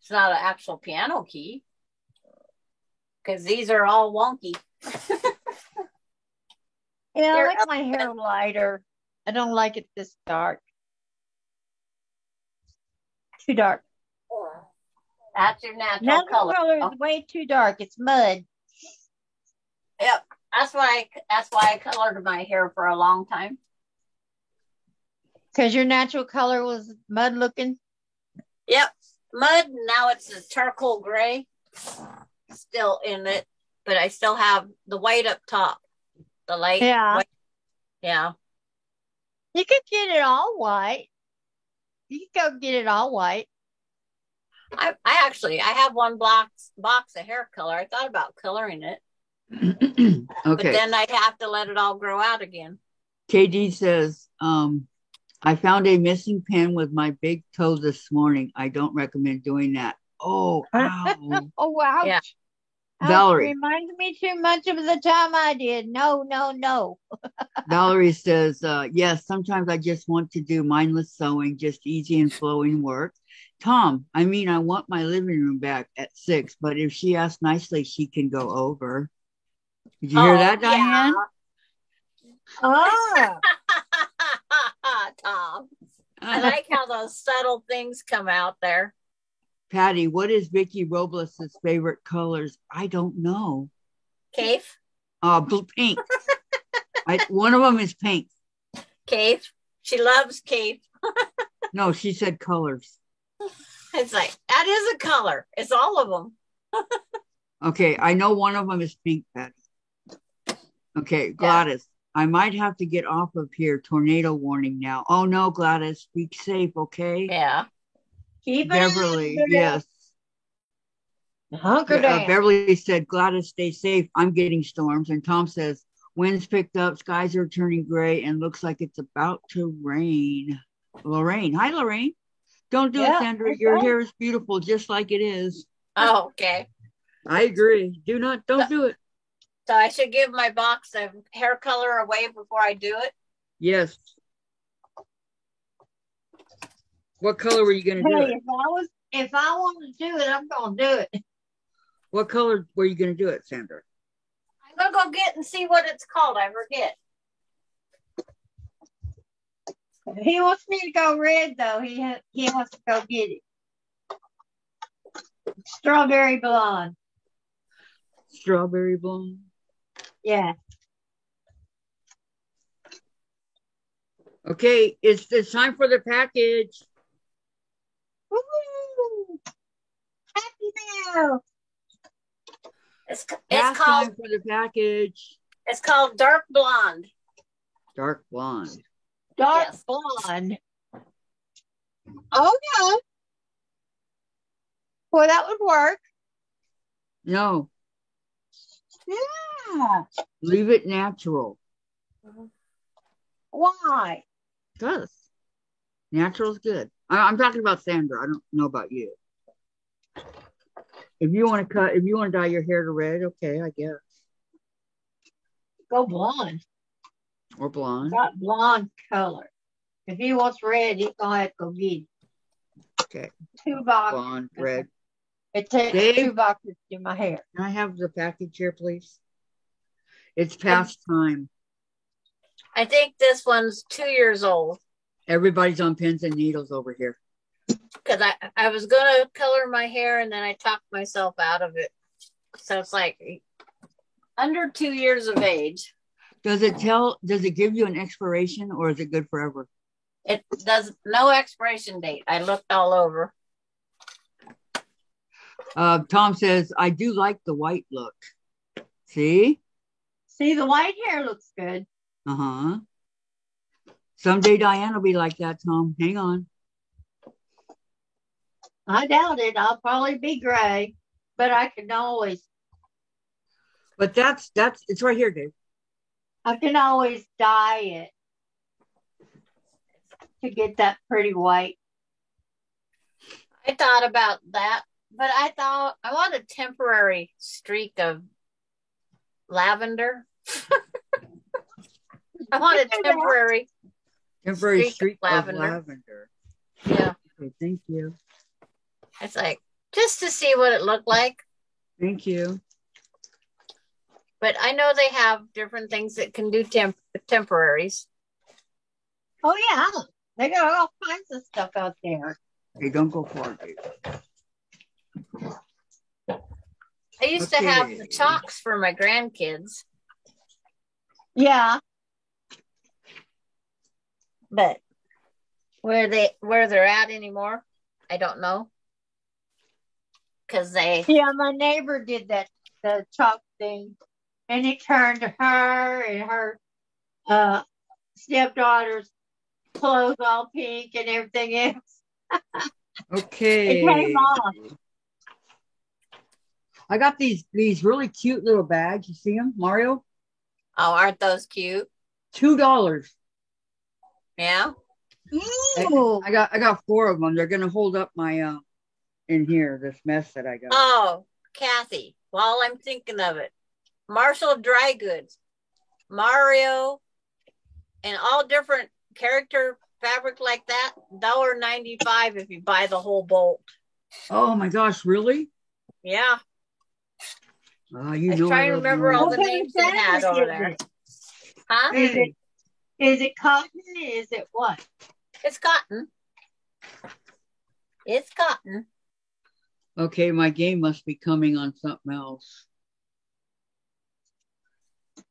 B: It's not an actual piano key because these are all wonky.
C: Yeah, I like my hair lighter. I don't like it this dark. Too dark.
B: That's your natural
C: Natural color
B: color.
C: is way too dark. It's mud.
B: Yep. That's why I colored my hair for a long time.
C: Because your natural color was mud looking.
B: Yep. Mud. Now it's a charcoal gray still in it, but I still have the white up top. The light.
C: Yeah.
B: White. Yeah.
C: You could get it all white. You could go get it all white.
B: I have one box of hair color. I thought about coloring it. But
A: Okay.
B: then I'd have to let it all grow out again.
A: KD says, I found a missing pen with my big toe this morning. I don't recommend doing that. Oh, ow.
C: Oh, wow.
B: Yeah.
A: Valerie.
C: Reminds me too much of the time I did. No, no, no.
A: Valerie says, yes, sometimes I just want to do mindless sewing, just easy and flowing work. Tom, I want my living room back at 6, but if she asks nicely, she can go over. Did you hear that, Diane?
C: Oh,
B: Tom. I like how those subtle things come out there.
A: Patty, what is Vicky Robles' favorite colors? I don't know.
B: Cave?
A: Pink. One of them is pink.
B: Cave? She loves cave.
A: No, she said colors.
B: It's like, that is a color. It's all of them.
A: Okay, I know one of them is pink, Patty. Okay, Gladys. I might have to get off of here. Tornado warning now. Oh no, Gladys, be safe, okay?
B: Yeah.
C: keep it
A: Beverly,
C: in.
A: yes.
C: Hunker down.
A: Beverly said, Gladys, stay safe. I'm getting storms. And Tom says, winds picked up, skies are turning gray, and looks like it's about to rain. Lorraine. Hi, Lorraine. Don't do it, Sandra. Your hair is beautiful, just like it is.
B: Oh, okay.
A: I agree. Don't do it.
B: So I should give my box of hair color away before I do it?
A: Yes. What color were you going to do it?
C: If I want to do it, I'm going to do it.
A: What color were you going to do it, Sandra?
B: I'm going to go get and see what it's called. I forget.
C: If he wants me to go red, though, he has to go get it. Strawberry blonde.
A: Strawberry blonde.
C: Yeah.
A: Okay, it's time for the package.
C: Woo-hoo! Happy now.
B: It's
A: Time
B: called
A: for the package.
B: It's called Dark Blonde.
A: Dark blonde.
C: Dark
B: Yes.
C: blonde. Okay. Well, that would work.
A: No,
C: Yeah.
A: leave it natural.
C: Why?
A: Does. Natural's good. I'm talking about Sandra. I don't know about you. If you want to dye your hair to red, okay, I guess.
C: Go blonde.
A: Or blonde.
C: Got blonde color. If he wants red, he's gonna have to go get it.
A: Okay.
C: 2 boxes.
A: Blonde, red.
C: It takes
A: Dave?
C: 2 boxes to do my hair.
A: Can I have the package here, please? It's past time.
B: I think this one's 2 years old
A: Everybody's on pins and needles over here.
B: because I was going to color my hair and then I talked myself out of it. So it's like under 2 years of age.
A: Does it give you an expiration or is it good forever?
B: It does no expiration date. I looked all over.
A: Tom says, I do like the white look. See?
C: See, the white hair looks good.
A: Uh-huh. Someday Diane will be like that, Tom. Hang on.
C: I doubt it. I'll probably be gray, but I can always.
A: But it's right here, Dave.
C: I can always dye it to get that pretty white.
B: I thought about that, but I thought I want a temporary streak of lavender. I want a temporary
A: streak of
B: lavender.
A: lavender.
B: Yeah.
A: Okay, thank you.
B: It's like just to see what it looked like.
A: Thank you.
B: But I know they have different things that can do temporaries.
C: Oh yeah, they got all kinds of stuff out there.
A: Hey, don't go far, Dave.
B: I used to have the chalks for my grandkids.
C: Yeah.
B: But where they're at anymore, I don't know. Because
C: Yeah, my neighbor did the chalk thing, and it turned her and her stepdaughter's clothes all pink and everything else.
A: Okay.
C: It came off.
A: I got these really cute little bags. You see them, Mario?
B: Oh, aren't those cute?
A: $2.
B: Yeah.
C: Ooh.
A: I got 4 of them. They're gonna hold up my in here, this mess that I got.
B: Oh, Kathy, while I'm thinking of it, Marshall Dry Goods, Mario, and all different character fabric like that, $1.95 if you buy the whole bolt.
A: Oh my gosh, really?
B: Yeah.
A: You
B: I
A: know
B: try to remember all the
C: What kind
B: names
C: of
B: they had
C: fabric
B: over
C: is
B: there.
C: it?
B: Huh?
C: Is it cotton? Is it what?
B: It's cotton. It's cotton.
A: Okay, my game must be coming on something else.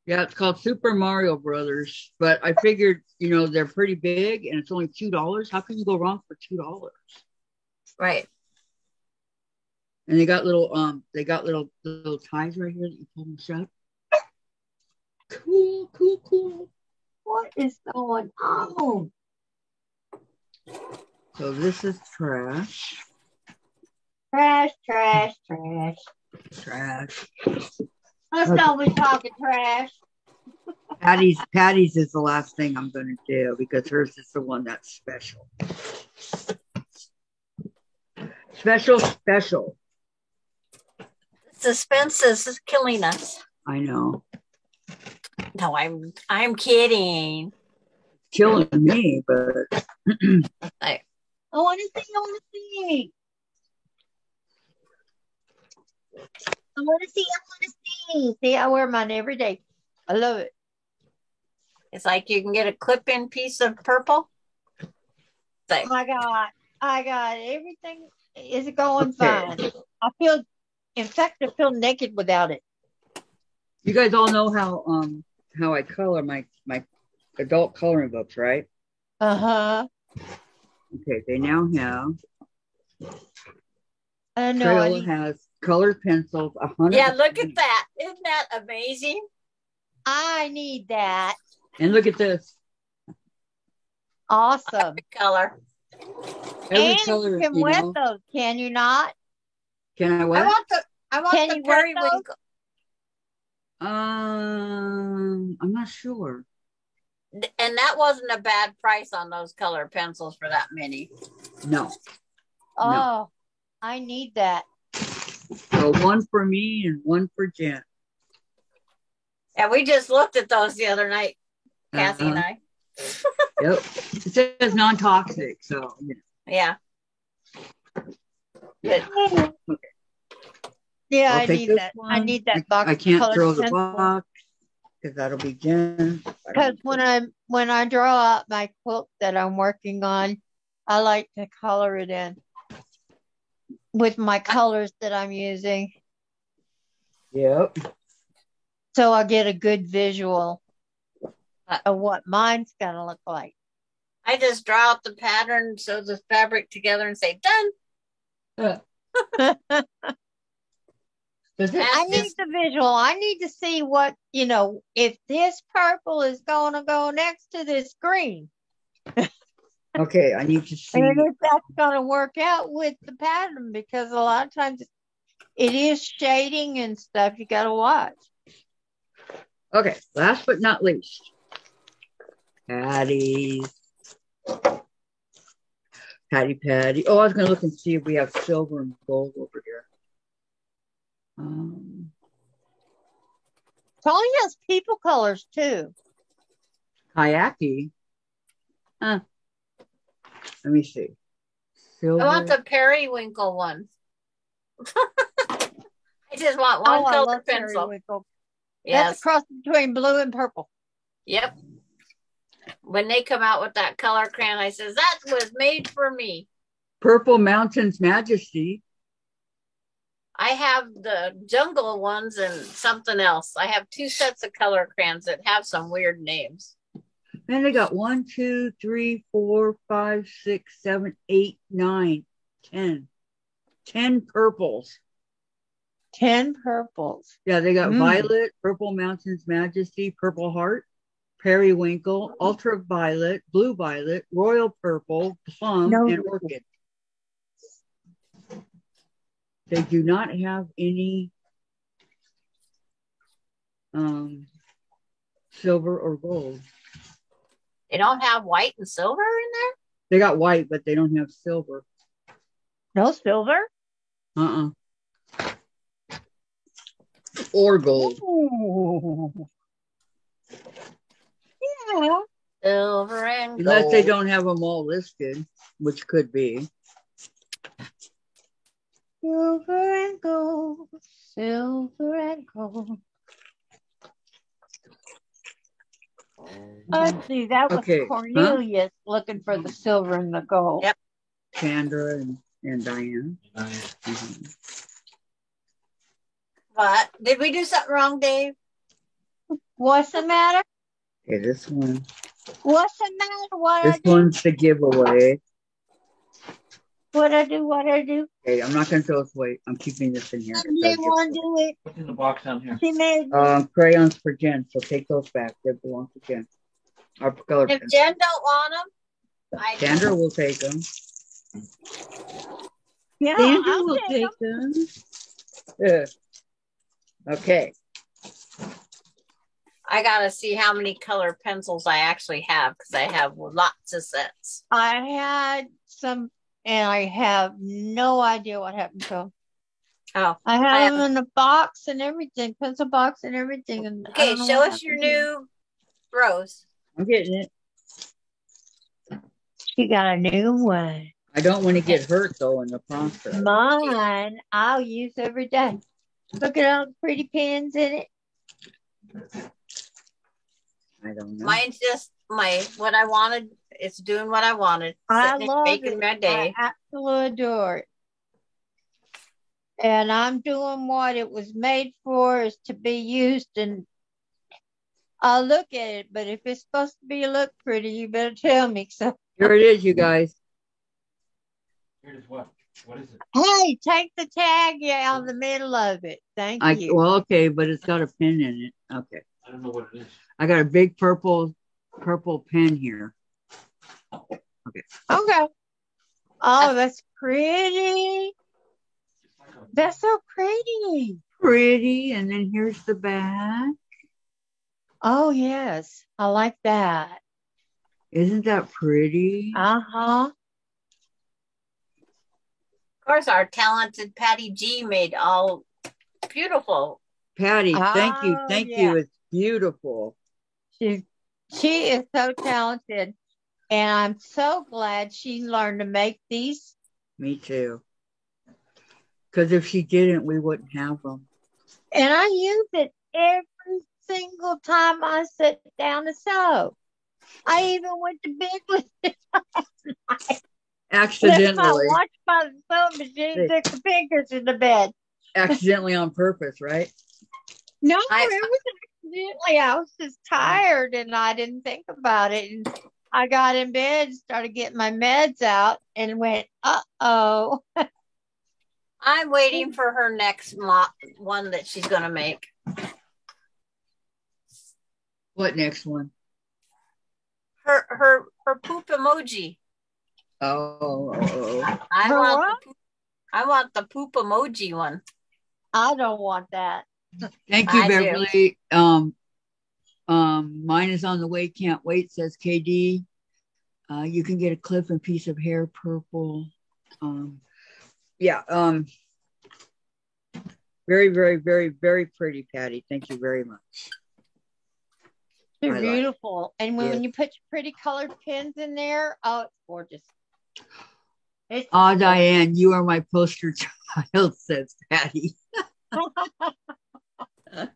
A: Yeah, it's called Super Mario Brothers. But I figured, they're pretty big and it's only $2. How can you go wrong for $2?
B: Right.
A: And they got little ties right here that you pull them shut. Cool.
C: What is going on?
A: So this is trash.
C: Trash. Let's not be talking trash.
A: Patty's is the last thing I'm going to do because hers is the one that's special. Special.
B: Suspense is killing us.
A: I know.
B: No, I'm kidding.
A: Killing me, but
C: I want to see. See, I wear mine every day. I love it.
B: It's like you can get a clip-in piece of purple.
C: I got everything is going fine. I feel naked without it.
A: You guys all know how I color my adult coloring books, right?
C: Uh-huh.
A: Okay, they now have
C: I know.
A: Crayola has colored pencils. 100.
B: Yeah, look at that. Isn't that amazing?
C: I need that.
A: And look at this.
C: Awesome.
B: Color.
A: Every
C: and
A: color,
C: you can wet those, can you not?
A: Can I what?
B: I want
C: Can
B: the
C: you wet
B: periwinkle.
A: I'm not sure.
B: And that wasn't a bad price on those color pencils for that many.
A: No.
C: Oh, I need that.
A: So one for me and one for Jen.
B: Yeah, we just looked at those the other night, Kathy and I.
A: Yep. It says non-toxic, so
B: yeah. Good.
A: Okay.
C: Yeah,
A: I'll
C: I
A: take
C: need
A: this
C: that.
A: one.
C: I need that box.
A: I can't
C: of
A: throw
C: colored
A: the
C: pencils.
A: box because that'll be Jen.
C: Because when I draw out my quilt that I'm working on, I like to color it in with my colors that I'm using.
A: Yep.
C: So I get a good visual of what mine's gonna look like.
B: I just draw out the pattern, sew the fabric together, and say done.
C: I need the visual. I need to see what, if this purple is going to go next to this green.
A: Okay, I need to see.
C: And if that's going to work out with the pattern, because a lot of times it is shading and stuff you got to watch.
A: Okay, last but not least, Patty. Patty. Oh, I was gonna look and see if we have silver and gold over here.
C: Tony has people colors too.
A: Kayaki. Let me see. Silver.
B: I want the periwinkle one. I just want one
C: I
B: color
C: love
B: pencil.
C: periwinkle.
B: Yes.
C: That's a cross between blue and purple.
B: Yep. When they come out with that color crayon, I says, that was made for me.
A: Purple Mountains Majesty.
B: I have the jungle ones and something else. I have 2 sets of color crayons that have some weird names.
A: Then they got 1, 2, 3, 4, 5, 6, 7, 8, 9, 10. 10 purples.
C: 10 purples.
A: Yeah, they got Violet, Purple Mountains Majesty, Purple Heart, Periwinkle, Ultraviolet, Blue Violet, Royal Purple, Plum, and Orchid. They do not have any silver or gold.
B: They don't have white and silver in there?
A: They got white, but they don't have silver.
C: No silver?
A: Or gold.
C: Ooh. Yeah.
B: Silver and gold.
A: Unless they don't have them all listed, which could be.
C: Silver and gold, silver and gold. Let's see, that was Cornelius looking for the silver and the gold.
B: Yep.
A: Sandra and Diane. Mm-hmm.
B: What? Did we do something wrong, Dave?
C: What's the matter?
A: Okay, this one.
C: What's the matter?
A: This one's the giveaway.
C: What I do?
A: Okay, I'm not going to throw this away. I'm keeping this in here.
C: I didn't want to do it.
F: What's in the box down here?
C: She made
A: crayons for Jen, so take those back. They belong to Jen. Our color
B: If
A: pencil.
B: Jen don't want them,
A: Sandra will take them.
C: Yeah,
A: Sandra
C: I'll
A: will take them. Yeah. Okay.
B: I gotta see how many color pencils I actually have because I have lots of sets.
C: I had some, and I have no idea what happened to them.
B: Oh,
C: I had them in a box and everything, pencil box and everything. And
B: okay, show us your new Rose.
A: I'm getting it.
C: She got a new one.
A: I don't want to get hurt though in the process.
C: Mine, I'll use every day. Look at all the pretty pins in it.
A: I don't know.
B: Mine's just what I wanted. It's doing what I wanted.
C: I
B: Sitting
C: love
B: making
C: it.
B: my day.
C: I absolutely adore it. And I'm doing what it was made for, is to be used. And I'll look at it, but if it's supposed to be look pretty, you better tell me. So
A: here it is, you guys.
F: Here it is what? What is it?
C: Hey, take the tag out of the middle of it. Thank you.
A: Well, okay, but it's got a pin in it. Okay.
F: I don't know what it is.
A: I got a big purple pen here. Okay.
C: Oh, that's pretty. That's so pretty.
A: Pretty, and then here's the back.
C: Oh, yes. I like that.
A: Isn't that pretty?
C: Uh-huh.
B: Of course, our talented Patty G made all beautiful.
A: Patty, thank you. Thank you. It's beautiful.
C: She is so talented. And I'm so glad she learned to make these.
A: Me too. Because if she didn't, we wouldn't have them.
C: And I use it every single time I sit down to sew. I even went to bed with it last night.
A: Accidentally.
C: Watched by the sewing machine, took the fingers in the bed.
A: Accidentally on purpose, right?
C: No, it was accidentally. I was just tired and I didn't think about it. And I got in bed, started getting my meds out, and went, uh-oh.
B: I'm waiting for her next one that she's going to make.
A: What next one?
B: Her poop emoji.
A: Oh.
B: I want the poop emoji one.
C: I don't want that.
A: Thank you, Beverly. Mine is on the way. Can't wait, says KD. You can get a clip and piece of hair purple. Yeah. Very, very, very, very pretty, Patty. Thank you very much.
C: They're
A: I
C: beautiful. And when
A: Yes.
C: you put your pretty colored pins in there, oh, it's gorgeous. It's
A: Ah, Diane, you are my poster child, says Patty.
C: I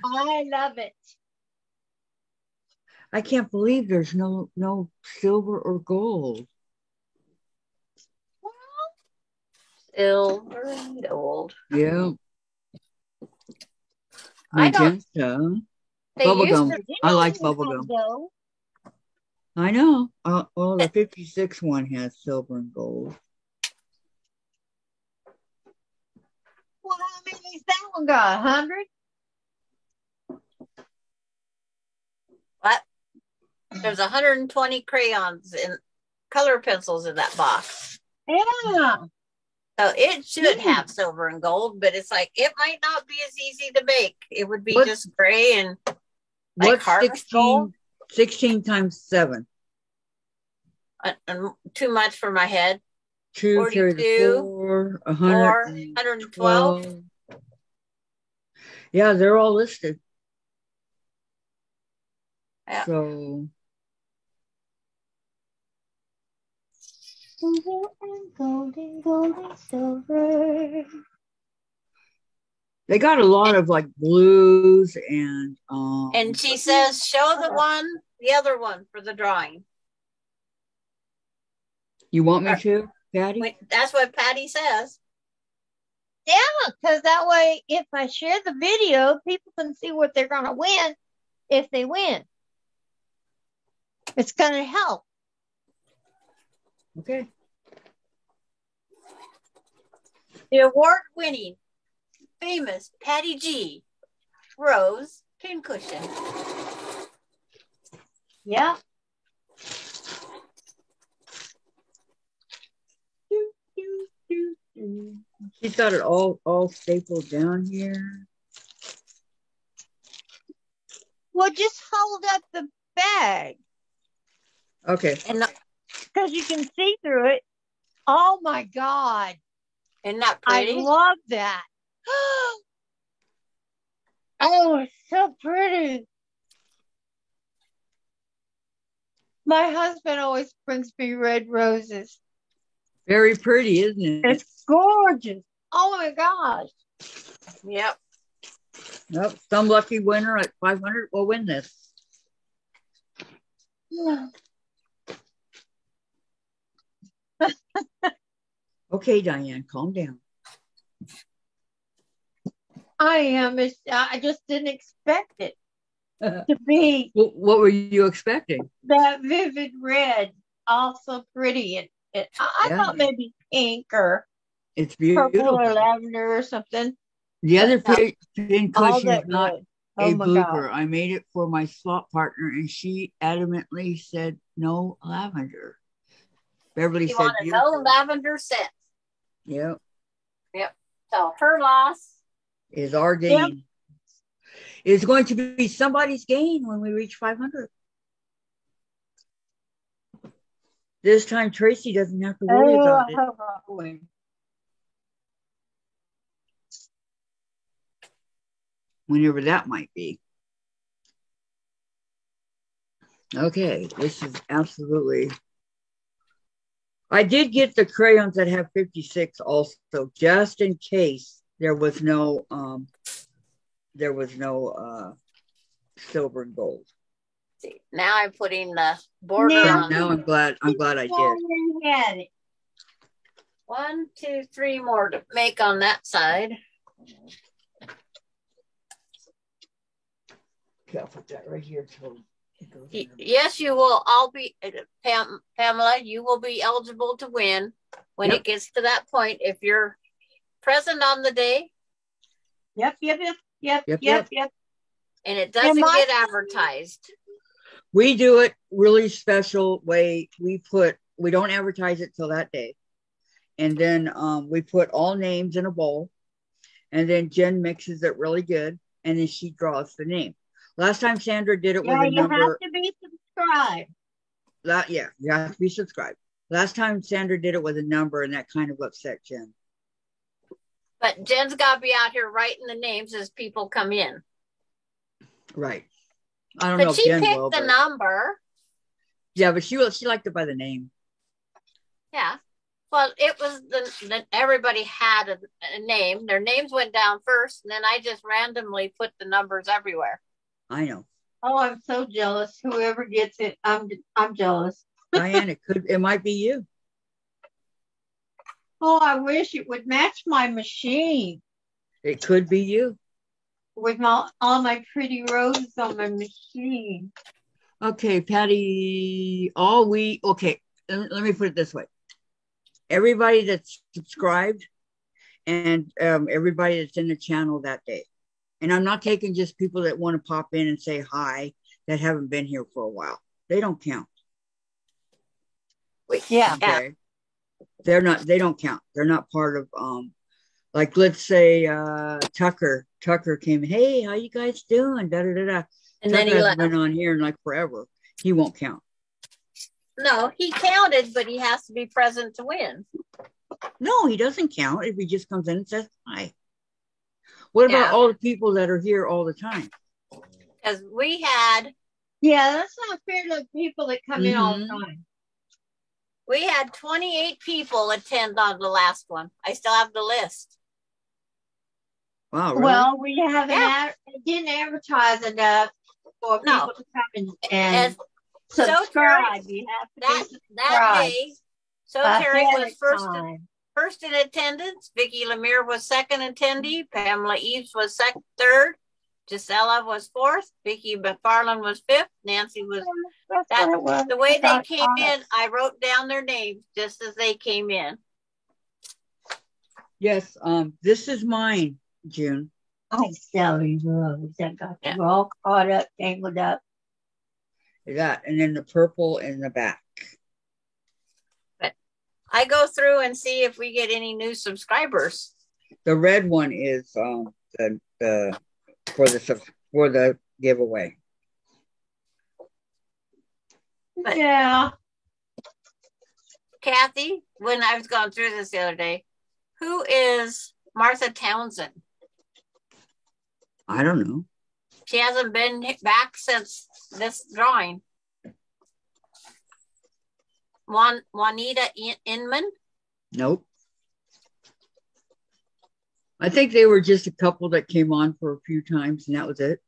C: love it.
A: I can't believe there's no silver or gold.
B: Silver and gold.
A: Yeah.
B: I don't-
A: Magenta.
B: They
A: Bubblegum.
B: used to,
A: I like bubblegum. I know. Well, the 56 one has silver and gold.
C: Well, how many's that one got? 100?
B: what? There's 120 crayons and color pencils in that box.
C: Yeah.
B: So it should have silver and gold, but it's like it might not be as easy to make. It would be
A: What-
B: just gray and like
A: What's
B: harvest
A: 16,
B: gold.
A: 16 times 7?
B: Too much for my head.
A: 2 carry the
B: 42,
A: 4,
B: 112.
A: 112. Yeah, they're all listed.
B: Yeah.
A: So
C: Silver and gold and silver.
A: they got a lot of like blues and
B: And she says, show the other one for the drawing.
A: you want me to, Patty?
B: That's what Patty says.
C: Yeah, because that way, if I share the video, people can see what they're going to win if they win. It's going to help.
A: Okay.
B: The award-winning, famous Patty G. Rose Pincushion.
C: Yeah.
A: She's got it all stapled down here.
C: Well, just hold up the bag
A: Okay.
B: And
C: because you can see through it. Oh my God.
B: isn't that
C: I
B: pretty?
C: love that. Oh, it's so pretty. My husband always brings me red roses.
A: Very pretty, isn't it?
C: It's gorgeous. Oh my gosh.
B: Yep.
A: Nope. Some lucky winner at 500 will win this. Okay, Diane, calm down.
C: I just didn't expect it to be
A: What were you expecting?
C: that vivid red, also pretty. And I
A: Yeah.
C: thought maybe pink or
A: It's
C: purple
A: beautiful.
C: or lavender or something.
A: The other
C: All
A: pincushion
C: that
A: is not
C: good.
A: a
C: Oh my
A: blooper.
C: God.
A: I made it for my swap partner, and she adamantly said no lavender. Beverly
B: You
A: said
B: want to know
A: beautiful.
B: lavender scent.
A: Yep,
B: So her loss.
A: is our gain. It's going to be somebody's gain when we reach 500. This time, Tracy doesn't have to worry about it.
C: Oh,
A: Whenever that might be. Okay, this is absolutely. I did get the crayons that have 56 also, just in case there was no silver and gold.
B: See, now I'm putting the border
C: Now-
B: on.
A: Now I'm glad I did.
C: You had it.
B: 1, 2, 3 more to make on that side.
A: Okay, I'll put that right here till it goes in there.
B: Yes, you will all be, Pamela, you will be eligible to win when
A: Yep.
B: it gets to that point. If you're present on the day
C: Yep.
A: Yep.
B: and it doesn't
C: Am I-
B: get advertised.
A: We do it really special way. We don't advertise it till that day. And then we put all names in a bowl. And then Jen mixes it really good. And then she draws the name. Last time Sandra did it with
C: Yeah,
A: a
C: you have
A: number.
C: to be subscribed.
A: Yeah, you have to be subscribed. Last time Sandra did it with a number, and that kind of upset Jen.
B: But Jen's got to be out here writing the names as people come in.
A: Right. I don't know
B: But
A: if
B: she
A: Jen
B: picked
A: will,
B: the
A: but
B: number.
A: yeah, but she liked it by the name.
B: Yeah. Well, it was the everybody had a name. Their names went down first, and then I just randomly put the numbers everywhere.
A: I know.
C: Oh, I'm so jealous. Whoever gets it, I'm jealous.
A: Diane, it might be you.
C: Oh, I wish it would match my machine
A: It could be you.
C: with all my pretty roses on my machine.
A: Okay, Patty, okay, let me put it this way. Everybody that's subscribed and everybody that's in the channel that day. And I'm not taking just people that want to pop in and say hi that haven't been here for a while. They don't count.
C: Yeah.
A: Okay. They don't count. They're not part of like let's say Tucker came, hey, how you guys doing? Da da da da.
B: And
A: Tucker
B: then he
A: hasn't
B: left.
A: been on here in like forever. He won't count.
B: No, he counted, but he has to be present to win.
A: No, he doesn't count if he just comes in and says hi. What about
B: Yeah.
A: all the people that are here all the time?
B: Because we had
C: Yeah, that's not fair to the people that come in all the time.
B: 28 people attend on the last one. I still have the list.
A: Wow, really?
C: Well, we haven't
B: Yeah.
C: didn't advertise enough for people
B: No.
C: to come and
B: And so
C: subscribe.
B: Terry,
C: You have to
B: that
C: be
B: that
C: subscribed
B: day, so Terry
C: ahead
B: was
C: of time.
B: first in attendance. Vicky Lemire was second attendee. Pamela Eves was third. Gisela was fourth. Vicky McFarland was fifth. Nancy was
C: That's
B: that.
C: what it was.
B: The way they
C: Got
B: came
C: caught.
B: in, I wrote down their names just as they came in.
A: Yes, this is mine, June.
C: I Sally Rose. I got
B: Yeah.
C: you all caught up, tangled up.
A: That and then the purple in the back.
B: I go through and see if we get any new subscribers.
A: The red one is the for the giveaway.
B: But-
C: Yeah.
B: Kathy, when I was going through this the other day, who is Martha Townsend?
A: I don't know.
B: She hasn't been back since this drawing. Juanita Inman?
A: Nope. I think they were just a couple that came on for a few times, and that was it.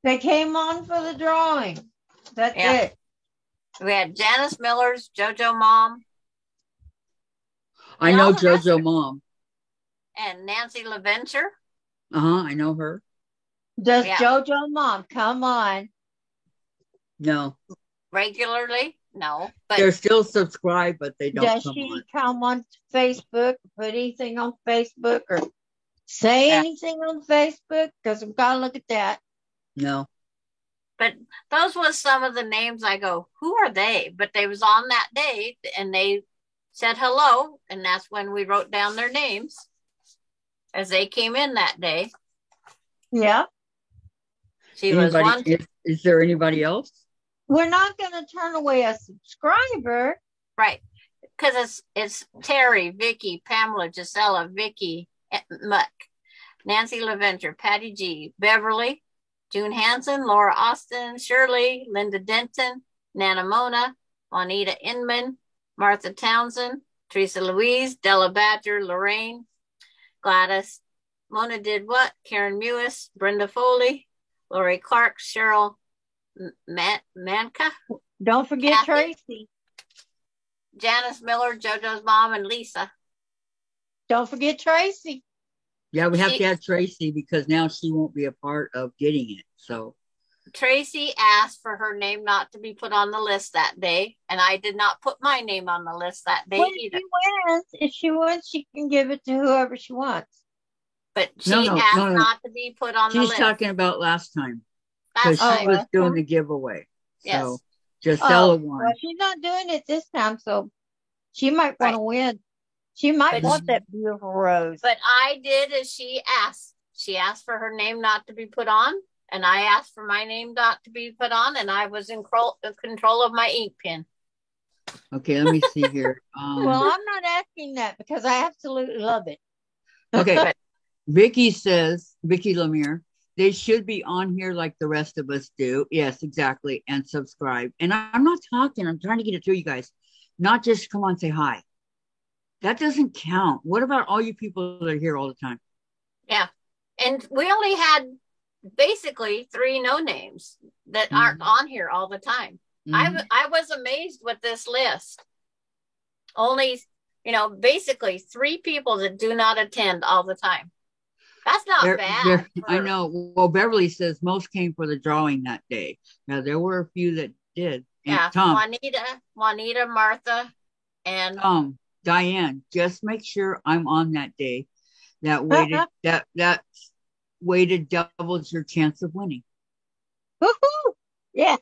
C: They came on for the drawing. That's
B: Yeah.
C: it.
B: We had Janice Miller's JoJo Mom
A: I
B: And
A: know
B: all the rest
A: JoJo
B: are-
A: Mom.
B: and Nancy LaVenture.
A: I know her.
C: Does
B: Yeah.
C: JoJo Mom come on?
A: No,
B: Regularly. No, but
A: they're still subscribed, but they don't
C: Does
A: come
C: she
A: on.
C: come on Facebook, put anything on Facebook, or say
B: Yeah.
C: anything on Facebook? Because I've got to look at that.
A: No.
B: those was some of the names I go, who are they? But they was on that day and they said hello, and that's when we wrote down their names as they came in that day.
C: Yeah.
B: She was one.
A: Anybody? Is there anybody else?
C: We're not going to turn away a subscriber.
B: Right. Because it's Terry, Vicky, Pamela, Gisela, Vicky, Muck, Nancy LaVenture, Patty G, Beverly, June Hansen, Laura Austin, Shirley, Linda Denton, Nana Mona, Juanita Inman, Martha Townsend, Teresa Louise, Della Badger, Lorraine, Gladys, Mona Did What, Karen Mewis, Brenda Foley, Lori Clark, Cheryl Manka,
C: Don't forget
B: Kathy.
C: Tracy.
B: Janice Miller, JoJo's mom, and Lisa.
C: Don't forget Tracy.
A: Yeah, we have
B: She-
A: to have Tracy because now she won't be a part of getting it. So
B: Tracy asked for her name not to be put on the list that day, and I did not put my name on the list that day
C: When
B: either.
C: if she wants, she can give it to whoever she wants.
B: But she
A: No,
B: asked
A: no.
B: not to be put on the
A: she's
B: list.
A: talking about last time
B: That's
A: because she
B: right.
A: was
C: last
A: doing
C: time?
A: the giveaway.
B: Yes.
A: So Gisela won.
C: Well, she's not doing it this time, so she might want
B: Right.
C: to win. She might
B: But
C: want that beautiful rose.
B: But I did as she asked. She asked for her name not to be put on, and I asked for my name not to be put on, and I was in control of my ink pen.
A: Okay, let me see here.
C: Well, I'm not asking that because I absolutely love it.
A: Okay, Vicky says, Vicky Lemire, they should be on here like the rest of us do. Yes, exactly. And subscribe. And I'm not talking, I'm trying to get it to you guys. Not just come on, say hi. That doesn't count. What about all you people that are here all the time?
B: Yeah. And we only had basically 3 no names that aren't on here all the time. I was amazed with this list. Only, basically 3 people that do not attend all the time. That's not bad.
A: I know. Well, Beverly says most came for the drawing that day. Now, there were a few that did. And
B: yeah.
A: Tom,
B: Juanita, Martha, and
A: Tom, Diane, just make sure I'm on that day. That weighted doubles your chance of winning.
C: Woohoo! Yeah.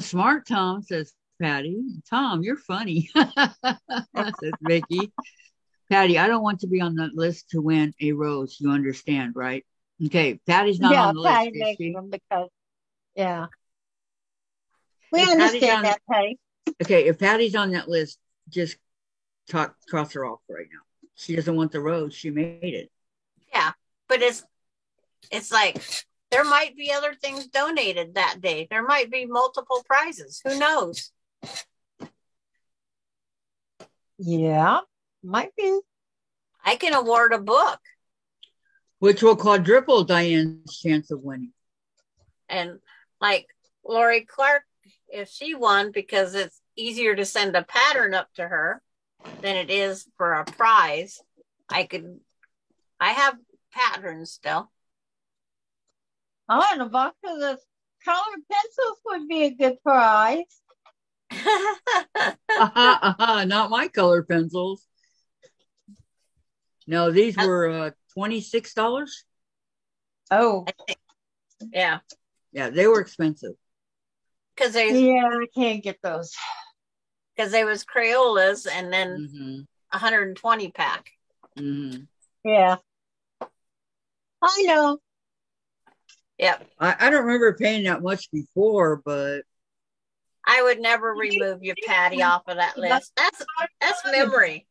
A: Smart Tom, says Patty. Tom, you're funny, says Vicky. Patty, I don't want to be on that list to win a rose. You understand, right? Okay, Patty's not on the
C: Patty
A: list,
C: makes
A: is she?
C: them because, yeah. We
A: If
C: understand that, Patty.
A: Okay, if Patty's on that list, just cross her off right now. She doesn't want the rose. She made it.
B: Yeah, but it's like there might be other things donated that day. There might be multiple prizes. Who knows?
C: Yeah, might be.
B: I can award a book.
A: Which will quadruple Diane's chance of winning.
B: And like Lori Clark, if she won, because it's easier to send a pattern up to her than it is for a prize, I have patterns still.
C: Oh, and a box of the colored pencils would be a good prize.
A: Not my color pencils. No, these were $26.
C: Oh,
B: yeah.
A: Yeah, they were expensive.
C: I can't get those.
B: Because they was Crayolas and then 120 pack.
C: Yeah. I know.
B: Yep.
A: I don't remember paying that much before, but
B: I would never remove your Patty off of that list. That's memory.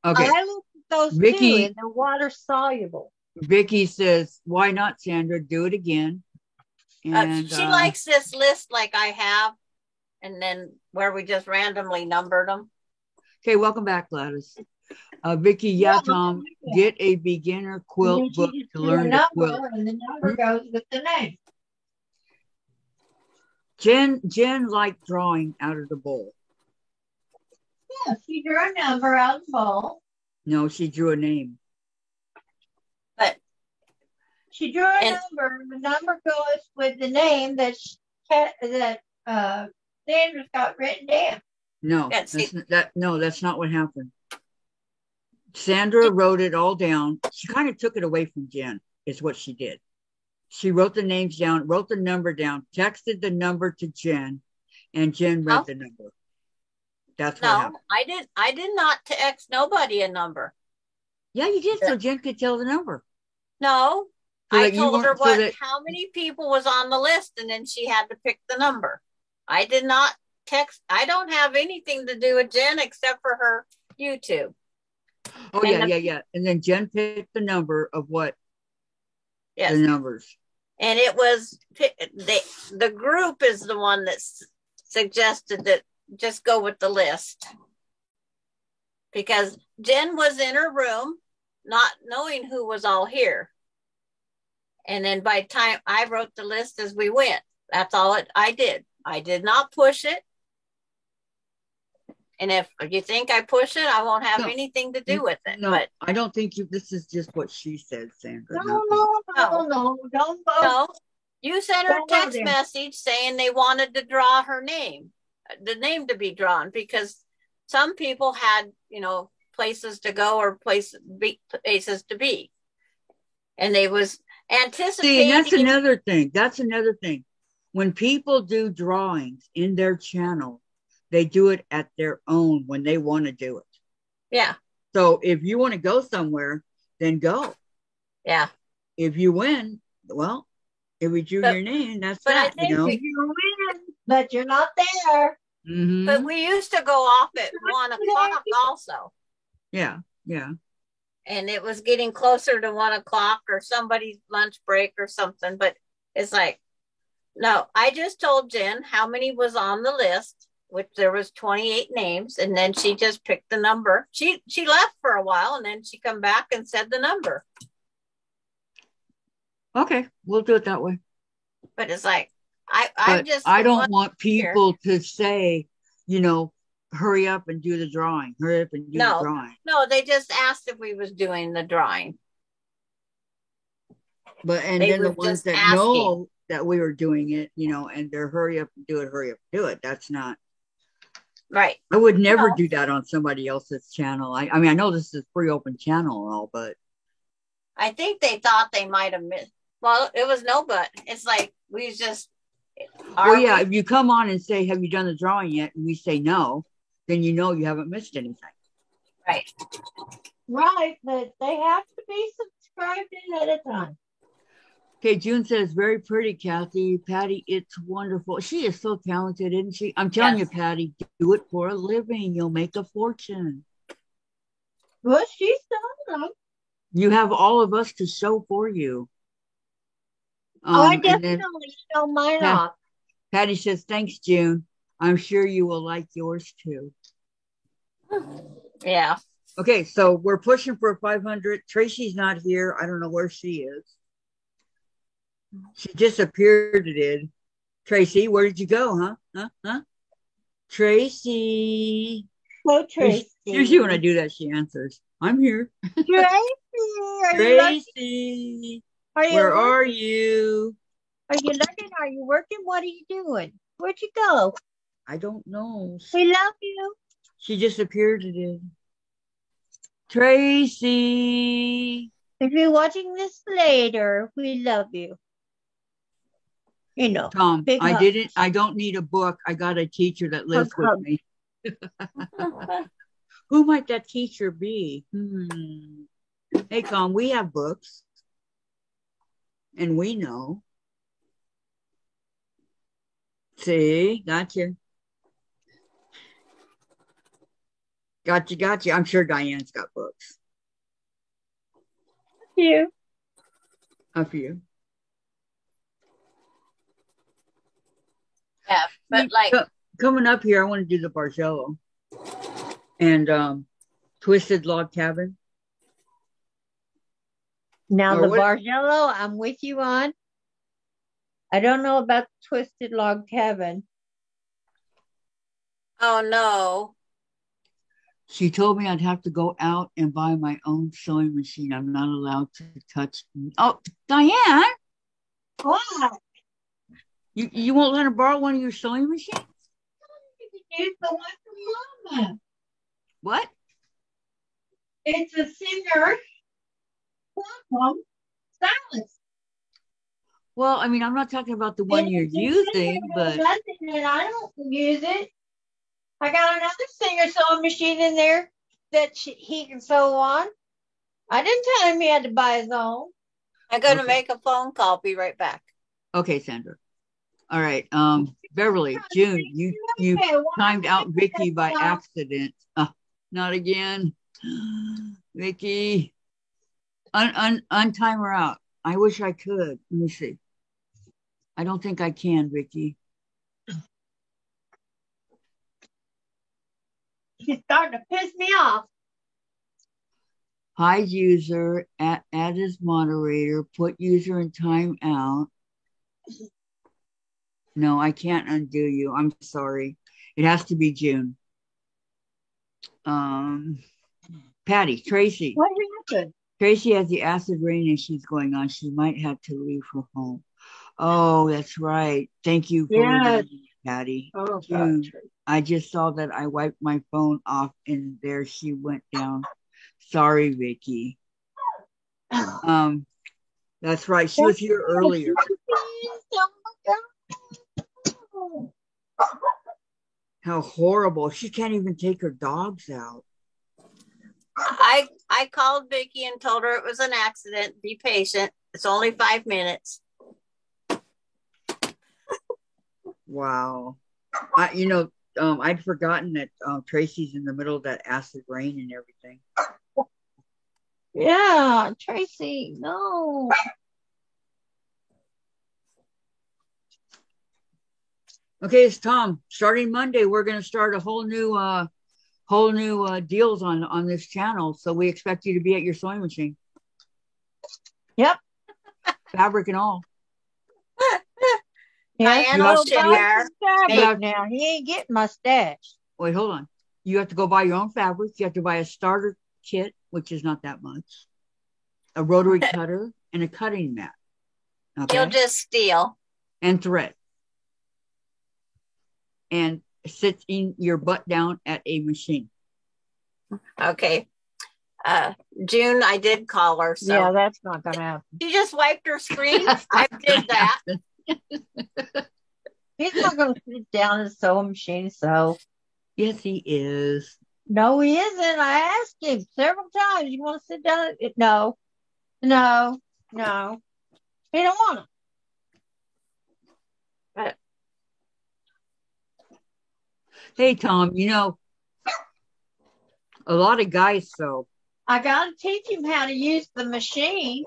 A: Okay.
C: I looked at those
A: Vicky,
C: too, and they're water soluble.
A: Vicky says, "Why not, Sandra? Do it again." And
B: she likes this list like I have, and then where we just randomly numbered them.
A: Okay, welcome back, Gladys. Vicky, Tom, get a beginner quilt book to learn to quilt.
C: And the number goes with the name.
A: Jen liked drawing out of the bowl.
C: Yeah, she drew a number out of the bowl.
A: No, she drew a name.
B: But
C: she drew a number. The number goes with the name that Sandra's got written down.
A: No, that's not what happened. Sandra wrote it all down. She kind of took it away from Jen, is what she did. She wrote the names down, wrote the number down, texted the number to Jen, and Jen read the number. That's what happened.
B: I did not text nobody a number.
A: Yeah, you did, so Jen could tell the number.
B: No, so I told her how many people was on the list, and then she had to pick the number. I did not text. I don't have anything to do with Jen except for her YouTube.
A: Oh, yeah. And then Jen picked the number of what? Yes. The numbers.
B: And it was, the group is the one that suggested that just go with the list. Because Jen was in her room, not knowing who was all here. And then by the time I wrote the list as we went, that's all I did. I did not push it. And if you think I push it, I won't have anything to do with it.
A: No,
B: but
A: I don't think this is just what she said, Sandra.
C: No, don't vote.
B: No, you sent her a text message saying they wanted to draw her name, the name to be drawn, because some people had, places to go or places to be. And they was anticipating.
A: See, that's another thing. When people do drawings in their channel, they do it at their own when they want to do it.
B: Yeah.
A: So if you want to go somewhere, then go.
B: Yeah.
A: If you win, well, If we drew
B: But-
A: your name, that's
B: but I
A: that,
B: think
A: you know.
C: You win, but you're not there.
A: Mhm.
B: But we used to go off at 1:00 also.
A: Yeah, yeah.
B: And it was getting closer to 1:00 or somebody's lunch break or something. But it's like, no, I just told Jen how many was on the list, which there was 28 names, and then she just picked the number. She left for a while, and then she come back and said the number.
A: Okay, we'll do it that way.
B: But it's like, I
A: But
B: just
A: I don't
B: want
A: want people to say, you know, hurry up and do the drawing. Hurry up and do the
B: No.
A: drawing.
B: No, they just asked if we was doing the drawing.
A: But and
B: They
A: then the
B: were
A: ones
B: just
A: that
B: asking.
A: know that we were doing it, you know, and they're hurry up and do it, hurry up and do it. That's not.
B: Right.
A: I would never
B: No.
A: do that on somebody else's channel. I mean, I know this is a free open channel and all, but
B: I think they thought they might have missed. Well, it was no but. It's like we just.
A: well, yeah. If you come on and say, "Have you done the drawing yet?" and we say no, then you know you haven't missed anything.
B: Right.
C: Right, but they have to be subscribed ahead of time.
A: Okay, June says, very pretty, Kathy. Patty, it's wonderful. She is so talented, isn't she? I'm telling
B: Yes.
A: you, Patty, do it for a living. You'll make a fortune.
C: Well, she's done them.
A: You have all of us to show for you.
C: I
A: And then
C: definitely show mine
A: Yeah.
C: off.
A: Patty says, thanks, June. I'm sure you will like yours too.
B: Yeah.
A: Okay, so we're pushing for 500. Tracy's not here. I don't know where she is. She disappeared, it did. Tracy, where did you go, huh? Tracy.
C: So Tracy.
A: Usually when I do that, she answers. I'm here.
C: Tracy, are you looking?
A: Tracy, where are you?
C: Are you looking? Are you working? What are you doing? Where'd you go?
A: I don't know.
C: We love you.
A: She disappeared, it did. Tracy.
C: If you're watching this later, we love you. You know.
A: Tom,
C: Big
A: I
C: hugs.
A: don't need a book. I got a teacher that lives
C: Hug, hug.
A: with me. Who might that teacher be? Hey, Tom, we have books. And we know. See, gotcha. Gotcha. I'm sure Diane's got books.
C: You.
A: A few.
B: Yeah. But like,
A: Coming up here, I want to do the Bargello and Twisted Log Cabin.
C: Now
A: Or
C: the
A: what-
C: Bargello, I'm with you on. I don't know about the Twisted Log Cabin.
B: oh no.
A: She told me I'd have to go out and buy my own sewing machine. I'm not allowed to touch. Oh, Diane,
C: What?
A: you won't let her borrow one of your sewing machines?
C: You can use the one from Mama.
A: What?
C: It's a Singer platform stylist.
A: Well, I mean, I'm not talking about the one
C: And
A: you're
C: it's a Singer
A: using, but
C: nothing, and I don't use it. I got another Singer sewing machine in there that he can sew on. I didn't tell him he had to buy his own.
B: I'm gonna
A: Okay.
B: make a phone call. Be right back.
A: okay, Sandra. All right. Beverly, June, you timed out Vicky by accident. Not again. Vicky. Untime her out. I wish I could. Let me see. I don't think I can, Vicky.
C: He's starting to piss me off.
A: Hide user, add as moderator, put user in timeout. No, I can't undo you. I'm sorry. It has to be June. Patty, Tracy.
C: What happened?
A: Tracy has the acid rain issues going on. She might have to leave her home. Oh, that's right. Thank you for
C: Yes.
A: reminding me, Patty.
C: Oh,
A: June, I just saw that I wiped my phone off and there she went down. Sorry, Vicky. That's right. She was here earlier. How horrible. She can't even take her dogs out.
B: I called Vicky and told her it was an accident. Be patient. It's only 5 minutes.
A: Wow. I'd forgotten that Tracy's in the middle of that acid rain and everything.
C: Yeah, Tracy, no.
A: Okay, it's Tom. Starting Monday, we're going to start a whole new deals on this channel. So we expect you to be at your sewing machine,
C: Yep.
A: fabric and all.
C: Yeah,
B: Diane
A: You
B: will
A: have-
B: sit
A: you
B: there.
C: fabric now. He ain't getting my stash.
A: Wait, hold on. You have to go buy your own fabric. You have to buy a starter kit, which is not that much, a rotary cutter, and a cutting mat. Okay.
B: You'll just steal.
A: And thread. And sit in your butt down at a machine.
B: Okay. June, I did call her. So
C: Yeah, that's not gonna happen.
B: she just wiped her screen. I did that.
C: He's not gonna sit down and sew a machine. So
A: Yes, he is.
C: no, he isn't. I asked him several times. You want to sit down? No. He don't want to.
A: Hey, Tom, a lot of guys sew.
C: I got to teach him how to use the machine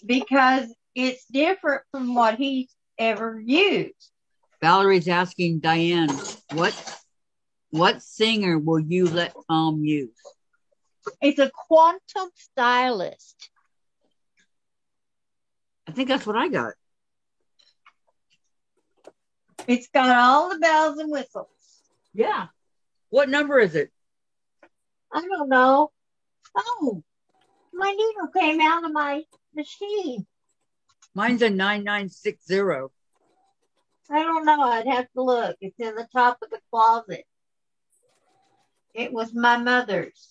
C: because it's different from what he's ever used.
A: Valerie's asking Diane, what singer will you let Tom use?
C: It's a quantum stylist.
A: I think that's what I got.
C: It's got all the bells and whistles.
A: Yeah. What number is it?
C: I don't know. Oh, my needle came out of my machine.
A: Mine's a 9960.
C: I don't know. I'd have to look. It's in the top of the closet. It was my mother's.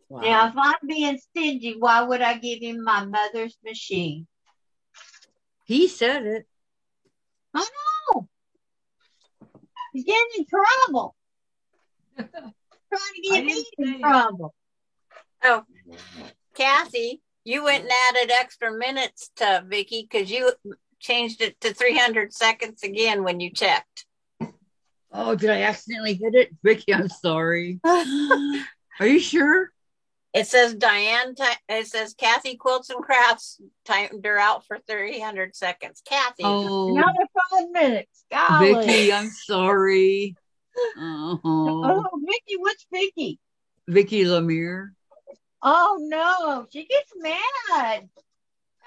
A: Wow.
C: Now, if I'm being stingy, why would I give him my mother's machine?
A: He said it.
C: I know. He's getting in trouble. Trying to get me in trouble.
B: Oh, Kathy, you went and added extra minutes to Vicky because you changed it to 300 seconds again when you checked.
A: Oh, did I accidentally hit it? Vicky, I'm sorry. Are you sure?
B: It says it says Kathy Quilts and Crafts timed her out for 300 seconds. Kathy.
A: Oh,
C: Another 5 minutes. Golly.
A: Vicky, I'm sorry. Oh,
C: Oh, Vicky, what's Vicky?
A: Vicky Lemire.
C: Oh, no. She gets mad.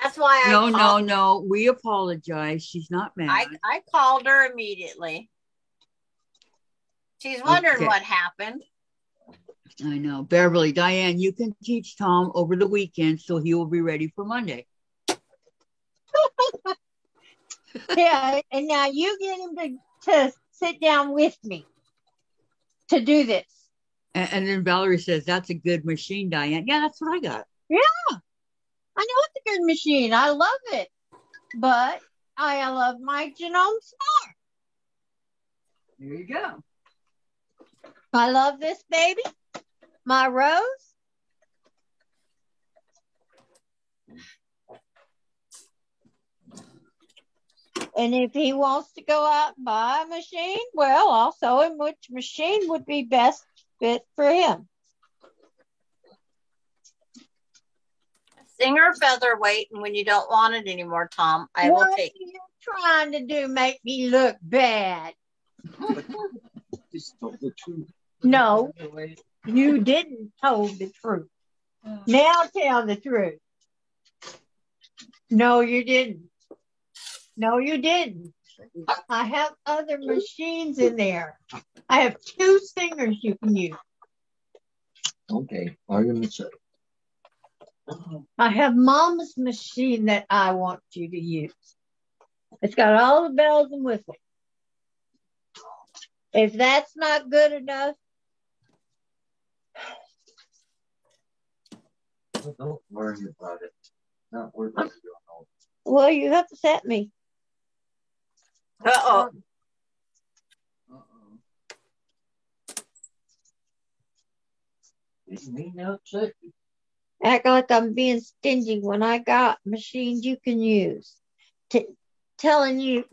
B: That's why I called.
A: No. We apologize. She's not mad.
B: I called her immediately. She's wondering
A: Okay.
B: what happened.
A: I know. Beverly, Diane, you can teach Tom over the weekend so he will be ready for Monday.
C: Yeah, and now you get him to sit down with me to do this.
A: And then Valerie says, that's a good machine, Diane. Yeah, that's what I got.
C: I know it's a good machine. I love it. But I love my Genome Smart.
A: There you go.
C: I love this baby. My Rose. And if he wants to go out and buy a machine, well, I'll show him which machine would be best fit for him.
B: Singer featherweight, and when you don't want it anymore, Tom, I will
C: What
B: take.
C: are you trying to do? Make me look bad?
D: Just told the truth.
C: No, you didn't tell the truth. Now tell the truth. No, you didn't. No, you didn't. I have other machines in there. I have 2 singers you can use.
D: Okay, I'm gonna say.
C: I have Mama's machine that I want you to use. It's got all the bells and whistles. If that's not good enough,
D: Don't worry about it. Not worry about it.
C: well, you have to set me.
B: Uh-oh.
D: Didn't mean to upset you.
C: Act like I'm being stingy when I got machines you can use. telling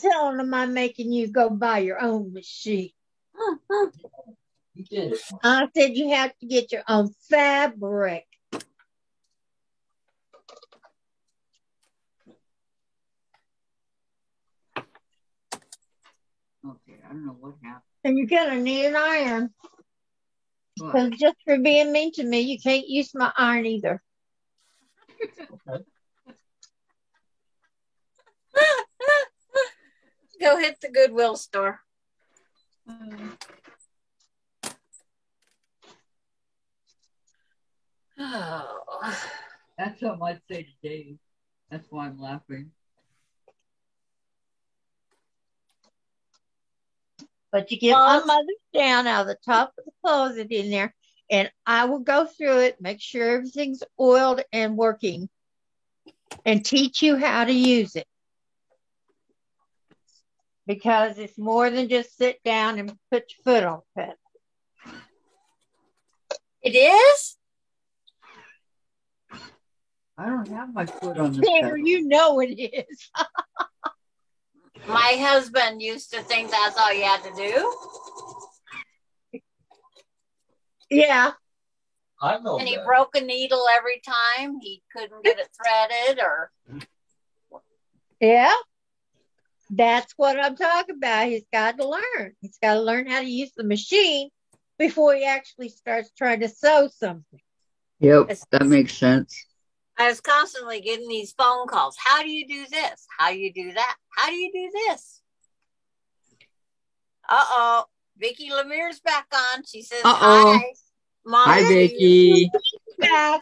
C: them I'm making you go buy your own machine.
D: You did it.
C: I said you have to get your own fabric.
A: Okay, I don't know what happened.
C: And you're gonna need an iron.
A: But
C: Because just for being mean to me, you can't use my iron either.
B: Go hit the Goodwill store. Oh.
A: that's something I'd say to Dave. That's why I'm laughing.
C: But you get my mother's down out of the top of the closet in there, and I will go through it, make sure everything's oiled and working, and teach you how to use it. Because it's more than just sit down and put your foot on the pedal.
B: It is?
A: I don't have my foot on the
C: There,
A: pedal.
C: you know it is.
B: My husband used to think that's all you had to do.
C: Yeah.
D: I know
B: And he
D: that.
B: broke a needle every time. He couldn't get it threaded or.
C: Yeah. That's what I'm talking about. He's got to learn. He's got to learn how to use the machine before he actually starts trying to sew something.
A: Yep, that makes sense.
B: I was constantly getting these phone calls. How do you do this? How do you do that? How do you do this? Uh-oh. Vicki Lemire's back on. She says,
A: Uh-oh.
B: hi. Mom.
A: Hi, Vicki.
C: Yeah.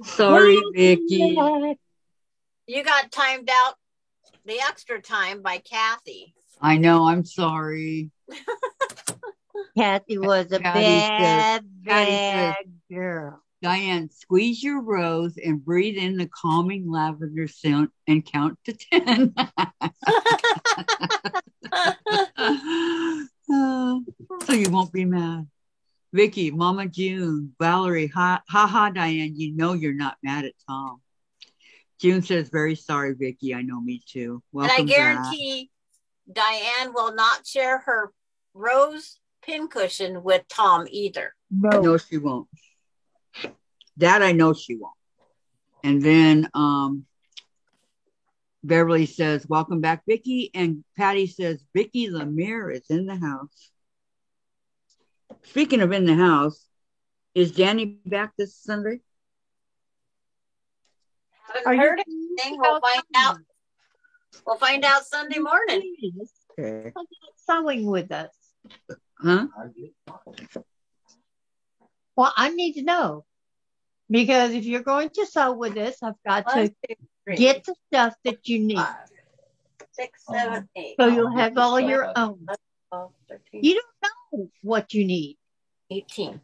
A: Sorry, Vicki.
B: You got timed out the extra time by Kathy.
A: I know, I'm sorry.
C: Kathy was a
A: Patty
C: bad
A: says-
C: girl.
A: Diane, squeeze your rose and breathe in the calming lavender scent and count to 10. So you won't be mad. Vicki, Mama June, Valerie, ha ha, Diane, you know you're not mad at Tom. June says, very sorry, Vicki. I know, me too. Welcome
B: And I guarantee Diane will not share her rose pincushion with Tom either.
A: back. No, she won't. That I know she won't. And then Beverly says, welcome back, Vicki. And Patty says, Vicki Lemire is in the house. Speaking of in the house, is Danny back this Sunday?
B: Haven't heard anything. We'll find out. We'll find out Sunday morning.
A: Okay.
C: Sewing with us.
A: Huh?
C: Well, I need to know. Because if you're going to sew with us, I've got to get the stuff that you need.
B: 5, 6, 7, 8.
C: So you'll have all your own.
B: 12, 13,
C: You don't know what you need.
B: 18.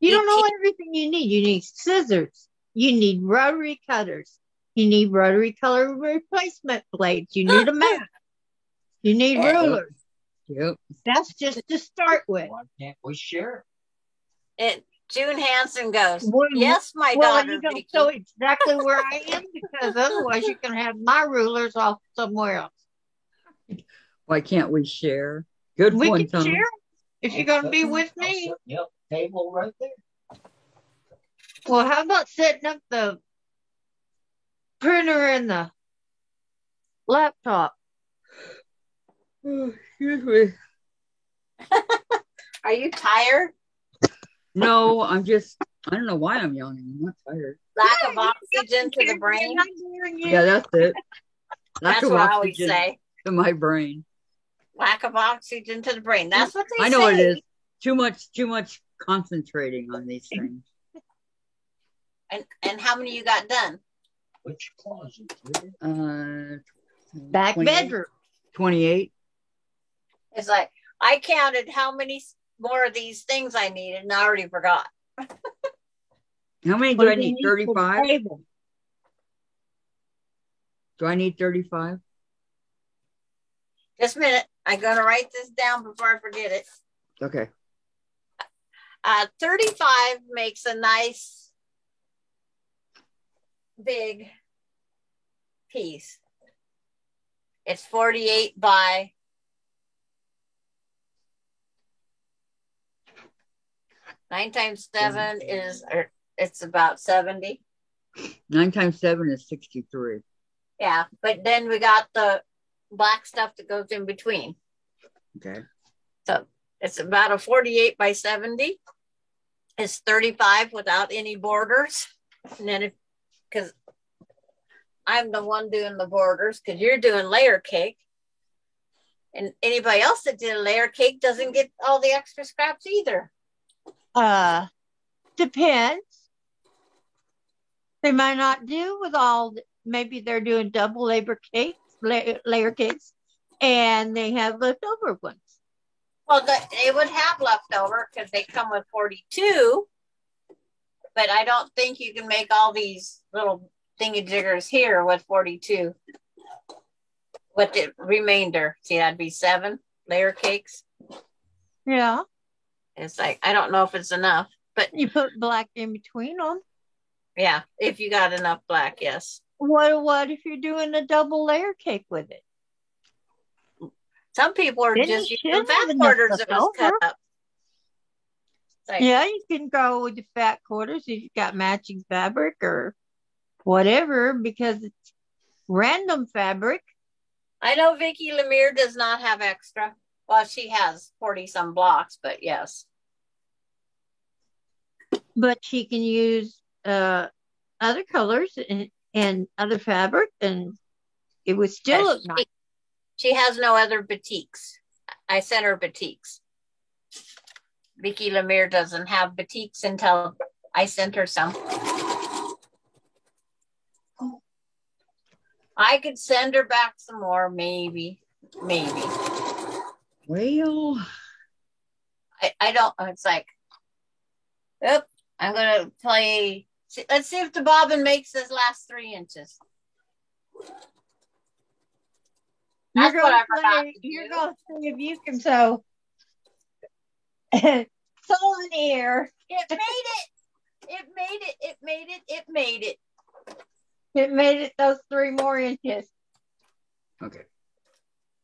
C: You don't know everything you need. You need scissors. You need rotary cutters. You need rotary color replacement blades. You need a mat. You need rulers.
A: Yep.
C: That's just to start with.
D: Why can't we share?
B: June Hansen goes,
C: Well,
B: yes, my
C: Well,
B: daughter,
C: you don't
B: Vicki.
C: know exactly where I am because otherwise you're going to have my rulers off somewhere else.
A: Why can't we share? Good
C: We
A: point,
C: can
A: Tom.
C: share if you're going to be with me.
D: Yep, table right there.
C: Well, how about setting up the printer and the laptop?
A: Excuse me.
B: Are you tired?
A: No, I don't know why I'm yawning. I'm not tired.
B: Lack of oxygen to the brain?
A: Yeah, that's it. Lack
B: That's
A: of
B: what I always
A: oxygen
B: say.
A: to my brain.
B: Lack of oxygen to the brain. That's what they say.
A: I know what it is. Too much concentrating on these things.
B: And how many you got done?
D: Which closet?
C: Back
A: 28.
C: bedroom.
A: 28.
B: It's like, I counted how many more of these things I needed and I already forgot.
A: How many do I need? 35?
C: Table.
A: Do I need 35?
B: Just a minute. I'm going to write this down before I forget it.
A: Okay.
B: 35 makes a nice big piece. It's 48 by 9 times 7 is, or it's about 70.
A: 9 times 7 is 63.
B: Yeah, but then we got the black stuff that goes in between.
A: Okay.
B: So it's about a 48 by 70. It's 35 without any borders. And then because I'm the one doing the borders, because you're doing layer cake. And anybody else that did a layer cake doesn't get all the extra scraps either.
C: Depends. They might not do with all, maybe they're doing double layer cakes, layer cakes, and they have leftover ones.
B: Well, they would have leftover because they come with 42, but I don't think you can make all these little thingy-jiggers here with 42. What the remainder? See, that'd be 7 layer cakes.
C: Yeah.
B: It's like, I don't know if it's enough, but
C: You put black in between them.
B: yeah, if you got enough black, yes.
C: What if you're doing a double layer cake with it?
B: Some people are
C: Then
B: just
C: you
B: using
C: should have
B: fat
C: enough
B: quarters
C: left
B: that was cut
C: over.
B: up. It's like,
C: Yeah, you can go with the fat quarters if you've got matching fabric or whatever, because it's random fabric.
B: I know Vicki Lemire does not have extra. Well, she has 40 some blocks, but yes.
C: But she can use other colors and other fabric, and it would still
B: Yes,
C: look nice.
B: She has no other batiks. I sent her batiks. Vicki Lemire doesn't have batiks until I sent her some. I could send her back some more, maybe.
A: Well,
B: I don't, it's like, oop, I'm going to play. Let's see if the bobbin makes this last 3 inches.
C: You're
B: That's what I
C: gonna
B: forgot
C: play,
B: to
C: you're
B: do.
C: gonna see if you can sew sew in the air.
B: It made it. It made it. It made it. It made it.
C: It made it those 3 more inches.
A: okay.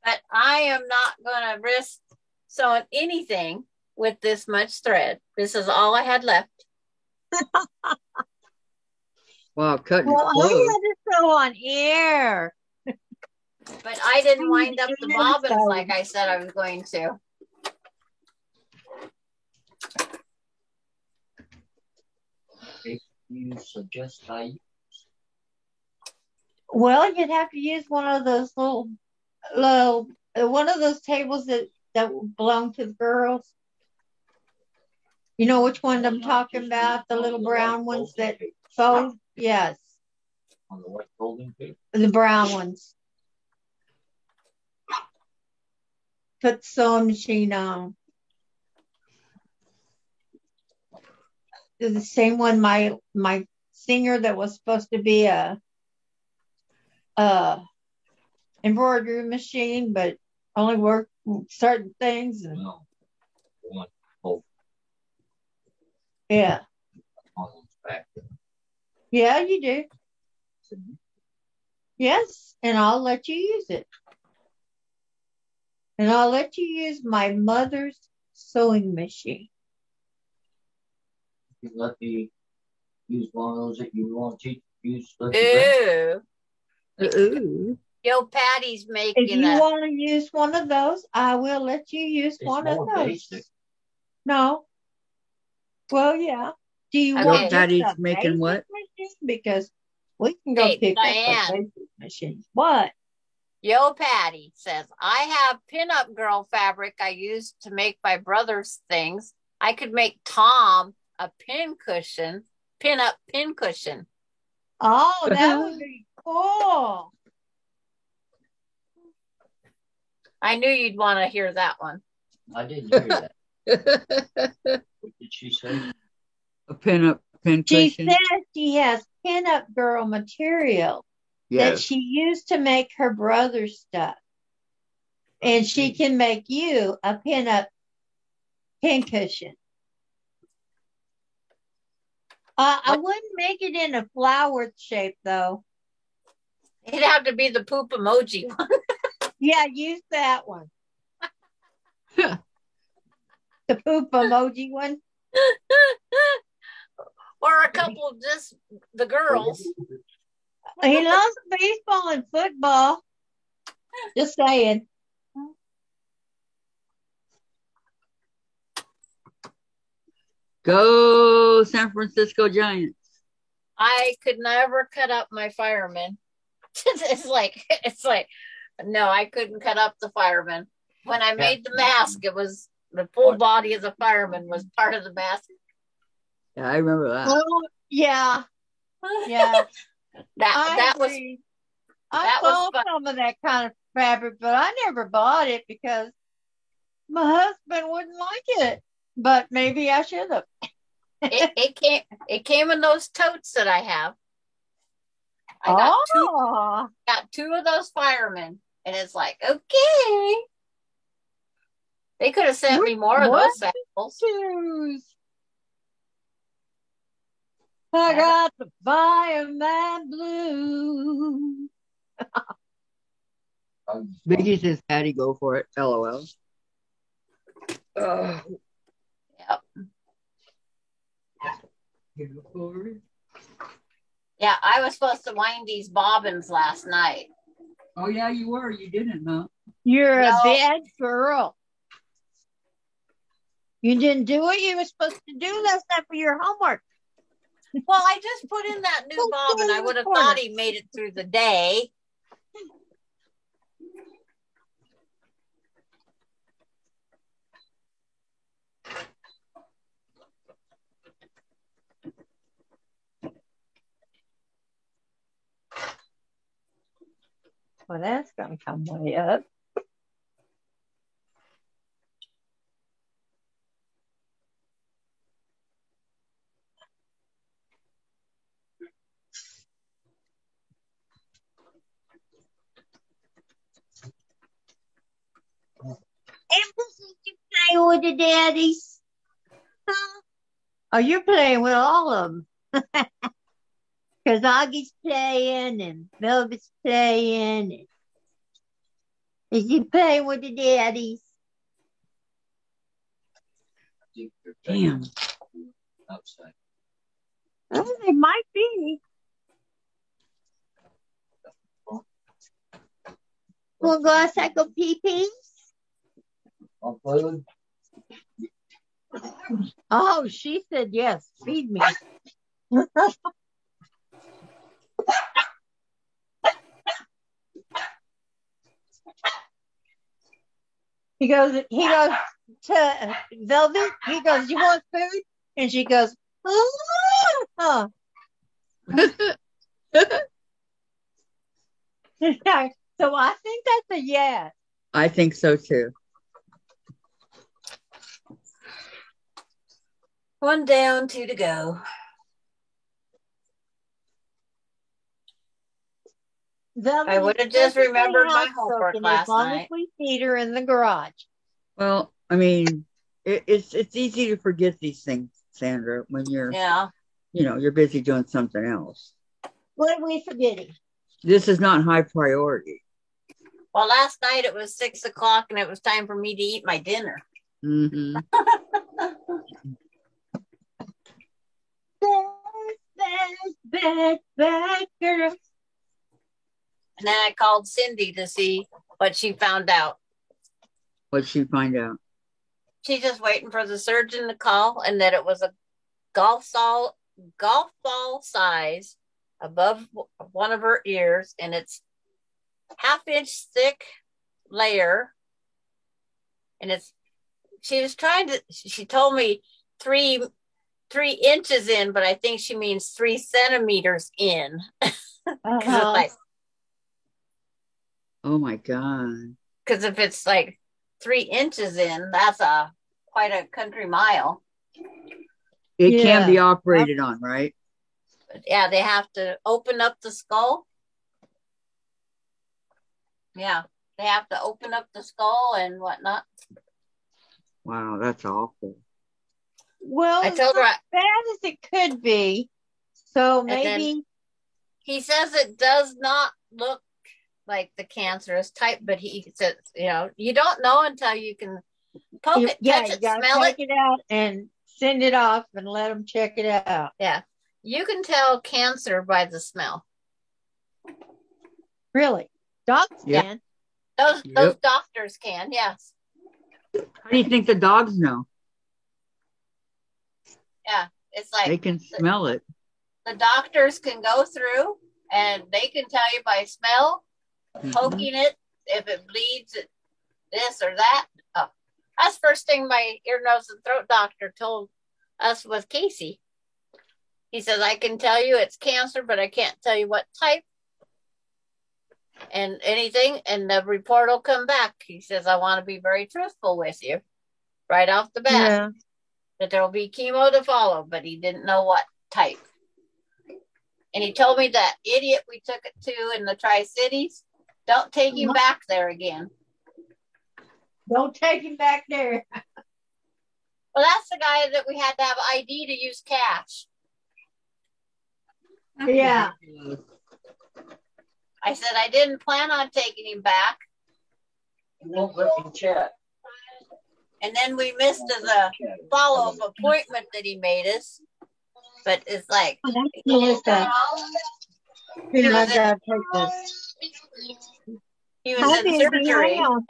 B: But I am not going to risk sewing anything with this much thread. This is all I had left.
A: Wow, cutting
C: Well,
A: it
C: I
A: close.
C: had to sew on air.
B: But I didn't wind up the
C: Yeah,
B: bobbins
C: so-
B: like I said I was going to.
D: You suggest I use?
C: Well, you'd have to use one of those little one of those tables that belong to the girls. You know which one I'm talking about? The little brown ones that fold? Yes,
D: On the white folding paper?
C: the brown ones. Put the sewing machine on. They're the same one my singer that was supposed to be a embroidery machine, but only worked certain things. And
D: No. One fold
C: yeah,
D: on its back.
C: yeah, you do. Yes, and I'll let you use it. And I'll let you use my mother's sewing machine.
D: You let me use one of those that you want to use. Let you rent.
B: Ooh.
A: Ooh.
B: Yo, Patty's
C: If
B: making
C: you
B: a.
C: want to use one of those, I will let you use
D: It's
C: one of
D: more
C: those.
D: basic.
C: No. Well, yeah. Do you
B: Okay.
C: want just
A: Patty's
C: a
A: making
C: basic
A: what?
C: machine? Because we can go
B: Hey,
C: pick up
B: Diane.
C: a basic machine. What?
B: Yo, Patty says, I have pinup girl fabric I used to make my brother's things. I could make Tom a pinup pin cushion.
C: Oh, that would be cool.
B: I knew you'd want to hear that one.
D: I didn't hear that. What did she say?
A: A pin
C: She
A: cushion.
C: says she has pinup girl material that
A: Yes.
C: she used to make her brother's stuff. And she can make you a pinup pin cushion. I wouldn't make it in a flower shape though.
B: It'd have to be the poop emoji one.
C: Yeah, use that one. The poop emoji one.
B: Or a couple of just the girls.
C: He loves baseball and football. Just saying.
A: Go San Francisco Giants.
B: I could never cut up my fireman. it's like, no, I couldn't cut up the fireman. When I made the mask, it was the full body of the fireman was part of the mask.
A: Yeah, I remember that.
C: Oh, yeah. Yeah.
B: that was
C: I saw some of that kind of fabric, but I never bought it because my husband wouldn't like it. But maybe I should have.
B: it came in those totes that I have. I got two of those firemen, and it's like, okay. They could have sent me more of those samples.
C: I got the fireman blue.
A: Vicky says, Patty, go for it. LOL.
B: Yep. Yeah, I was supposed to wind these bobbins last night.
A: Oh, yeah, you were. You didn't, huh?
C: You're a bad girl. You didn't do what you were supposed to do last night for your homework.
B: Well, I just put in that new bobbin. I would have thought he made it through the day.
C: Well, that's going to come way up. You play with the daddies? Huh? Oh, you're playing with all of them. Because Augie's playing and Velvet's playing. Is he playing with the daddies?
A: Damn.
D: Outside.
C: Oh, they might be. Wanna go outside, go pee-pee?
D: I'll play with.
C: Oh, she said yes. Feed me. He goes to Velvet. He goes, you want food? And she goes, oh. So I think that's a yes.
A: I think so too.
B: One down, two to go.
C: Velvet
B: I would have just remembered my homework last
C: as long
B: night.
C: as we feed her in the garage.
A: Well, I mean, it's easy to forget these things, Sandra, when you're you're busy doing something else.
C: What are we forgetting?
A: This is not high priority.
B: Well, last night it was 6 o'clock and it was time for me to eat my dinner.
A: Mm-hmm.
C: Bad girl.
B: And then I called Cindy to see what she found out.
A: What'd she find out?
B: She's just waiting for the surgeon to call, and that it was a golf ball size above one of her ears, and it's half-inch thick layer. And she told me 3 inches in, but I think she means 3 centimeters in. Like,
A: oh my God.
B: Because if it's like 3 inches in, that's quite a country mile.
A: It can be operated on, right?
B: But yeah, they have to open up the skull. Yeah, they have to open up the skull and whatnot.
A: Wow, that's awful.
C: Well,
B: I told her
C: as bad as it could be. So maybe
B: he says it does not look like the cancerous type, but he says, you don't know until you can poke it, touch
C: you
B: it,
C: gotta
B: smell
C: take
B: it.
C: it out and send it off and let them check it out.
B: Yeah. You can tell cancer by the smell.
C: Really? Dogs
A: Yep.
C: can.
B: Those doctors can, yes.
A: How do you think the dogs know?
B: Yeah. It's like
A: They can smell it.
B: the doctors can go through and they can tell you by smell, poking it, if it bleeds, this or that. Oh, that's the first thing my ear, nose, and throat doctor told us with Casey. He says, I can tell you it's cancer, but I can't tell you what type and anything, and the report will come back. He says, I want to be very truthful with you right off the bat.
C: Yeah.
B: That there will be chemo to follow, but he didn't know what type. And he told me that idiot we took it to in the Tri-Cities, don't take him back there again.
C: Don't take him back there.
B: Well, that's the guy that we had to have ID to use cash.
C: Yeah.
B: I said I didn't plan on taking him back.
D: You won't let me chat.
B: And then we missed the follow-up appointment that he made us. But it's like,
C: Melissa. Here, I gotta take this.
B: he was
C: Hi,
B: in
C: baby.
B: surgery.
C: Hi.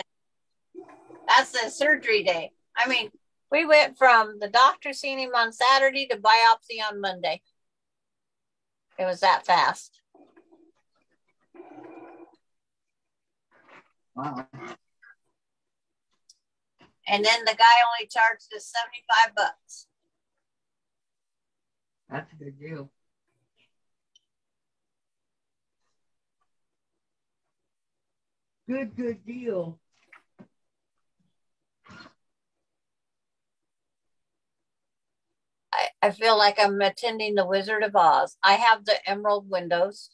B: That's the surgery day. I mean, we went from the doctor seeing him on Saturday to biopsy on Monday. It was that fast.
D: Wow.
B: And then the guy only charged us $75.
A: That's a good deal. Good deal.
B: I feel like I'm attending the Wizard of Oz. I have the emerald windows,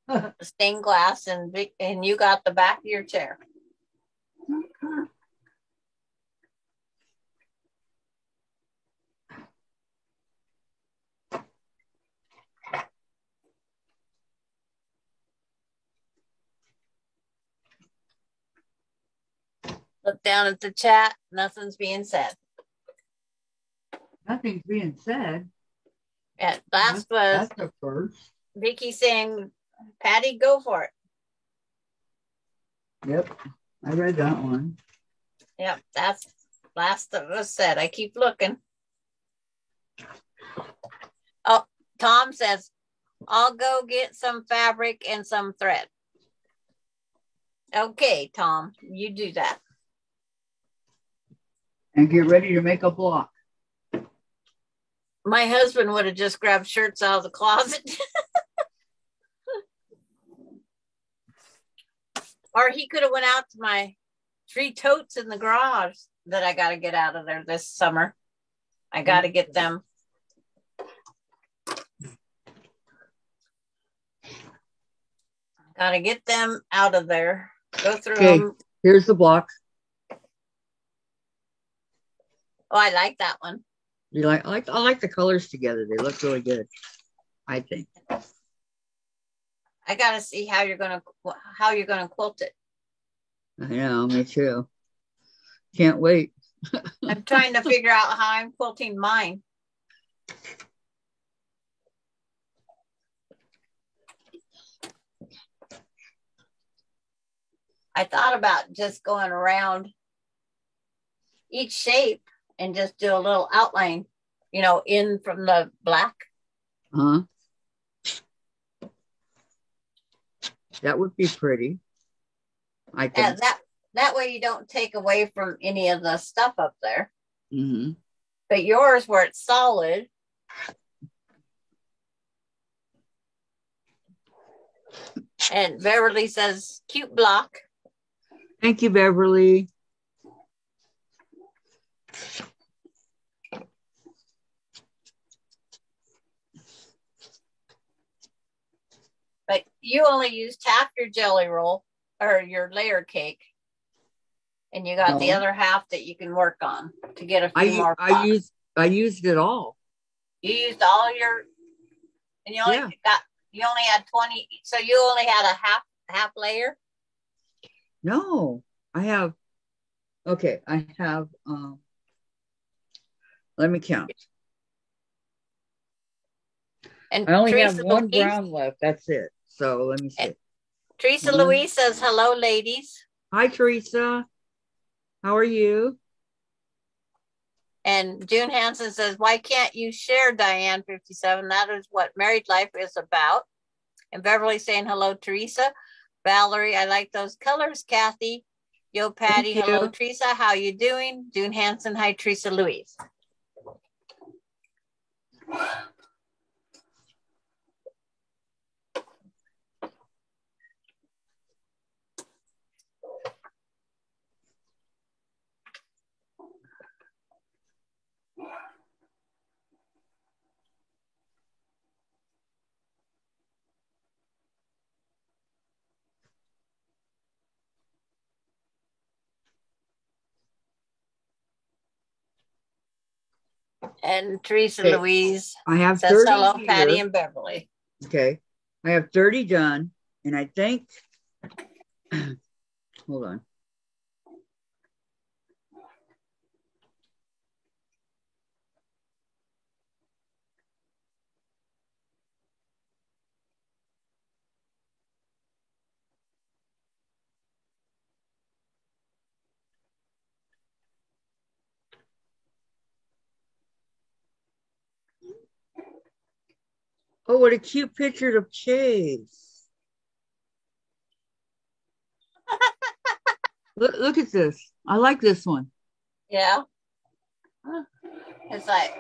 B: the stained glass, and you got the back of your chair. Look down at the chat. Nothing's being said.
A: Nothing's being said.
B: And last was
A: That's the first.
B: Vicky saying, Patty, go for it.
A: Yep. I read that one.
B: Yep, that's last that was said. I keep looking. Oh, Tom says, I'll go get some fabric and some thread. Okay, Tom, you do that.
A: And get ready to make a block.
B: My husband would have just grabbed shirts out of the closet. Or he could have went out to my 3 totes in the garage that I got to get out of there this summer. I got to get them. Got to get them out of there. Go through them.
A: Here's the block.
B: Oh, I like that one.
A: You I like the colors together. They look really good, I think.
B: I got to see how you're gonna quilt it.
A: I know, me too. Can't wait.
B: I'm trying to figure out how I'm quilting mine. I thought about just going around each shape and just do a little outline, in from the black.
A: Huh? That would be pretty. I think.
B: And that way you don't take away from any of the stuff up there.
A: Mm-hmm.
B: But yours, where it's solid. And Beverly says, cute block.
A: Thank you, Beverly.
B: But you only used half your jelly roll or your layer cake. And you got the other half that you can work on to get a few more blocks.
A: I used it all.
B: You used all your, and you only had 20, so you only had a half half layer?
A: No, I have, okay, let me count.
B: And
A: I only have
B: Teresa
A: one
B: Louise,
A: brown left. That's it. So let me see.
B: Teresa Louise says, hello, ladies.
A: Hi, Teresa. How are you?
B: And June Hansen says, why can't you share Diane 57? That is what married life is about. And Beverly saying, hello, Teresa. Valerie, I like those colors, Kathy. Yo, Patty, hello, Teresa. How you doing? June Hansen, hi, Teresa Louise. And Teresa Louise
A: I have
B: says
A: 30
B: hello,
A: here.
B: Patty and Beverly.
A: Okay. I have 30 done. And I think, hold on. Oh, what a cute picture of Chase. Look at this. I like this one.
B: Yeah. It's like.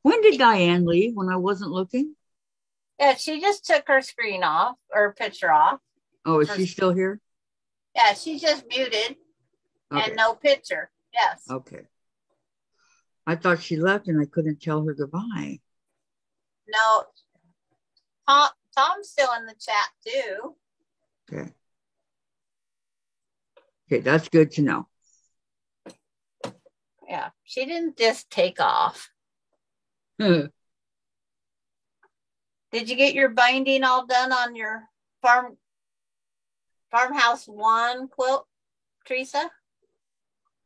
A: When did Diane leave? When I wasn't looking?
B: Yeah, she just took her screen off, or picture off.
A: Oh, is she still here?
B: Yeah, she's just muted and no picture. Yes.
A: Okay. I thought she left and I couldn't tell her goodbye.
B: No. Tom's still in the chat too.
A: Okay. Okay, that's good to know.
B: Yeah, she didn't just take off. Did you get your binding all done on your farmhouse 1 quilt, Teresa?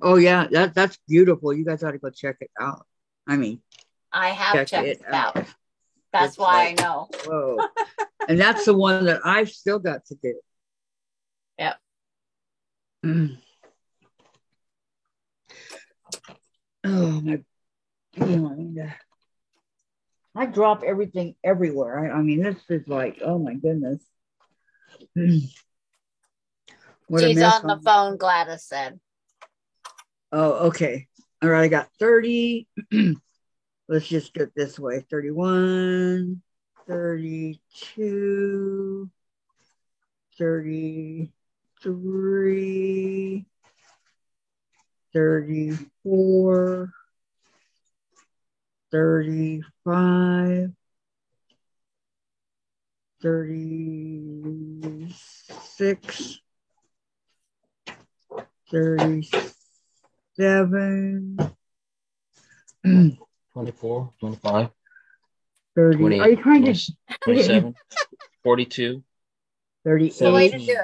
A: Oh yeah, that's beautiful. You guys ought to go check it out. I mean,
B: I have checked it out. That's
A: it's
B: why
A: like,
B: I know.
A: Whoa. And that's the one that I've still got to do.
B: Yep.
A: Oh my, I drop everything everywhere. I mean, this is like, oh my goodness.
B: She's on the phone, Gladys said.
A: Oh, okay. All right, I got 30. Let's just get this way. 31, 32, 33, 34, 35, 36, 37,
G: 24, 25,
A: 30. Are you trying
G: 20,
A: to
G: 27, 42,
A: 38?
B: The way to do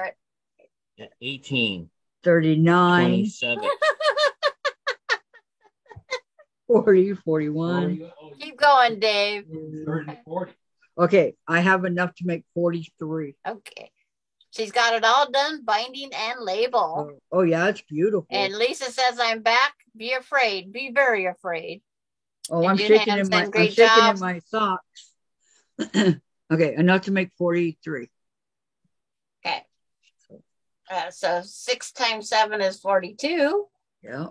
B: it.
G: 18,
A: 39,
G: 27.
A: 40, 41.
B: Keep going, Dave.
F: 30, 40.
A: Okay, I have enough to make 43.
B: Okay. She's got it all done, binding and label.
A: Oh yeah, it's beautiful.
B: And Lisa says, I'm back. Be afraid. Be very afraid.
A: Oh, I'm shaking in my socks. Okay, enough to make 43.
B: Okay. So 6 times 7 is 42.
A: Yeah.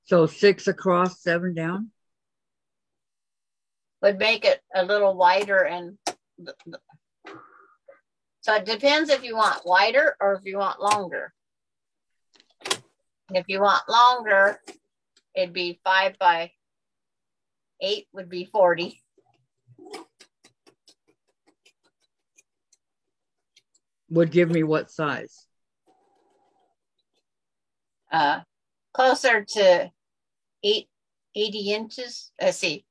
A: So 6 across, 7 down.
B: Would make it a little wider, and so it depends if you want wider or if you want longer. If you want longer, it'd be 5 by 8 would be 40.
A: Would give me what size?
B: Closer to 80 inches. Let's see.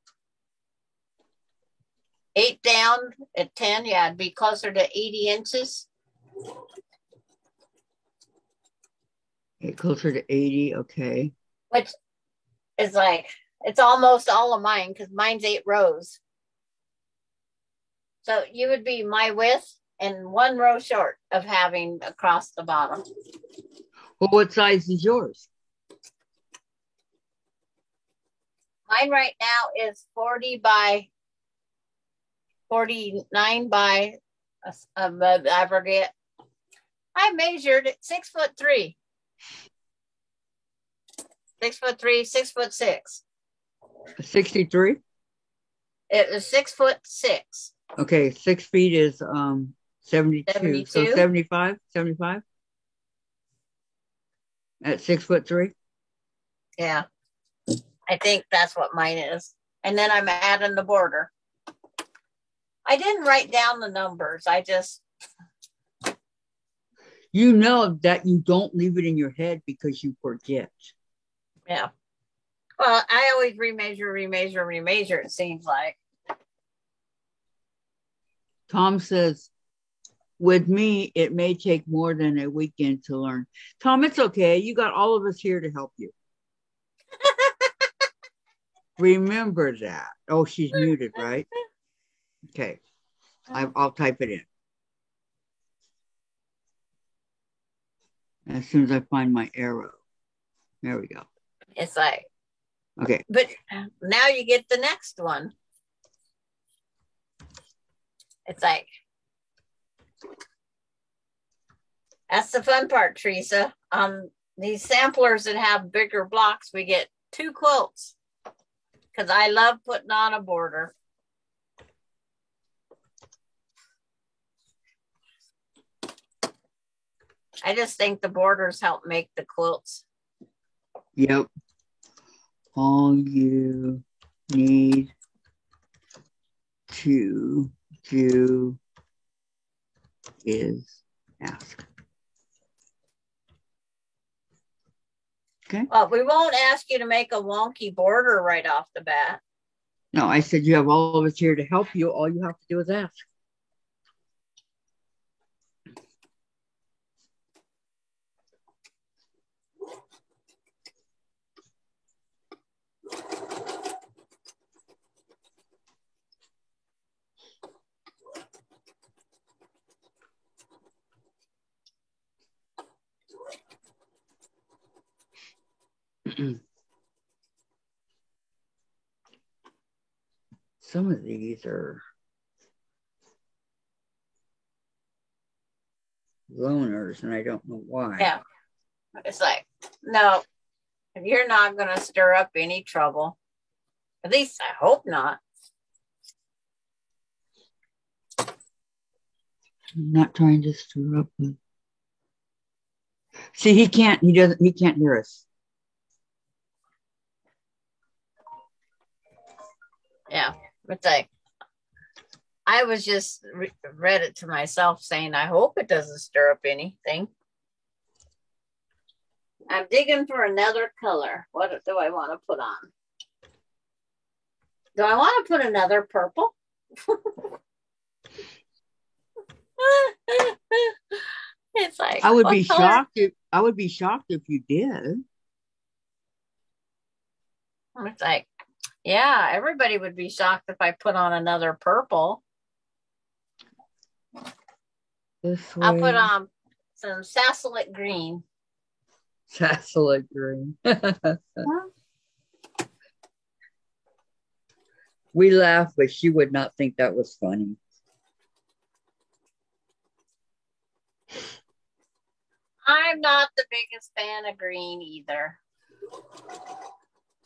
B: 8 down at 10. Yeah, it'd be closer to 80 inches.
A: Okay, closer to 80. Okay.
B: Which is like, it's almost all of mine because mine's 8 rows. So you would be my width and 1 row short of having across the bottom.
A: Well, what size is yours?
B: Mine right now is 40 by 49 by, I forget. I measured it 6'3". 6'3", 6'6".
A: 63?
B: It was 6'6".
A: Okay, 6 feet is 72.
B: 72.
A: So 75? 75? At 6'3"?
B: Yeah. I think that's what mine is. And then I'm adding the border. I didn't write down the numbers. I just...
A: You know that you don't leave it in your head because you forget.
B: Yeah. Well, I always remeasure, it seems like.
A: Tom says, with me, it may take more than a weekend to learn. Tom, it's okay. You got all of us here to help you. Remember that. Oh, she's muted, right? Okay. I'll type it in. As soon as I find my arrow. There we go.
B: It's like,
A: okay.
B: But now you get the next one. It's like, that's the fun part, Teresa. These samplers that have bigger blocks, we get 2 quilts because I love putting on a border. I just think the borders help make the quilts.
A: Yep. All you need to do is ask. Okay.
B: Well, we won't ask you to make a wonky border right off the bat.
A: No, I said you have all of us here to help you. All you have to do is ask. Some of these are loners, and I don't know why.
B: Yeah. It's like, no, you're not going to stir up any trouble. At least I hope not.
A: I'm not trying to stir up. See, he can't hear us.
B: Yeah. It's like, I was just read it to myself saying, I hope it doesn't stir up anything. I'm digging for another color. What do I want to put on? Do I want to put another purple? It's like,
A: I would be shocked if you did.
B: It's like, yeah, everybody would be shocked if I put on another purple.
A: This way.
B: I'll put on some Sassolet green.
A: Sassolet green. We laugh, but she would not think that was funny.
B: I'm not the biggest fan of green either.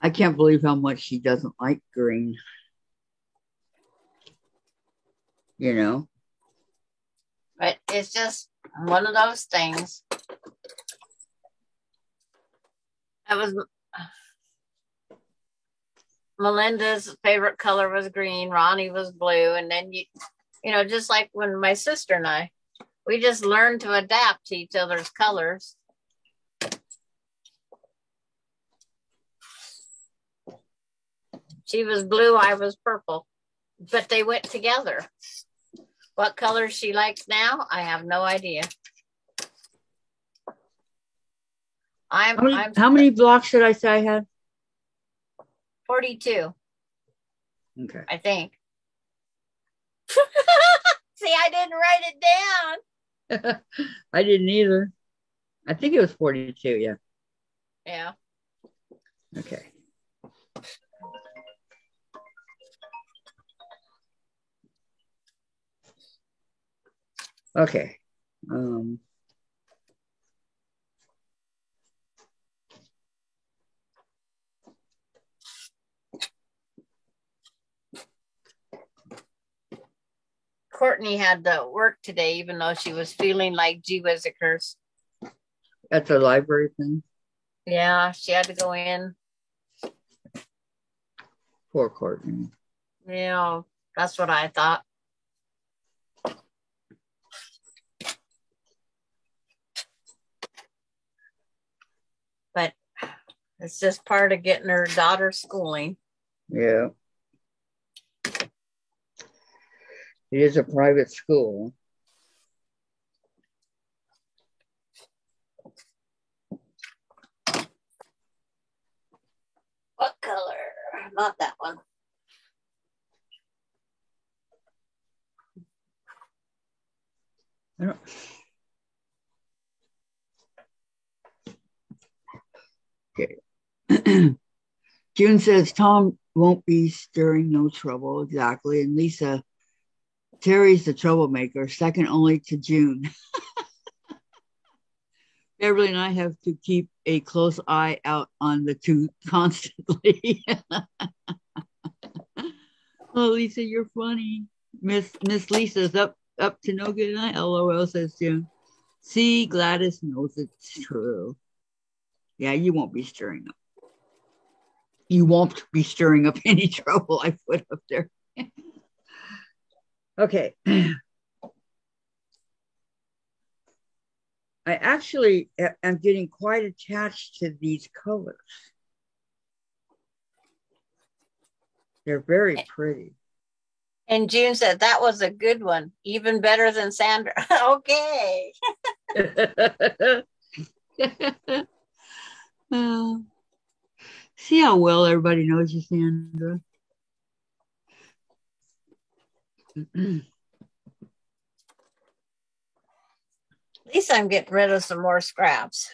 A: I can't believe how much she doesn't like green. You know?
B: But it's just one of those things. That was Melinda's favorite color was green. Ronnie was blue. And then, you know, just like when my sister and I, we just learned to adapt to each other's colors. She was blue, I was purple. but they went together. What color she likes now, I have no idea.
A: How many blocks did I say I had?
B: 42.
A: Okay.
B: I think. See, I didn't write it down.
A: I didn't either. I think it was 42, yeah.
B: Yeah.
A: Okay. Okay.
B: Courtney had to work today, even though she was feeling like gee whiz a curse.
A: At the library thing?
B: Yeah, she had to go in.
A: Poor Courtney.
B: Yeah, that's what I thought. But it's just part of getting her daughter schooling.
A: Yeah. It is a private school.
B: What color? Not that one.
A: I don't... Okay. June says Tom won't be stirring no trouble. Exactly. And Lisa, Terry's the troublemaker, second only to June. Beverly and I have to keep a close eye out on the two constantly. Oh, Lisa, you're funny. Miss Lisa's up to no good night. LOL, says June. See, Gladys knows it's true. Yeah, you won't be stirring up. You won't be stirring up any trouble I put up there. Okay. I actually am getting quite attached to these colors. They're very pretty.
B: And June said that was a good one, even better than Sandra. Okay.
A: See how well everybody knows you, Sandra.
B: At least I'm getting rid of some more scraps.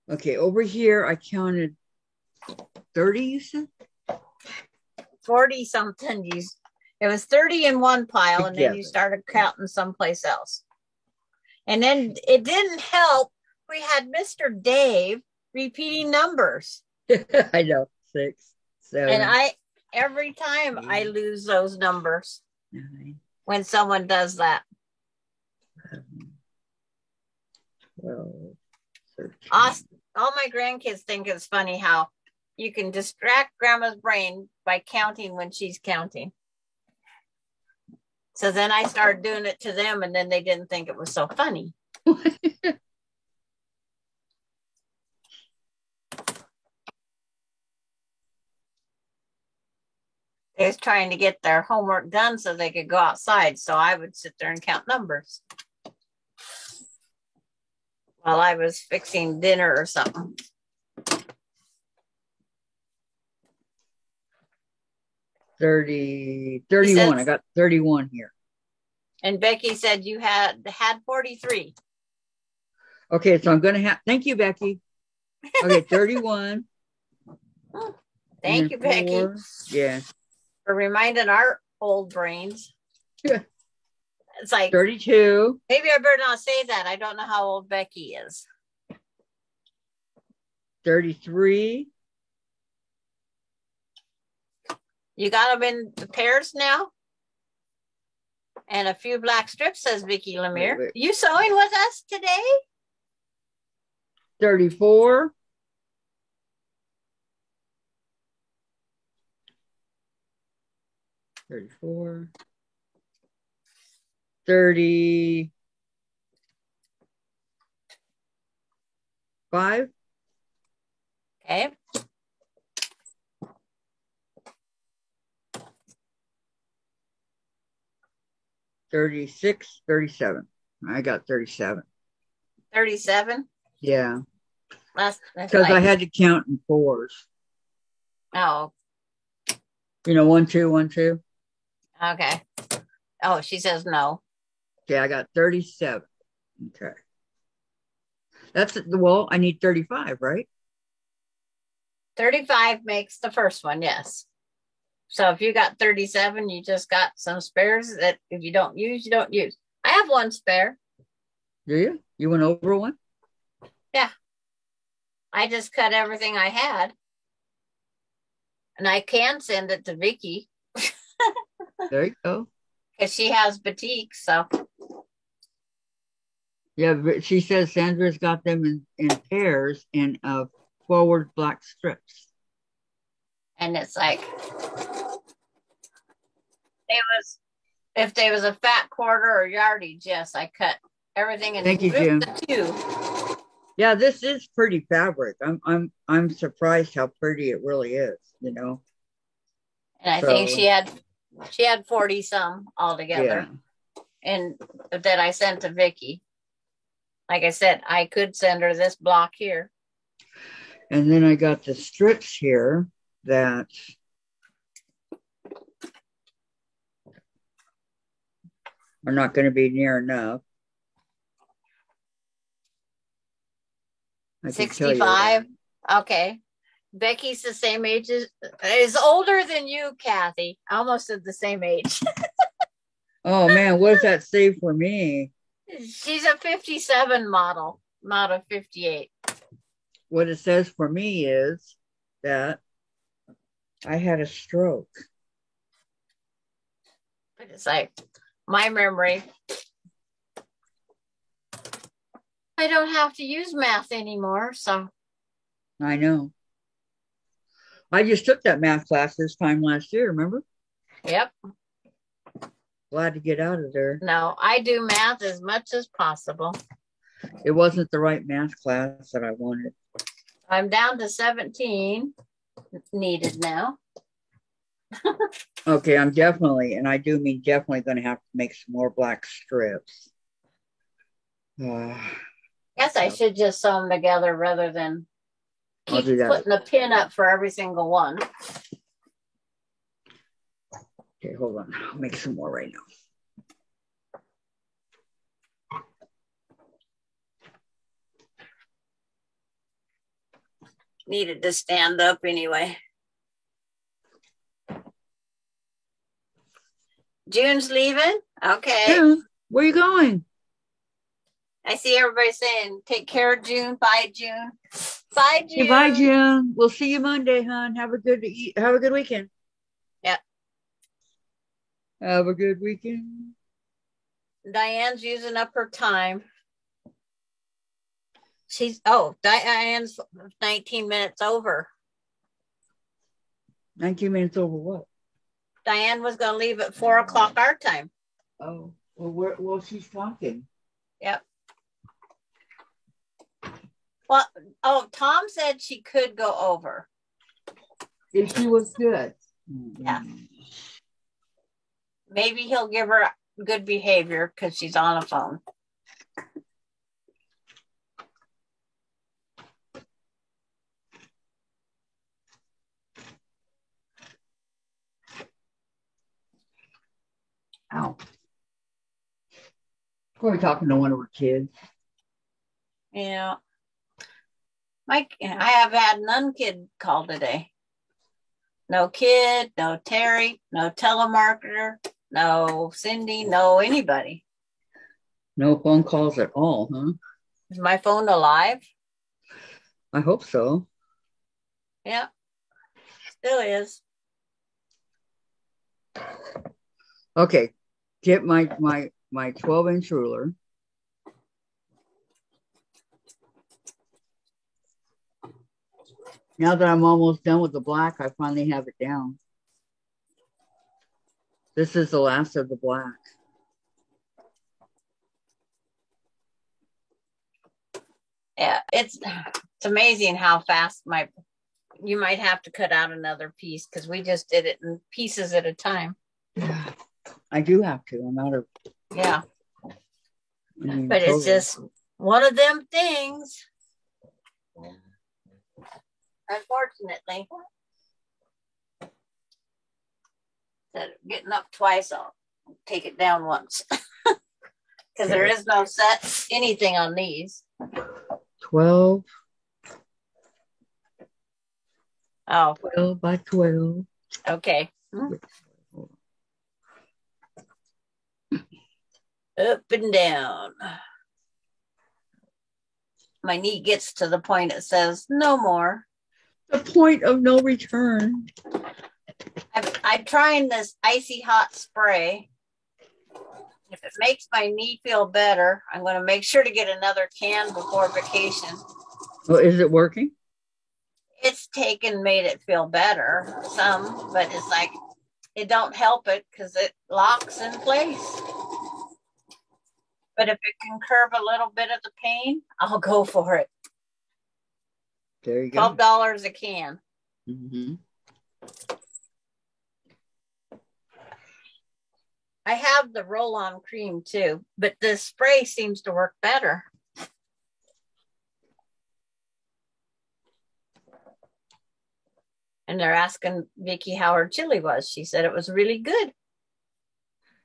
A: Okay, over here I counted 30, you said?
B: 40 something. It was 30 in one pile, and then you started counting someplace else. And then it didn't help. We had Mr. Dave repeating numbers.
A: I know, 6, 7.
B: And every time 8, I lose those numbers
A: 9,
B: when someone does that.
A: 12, 13.
B: All my grandkids think it's funny how you can distract grandma's brain by counting when she's counting. So then I started doing it to them, and then they didn't think it was so funny. They was trying to get their homework done so they could go outside. So I would sit there and count numbers while I was fixing dinner or something.
A: $30, $31. I got 31 here.
B: And Becky said you had 43.
A: Okay, so I'm going to have, thank you, Becky. Okay, 31.
B: Thank you, 4, Becky.
A: Yeah.
B: For reminding our old brains.
A: Yeah.
B: It's like
A: 32.
B: Maybe I better not say that. I don't know how old Becky is.
A: 33.
B: You got them in the pairs now? And a few black strips, says Vicki Lemire. Wait. You sewing with us today?
A: 34. 34. 35.
B: Okay.
A: 36, 37. I got 37.
B: 37?
A: Yeah.
B: That's
A: Because I had to count in fours.
B: Oh,
A: 1, 2, 1, 2.
B: okay. Oh, she says no.
A: Okay, I got 37. Okay. Well, I need 35, right?
B: 35 makes the first one, yes. So if you got 37, you just got some spares that if you don't use, you don't use. I have one spare.
A: Do you? You went over one?
B: Yeah. I just cut everything I had. And I can send it to Vicky.
A: There you go.
B: Because she has batik, so.
A: Yeah, but she says Sandra's got them in pairs and forward black strips.
B: And it's like, if there was a fat quarter or yardage, yes, I cut everything in
A: Thank you, Jim.
B: the two.
A: Yeah, this is pretty fabric. I'm surprised how pretty it really is,
B: And I think she had 40 some altogether.
A: Yeah.
B: And that I sent to Vicky. Like I said, I could send her this block here.
A: And then I got the strips here that are not going to be near enough.
B: 65. Okay. Becky's the same age is older than you, Kathy. Almost at the same age.
A: Oh man, what does that say for me?
B: She's a 57 model, not a 58.
A: What it says for me is that I had a stroke.
B: But it's like my memory. I don't have to use math anymore, so.
A: I know. I just took that math class this time last year, remember?
B: Yep.
A: Glad to get out of there.
B: No, I do math as much as possible.
A: It wasn't the right math class that I wanted.
B: I'm down to 17 needed now.
A: Okay, I'm definitely, and I do mean definitely going to have to make some more black strips.
B: Guess I should just sew them together rather than keep putting a pin up for every single one.
A: Okay, hold on. I'll make some more right now.
B: Needed to stand up anyway. June's leaving? Okay.
A: Yeah. Where are you going?
B: I see everybody saying, take care of June. Bye, June. Bye, June.
A: Hey, bye, June. We'll see you Monday, hon. Have a good weekend.
B: Yeah.
A: Have a good weekend.
B: Diane's using up her time. Diane's 19 minutes over.
A: 19 minutes over what?
B: Diane was going to leave at 4 o'clock our time.
A: Oh, well, she's talking.
B: Yep. Well, Tom said she could go over.
A: If she was good.
B: Yeah. Maybe he'll give her good behavior because she's on a phone.
A: Ow. We're talking to one of her kids.
B: Yeah. I have had none kid call today. No kid, no Terry, no telemarketer, no Cindy, no anybody.
A: No phone calls at all, huh?
B: Is my phone alive?
A: I hope so.
B: Yeah. Still is.
A: Okay. Get my 12-inch ruler. Now that I'm almost done with the black, I finally have it down. This is the last of the black.
B: Yeah, it's amazing how fast you might have to cut out another piece because we just did it in pieces at a time.
A: Yeah, I do have to. I'm out of
B: Yeah.
A: I mean,
B: But it's
A: totally.
B: just one of them things. Unfortunately. Instead of getting up twice, I'll take it down once. Because there is no set anything on these.
A: 12.
B: Oh.
A: 12 by 12.
B: Okay. Up and down. My knee gets to the point it says no more.
A: The point of no return.
B: I'm trying this icy hot spray. If it makes my knee feel better, I'm going to make sure to get another can before vacation.
A: Well, is it working?
B: It's made it feel better some, but it's like it don't help it because it locks in place. But if it can curb a little bit of the pain, I'll go for it.
A: There you go.
B: $12 a can.
A: Mm-hmm.
B: I have the roll-on cream too, but the spray seems to work better. And they're asking Vicki how her chili was. She said it was really good.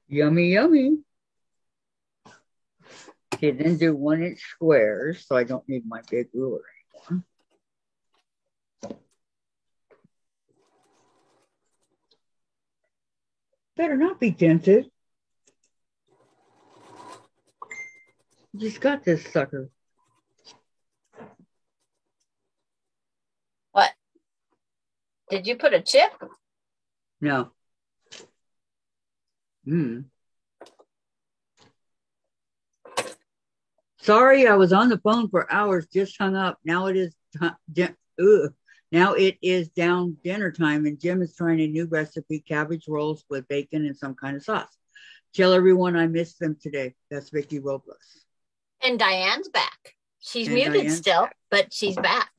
A: Yummy, yummy. Okay, then do 1-inch squares, so I don't need my big ruler anymore. Better not be dented. Just got this sucker.
B: What? Did you put a chip?
A: No. Sorry, I was on the phone for hours, just hung up. Now it is down dinner time, and Jim is trying a new recipe, cabbage rolls with bacon and some kind of sauce. Tell everyone I missed them today. That's Vicki Robles.
B: And Diane's back. She's muted still, but she's back.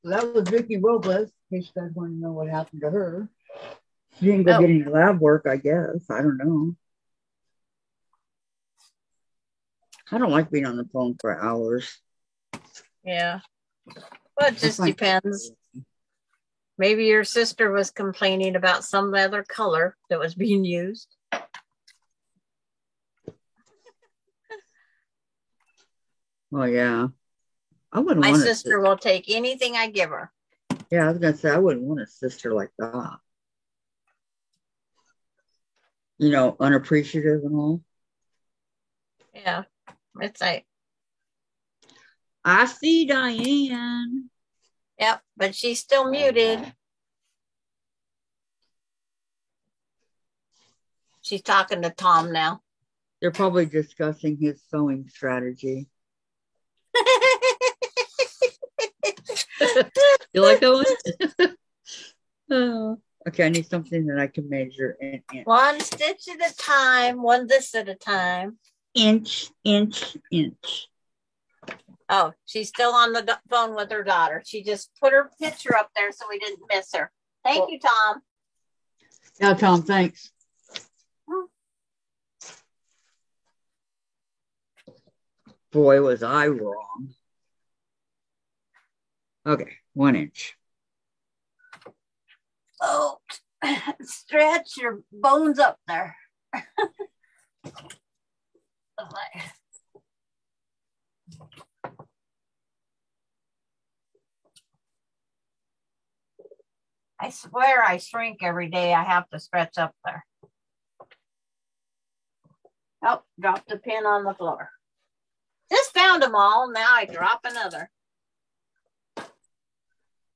A: That was Vicki Robles, in case you guys want to know what happened to her. She didn't go get any lab work, I guess. I don't know. I don't like being on the phone for hours.
B: Yeah. Well, it just depends. Maybe your sister was complaining about some other color that was being used.
A: Oh, yeah. I wouldn't
B: My
A: want
B: sister will take anything I give her.
A: Yeah, I was going to say, I wouldn't want a sister like that. You know, unappreciative and all.
B: Yeah. It's like,
A: I see Diane.
B: Yep, but she's still muted. She's talking to Tom now.
A: They're probably discussing his sewing strategy. You like that one? Oh, okay, I need something that I can measure.
B: One stitch at a time, one this at a time.
A: Inch, inch, inch.
B: Oh, she's still on the phone with her daughter. She just put her picture up there so we didn't miss her. Thank you, Tom.
A: Yeah, Tom, thanks. Boy, was I wrong. Okay, 1 inch.
B: Oh, stretch your bones up there. I swear I shrink every day. I have to stretch up there. Oh, dropped the pin on the floor. Just found them all. Now I drop another.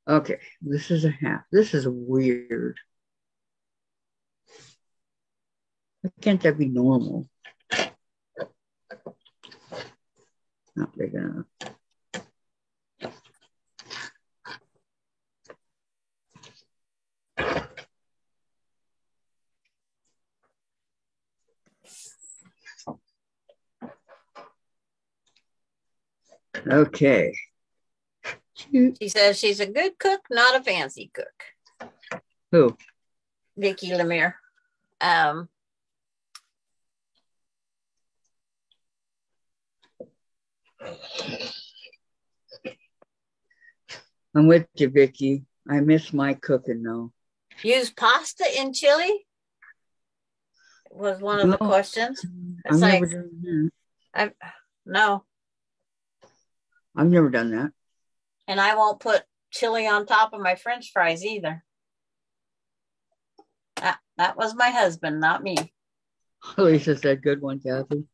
A: Okay, this is a half. This is weird. Why can't that be normal? Not big enough. Okay.
B: She says she's a good cook, not a fancy cook.
A: Who?
B: Vicki Lemire.
A: I'm with you, Vicky. I miss my cooking though.
B: Use pasta in chili? Was one of the questions. It's
A: I've
B: like,
A: never done that.
B: No.
A: I've never done that.
B: And I won't put chili on top of my French fries either. That was my husband, not me.
A: Lisa said, good one, Kathy.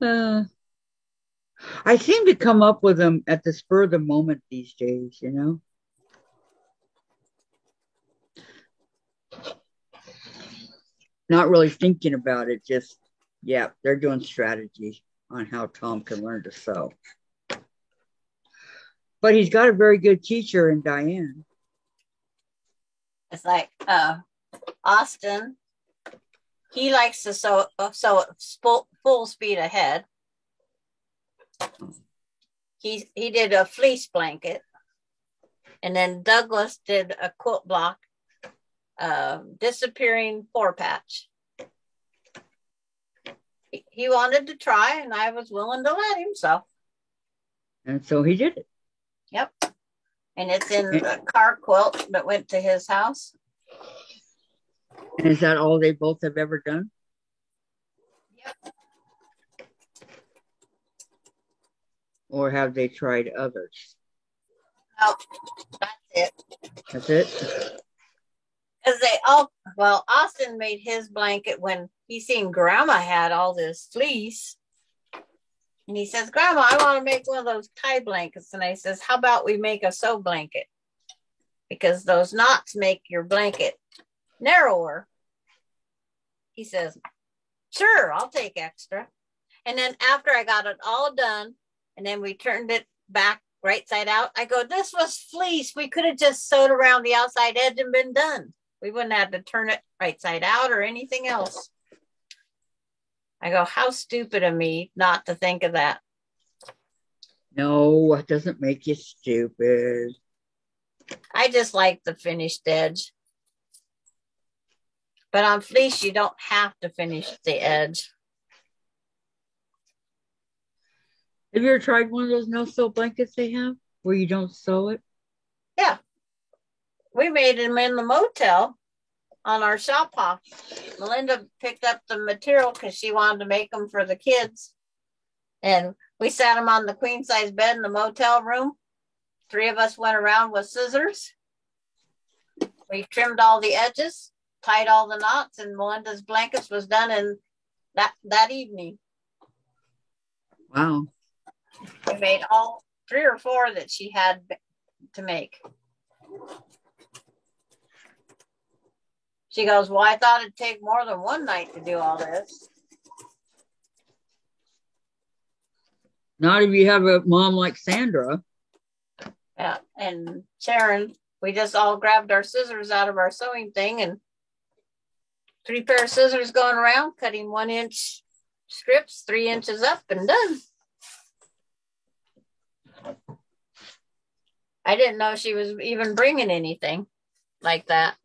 A: I seem to come up with them at the spur of the moment these days, you know? Not really thinking about it, just, yeah, they're doing strategy on how Tom can learn to sew. But he's got a very good teacher in Diane.
B: It's like Austin, he likes to sew full speed ahead. He did a fleece blanket. And then Douglas did a quilt block, disappearing 4-patch. He wanted to try, and I was willing to let him, so.
A: And so he did it.
B: Yep. And it's in a car quilt that went to his house.
A: And is that all they both have ever done?
B: Yep.
A: Or have they tried others?
B: Oh, that's it.
A: That's it?
B: Because Austin made his blanket when he seen Grandma had all this fleece. And he says, Grandma, I want to make one of those tie blankets. And I says, how about we make a sew blanket? Because those knots make your blanket narrower. He says, sure, I'll take extra. And then after I got it all done, and then we turned it back right side out, I go, this was fleece. We could have just sewed around the outside edge and been done. We wouldn't have to turn it right side out or anything else. I go, how stupid of me not to think of that.
A: No, it doesn't make you stupid.
B: I just like the finished edge. But on fleece, you don't have to finish the edge.
A: Have you ever tried one of those no-sew blankets they have where you don't sew it?
B: Yeah. We made them in the motel on our shop hop. Melinda picked up the material because she wanted to make them for the kids. And we sat them on the queen size bed in the motel room. 3 of us went around with scissors. We trimmed all the edges, tied all the knots, and Melinda's blankets was done in that evening.
A: Wow.
B: We made all 3 or 4 that she had to make. She goes, well, I thought it'd take more than one night to do all this.
A: Not if you have a mom like Sandra.
B: Yeah, and Sharon, we just all grabbed our scissors out of our sewing thing and 3 pair of scissors going around, cutting 1-inch strips, 3 inches up and done. I didn't know she was even bringing anything like that.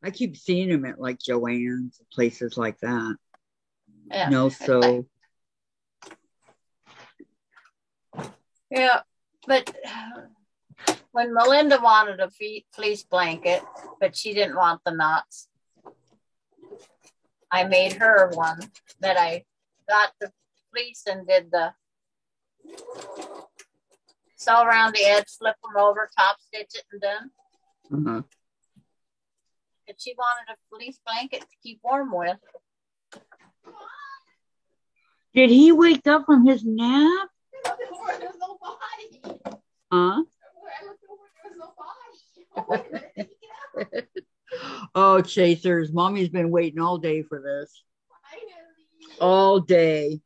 A: I keep seeing them at like Joann's, places like that.
B: Yeah.
A: No, so.
B: Yeah, but when Melinda wanted a fleece blanket, but she didn't want the knots, I made her one that I got the fleece and did the sew around the edge, flip them over, top stitch it and done.
A: Uh-huh.
B: But she wanted a fleece blanket to keep warm with.
A: Did he wake up from his nap?
E: There's no body.
A: Huh?
E: I looked over, there's no body.
A: Oh, Chasers. Mommy's been waiting all day for this. All day.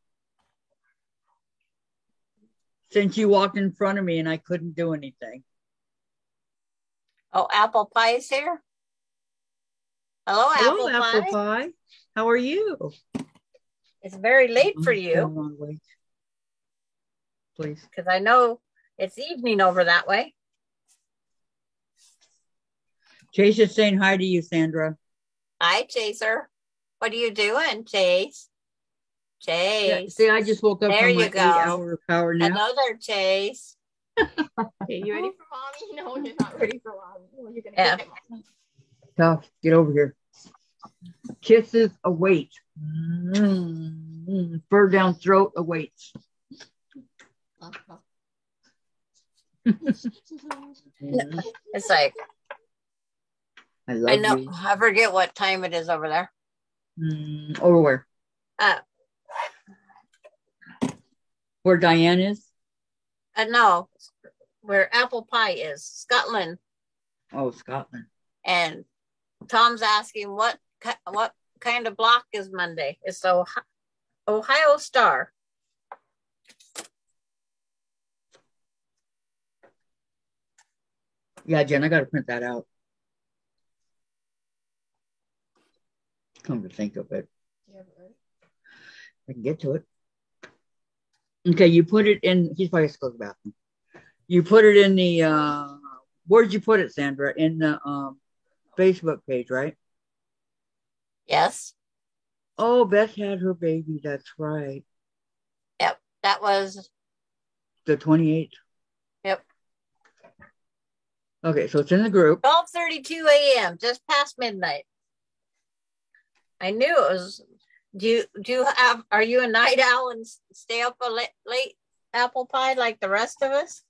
A: Since you walked in front of me and I couldn't do anything.
B: Oh, apple pie's here? Hello, apple
A: pie. How are you?
B: It's very late for you.
A: Please.
B: Because I know it's evening over that way.
A: Chase is saying hi to you, Sandra.
B: Hi, Chaser. What are you doing, Chase?
A: Yeah,
B: Chase.
A: see, I just woke up
B: There
A: from my
B: you go.
A: 8-hour power nap.
B: Another Chase.
E: Hey, you ready for mommy? No, you're not ready for mommy. Well, you're gonna
B: Yeah.
E: get mommy.
A: Tough, get over here. Kisses await. Fur down throat awaits.
B: It's like,
A: I love
B: I know,
A: you.
B: I forget what time it is over there.
A: Over where?
B: Uh,
A: Where Diane is?
B: no, where apple pie is, Scotland.
A: Oh, Scotland.
B: And Tom's asking what kind of block is Monday? It's the Ohio Star.
A: Yeah, Jen, I got to print that out. Come to think of it. I can get to it. Okay, you put it in, he's probably supposed to go to the bathroom. You put it in the, where'd you put it, Sandra? In the Facebook page, right?
B: Yes.
A: Oh, Beth had her baby. That's right.
B: Yep. That was
A: the 28th.
B: Yep.
A: Okay, so it's in the group.
B: 12:32 a.m. just past midnight. I knew it was. Do you have? Are you a night owl and stay up a late apple pie like the rest of us?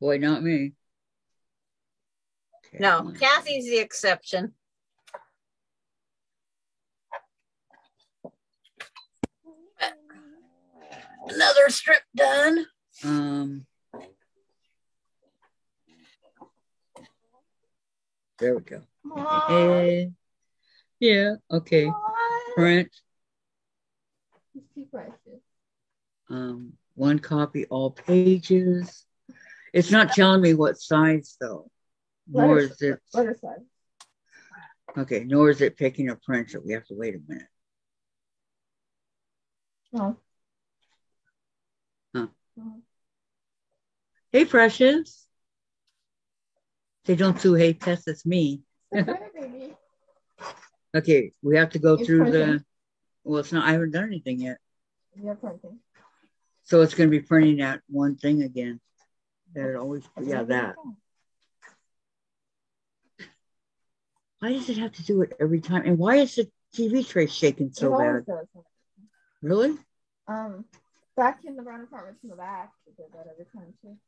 A: Boy, not me. Okay,
B: no, Kathy's the exception. Another strip done.
A: There we go. Yeah, okay. Print. One copy, all pages. It's not telling me what size though. Nor is it
E: letter size.
A: Okay, nor is it picking a print, so we have to wait a minute.
E: Oh.
A: Huh. Hey, Precious. They don't sue, hey, Tess, it's me.
E: Baby.
A: Okay, we have to go
E: It's
A: through
E: printing.
A: well, it's not, I haven't done anything yet.
E: Yeah, printing.
A: So it's going to be printing that one thing again. There always, yeah, that. Why does it have to do it every time? And why is the TV tray shaking so bad? Really?
E: Vacuum the brown apartments in the back. They do that every time too.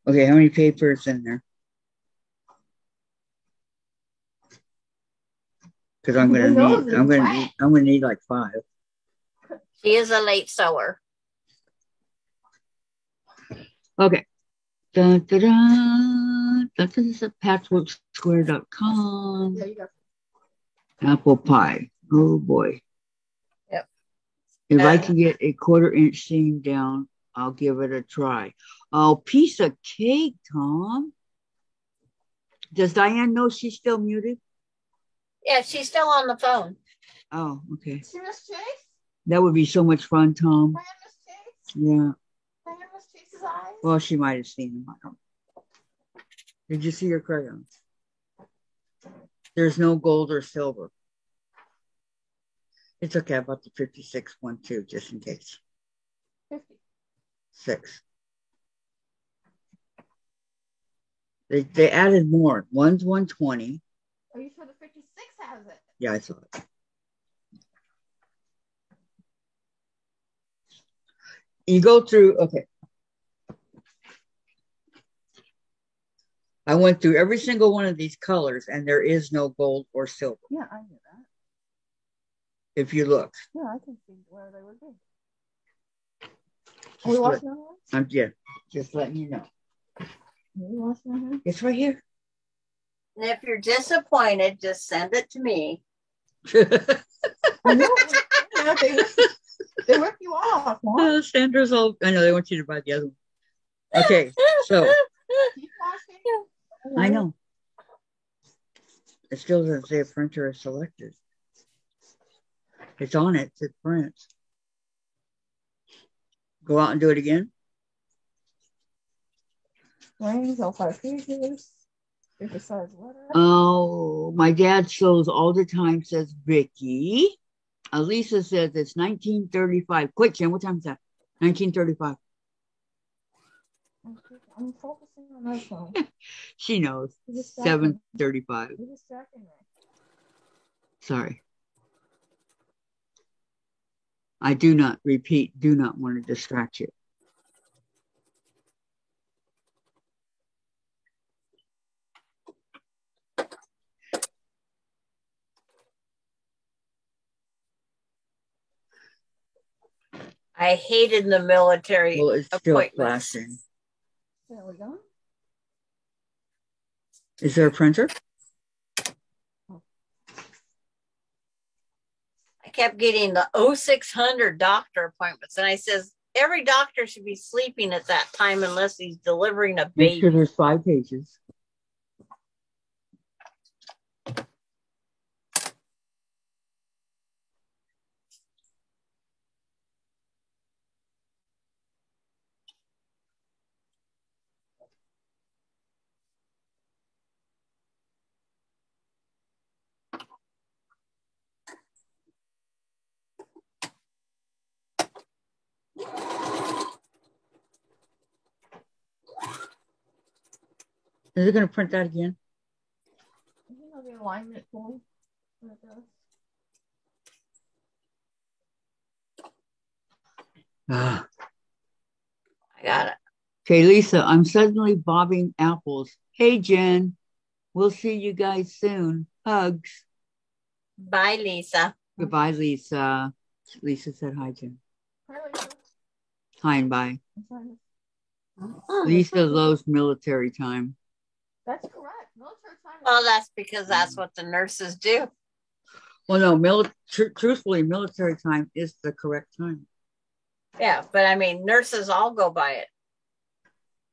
A: Okay, how many papers in there? Because I'm gonna need like 5.
B: She is a late sewer.
A: Okay. Dun, dun, dun. This is at patchworksquare.com.
E: Yeah, you got
A: Apple pie. Oh boy.
B: Yep.
A: If I can get a 1/4-inch seam down, I'll give it a try. Oh, piece of cake, Tom. Does Diane know she's still muted?
B: Yeah, she's still on the phone.
A: Oh, okay.
E: See Miss Chase?
A: That would be so much fun, Tom.
E: Diane Miss Chase?
A: Yeah.
E: Diane Miss Chase's eyes?
A: Well, she might have seen them. I don't know. Did you see your crayons? There's no gold or silver. It's okay. I bought the 56 one too, just in case. 56. They added more. One's 120.
E: Are you sure the 56 has it?
A: Yeah, I saw it. You go through, okay. I went through every single one of these colors and there is no gold or silver.
E: Yeah, I knew that.
A: If you look.
E: Yeah, I can see where they would be. Are we watching our hands?
A: Yeah, just letting you know.
E: Are we watching our hands?
A: It's right here.
B: And if you're disappointed, just send it to me.
E: I know. They work you off.
A: Oh, Sandra's all, I know they want you to buy the other one. Okay, so. I know. It still doesn't say a printer is selected. It's on it. It prints. Go out and do it again.
E: Rings, all 5 pages. Besides letter.
A: Oh, my dad sews all the time, says Vicky. Lisa says it's 1935. Quick, Jen, what time is that? 1935.
E: I'm focusing on my phone.
A: She knows. 7:35. Sorry. I do not want to distract you.
B: I hated the military
A: Well, it's still
B: appointments.
A: flashing.
E: There we go.
A: Is there a printer?
B: I kept getting the 0600 doctor appointments, and I says every doctor should be sleeping at that time unless he's delivering a
A: Make
B: baby.
A: sure there's 5 pages. Is it going to print that again?
E: You know the alignment tool.
A: Ah.
B: I got it.
A: Okay, Lisa, I'm suddenly bobbing apples. Hey, Jen, we'll see you guys soon. Hugs.
B: Bye, Lisa.
A: Goodbye, Lisa. Lisa said hi, Jen.
E: Hi, Lisa.
A: Hi and bye.
B: Oh,
A: Lisa loves military time.
E: That's correct. Military time.
B: well, that's because that's what the nurses do.
A: Well, no, truthfully, military time is the correct time.
B: Yeah, but I mean, nurses all go by it.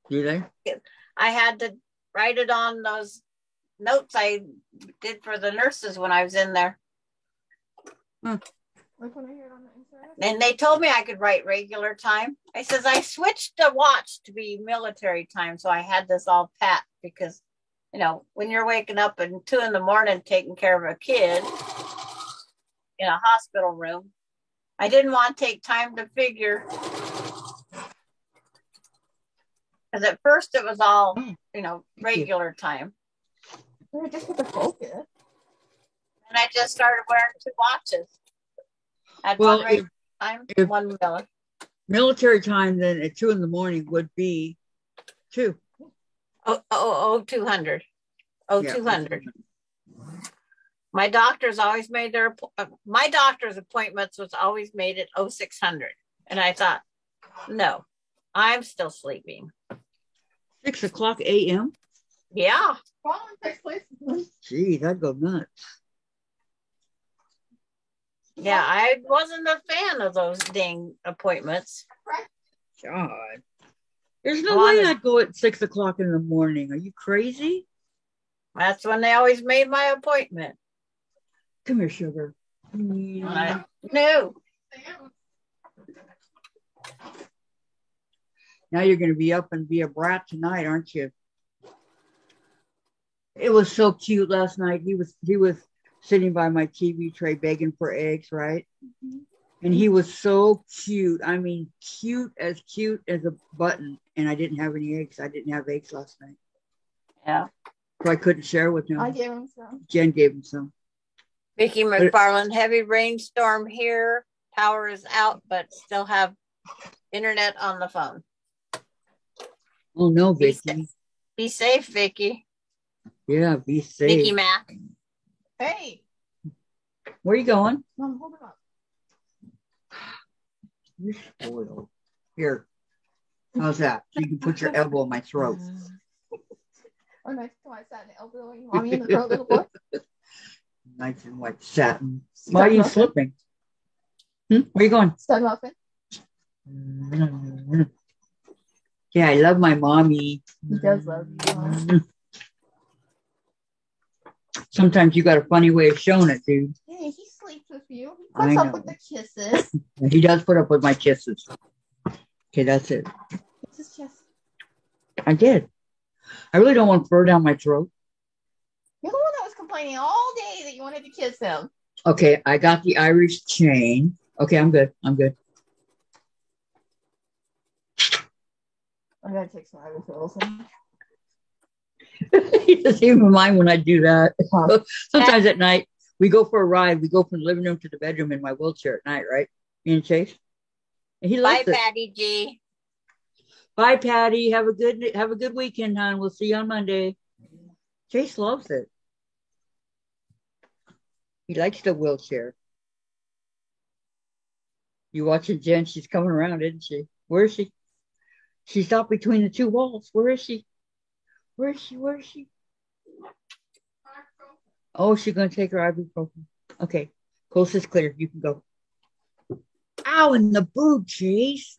A: Do they?
B: I had to write it on those notes I did for the nurses when I was in there.
E: Like when I hear it on the inside.
B: And they told me I could write regular time. I says I switched the watch to be military time, so I had this all pat because, you know, when you're waking up at 2 a.m. taking care of a kid in a hospital room, I didn't want to take time to figure. Because at first it was all, you know, regular time.
E: I just get the focus.
B: And I just started wearing 2 watches. At
A: Well,
B: one regular time, one military.
A: Military time then at 2 a.m. would be 2.
B: 200. Oh,
A: Yeah.
B: 200. My doctors always made my doctor's appointments was always made at 0600. And I thought, no, I'm still sleeping.
A: 6 o'clock a.m.?
B: Yeah.
E: Following takes place.
A: Geez, I'd go nuts.
B: Yeah, I wasn't a fan of those dang appointments.
A: God. There's no way I'd go at 6 o'clock in the morning. Are you crazy?
B: That's when they always made my appointment.
A: Come here, sugar.
B: No.
A: Now you're going to be up and be a brat tonight, aren't you? It was so cute last night. He was sitting by my TV tray begging for eggs, right? Mm-hmm. And he was so cute. I mean, cute as a button. And I didn't have any eggs. I didn't have eggs last night.
B: Yeah.
A: So I couldn't share with him.
E: I gave him some.
A: Jen gave him some.
B: Vicki McFarland, heavy rainstorm here. Power is out, but still have internet on the phone.
A: Oh, no, Vicki.
B: Be safe, Vicki.
A: Yeah, be safe.
B: Vicki Mac.
E: Hey.
A: Where are you going?
E: Mom, hold it up.
A: You're spoiled. Here. How's that? So you can put your elbow in my throat.
E: Or next time I sat in the elbow, you want me in the throat, little boy?
A: Nice and white satin. Why are you slipping? Where are you going?
E: Stud muffin.
A: Yeah, I love my mommy.
E: He does love you, Mom.
A: Sometimes you got a funny way of showing it, dude.
E: Hey, he sleeps with you. He puts up with the kisses.
A: He does put up with my kisses. Okay, that's it.
E: It's his kiss.
A: I did. I really don't want fur down my throat.
E: You're the one that was complaining all day that you wanted to kiss him.
A: Okay, I got the Irish chain. Okay, I'm good. I'm good.
E: I gotta take some ibuprofen.
A: He doesn't even mind when I do that. Sometimes at night, we go for a ride. We go from the living room to the bedroom in my wheelchair at night, right? Me and Chase. And he loves
B: Bye,
A: it.
B: Patty G.
A: Bye, Patty. Have a good weekend, hon. We'll see you on Monday. Chase loves it. He likes the wheelchair. You watching Jen? She's coming around, isn't she? Where is she? She stopped between the two walls. Where is she? Where is she? Where is she? Oh, she's gonna take her ibuprofen. Okay, coast is clear. You can go. Ow, in the boob, Chase.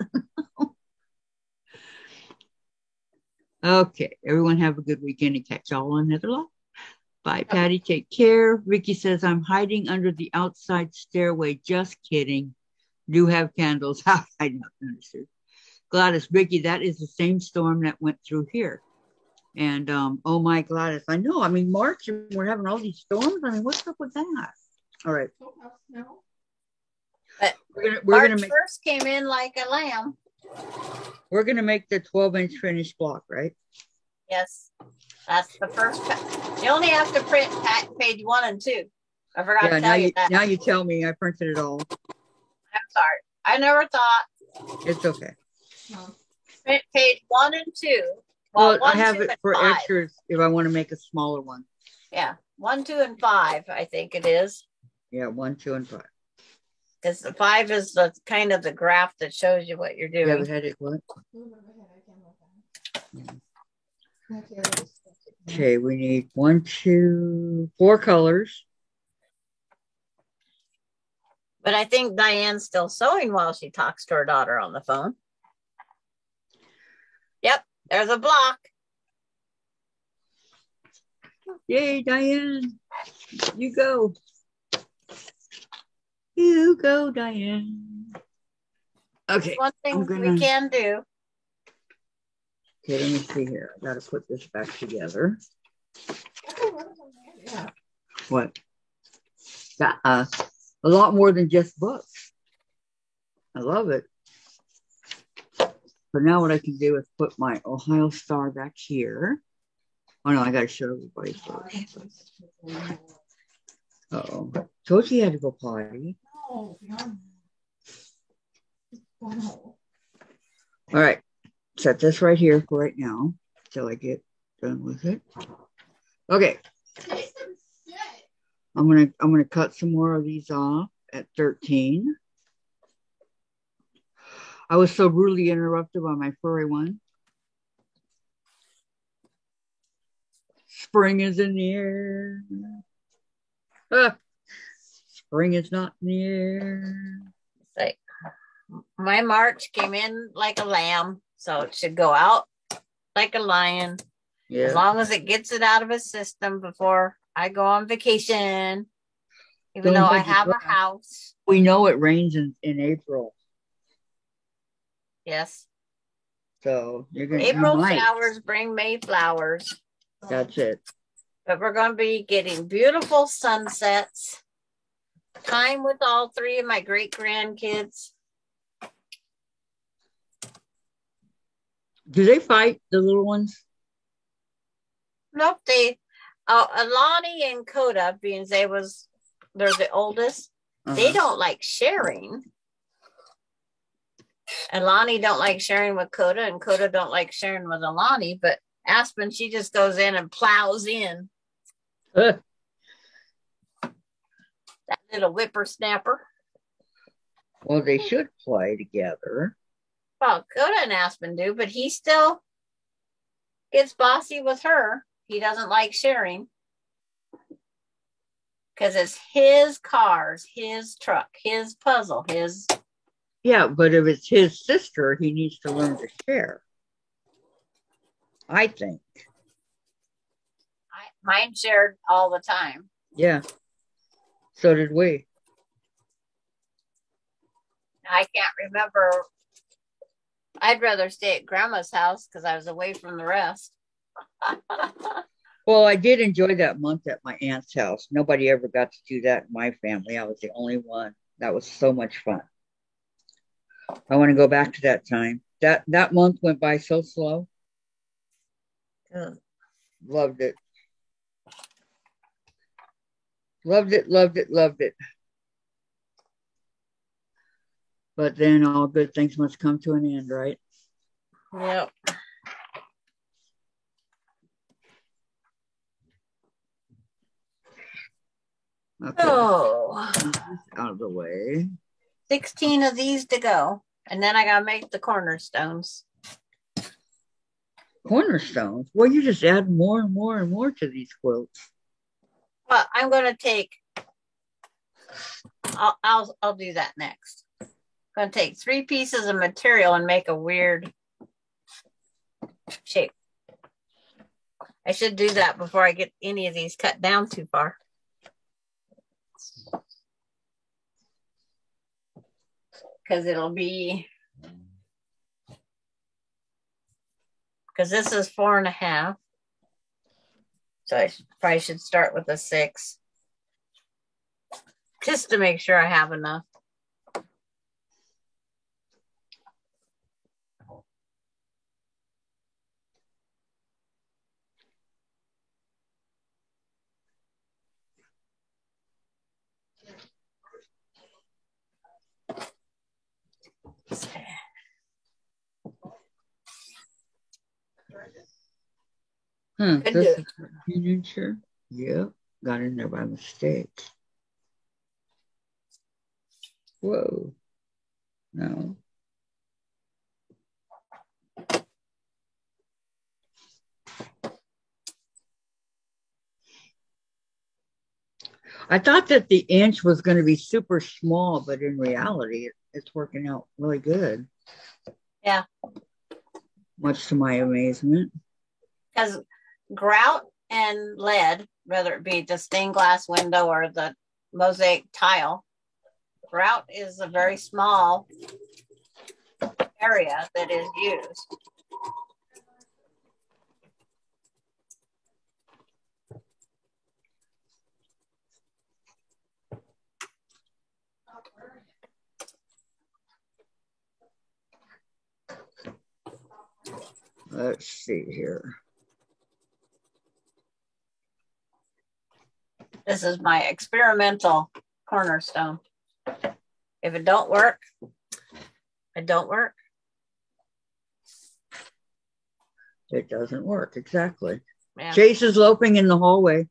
A: Okay, everyone have a good weekend and catch y'all on another live. Bye, Patty. Take care. Ricky says, I'm hiding under the outside stairway. Just kidding. Do have candles. I don't understand. Gladys, Ricky, that is the same storm that went through here. And oh my Gladys, I know. I mean, March, we're having all these storms. I mean, what's up with that? All right.
B: But
A: we're
B: March
A: gonna make
B: 1st came in like a lamb.
A: We're gonna make the 12-inch finished block, right?
B: Yes, that's the first. You only have to print page 1 and 2. I forgot to tell you that.
A: Now you tell me. I printed it all.
B: I'm sorry. I never thought.
A: It's okay.
B: Print page 1 and 2.
A: Well,
B: Well,
A: I have
B: 2,
A: it
B: and
A: for
B: 5.
A: extras if I want to make a smaller one.
B: Yeah, 1, 2, and 5. I think it is.
A: Yeah, 1, 2, and 5.
B: Because the 5 is the kind of the graph that shows you what you're doing.
A: You have a headache? What? Okay, we need 1, 2, 4 colors.
B: But I think Diane's still sewing while she talks to her daughter on the phone. Yep, there's a block.
A: Yay, Diane. You go. You go, Diane. Okay.
B: That's one thing we can do.
A: Okay, let me see here. I got to put this back together. What? A lot more than just books. I love it. So now what I can do is put my Ohio Star back here. Oh no, I got to show everybody first. Uh-oh. Told you had to go potty. All right. Set this right here for right now till I get done with it. Okay. I'm gonna cut some more of these off at 13. I was so rudely interrupted by my furry one. Spring is in the air. Spring is not in the air.
B: Like, my March came in like a lamb, so it should go out like a lion. Yeah. As long as it gets it out of its system before I go on vacation, even though I have a house.
A: We know it rains in April.
B: Yes.
A: So you're gonna
B: April showers bring May flowers.
A: That's it.
B: But we're going to be getting beautiful sunsets. Time with all 3 of my great grandkids.
A: Do they fight, the little ones?
B: Nope. Alani and Coda, being they're the oldest, they don't like sharing. Alani don't like sharing with Coda, and Coda don't like sharing with Alani, but Aspen, she just goes in and plows in. That little whippersnapper.
A: Well, they should play together.
B: Well, Coda and Aspen do, but he still gets bossy with her. He doesn't like sharing. Because it's his cars, his truck, his puzzle, his...
A: Yeah, but if it's his sister, he needs to learn to share. I think.
B: Mine shared all the time.
A: Yeah. So did we.
B: I can't remember. I'd rather stay at Grandma's house because I was away from the rest.
A: Well, I did enjoy that month at my aunt's house. Nobody ever got to do that in my family. I was the only one. That was so much fun. I want to go back to that time. That month went by so slow. Loved it. Loved it, loved it, loved it. But then all good things must come to an end, right?
B: Yep.
A: Okay.
B: Oh,
A: Out of the way.
B: 16 of these to go. And then I got to make the cornerstones.
A: Cornerstones. Well, you just add more and more and more to these quilts.
B: Well, I'm going to take, I'll do that next. I'm going to take 3 pieces of material and make a weird shape. I should do that before I get any of these cut down too far. Because it'll be, because this is 4.5. So I probably should start with a 6. Just to make sure I have enough.
A: This is miniature. Yep. Got in there by mistake. Whoa. No. I thought that the inch was going to be super small, but in reality, it's working out really good.
B: Yeah.
A: Much to my amazement.
B: Because grout and lead, whether it be the stained glass window or the mosaic tile, grout is a very small area that is used.
A: Let's see here.
B: This is my experimental cornerstone. If it don't work, it don't work.
A: It doesn't work, exactly.
B: Yeah.
A: Chase is loping in the hallway.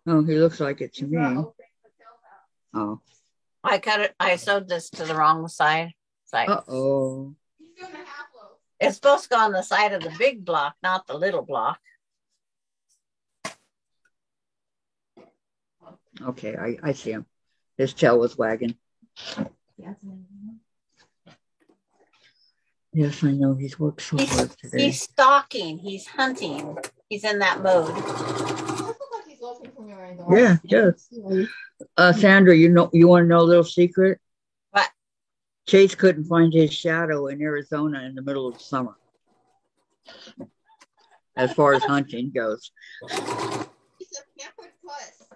A: Oh, he looks like it to me. Oh.
B: I cut it, I sewed this to the wrong side.
A: Uh-oh.
B: It's supposed to go on the side of the big block, not the little block.
A: Okay, I see him. His tail was wagging. Yes, I know. He's worked so hard today.
B: He's stalking. He's hunting. He's in that mode.
A: Yeah, yes. Sandra, you want to know a little secret?
B: What?
A: Chase couldn't find his shadow in Arizona in the middle of summer. As far as hunting goes.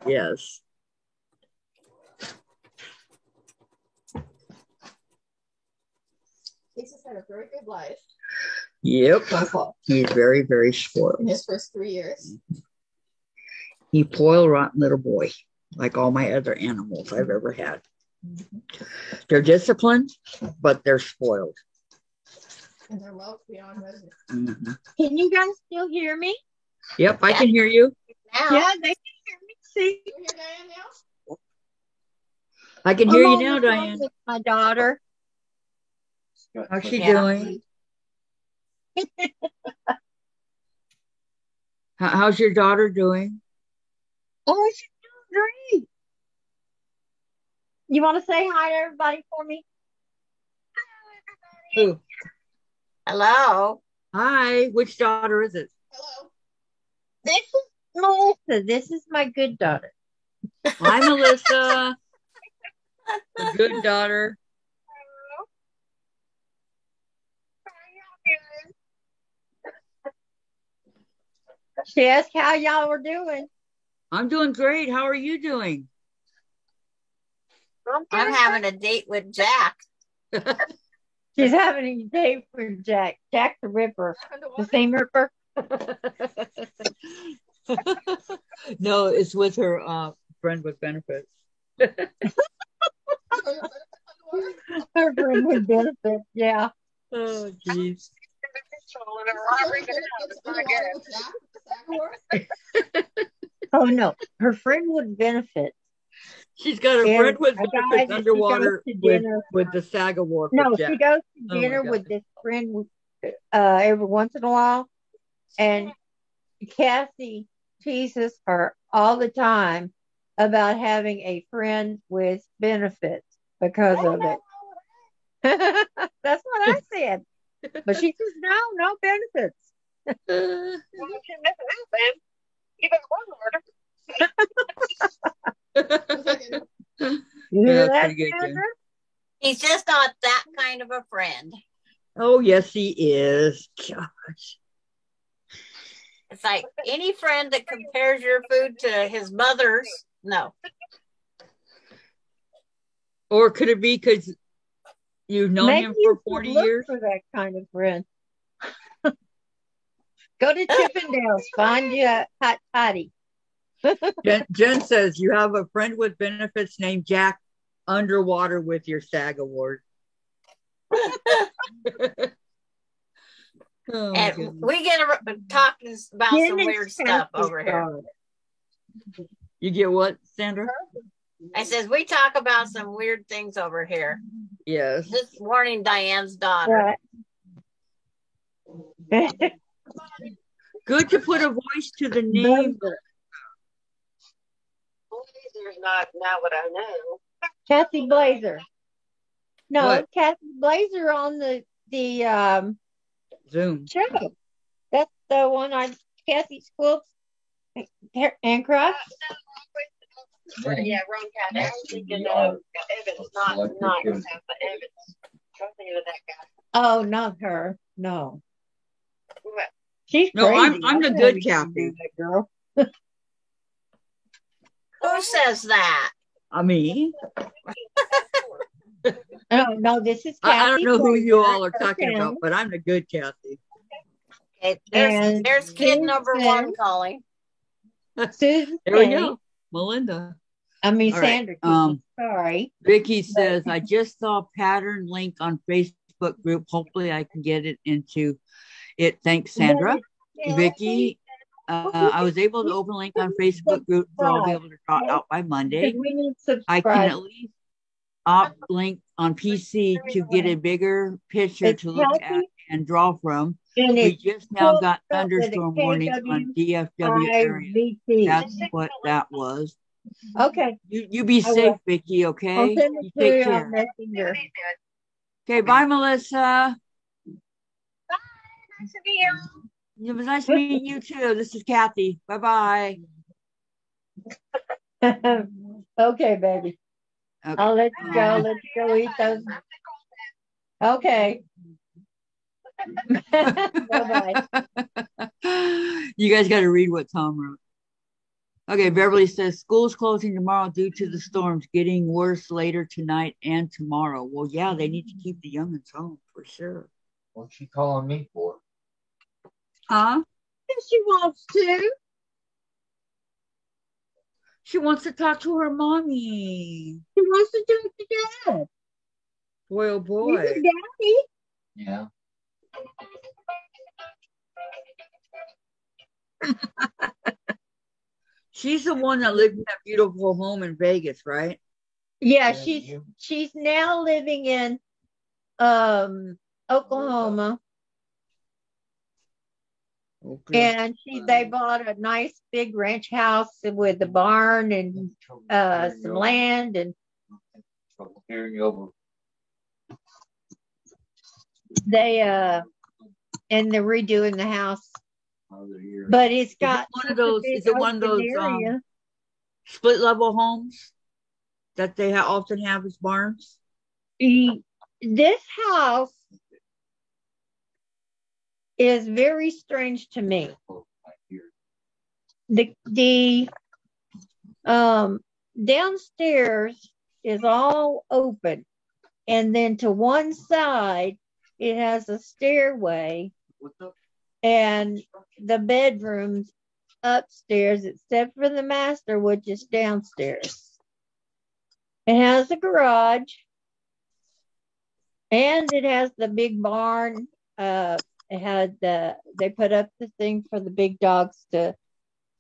A: Yes.
E: Jesus had a very good life.
A: Yep. He's very, very spoiled.
E: In his first 3 years.
A: He spoiled rotten little boy, like all my other animals I've ever had. They're disciplined, but they're spoiled.
E: And they're loved beyond measure.
A: Mm-hmm.
C: Can you guys still hear me?
A: Yep, I can hear you.
C: Yeah, they can hear me. See?
E: You hear Diane now?
A: I can hear you now, Diane.
C: With my daughter.
A: How's she doing? How's your daughter doing?
C: Oh, she's doing great. You want to say hi to everybody for me?
A: Hello, everybody.
B: Hello.
A: Hi. Which daughter is it?
E: Hello.
C: This is Melissa. This is my good daughter.
A: Hi, Melissa. The good daughter.
C: She asked how y'all were doing.
A: I'm doing great. How are you doing?
B: I'm having a date with Jack.
C: She's having a date with Jack. Jack the Ripper. The same Ripper?
A: No, it's with her friend with benefits.
C: Her friend with benefits, yeah.
A: Oh, jeez.
C: Oh, no. Her friend with benefits.
A: She's got a friend with benefits underwater with the SAG award.
C: No, she goes to dinner with this friend every once in a while. And Kathy teases her all the time about having a friend with benefits because of it. That's what I said. But she says, no benefits. You hear that, Sandra?
B: He's just not that kind of a friend.
A: Oh, yes, he is. Gosh.
B: It's like any friend that compares your food to his mother's, no.
A: Or could it be because you've known him for 40 years?
C: For that kind of friend. Go to Chippendales, find you a hot toddy.
A: Jen says you have a friend with benefits named Jack underwater with your SAG award.
B: And we get talking about some weird stuff over here.
A: You get what, Sandra?
B: I says we talk about some weird things over here.
A: Yes.
B: This morning, Diane's daughter.
A: Good to put a voice to the name.
H: Blazer's not what I know.
C: Kathy Blazer. No,
A: what?
C: Kathy Blazer on the
A: Zoom
C: show. That's the one on Kathy's Quilts and Crafts.
H: Yeah, wrong cat. I was thinking Evans, not Evans. I was thinking of that guy.
C: Oh, not her. No.
H: What?
C: She's
A: no,
C: crazy.
A: I'm the good Kathy.
C: That girl.
B: Who says that?
A: Me.
C: Oh, no, this is Kathy.
A: I don't know who you all are
C: Blazer.
A: talking about, but I'm the good Kathy.
B: Okay, there's kid number one calling.
C: Susan.
A: There we go. Melinda.
C: Sandra.
A: Right.
C: Sorry.
A: Vicky says, I just saw a pattern link on Facebook group. Hopefully I can get it into it. Thanks, Sandra. Vicky, I was able to open a link on Facebook group, so I'll be able to draw it out by Monday. I can at least opt link on PC to get a bigger picture to look at and draw from. We just now got thunderstorm warnings on DFW area. That's what that was.
C: Okay.
A: You be safe, Vicky, okay? You take care. Okay, bye, Melissa.
H: Bye. Nice to meet you.
A: It was nice meeting you too. This is Kathy. Bye-bye.
C: Okay, baby. Okay. I'll let you go. Let you go eat those. Okay. Bye-bye.
A: You guys got to read what Tom wrote. Okay, Beverly says, school's closing tomorrow due to the storms, getting worse later tonight and tomorrow. Well, yeah, they need to keep the youngins home for sure.
D: What's she calling me for?
A: Huh?
C: She wants to.
A: She wants to talk to her mommy.
C: She wants to talk to Dad.
A: Boy, oh boy.
C: Daddy.
D: Yeah.
A: She's the one that lived in that beautiful home in Vegas, right?
C: Yeah, she's now living in Oklahoma. Okay. And they bought a nice big ranch house with a barn and some land and
D: Hearing you over.
C: And they're redoing the house. But it's got
A: is it one of those split level homes that they often have as barns?
C: This house is very strange to me. the downstairs is all open, and then to one side it has a stairway, and the bedrooms upstairs, except for the master, which is downstairs. It has a garage, and it has the big barn. It had they put up the thing for the big dogs to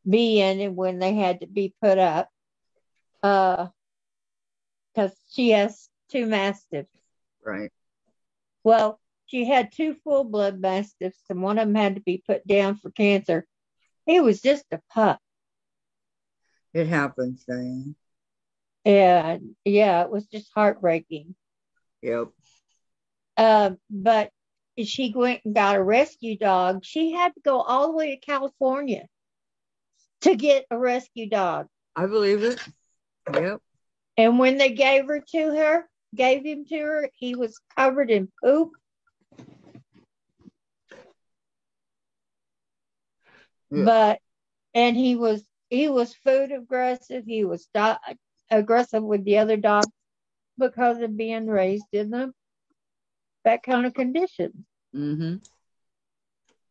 C: be in, and when they had to be put up, because she has 2 mastiffs.
A: Right.
C: Well, she had 2 full-blood mastiffs, and one of them had to be put down for cancer. It was just a pup.
A: It happens, Diane.
C: And yeah, it was just heartbreaking.
A: Yep.
C: But she went and got a rescue dog. She had to go all the way to California to get a rescue dog.
A: I believe it. Yep.
C: And when they gave him to her, he was covered in poop. Yeah. And he was food aggressive. He was aggressive with the other dogs because of being raised in that kind of condition.
A: Mm-hmm.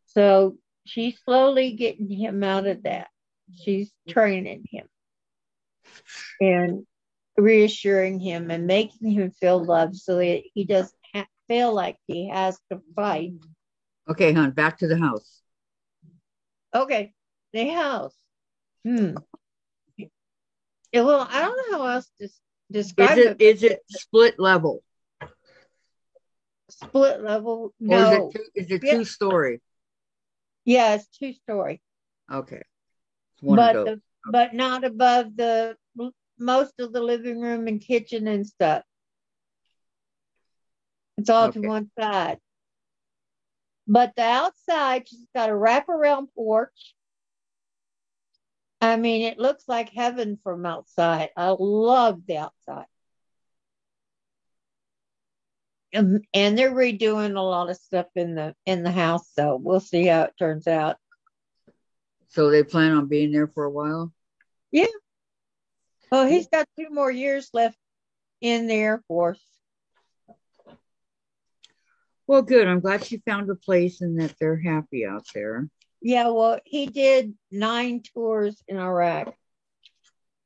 C: So she's slowly getting him out of that. She's training him and reassuring him and making him feel loved so that he doesn't feel like he has to fight.
A: Okay, hon, back to the house.
C: Okay, the house. Well, I don't know how else to describe it.
A: Is it split level?
C: Split level? No.
A: Or is it 2-story?
C: Yeah, it's 2-story.
A: Okay.
C: But not above most of the living room and kitchen and stuff. It's all to one side. But the outside, she's got a wraparound porch. I mean, it looks like heaven from outside. I love the outside. And they're redoing a lot of stuff in the house, so we'll see how it turns out.
A: So they plan on being there for a while?
C: Yeah. Well, he's got 2 more years left in the Air Force.
A: Well, good. I'm glad she found a place and that they're happy out there.
C: Yeah, well, he did 9 tours in Iraq.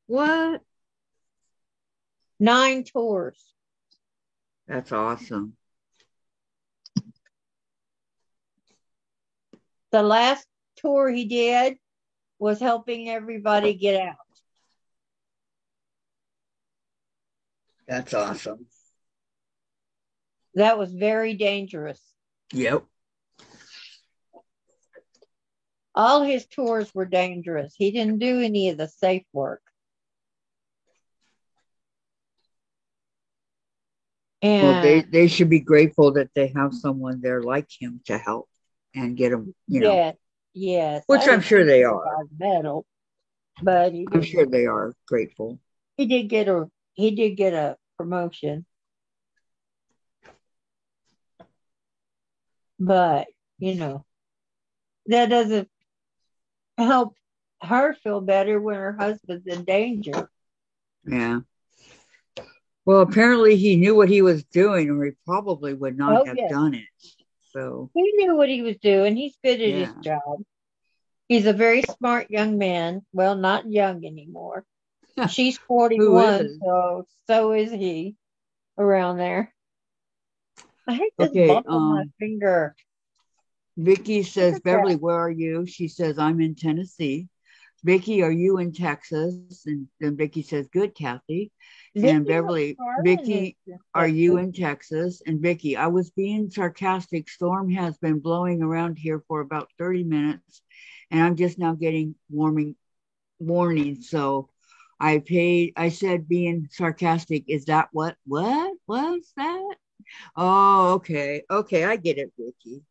A: What?
C: 9 tours.
A: That's awesome.
C: The last tour he did was helping everybody get out.
A: That's awesome.
C: That was very dangerous.
A: Yep.
C: All his tours were dangerous. He didn't do any of the safe work. And
A: well, they should be grateful that they have someone there like him to help and get them,
C: Yes.
A: Which I'm sure they are.
C: Medal, but
A: I'm sure they are grateful.
C: He did get a promotion. But, that doesn't help her feel better when her husband's in danger.
A: Yeah. Well, apparently he knew what he was doing, or he probably would not have done it. So
C: he knew what he was doing. He's good at his job. He's a very smart young man. Well, not young anymore. She's 41, so is he around there. I hate this bump on my finger.
A: Vicky says, Beverly, where are you? She says, I'm in Tennessee. Vicky, are you in Texas? And then Vicky says, good, Kathy. And Beverly, Vicky, are you in Texas? And Vicky, I was being sarcastic. Storm has been blowing around here for about 30 minutes, and I'm just now getting warning. So I said being sarcastic. Is that what was that? Oh, okay. Okay, I get it, Vicky.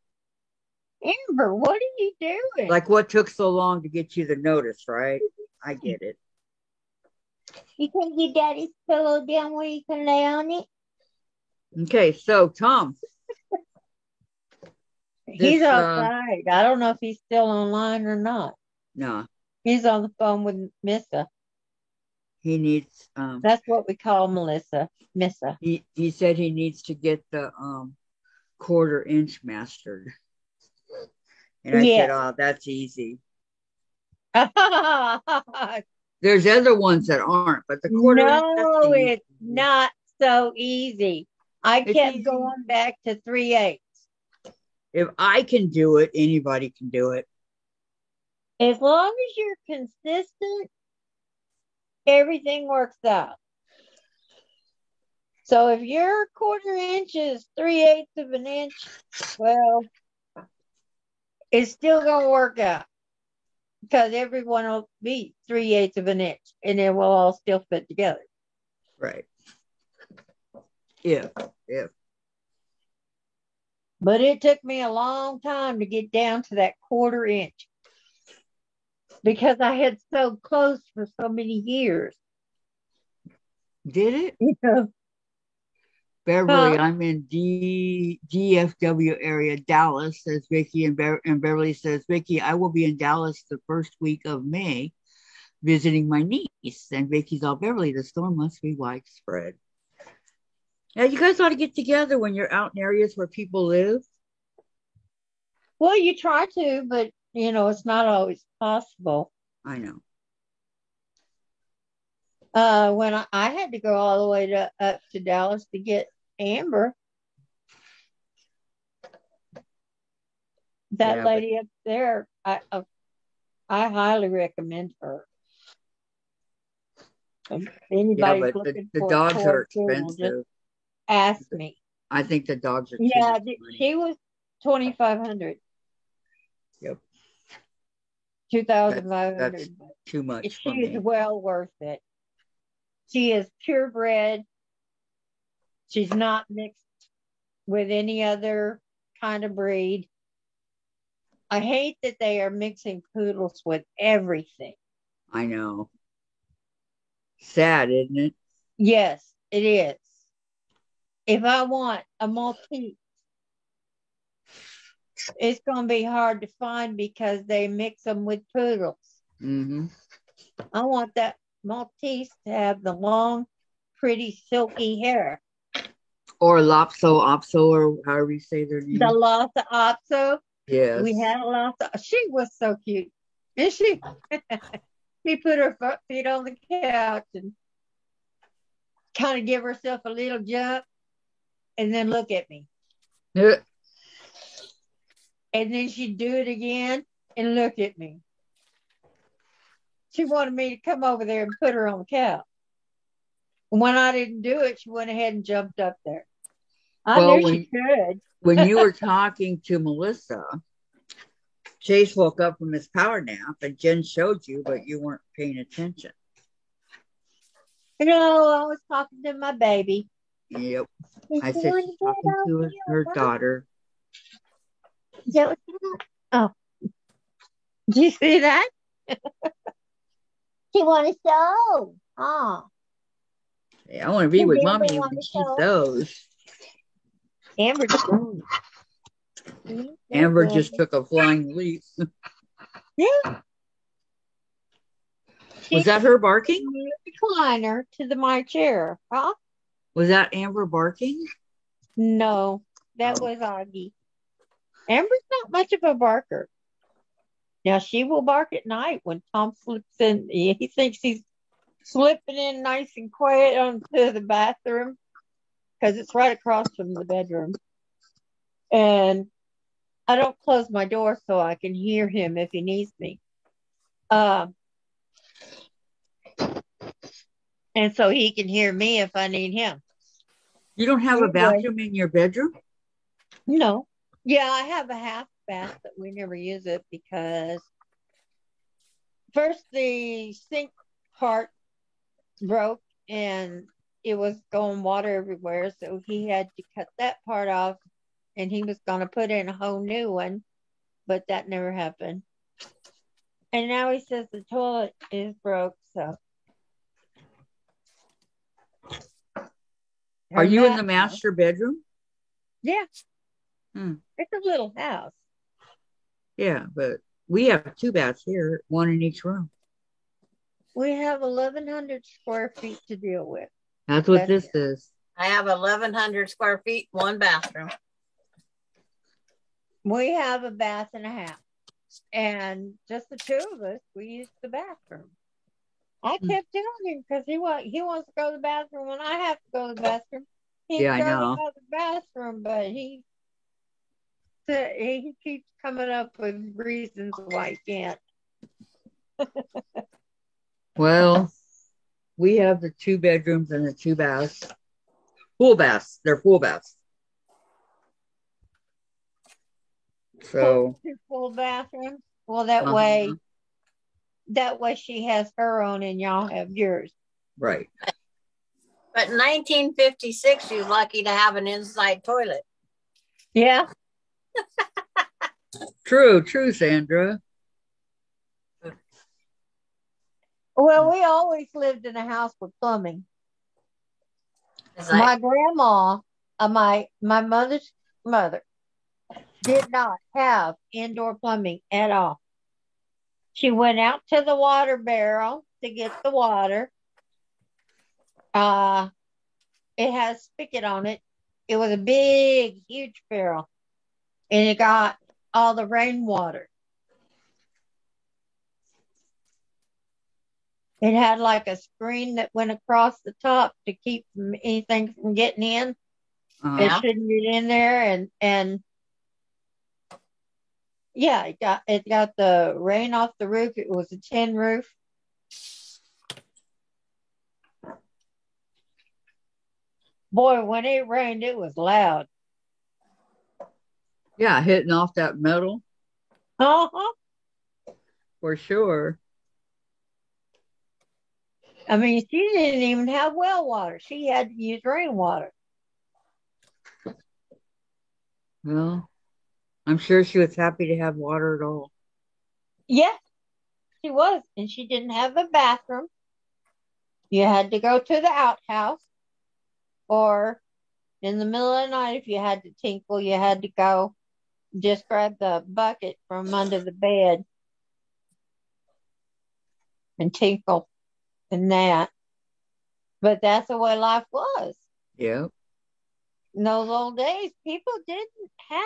C: Amber, what are you doing?
A: Like what took so long to get you the notice, right? I get it.
C: You can get Daddy's pillow down where you can lay on it.
A: Okay, so Tom.
C: He's outside. I don't know if he's still online or not.
A: No.
C: He's on the phone with Missa.
A: He needs
C: That's what we call Melissa. Missa.
A: He said he needs to get the 1/4 inch mastered. And I said, oh, that's easy. There's other ones that aren't, but the 1/4
C: No,
A: inch.
C: it's not so easy. I kept going back to 3/8.
A: If I can do it, anybody can do it.
C: As long as you're consistent, everything works out. So if your 1/4 inch is 3/8 of an inch, well, it's still gonna work out because everyone will be 3/8 of an inch, and it will all still fit together.
A: Right. Yeah.
C: But it took me a long time to get down to that 1/4 inch because I had sewed close for so many years.
A: Did it?
C: Yeah.
A: Beverly, I'm in DFW area, Dallas, says Vicky, and Beverly says, Vicky, I will be in Dallas the first week of May visiting my niece. And Vicky's all, Beverly, the storm must be widespread. Now, you guys ought to get together when you're out in areas where people live.
C: Well, you try to, but, it's not always possible.
A: I know.
C: When I had to go all the way up to Dallas to get Amber, that lady up there, I highly recommend her. If anybody's looking
A: the
C: for
A: dogs
C: a
A: are
C: expensive,
A: expensive.
C: Ask me.
A: I think the dogs are
C: Yeah, she was $2,500.
A: Yep.
C: 2,500.
A: That's too much.
C: She is well worth it. She is purebred. She's not mixed with any other kind of breed. I hate that they are mixing poodles with everything.
A: I know. Sad, isn't it?
C: Yes, it is. If I want a Maltese, it's going to be hard to find because they mix them with poodles.
A: Mm-hmm.
C: I want that Maltese to have the long, pretty, silky hair.
A: Or Lopso, Opso, or however you say their name.
C: The Lhasa Apso.
A: Yes.
C: We had a Lhasa. She was so cute. And she put her feet on the couch and kind of give herself a little jump and then look at me. And then she'd do it again and look at me. She wanted me to come over there and put her on the couch. When I didn't do it, she went ahead and jumped up there. I knew she could.
A: When you were talking to Melissa, Chase woke up from his power nap and Jen showed you, but you weren't paying attention.
C: I was talking to my baby.
A: Yep. I said she's talking to her daughter.
C: Oh. Did you see that? She want to sew. Oh.
A: Yeah, I want to be with Mommy when she sews.
C: Amber
A: just took a flying leap.
C: Yeah.
A: Was that her barking?
C: Recliner to my chair, huh?
A: Was that Amber barking?
C: No, that was Augie. Amber's not much of a barker. Now she will bark at night when Tom slips in. He thinks he's slipping in nice and quiet onto the bathroom because it's right across from the bedroom. And I don't close my door so I can hear him if he needs me. And so he can hear me if I need him.
A: You don't have a bathroom in your bedroom?
C: No. Yeah, I have a half bath, but we never use it because first the sink part broke and it was going water everywhere. So he had to cut that part off and he was going to put in a whole new one, but that never happened. And now he says the toilet is broke. So
A: are you in the master bedroom?
C: Yeah. It's a little house.
A: Yeah, but We have 2 baths here, 1 in each room.
C: We have 1,100 square feet to deal with.
A: That's what this is.
B: I have 1,100 square feet, 1 bathroom.
C: We have a bath and a half. And just the 2 of us, we use the bathroom. I kept telling him because he wants to go to the bathroom when I have to go to the bathroom. He
A: I know.
C: Go to the bathroom, but he keeps coming up with reasons why he can't.
A: Well, we have the 2 bedrooms and the 2 baths. Full baths. They're full baths. So
C: 2 full bathrooms. Well, that way she has her own and y'all have yours.
A: Right.
B: But in 1956, you're lucky to have an inside toilet.
C: Yeah.
A: True, Sandra.
C: Well, we always lived in a house with plumbing. My grandma, my mother's mother, did not have indoor plumbing at all. She went out to the water barrel to get the water. It has a spigot on it. It was a big, huge barrel, and it got all the rainwater. It had like a screen that went across the top to keep anything from getting in. It shouldn't get in there, and yeah, it got the rain off the roof. It was a tin roof. Boy, when it rained, it was loud.
A: Yeah, hitting off that metal. For sure.
C: I mean, she didn't even have well water. She had to use rainwater.
A: Well, I'm sure she was happy to have water at all.
C: Yes, she was. And she didn't have a bathroom. You had to go to the outhouse. Or in the middle of the night, if you had to tinkle, you had to go just grab the bucket from under the bed and tinkle in that. But that's the way life was.
A: Yeah.
C: In those old days, people didn't have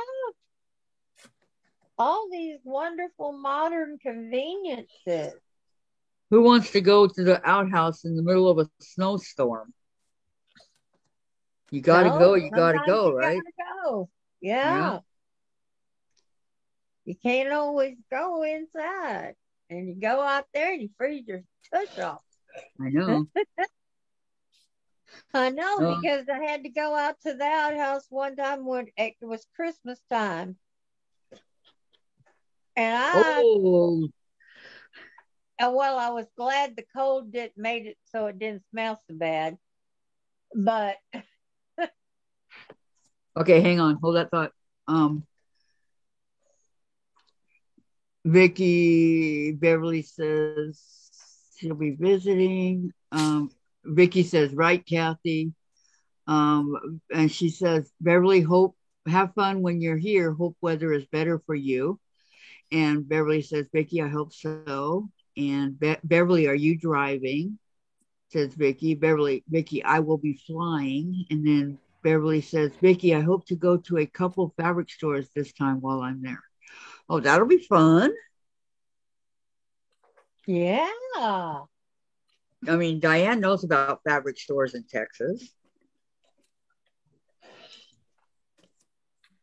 C: all these wonderful modern conveniences.
A: Who wants to go to the outhouse in the middle of a snowstorm? You gotta go, right?
C: Gotta go. Yeah. You can't always go inside. And you go out there and you freeze your tush off.
A: I know.
C: I know, because I had to go out to the outhouse one time when it was Christmas time. And I was glad the cold made it so it didn't smell so bad. But
A: okay, hang on, hold that thought. Vicky Beverly says she'll be visiting. Vicky says, right, Kathy. And she says, Beverly, have fun when you're here. Hope weather is better for you. And Beverly says, Vicky, I hope so. And Beverly, are you driving? Says Vicky. Vicky, I will be flying. And then Beverly says, Vicky, I hope to go to a couple fabric stores this time while I'm there. Oh, that'll be fun.
C: Yeah.
A: I mean, Diane knows about fabric stores in Texas.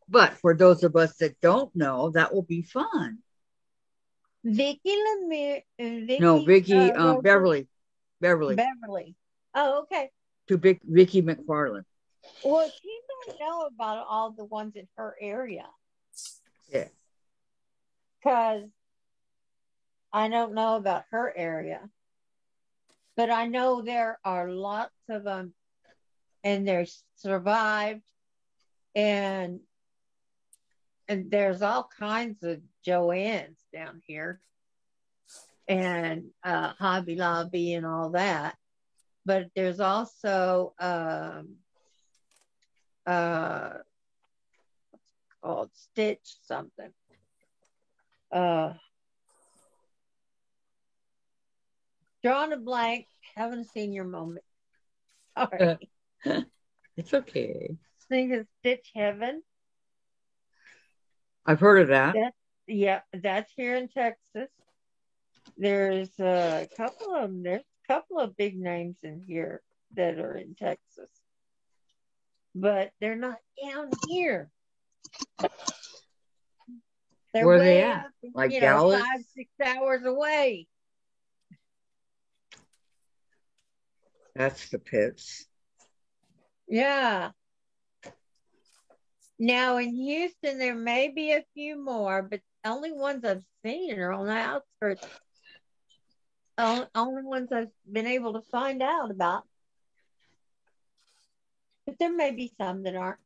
A: But for those of us that don't know, that will be fun.
C: Vicky.
A: Beverly.
C: Beverly. Oh, okay.
A: To Vicky McFarland.
C: Well, she might know about all the ones in her area.
A: Yeah.
C: Because I don't know about her area. But I know there are lots of them, and they're survived, and there's all kinds of Joann's down here, and Hobby Lobby and all that. But there's also what's called Stitch something. Drawing a blank. Having a senior moment. Sorry.
A: It's okay.
C: Think of Stitch Heaven.
A: I've heard of that.
C: That's here in Texas. There's a couple of them. There's a couple of big names in here that are in Texas, but they're not down here. They're
A: Where are
C: way
A: they at?
C: up,
A: Like Dallas?
C: 5-6 hours away.
A: That's the pits.
C: Yeah. Now in Houston, there may be a few more, but the only ones I've seen are on the outskirts. Only ones I've been able to find out about. But there may be some that aren't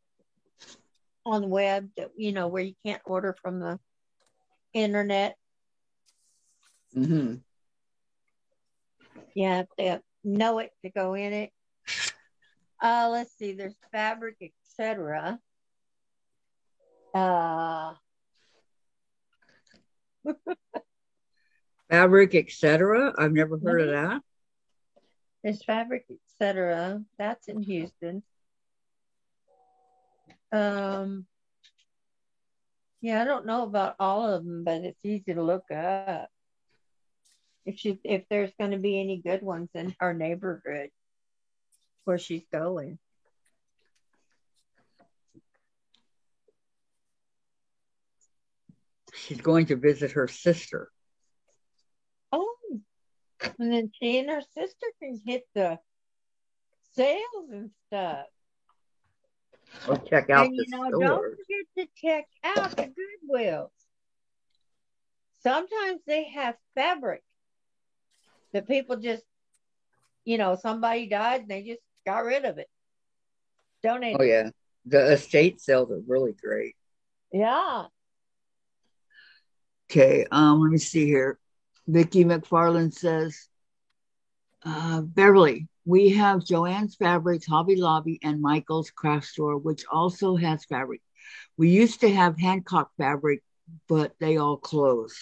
C: on the web that, where you can't order from the internet.
A: Mm-hmm.
C: You have to know it to go in it. Let's see. There's fabric, etc.
A: Fabric, etc. I've never heard of that.
C: There's fabric, etc. That's in Houston. Yeah, I don't know about all of them, but it's easy to look up. If there's going to be any good ones in her neighborhood where she's going.
A: She's going to visit her sister.
C: Oh, and then she and her sister can hit the sales and stuff.
A: Or check out
C: and
A: the
C: don't
A: stores.
C: forget to check out the Goodwills. Sometimes they have fabric that people just, somebody died and they just got rid of it. Donated.
A: Oh yeah, the estate sales are really great.
C: Yeah.
A: Okay, let me see here. Vicki McFarland says, Beverly, we have Joann's Fabrics, Hobby Lobby, and Michael's Craft Store, which also has fabric. We used to have Hancock Fabric, but they all closed.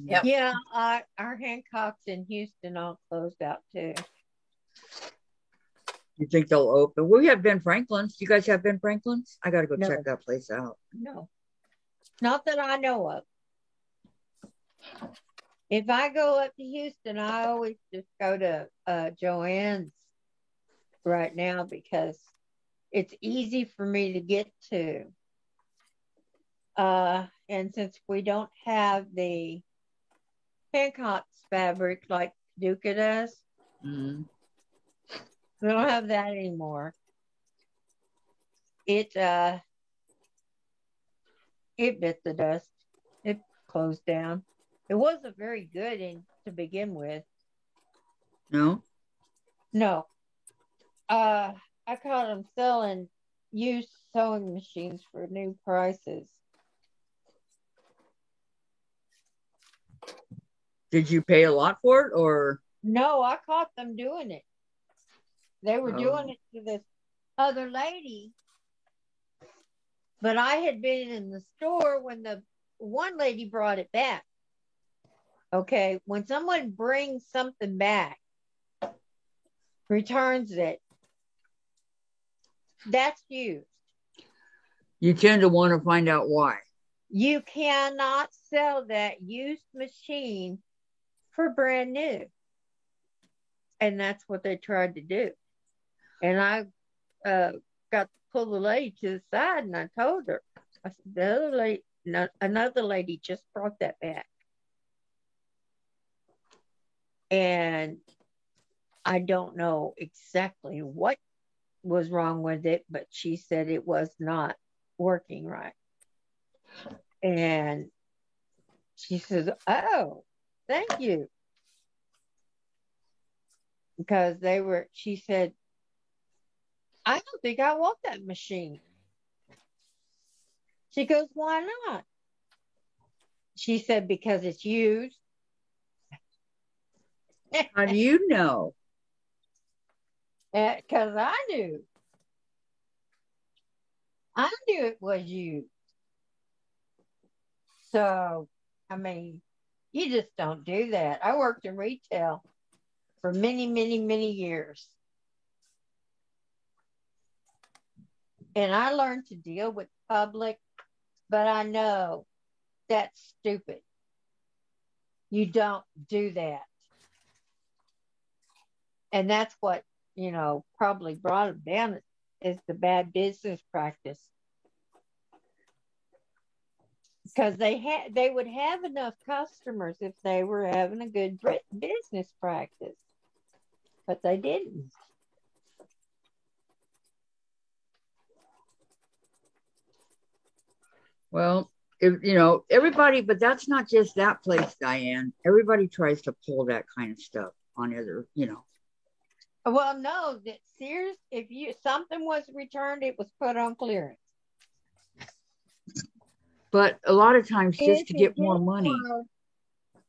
C: Yep. Yeah, our Hancock's in Houston all closed out too.
A: You think they'll open? We have Ben Franklin's. Do you guys have Ben Franklin's? I got to go check that place out.
C: No, not that I know of. If I go up to Houston, I always just go to Joann's right now because it's easy for me to get to. And since we don't have the Hancock's fabric like Duca does, we don't have that anymore. It bit the dust. It closed down. It wasn't very good to begin with.
A: No?
C: No. I caught them selling used sewing machines for new prices.
A: Did you pay a lot for it or?
C: No, I caught them doing it. They were doing it to this other lady. But I had been in the store when the one lady brought it back. Okay, when someone brings something back, returns it, that's used.
A: You tend to want to find out why.
C: You cannot sell that used machine for brand new. And that's what they tried to do. And I got to pull the lady to the side and I told her, I said, the other lady, another lady just brought that back. And I don't know exactly what was wrong with it, but she said it was not working right. And she says, oh, thank you. Because she said, I don't think I want that machine. She goes, why not? She said, because it's used.
A: How do you know?
C: Because I knew. I knew it was used. So, I mean, you just don't do that. I worked in retail for many, many, many years. And I learned to deal with public, but I know that's stupid. You don't do that. And that's what, probably brought them down is the bad business practice. Because they would have enough customers if they were having a good business practice. But they didn't.
A: Well, everybody, but that's not just that place, Diane. Everybody tries to pull that kind of stuff on other,
C: Well, no, that Sears, if something was returned, it was put on clearance.
A: But a lot of times just to get more money.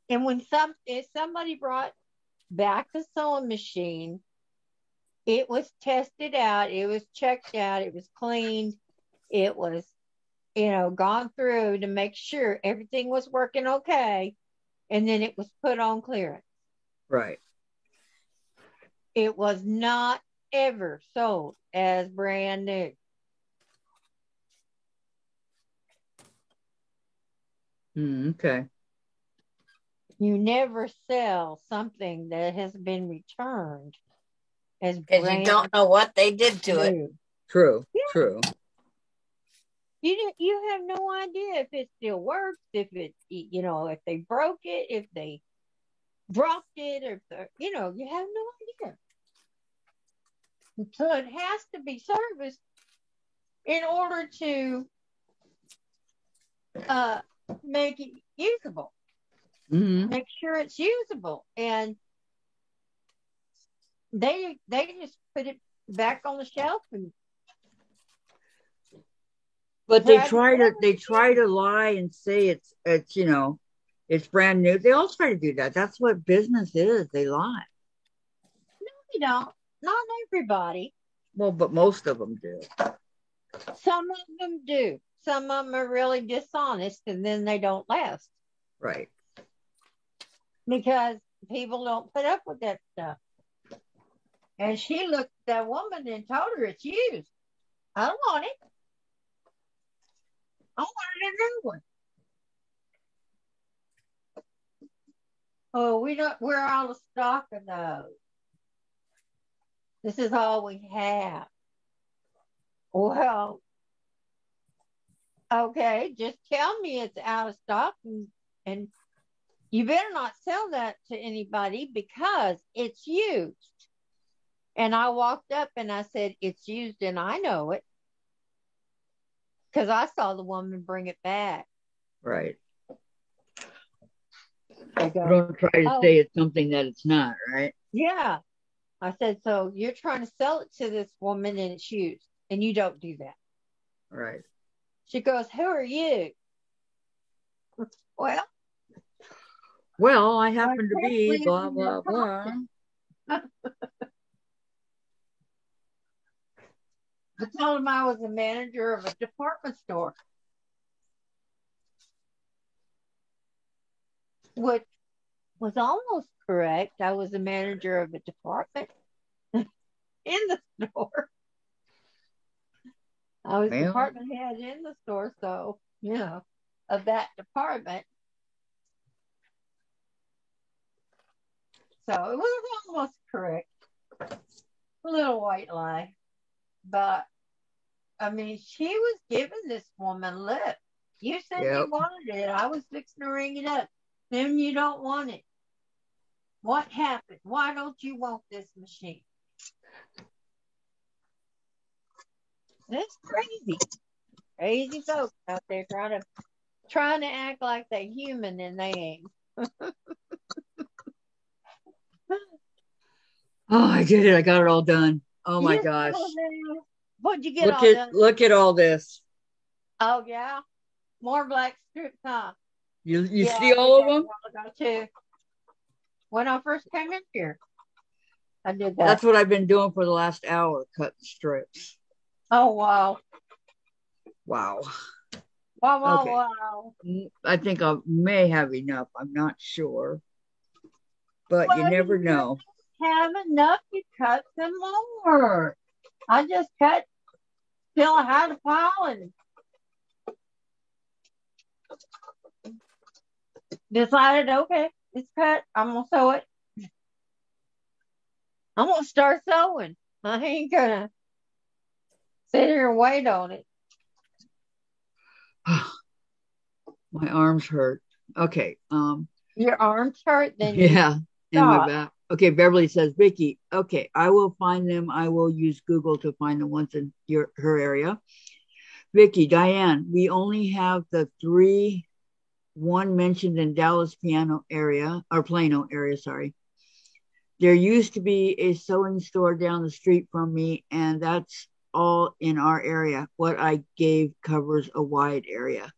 C: And if somebody brought back a sewing machine, it was tested out, it was checked out, it was cleaned, it was, gone through to make sure everything was working okay, and then it was put on clearance.
A: Right.
C: It was not ever sold as brand new.
A: Okay.
C: You never sell something that has been returned as
B: because you don't know what they did to it.
A: True. Yeah. True.
C: You have no idea if it still works, if it, if they broke it, if they dropped it, or you have no idea. So it has to be serviced in order to make it usable.
A: Mm-hmm.
C: Make sure it's usable, and they just put it back on the shelf and.
A: But they try to lie and say it's it's brand new. They all try to do that. That's what business is. They lie.
C: No, they don't. Not everybody.
A: Well, but most of them do.
C: Some of them do. Some of them are really dishonest, and then they don't last.
A: Right.
C: Because people don't put up with that stuff. And she looked at that woman and told her it's used. I don't want it. I wanted a new one. Oh, we're out of stock of those. This is all we have. Well, okay, just tell me it's out of stock, and you better not sell that to anybody because it's used. And I walked up and I said, it's used and I know it. Because I saw the woman bring it back.
A: Right.
C: They go,
A: don't try to say it's something that it's not, right?
C: Yeah. I said, so you're trying to sell it to this woman and it's used, and you don't do that.
A: Right.
C: She goes, who are you?
A: Well, I happen to be blah, blah, blah.
C: I told him I was a manager of a department store. Which was almost correct. I was a manager of a department in the store. I was department head in the store, so, of that department. So it was almost correct. A little white lie. But, I mean, she was giving this woman lip. You said you wanted it. I was fixing to ring it up. Then you don't want it. What happened? Why don't you want this machine? That's crazy. Crazy folks out there trying to act like they're human and they ain't.
A: Oh, I did it. I got it all done. Oh my gosh.
C: What'd you get all done?
A: Look at all this.
C: Oh yeah. More black strips, huh?
A: You see all of them?
C: Too. When I first came in here, I did that.
A: That's what I've been doing for the last hour, cutting strips.
C: Oh wow.
A: Wow.
C: Wow,
A: okay.
C: Wow.
A: I think I may have enough. I'm not sure. But you never know.
C: have enough to cut some more. I just cut till I had a pile and decided, okay, it's cut. I'm going to sew it. I'm going to start sewing. I ain't going to sit here and wait on it.
A: My arms hurt. Okay.
C: Your arms hurt? Then
A: yeah. And my
C: stop.
A: back. Okay. Beverly says, Vicki, okay, I will find them. I will use Google to find the ones in her area. Vicki, Diane, we only have the one mentioned in Dallas Plano area. Sorry. There used to be a sewing store down the street from me, and that's all in our area. What I gave covers a wide area.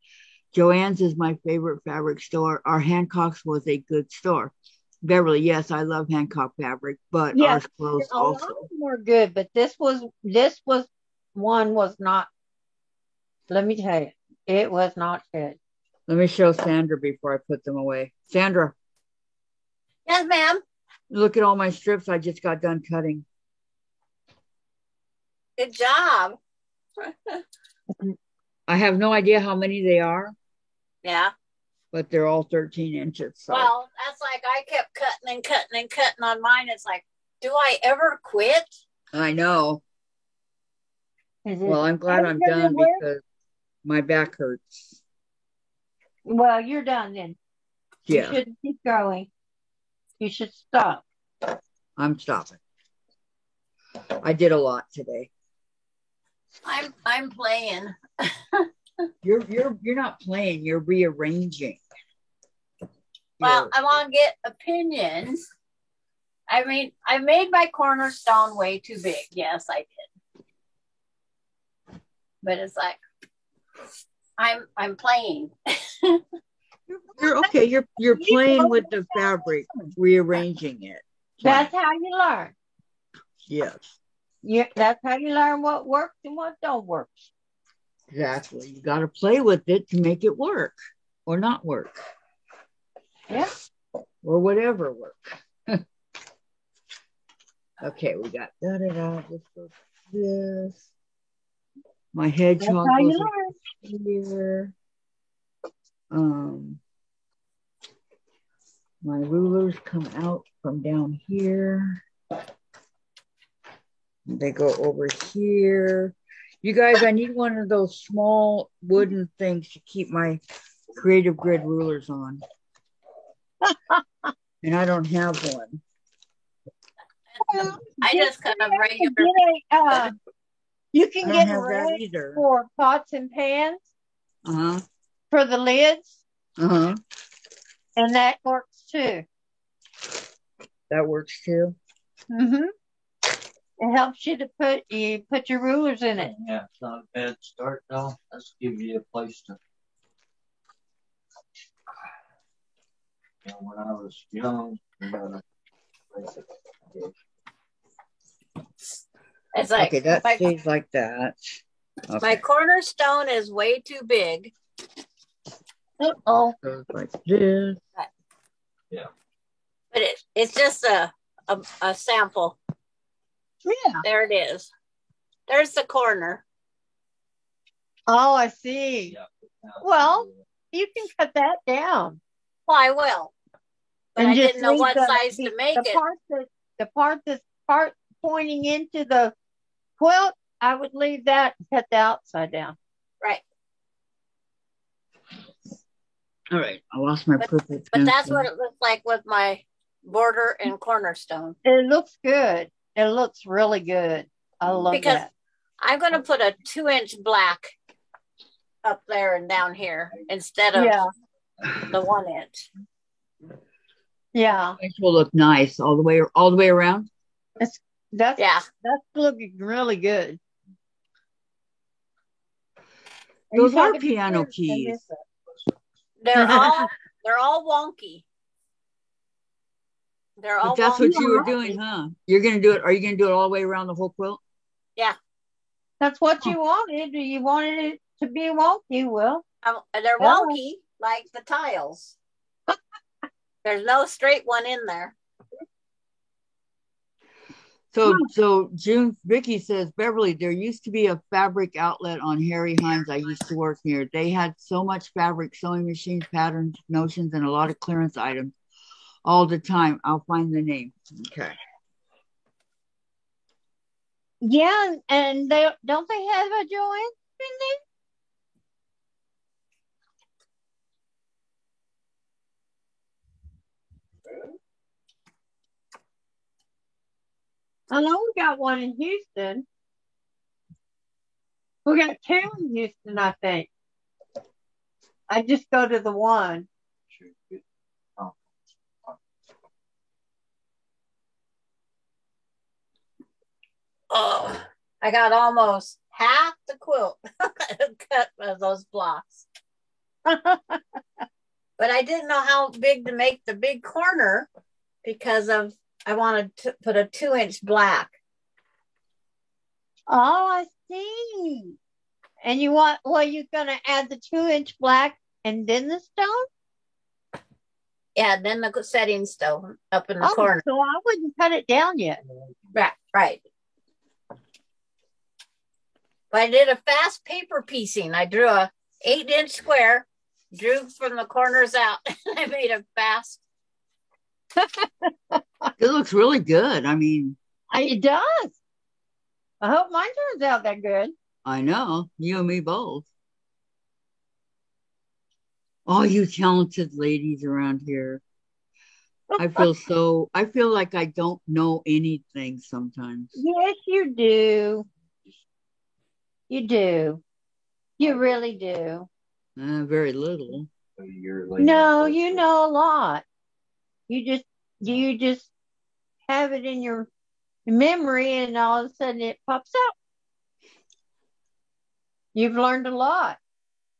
A: Joann's is my favorite fabric store. Our Hancock's was a good store. Beverly, yes, I love Hancock fabric, but ours closed also.
C: A lot of them were good, but this was one was not. Let me tell you, it was not good.
A: Let me show Sandra before I put them away. Sandra.
B: Yes, ma'am.
A: Look at all my strips I just got done cutting.
B: Good job.
A: I have no idea how many they are.
B: Yeah.
A: But they're all 13 inches. So.
B: Well, that's like I kept cutting and cutting and cutting on mine. It's like, do I ever quit?
A: I know. Well, I'm glad I'm done because my back hurts.
C: Well, you're done then.
A: Yeah.
C: You shouldn't keep going. You should stop.
A: I'm stopping. I did a lot today.
B: I'm playing.
A: You're not playing, you're rearranging.
B: Well, I want to get opinions. I mean, I made my cornerstone way too big. Yes, I did. But it's like I'm playing.
A: You're okay. You're playing with the fabric, rearranging it.
C: That's how you learn.
A: Yes.
C: Yeah, that's how you learn what works and what don't work.
A: Exactly. You got to play with it to make it work or not work.
C: Yeah.
A: Or whatever work. Okay, we got da-da-da. This goes this. My hedgehog goes here. My rulers come out from down here. They go over here. You guys, I need one of those small wooden things to keep my Creative Grid rulers on. And I don't have one.
B: I just cut a regular.
C: You can get a rag for pots and pans. For the lids. And that works too.
A: That works too.
C: It helps you to put your rulers in it.
D: Yeah, it's not a bad start though. Let's give you a place to. You know, when I was young,
B: it's like
A: okay, that stays like that. Okay.
B: My cornerstone is way too big.
C: Oh,
A: goes like this.
D: Yeah,
B: but it's just a sample.
C: Yeah,
B: there it is. There's the corner.
C: Oh, I see.
D: Yeah.
C: Well, you can cut that down.
B: Well, I will. But I didn't know what size to make it.
C: The part pointing into the quilt, I would leave that and cut the outside down.
B: Right.
A: All right. I lost my purple.
B: But that's what it looks like with my border and cornerstone.
C: It looks good. It looks really good. I love that. Because
B: I'm going to put a 2-inch black up there and down here instead of the 1 inch.
C: Yeah.
A: It will look nice all the way around.
C: That's looking really good.
A: Those are piano keys.
B: They're all wonky. They're all.
A: But that's what you were doing, huh? You're gonna do it. Are you gonna do it all the way around the whole quilt?
B: Yeah.
C: That's what you wanted. You wanted it to be wonky, Will.
B: They're wonky like the tiles. There's no straight one in there.
A: So June Vicky says, Beverly, there used to be a fabric outlet on Harry Hines I used to work near. They had so much fabric, sewing machines, patterns, notions, and a lot of clearance items all the time. I'll find the name. Okay.
C: Yeah, and they don't they have a Joanne in there? I know we got one in Houston. We got two in Houston, I think. I just go to the one.
B: Oh, I got almost half the quilt cut of those blocks. But I didn't know how big to make the big corner because I wanted to put a 2-inch black.
C: Oh, I see. And you're going to add the 2-inch black and then the stone?
B: Yeah, then the setting stone up in the corner.
C: So I wouldn't cut it down yet.
B: Right. But I did a fast paper piecing. I drew a 8-inch square, drew from the corners out, and I made a fast.
A: It looks really good. I mean,
C: it does. I hope mine turns out that good.
A: I know. You and me both. All you talented ladies around here. I feel like I don't know anything sometimes.
C: Yes, you do. You do. You really do.
A: Very little.
C: No, you know a lot. You just have it in your memory and all of a sudden it pops up. You've learned a lot.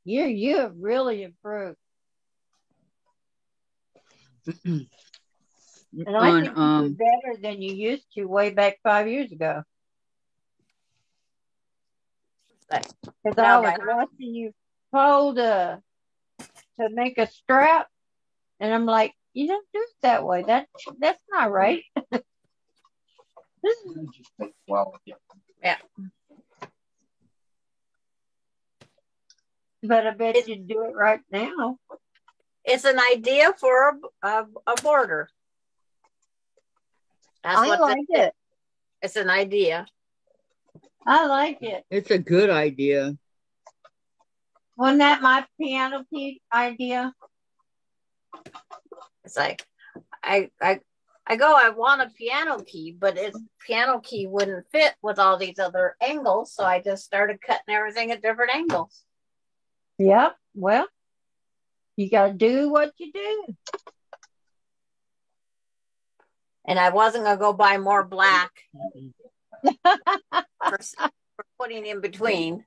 C: You have really improved. And I think you do better than you used to way back 5 years ago. Because I was watching you fold to make a strap, and I'm like, you don't do it that way. That's not right.
B: Yeah.
C: But I bet you'd do it right now.
B: It's an idea for a border.
C: I like it.
B: It's an idea.
C: I like it.
A: It's a good idea.
C: Wasn't that my piano key idea?
B: It's like I want a piano key, but piano key wouldn't fit with all these other angles, so I just started cutting everything at different angles.
C: Yep. Well, you got to do what you do.
B: And I wasn't going to go buy more black for putting in between.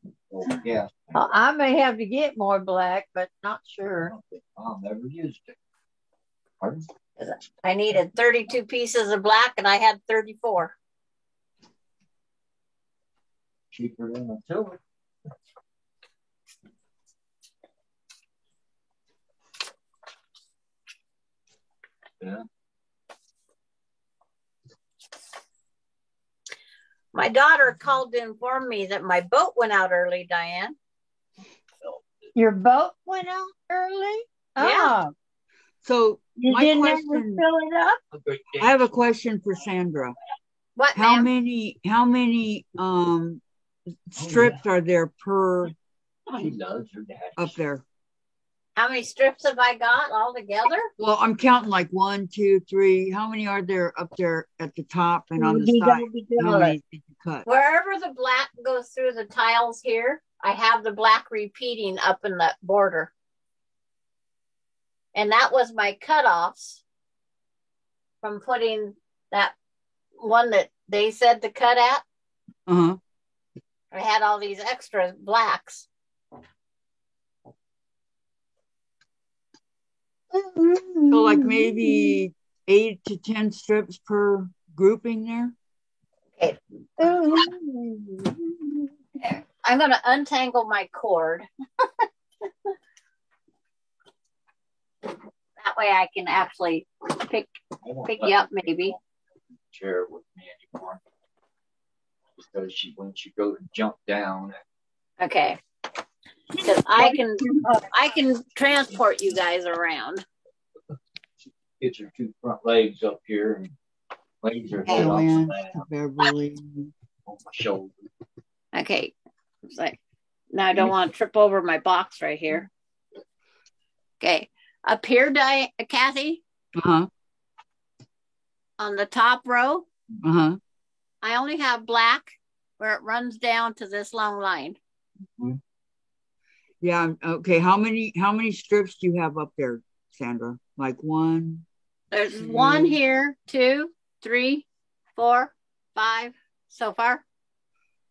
D: Yeah.
C: I may have to get more black, but not sure.
D: I've never used it. Pardon?
B: I needed 32 pieces of black and I had 34.
D: Cheaper than the silver. Yeah.
B: My daughter called to inform me that my boat went out early, Diane.
C: Your boat went out early?
B: Yeah.
C: Oh.
A: So
C: you didn't ever fill it up?
A: I have a question for Sandra.
B: What?
A: How many strips are there per up there?
B: How many strips have I got all together?
A: Well, I'm counting like 1, 2, 3. How many are there up there at the top and on the side? How many did you cut?
B: Wherever the black goes through the tiles here, I have the black repeating up in that border. And that was my cutoffs from putting that one that they said to cut at.
A: Uh-huh.
B: I had all these extra blacks.
A: So like maybe 8 to 10 strips per grouping there?
B: Okay. I'm going to untangle my cord. That way I can actually pick you up maybe.
D: Chair with me anymore. because when she goes to jump down.
B: Okay. Because I can transport you guys around.
D: Gets her two front legs up here and lays her head on
A: Beverly
D: on my shoulder.
B: Okay. It's like, now I don't want to trip over my box right here. Okay. Up here, Kathy.
A: Uh-huh.
B: On the top row.
A: Uh-huh.
B: I only have black where it runs down to this long line.
A: Mm-hmm. Yeah. Okay. How many strips do you have up there, Sandra? Like one?
B: There's one here, 2, 3, 4, 5 so far.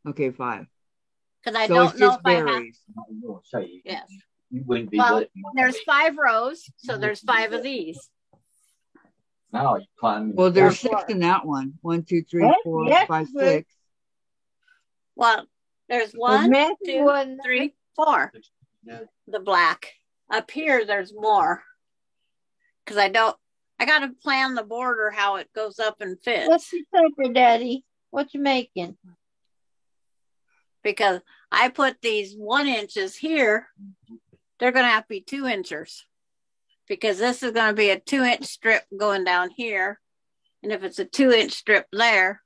A: Okay, 5.
B: Because I don't know if
A: varies.
B: I have. Yes.
D: You wouldn't be
B: there's 5 rows, so there's 5 of these.
D: Now you climb.
A: Well, there's 6 in that one. 1, 2, 3, 4, 5, 6.
B: Well, there's 1, 2, 3, 4. The black. Up here, there's more. Because I got to plan the border how it goes up and fits.
C: What's your supper, Daddy? What you making?
B: Because I put these 1 inches here. They're going to have to be 2 inches. Because this is going to be a 2-inch strip going down here. And if it's a 2-inch strip there,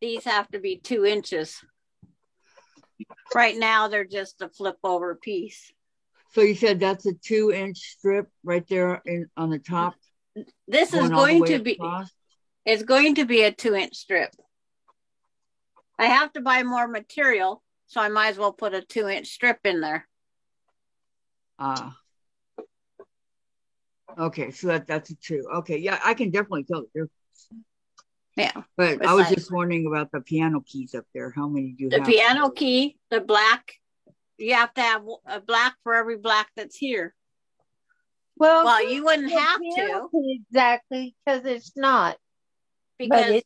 B: these have to be 2 inches. Right now, they're just a flip over piece.
A: So you said that's a 2-inch strip right there on the top?
B: This is going to be, it's going to be a 2-inch strip. I have to buy more material, so I might as well put a 2-inch strip in there.
A: Okay, so that's a 2. Okay, yeah, I can definitely tell the difference.
B: Yeah.
A: But I was just wondering about the piano keys up there. How many do you have?
B: The piano key, the black, you have to have a black for every black that's here. Well, you wouldn't have to.
C: Exactly, because it's not.
B: Because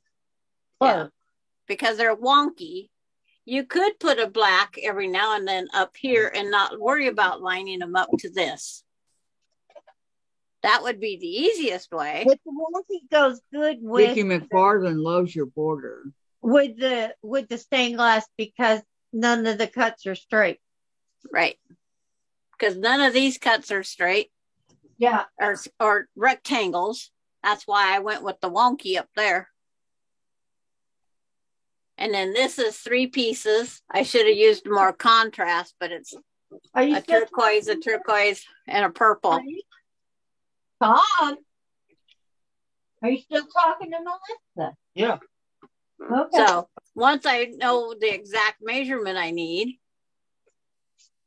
B: they're wonky. You could put a black every now and then up here and not worry about lining them up to this. That would be the easiest way.
C: But the wonky goes good with
A: Vicki McFarland loves your border.
C: With the stained glass because none of the cuts are straight.
B: Right. Because none of these cuts are straight.
C: Yeah.
B: Or rectangles. That's why I went with the wonky up there. And then this is 3 pieces. I should have used more contrast, but it's a turquoise, and a purple.
C: Tom, are you still talking to Melissa?
D: Yeah.
C: Okay.
B: So once I know the exact measurement I need,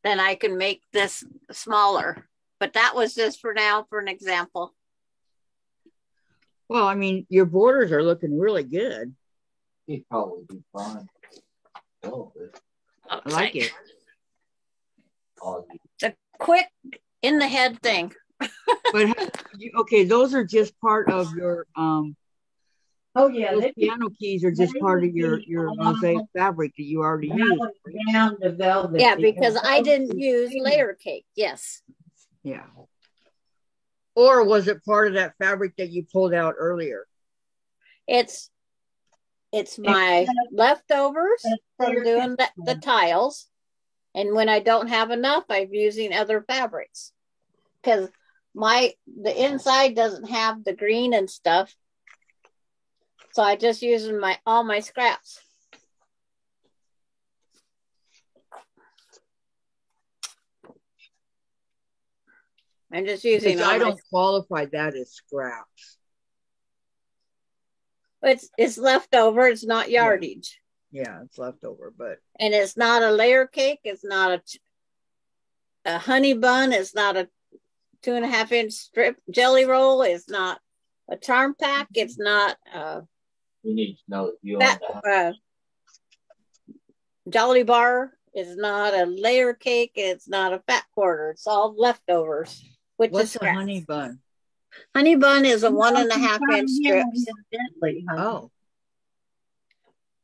B: then I can make this smaller. But that was just for now, for an example.
A: Well, I mean, your borders are looking really good.
D: He'd probably be fine.
A: I like it.
B: It's a quick in the head thing.
A: But okay, those are just part of your
C: oh yeah,
A: those piano keys are just part of your mosaic fabric that you already used.
C: Down the velvet.
B: Yeah, because I didn't use layer cake. Yes.
A: Yeah. Or was it part of that fabric that you pulled out earlier?
B: It's my leftovers from doing the tiles. And when I don't have enough, I'm using other fabrics. Because the inside doesn't have the green and stuff. So I just using all my scraps. I'm just using
A: I don't qualify that as scraps.
B: It's leftover, it's not yardage.
A: Yeah, it's leftover, but
B: and it's not a layer cake, it's not a honey bun, it's not a 2.5-inch strip jelly roll, it's not a charm pack, it's not
D: you need to know you
B: Jolly Bar is not a layer cake, it's not a fat quarter, it's all leftovers.
A: What's a honey bun?
B: Honey bun is a 1.5-inch strip.
A: Oh.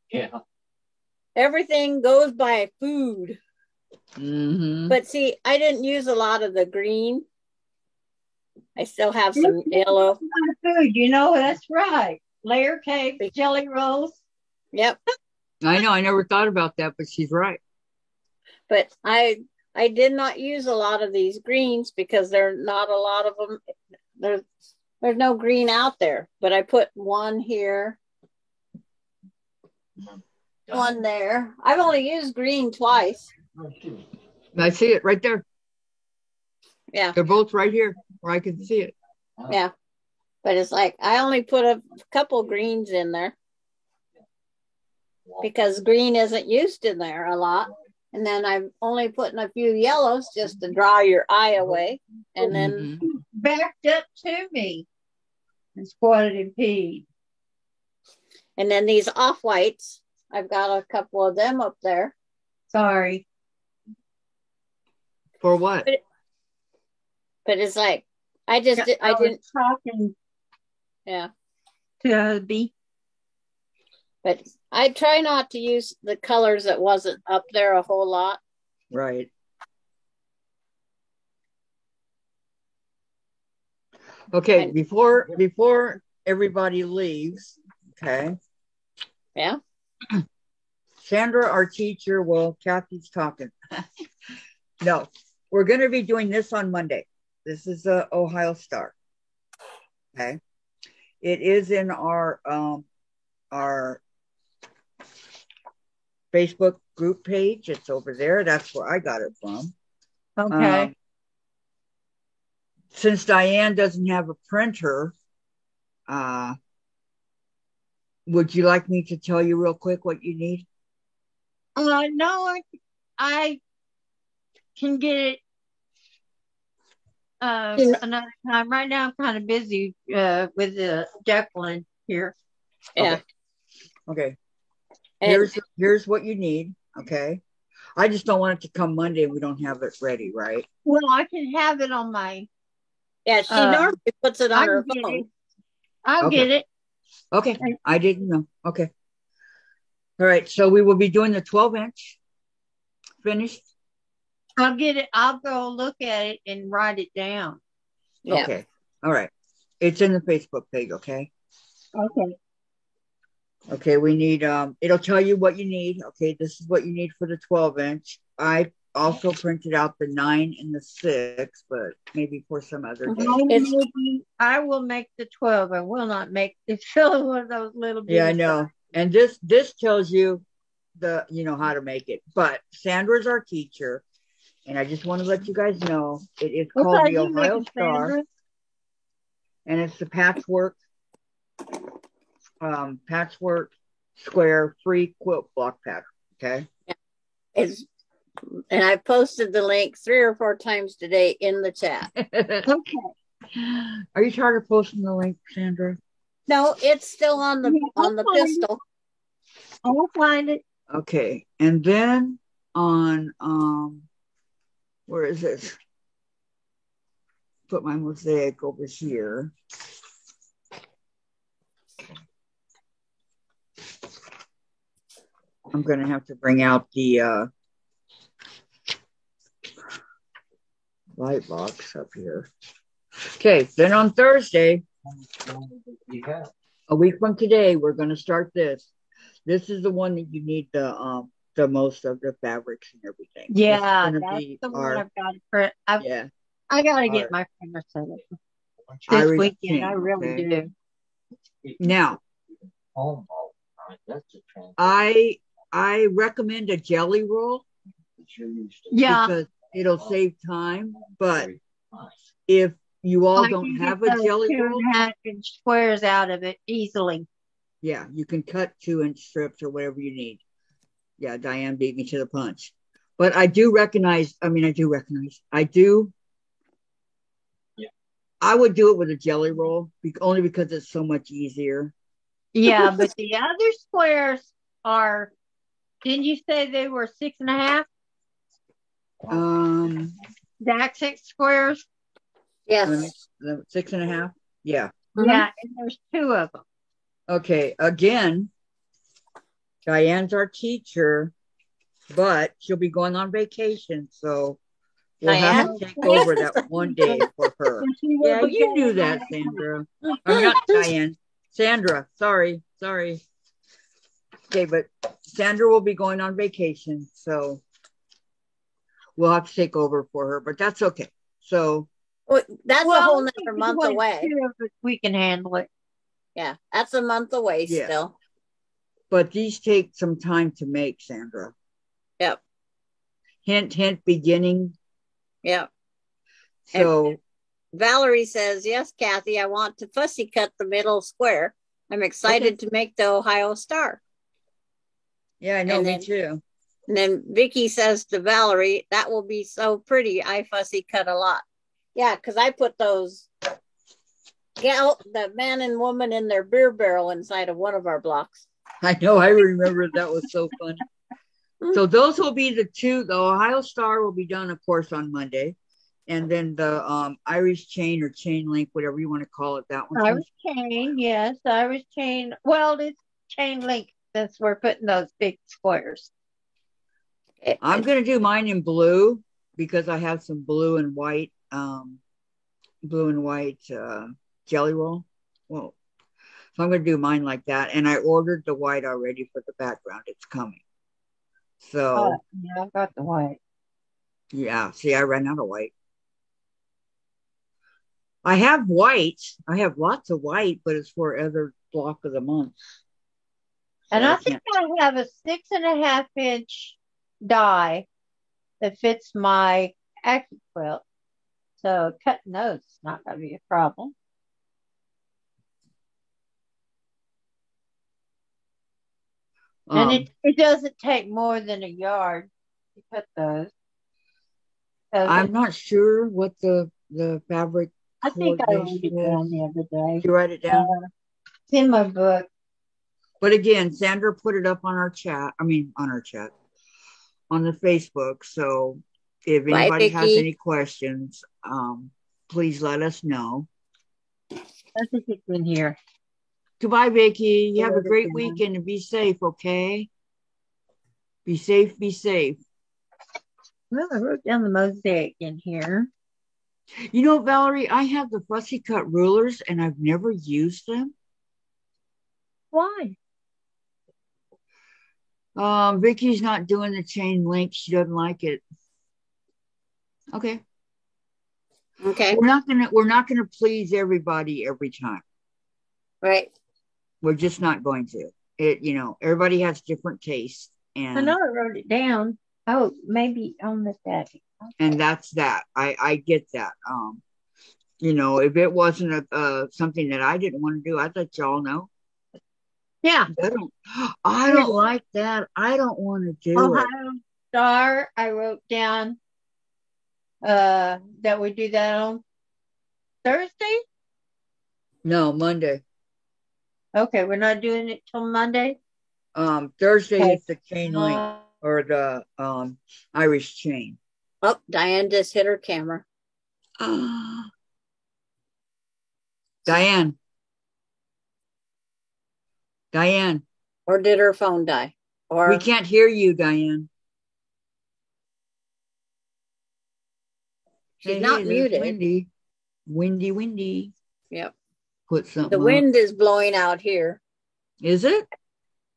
D: Yeah.
B: Everything goes by food.
A: Mm-hmm.
B: But see, I didn't use a lot of the green. I still have some yellow.
C: Food, that's right. Layer cake, jelly rolls.
B: Yep.
A: I know. I never thought about that, but she's right.
B: But I did not use a lot of these greens because there are not a lot of them. There's no green out there. But I put one here, one there. I've only used green twice.
A: I see it right there.
B: Yeah.
A: They're both right here where I can see it.
B: Yeah. But it's like I only put a couple greens in there because green isn't used in there a lot. And then I'm only putting a few yellows just to draw your eye away. And then
C: backed up to me and squatted and peed.
B: And then these off-whites, I've got a couple of them up there.
C: Sorry.
A: For what?
B: But it's like, I didn't
C: talking.
B: Yeah.
C: To hubby.
B: But I try not to use the colors that wasn't up there a whole lot.
A: Right. Okay, and before everybody leaves, okay.
B: Yeah.
A: Sandra, our teacher, well, Kathy's talking. No, we're going to be doing this on Monday. This is the Ohio Star. Okay. It is in our Facebook group page. It's over there. That's where I got it from.
C: Okay.
A: Since Diane doesn't have a printer, would you like me to tell you real quick what you need?
C: No, I can get it another time. Right now, I'm kind of busy with Jacqueline here.
B: Yeah.
A: Okay. Here's what you need. Okay. I just don't want it to come Monday and we don't have it ready, right?
C: Well, I can have it on my.
B: Yeah, she normally puts it on her phone.
C: I'll get it.
A: Okay. I didn't know. Okay. All right. So we will be doing the 12-inch. Finished.
C: I'll get it. I'll go look at it and write it down.
B: Yeah.
A: Okay. All right. It's in the Facebook page. Okay.
C: Okay.
A: Okay. We need, it'll tell you what you need. Okay. This is what you need for the 12-inch. I also printed out the 9 and the 6, but maybe for some other day.
C: I will make the 12. I will not make the fill one of those little bits.
A: Yeah, I know. And this tells you how to make it. But Sandra's our teacher, and I just want to let you guys know it is called the Ohio Star, and it's the patchwork square free quilt block pattern. Okay.
B: And I posted the link 3 or 4 times today in the chat.
C: Okay.
A: Are you tired of posting the link, Sandra?
B: No, it's still on the pistol.
C: I'll find it.
A: Okay. And then on where is this? Put my mosaic over here. I'm gonna have to bring out the light box up here. Okay, then on Thursday, a week from today, we're going to start this. This is the one that you need the most of the fabrics and everything.
C: Yeah, that's the one I've got to print. I got to get my printer set up this weekend. I really do.
A: Now, I recommend a jelly roll. Yeah. Because it'll save time, but if you all don't have a jelly roll,
C: 2.5-inch squares out of it easily.
A: Yeah, you can cut 2-inch strips or whatever you need. Yeah, Diane beat me to the punch. But I do recognize. I would do it with a jelly roll, only because it's so much easier.
C: Yeah, but the other squares are. Didn't you say they were 6.5? The accent squares.
B: Yes.
A: 6.5. Yeah.
C: Yeah, and there's 2 of them.
A: Okay. Again, Diane's our teacher, but she'll be going on vacation, so we'll have to take over that one day for her. Yeah, you knew that, Sandra. I'm not Diane. Sandra. Sorry. Okay, but Sandra will be going on vacation, so we'll have to take over for her, but that's okay. So
B: Well, that's a whole nother month
C: one,
B: away.
C: We can handle it.
B: Yeah, that's a month away still.
A: But these take some time to make, Sandra.
B: Yep.
A: Hint, hint, beginning.
B: Yep.
A: So
B: and Valerie says, yes, Kathy, I want to fussy cut the middle square. I'm excited to make the Ohio Star.
A: Yeah, I know, me too.
B: And then Vicky says to Valerie, that will be so pretty. I fussy cut a lot. Yeah, because I put those the man and woman in their beer barrel inside of one of our blocks.
A: I know, I remember that was so funny. So those will be the two. The Ohio Star will be done, of course, on Monday. And then the Irish chain or chain link, whatever you want to call it, that one.
C: Irish chain, yes. Irish chain. Well, it's chain link since we're putting those big squares.
A: I'm going to do mine in blue because I have some blue and white jelly roll. Well, so I'm going to do mine like that. And I ordered the white already for the background. It's coming. So
C: yeah, I've got the white.
A: Yeah, see, I ran out of white. I have white. I have lots of white, but it's for other block of the month. So
C: and I think I have a 6.5 inch die that fits my Ackie quilt. So cutting those is not going to be a problem. And it doesn't take more than a yard to cut those.
A: I'm not sure what the fabric.
C: I think I wrote it down the other day.
A: Did you write it down?
C: It's in my book.
A: But again, Sandra put it up on our chat. I mean, on our chat, on the Facebook. So if anybody has any questions, please let us know.
C: I think it's in here.
A: Goodbye, Vicki. You have a great weekend and be safe, okay? Be safe, be safe.
C: Well, I wrote down the mosaic in here.
A: You know, Valerie, I have the fussy cut rulers and I've never used them.
C: Why?
A: Vicky's not doing the chain link. She doesn't like it. Okay.
B: Okay.
A: We're not gonna please everybody every time.
B: Right.
A: We're just not going to. Everybody has different tastes. And
C: I know I wrote it down. Oh, maybe on the daddy.
A: And that's that. I get that. If it wasn't something that I didn't want to do, I'd let y'all know.
C: Yeah.
A: I don't like that. I don't want to do
C: Ohio
A: it.
C: Star, I wrote down that we do that on Thursday?
A: No, Monday.
C: Okay, we're not doing it till Monday?
A: Thursday is the chain link or the Irish chain.
B: Oh, Diane just hit her camera.
A: Diane.
B: Or did her phone die? Or
A: we can't hear you, Diane.
B: She's not muted.
A: Windy.
B: Yep.
A: Put something.
B: The wind is blowing out here.
A: Is it?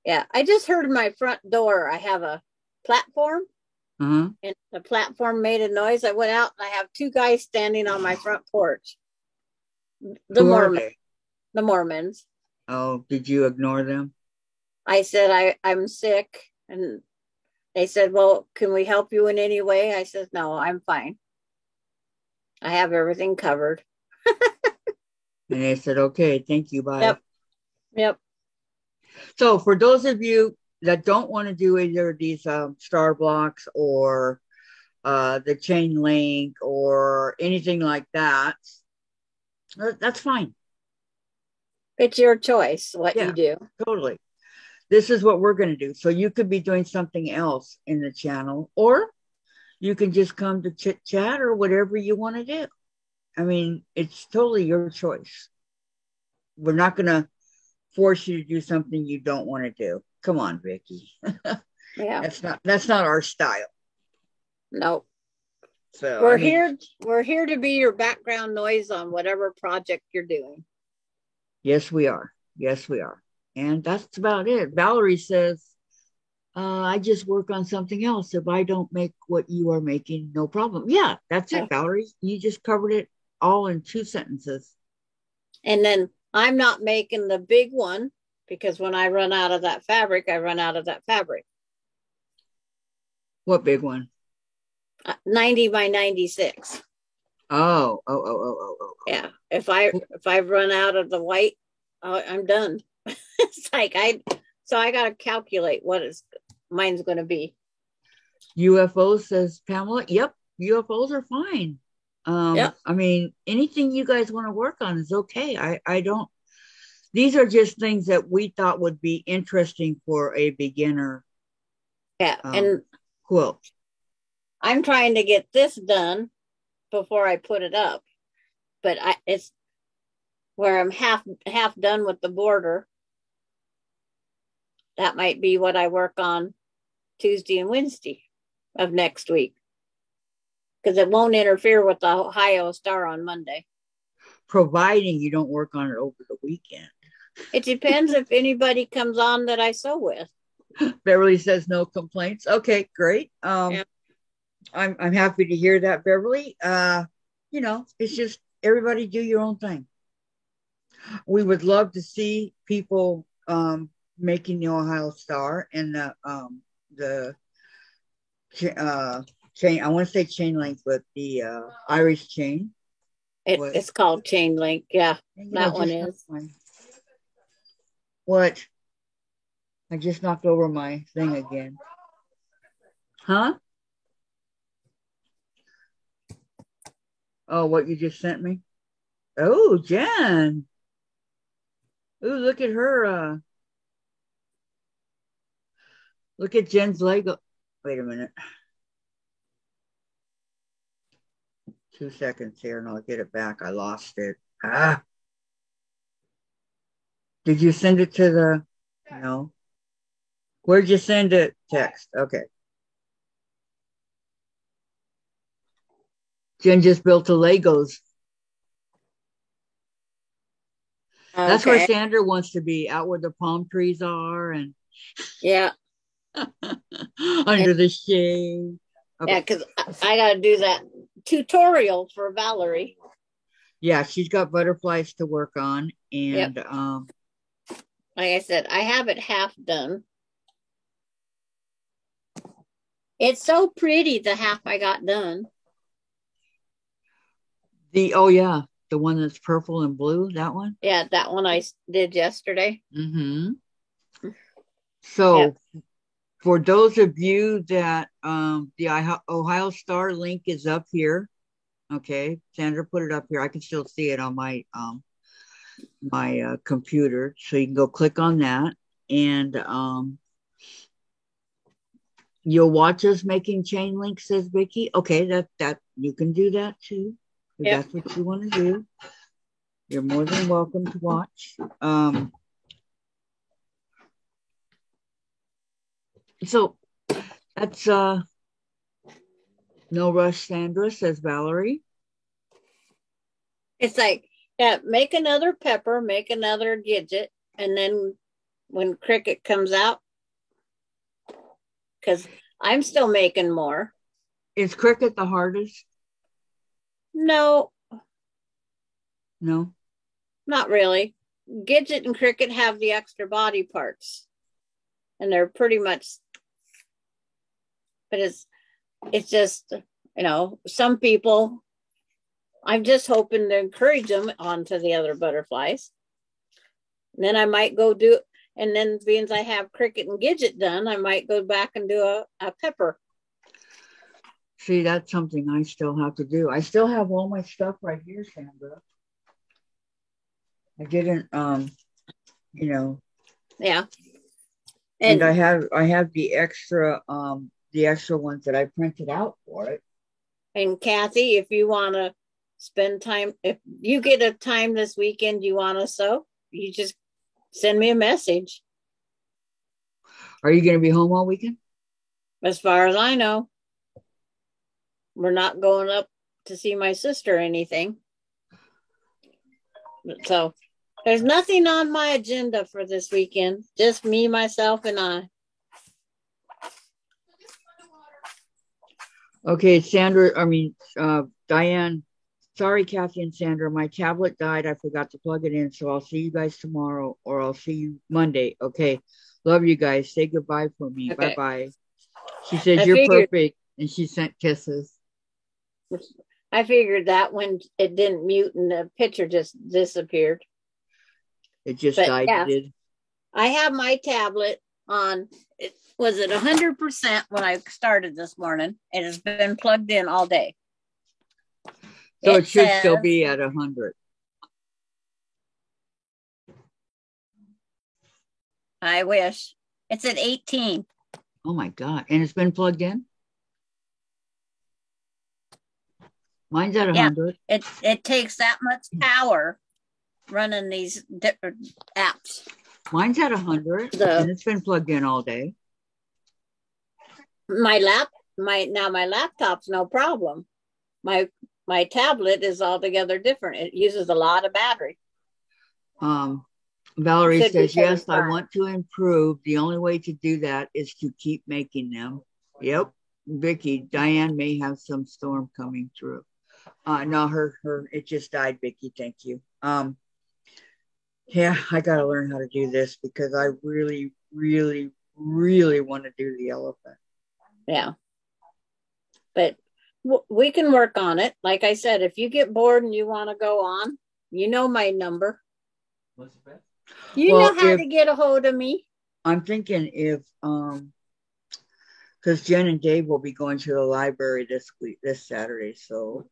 B: Yeah. I just heard my front door. I have a platform.
A: Uh-huh.
B: And the platform made a noise. I went out and I have two guys standing on my front porch. The Mormons.
A: Oh, did you ignore them?
B: I said, I'm sick. And they said, well, can we help you in any way? I said, no, I'm fine. I have everything covered.
A: And they said, okay, thank you, bye.
B: Yep.
A: So for those of you that don't want to do either of these star blocks or the chain link or anything like that, that's fine.
B: It's your choice what you do.
A: Totally. This is what we're going to do. So you could be doing something else in the channel, or you can just come to chit chat or whatever you want to do. I mean, it's totally your choice. We're not going to force you to do something you don't want to do. Come on, Vicki.
B: Yeah.
A: That's not our style.
B: No.
A: So
B: we're here to be your background noise on whatever project you're doing.
A: Yes, we are. Yes, we are. And that's about it. Valerie says, I just work on something else. If I don't make what you are making, no problem. Yeah, that's it, Valerie. You just covered it all in 2 sentences.
B: And then I'm not making the big one because when I run out of that fabric, I run out of that fabric.
A: What big one?
B: 90 by 96.
A: Oh.
B: Yeah. If I run out of the white, I'm done. It's like I got to calculate what mine's going to be.
A: UFO says Pamela. Yep, UFOs are fine.
B: Yep.
A: I mean, anything you guys want to work on is okay. I don't. These are just things that we thought would be interesting for a beginner.
B: Yeah, and
A: quilt.
B: I'm trying to get this done before I put it up, but it's where I'm half done with the border. That might be what I work on Tuesday and Wednesday of next week, because it won't interfere with the Ohio Star on Monday.
A: Providing you don't work on it over the weekend.
B: It depends if anybody comes on that I sew with.
A: Beverly says no complaints. Okay, great.
B: Yeah.
A: I'm happy to hear that, Beverly. It's just everybody do your own thing. We would love to see people making the Ohio Star and the chain. I want to say chain link, but the Irish chain.
B: It's called chain link. Yeah, that one is.
A: What? I just knocked over my thing again. Huh? Oh, what you just sent me? Oh, Jen. Ooh, look at her. Look at Jen's Lego. Wait a minute. 2 seconds here and I'll get it back. I lost it. Did you send it to the... No. Where'd you send it? Text. Okay. Jen just built a Legos. Okay. That's where Sandra wants to be, out where the palm trees are and...
B: Yeah.
A: Under the shade.
B: Okay. Yeah, because I got to do that tutorial for Valerie.
A: Yeah, she's got butterflies to work on. And
B: like I said, I have it half done. It's so pretty, the half I got done.
A: The one that's purple and blue, that one?
B: Yeah, that one I did yesterday.
A: Mm-hmm. So for those of you that the Ohio Star link is up here. Okay, Sandra put it up here. I can still see it on my my computer. So you can go click on that and you'll watch us making chain links, says Vicki. Okay, that you can do that too. If that's what you want to do. You're more than welcome to watch. So that's no rush, Sandra, says Valerie.
B: It's like, make another pepper, make another Gidget, and then when Cricket comes out, because I'm still making more.
A: Is Cricket the hardest?
B: No.
A: No?
B: Not really. Gidget and Cricket have the extra body parts. And they're pretty much, but it's just, some people, I'm just hoping to encourage them onto the other butterflies. And then I might go do, and then being I have Cricket and Gidget done, I might go back and do a pepper.
A: See, that's something I still have to do. I still have all my stuff right here, Sandra. I didn't,
B: Yeah.
A: And I have the extra ones that I printed out for it.
B: And Kathy, if you want to spend time, if you get a time this weekend you want to sew, you just send me a message.
A: Are you going to be home all weekend?
B: As far as I know. We're not going up to see my sister or anything. So There's nothing on my agenda for this weekend. Just me, myself, and I.
A: Okay, Diane. Sorry, Kathy and Sandra. My tablet died. I forgot to plug it in. So I'll see you guys tomorrow, or I'll see you Monday. Okay. Love you guys. Say goodbye for me.
B: Okay.
A: Bye-bye. She said you're perfect, and she sent kisses.
B: I figured that when it didn't mute and the picture just disappeared.
A: It just died.
B: Yeah,
A: did.
B: I have my tablet on. Was it 100% when I started this morning? It has been plugged in all day.
A: So it should still be at 100.
B: I wish. It's at 18.
A: Oh my God. And it's been plugged in? Mine's at 100.
B: Yeah, it takes that much power running these different apps.
A: Mine's at 100 and it's been plugged in all day.
B: My laptop's no problem. My tablet is altogether different. It uses a lot of battery.
A: Valerie says, yes, I want to improve. The only way to do that is to keep making them. Yep. Vicky, Diane may have some storm coming through. No, it just died, Vicky. Thank you. Yeah, I got to learn how to do this because I really, really, really want to do the elephant.
B: Yeah. But we can work on it. Like I said, if you get bored and you want to go on, you know my number.
F: What's the best?
B: You know how to get a hold of me.
A: I'm thinking if, because Jen and Dave will be going to the library this Saturday. So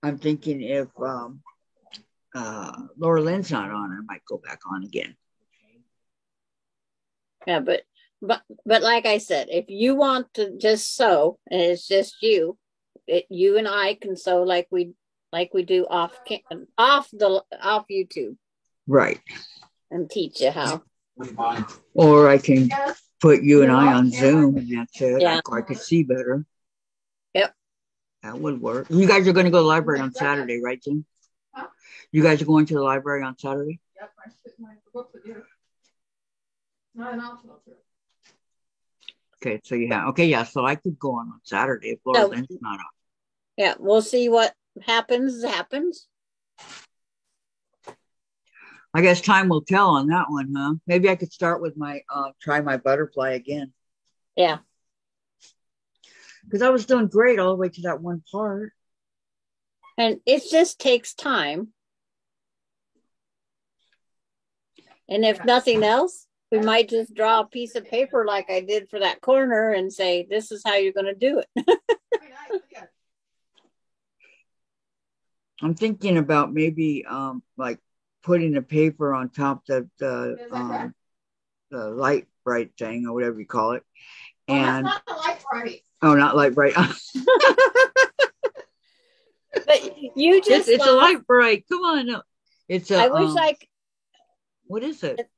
A: I'm thinking if Laura Lynn's not on, I might go back on again.
B: Yeah, but like I said, if you want to just sew, and it's just you and I can sew like we do off YouTube,
A: right?
B: And teach you how.
A: Or I can put you and I on Zoom, and that's it.
B: Yeah.
A: I could see better.
B: Yep,
A: that would work. You guys are going to go to the library on Saturday, right, Jim? Huh? You guys are going to the library on Saturday?
E: Yep, I took my books with you. Not an optional trip.
A: Okay, so yeah, so I could go on Saturday if Laura Lynn's not on.
B: Yeah, we'll see what happens.
A: I guess time will tell on that one, huh? Maybe I could start with my try my butterfly again.
B: Yeah.
A: Because I was doing great all the way to that one part.
B: And it just takes time. And if nothing else, we might just draw a piece of paper like I did for that corner and say, this is how you're going to do it.
A: I'm thinking about maybe like putting the paper on top of the light bright thing or whatever you call it. And
E: that's not the light bright.
A: Oh, not light bright.
B: But you just
A: it's a light bright. Come on. No. It's a what is it?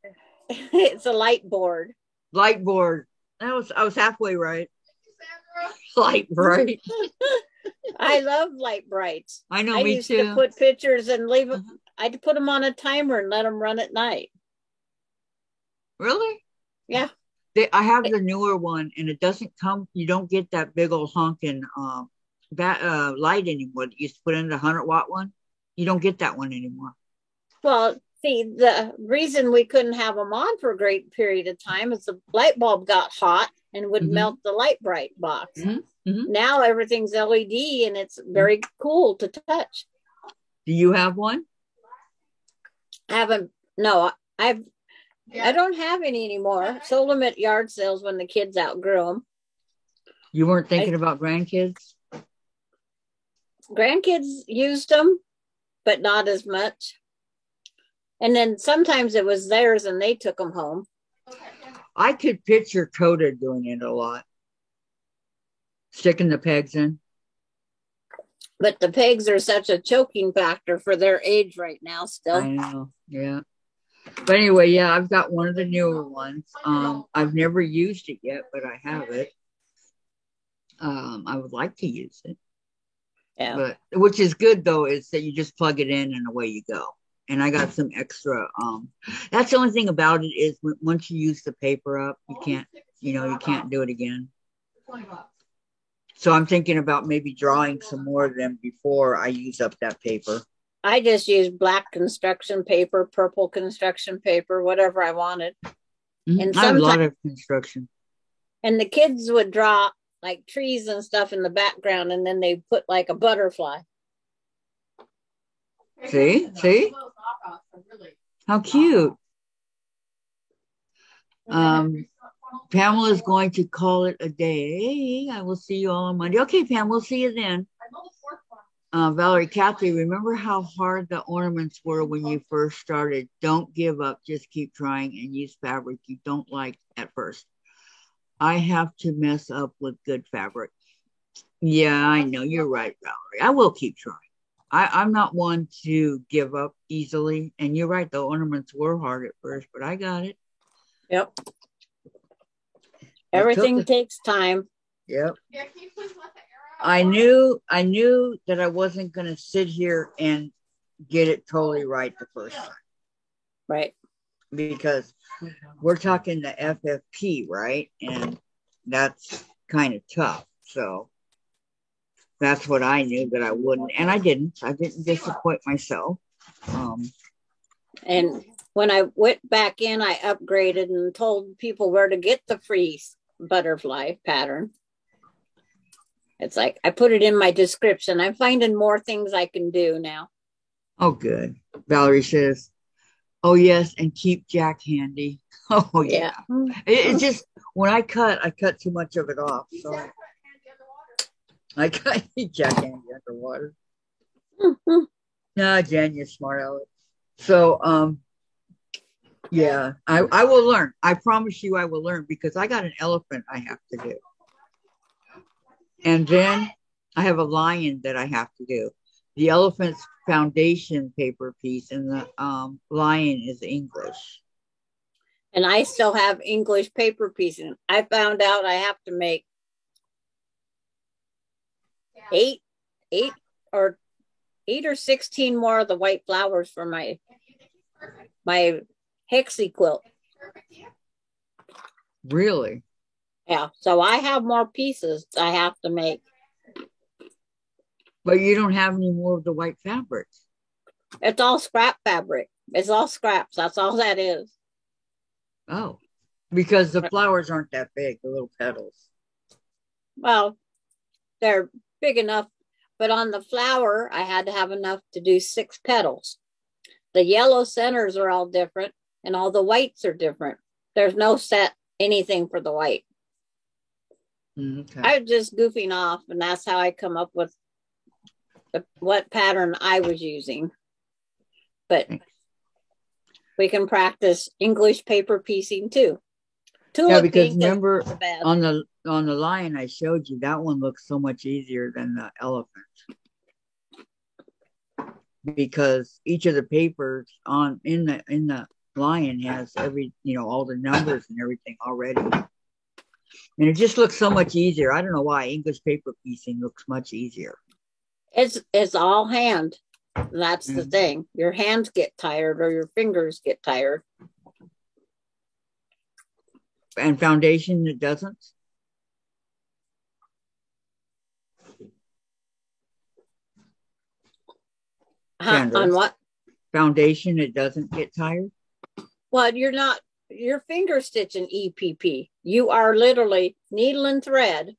B: It's a light board.
A: Light board. I was halfway right. Light bright.
B: I love light brights.
A: I know,
B: me
A: too.
B: I used to put pictures and leave them. I'd put them on a timer and let them run at night.
A: Really?
B: Yeah.
A: I have the newer one, and it doesn't come. You don't get that big old honking light anymore. You used to put in the 100-watt one. You don't get that one anymore.
B: Well, see, the reason we couldn't have them on for a great period of time is the light bulb got hot and would melt the light bright box. Now everything's LED and it's very cool to touch.
A: Do you have one?
B: I don't have any anymore. Sold them at yard sales when the kids outgrew them.
A: You weren't thinking about grandkids?
B: Grandkids used them, but not as much. And then sometimes it was theirs and they took them home.
A: I could picture Coda doing it a lot. Sticking the pegs in.
B: But the pegs are such a choking factor for their age right now still.
A: I know, yeah. But anyway, yeah, I've got one of the newer ones. I've never used it yet, but I have it. I would like to use it.
B: Yeah.
A: But which is good though, is that you just plug it in and away you go. and I got some extra. That's the only thing about it is once you use the paper up, you can't do it again. So I'm thinking about maybe drawing some more of them before I use up that paper.
B: I just used black construction paper, purple construction paper, whatever I wanted.
A: And I have a lot of construction.
B: And the kids would draw like trees and stuff in the background, and then they put like a butterfly.
A: See? How cute. Pamela's going to call it a day. I will see you all on Monday. Okay, Pam, we'll see you then. Valerie, Kathy, remember how hard the ornaments were when you first started? Don't give up. Just keep trying and use fabric you don't like at first. I have to mess up with good fabric. Yeah, I know. You're right, Valerie. I will keep trying. I'm not one to give up easily. And you're right. The ornaments were hard at first, but I got it.
B: Yep. Everything takes time.
A: Yep. Yeah, can you please let the air out? I knew that I wasn't going to sit here and get it totally right the first time.
B: Right.
A: Because we're talking the FFP, right? And that's kind of tough. So that's what I knew that I wouldn't. And I didn't. I didn't disappoint myself.
B: And when I went back in, I upgraded and told people where to get the free butterfly pattern. It's like I put it in my description. I'm finding more things I can do now.
A: Oh, good. Valerie says, oh, yes, and keep Jack handy. Oh, yeah. It just, when I cut too much of it off. So I cut Jack handy underwater. No, Jan, you're smart, Alex. So, yeah, I will learn. I promise you I will learn because I got an elephant I have to do. And then I have a lion that I have to do. The elephant's foundation paper piece and the lion is English.
B: And I still have English paper pieces. I found out I have to make 8 or 16 more of the white flowers for my Hexie quilt.
A: Really?
B: Yeah. So I have more pieces I have to make.
A: But you don't have any more of the white fabric.
B: It's all scrap fabric. It's all scraps. That's all that is.
A: Oh, because the flowers aren't that big, the little petals.
B: Well, they're big enough, but on the flower, I had to have enough to do 6 petals. The yellow centers are all different, and all the whites are different. There's no set anything for the white.
A: Okay.
B: I was just goofing off, and that's how I come up with what pattern I was using. But we can practice English paper piecing too.
A: Yeah, because remember on the lion I showed you, that one looks so much easier than the elephant. Because each of the papers in the lion has all the numbers and everything already. And it just looks so much easier. I don't know why English paper piecing looks much easier.
B: It's all hand. That's the thing. Your hands get tired or your fingers get tired.
A: And foundation, it doesn't?
B: On what?
A: Foundation, it doesn't get tired?
B: Well, you're finger stitching EPP. You are literally needle and thread.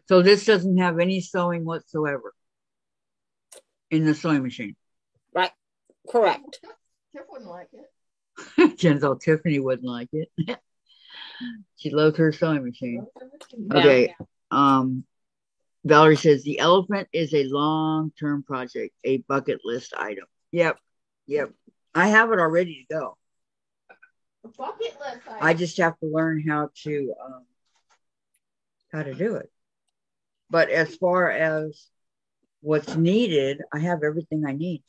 A: So this doesn't have any sewing whatsoever in the sewing machine.
B: Right. Correct.
C: Tiff wouldn't like it.
A: Tiffany wouldn't like it. She loves her sewing machine. Okay. Valerie says the elephant is a long-term project, a bucket list item. Yep. I have it all ready to go.
C: A bucket list item.
A: I just have to learn how to do it. But as far as what's needed, I have everything I need.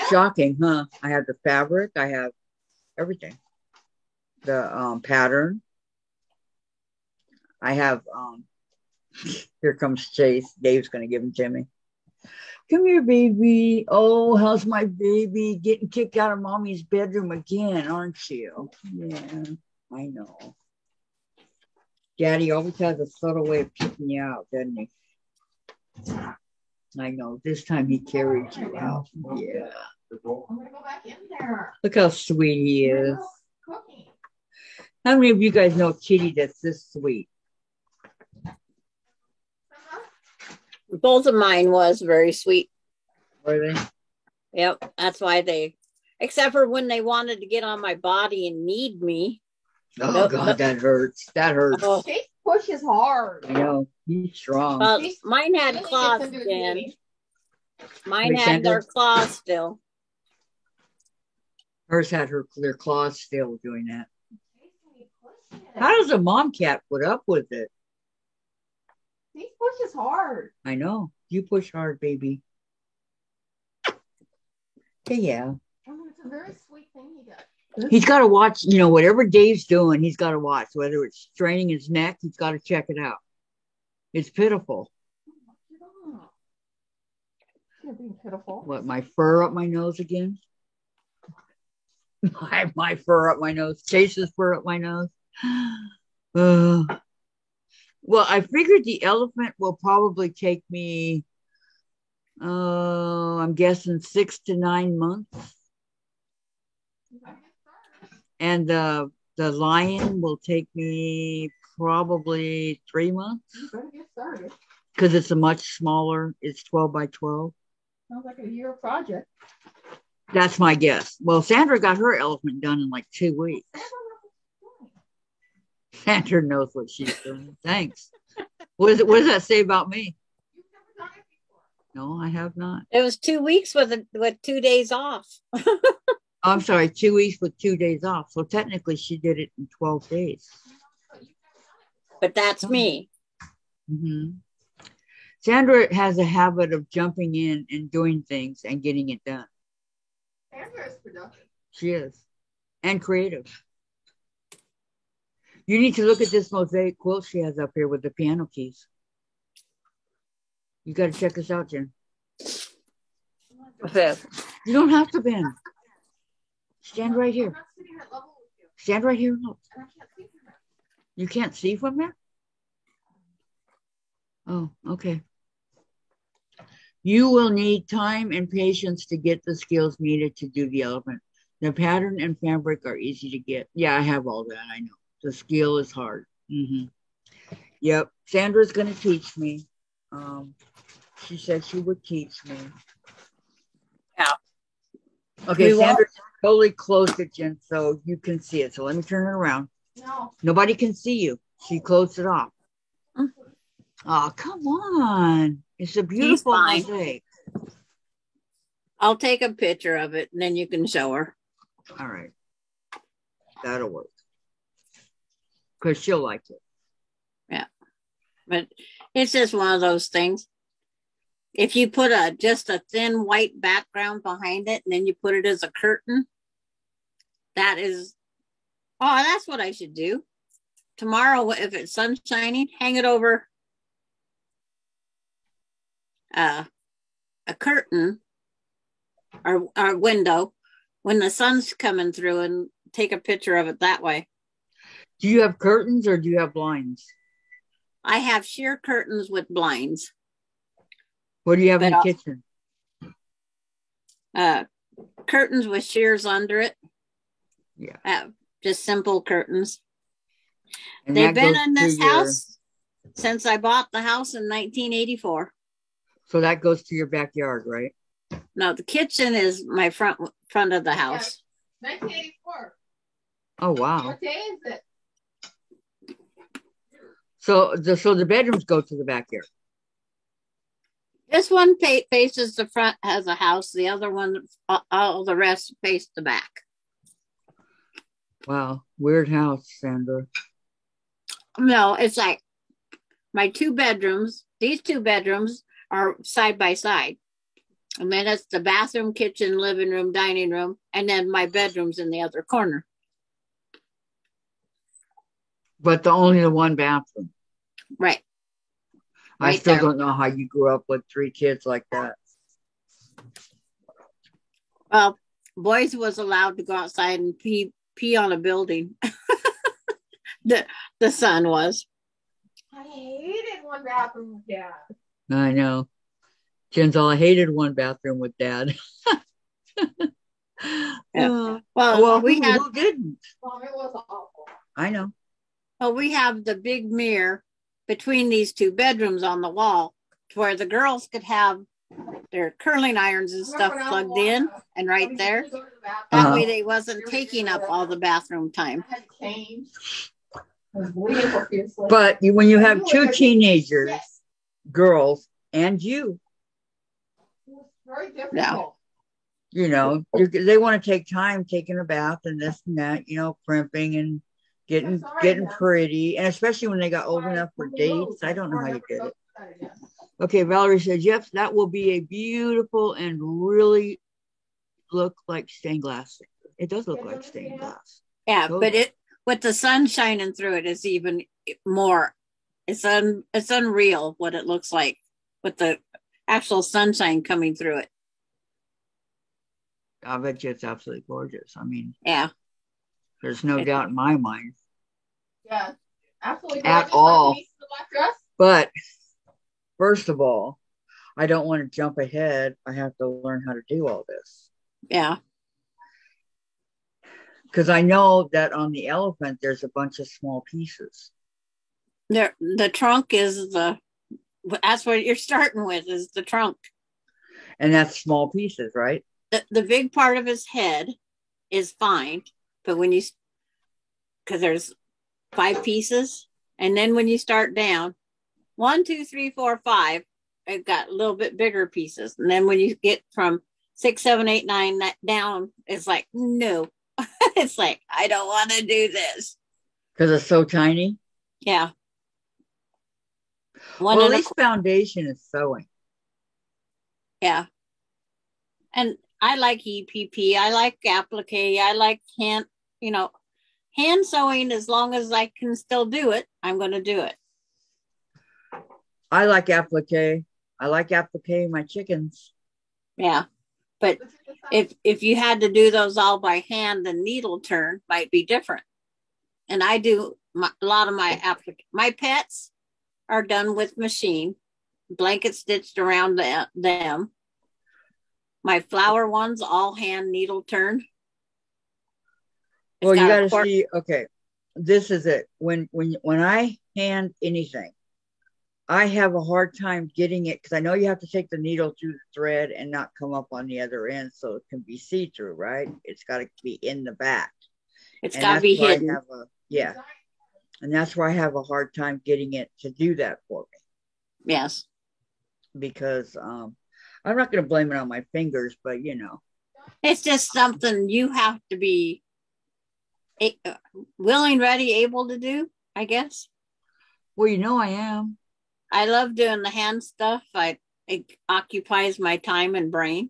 A: Shocking, huh? I have the fabric. I have everything. The pattern. I have Here comes Chase. Dave's going to give him to me. Come here, baby. Oh, how's my baby? Getting kicked out of mommy's bedroom again, aren't you? Yeah, I know. Daddy always has a subtle way of kicking you out, doesn't he? I know. This time he carried you out. Yeah.
E: I'm gonna go back in there.
A: Look how sweet he is. How many of you guys know Kitty that's this sweet?
B: Both of mine was very sweet.
A: Were they?
B: Yep. That's why except for when they wanted to get on my body and need me.
A: Oh, God, that hurts. That hurts.
B: Oh.
C: Chase pushes hard.
A: I know. He's strong.
B: Well, mine had claws again. Mine had their claws still.
A: Hers had their claws still doing that. How does a mom cat put up with it?
C: He pushes hard.
A: I know. You push hard, baby. Okay, yeah.
E: It's a very sweet thing he does.
A: He's got to watch, whatever Dave's doing, he's got to watch. Whether it's straining his neck, he's got to check it out. It's pitiful.
E: You're being pitiful.
A: What, my fur up my nose again? My fur up my nose. Chase's fur up my nose. Well, I figured the elephant will probably take me, I'm guessing 6 to 9 months. And the lion will take me probably 3 months.
E: You better get started.
A: Because it's a much smaller, it's 12 by 12.
E: Sounds like a year project.
A: That's my guess. Well, Sandra got her elephant done in like 2 weeks. Sandra knows what she's doing. Thanks. What does that say about me? No, I have not.
B: It was 2 weeks with 2 days off.
A: I'm sorry, 2 weeks with 2 days off. So technically she did it in 12 days.
B: But that's me.
A: Mm-hmm. Sandra has a habit of jumping in and doing things and getting it done.
E: Sandra is productive.
A: She is. And creative. You need to look at this mosaic quilt she has up here with the piano keys. You got to check this out, Jen. You don't have to bend. Stand right here. Stand right here. Look. You can't see from there? Oh, okay. You will need time and patience to get the skills needed to do the elephant. The pattern and fabric are easy to get. Yeah, I have all that. I know. The skill is hard. Mm-hmm. Yep. Sandra's going to teach me. She said she would teach me.
B: Yeah.
A: Okay, Sandra totally closed it, Jen, so you can see it. So let me turn it around.
E: No.
A: Nobody can see you. She closed it off. Oh, come on. It's a beautiful mosaic.
B: I'll take a picture of it and then you can show her.
A: All right. That'll work. Because she'll like it.
B: Yeah. But it's just one of those things. If you put just a thin white background behind it and then you put it as a curtain, that's what I should do. Tomorrow, if it's sun shining, hang it over a curtain or window when the sun's coming through and take a picture of it that way.
A: Do you have curtains or do you have blinds?
B: I have sheer curtains with blinds.
A: What do you have in the kitchen?
B: Curtains with shears under it.
A: Yeah.
B: Just simple curtains.
A: And
B: they've been in this house since I bought the house in 1984.
A: So that goes to your backyard, right?
B: No, the kitchen is my front of the house.
E: Yeah, 1984.
A: Oh, wow.
E: What day is it?
A: So the bedrooms go to the backyard.
B: This one faces the front, has a house. The other one, all the rest face the back.
A: Wow. Weird house, Sandra.
B: No, it's like my 2 bedrooms. These 2 bedrooms are side by side. And then it's the bathroom, kitchen, living room, dining room. And then my bedroom's in the other corner.
A: But only the one bathroom.
B: Right.
A: I still don't know how you grew up with 3 kids like that.
B: Well, boys was allowed to go outside and pee on a building. the son was.
E: I hated one bathroom with Dad.
A: I know. Jenzel, I hated one bathroom with Dad.
B: Yeah. Well,
A: who didn't?
E: Mom, it was awful.
A: I know.
B: Well, we have the big mirror between these 2 bedrooms on the wall where the girls could have their curling irons and stuff plugged in and right there. That way they wasn't taking up all the bathroom time.
E: I had changed. I was bleeding profusely.
A: But when you have 2 teenagers, girls, and you,
E: It's very difficult.
B: Yeah.
A: you know, they want to take time taking a bath and this and that, you know, primping and getting pretty, and especially when they got old enough for dates. I don't know how you did it. Okay, Valerie says, yes, that will be a beautiful and really look like stained glass. It does look like stained glass.
B: Yeah, but it with the sun shining through it is even more. It's unreal what it looks like with the actual sunshine coming through it.
A: I bet you it's absolutely gorgeous. I mean,
B: yeah,
A: there's no doubt in my mind.
E: Yeah, absolutely
A: At
E: gorgeous.
A: all.
E: Like the black dress.
A: But first of all, I don't want to jump ahead. I have to learn how to do all this.
B: Yeah.
A: Because I know that on the elephant, there's a bunch of small pieces.
B: The trunk is that's what you're starting with, is the trunk.
A: And that's small pieces, right?
B: The big part of his head is fine, but because there's 5 pieces, and then when you start down, 1, 2, 3, 4, 5, it got a little bit bigger pieces, and then when you get from 6, 7, 8, 9 down, it's like no, it's like I don't want to do this
A: because it's so tiny.
B: Yeah.
A: Well, at least foundation is sewing.
B: Yeah. And I like EPP. I like applique. I like hand sewing. As long as I can still do it, I'm going to do it.
A: I like applique. I like applique my chickens.
B: Yeah. But if you had to do those all by hand, the needle turn might be different. And I do a lot of my pets are done with machine, blanket stitched around them. My flower ones, all hand needle turned.
A: Well, you got to see. Okay, this is it. When I hand anything, I have a hard time getting it because I know you have to take the needle through the thread and not come up on the other end, so it can be see through. Right? It's got to be in the back.
B: It's got to be hidden.
A: Yeah, and that's where I have a hard time getting it to do that for me.
B: Yes,
A: because I'm not going to blame it on my fingers, but you know,
B: it's just something you have to be willing, ready, able to do, I guess.
A: Well, you know, I am.
B: I love doing the hand stuff. It occupies my time and brain.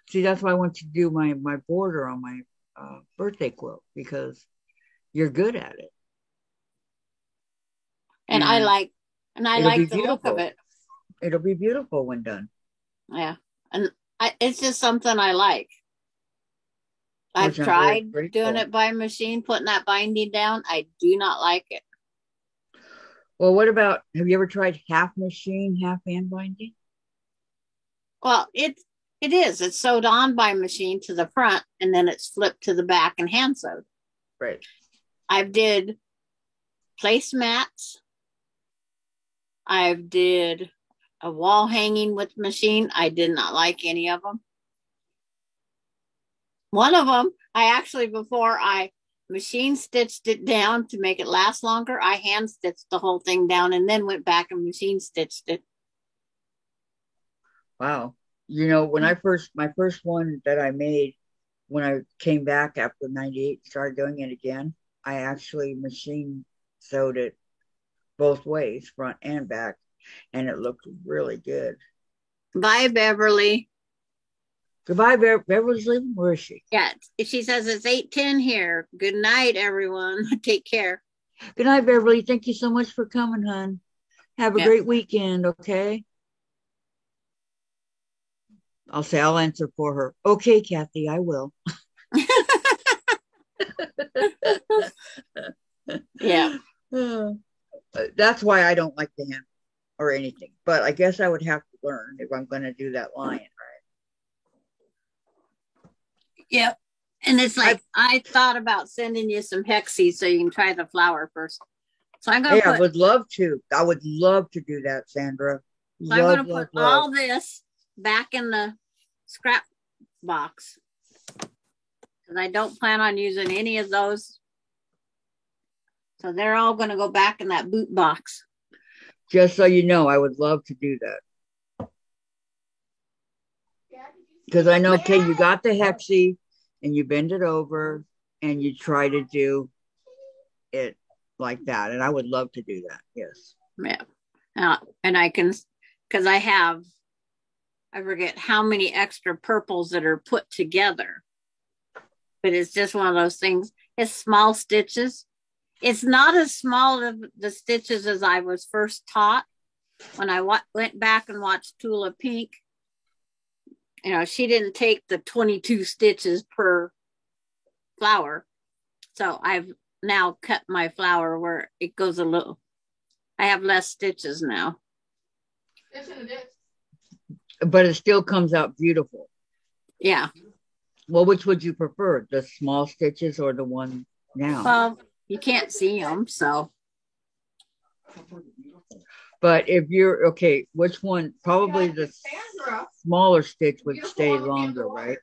A: See, that's why I want to do my border on my birthday quilt, because you're good at it.
B: And I like the look of it.
A: It'll be beautiful when done.
B: Yeah. And it's just something I like. I've tried doing it by machine, putting that binding down. I do not like it.
A: Well, what about, have you ever tried half machine, half hand binding?
B: Well, it is. It's sewed on by machine to the front, and then it's flipped to the back and hand sewed.
A: Right.
B: I've did placemats. I've did a wall hanging with machine. I did not like any of them. One of them, before I machine stitched it down to make it last longer, I hand stitched the whole thing down and then went back and machine stitched it.
A: Wow. You know, when my first one that I made, when I came back after 98 and started doing it again, I actually machine sewed it both ways, front and back, and it looked really good.
B: Bye, Beverly.
A: Goodbye, Beverly's leaving. Where is she?
B: Yeah, she says it's 8:10 here. Good night, everyone. Take care.
A: Good night, Beverly. Thank you so much for coming, hon. Have a
B: Yeah.
A: great weekend, okay? I'll answer for her. Okay, Kathy, I will.
B: Yeah.
A: That's why I don't like the hem or anything. But I guess I would have to learn if I'm going to do that lion, right?
B: Yep. And it's like I thought about sending you some Hexie so you can try the flower first. So I'm gonna
A: I would love to. I would love to do that, Sandra.
B: So I'm gonna put all this back in the scrap box because I don't plan on using any of those. So they're all gonna go back in that boot box.
A: Just so you know, I would love to do that. Because I know, okay, you got the Hexie and you bend it over and you try to do it like that. And I would love to do that. Yes.
B: Yeah. And I can, because I forget how many extra purples that are put together. But it's just one of those things. It's small stitches. It's not as small of the stitches as I was first taught when I went back and watched Tula Pink. You know, she didn't take the 22 stitches per flower. So I've now cut my flower where it goes a little, I have less stitches now.
A: But it still comes out beautiful.
B: Yeah.
A: Well, which would you prefer? The small stitches or the one now?
B: Well, you can't see them, so.
A: But if you're, okay, which one? Probably the smaller stitch would stay longer, right?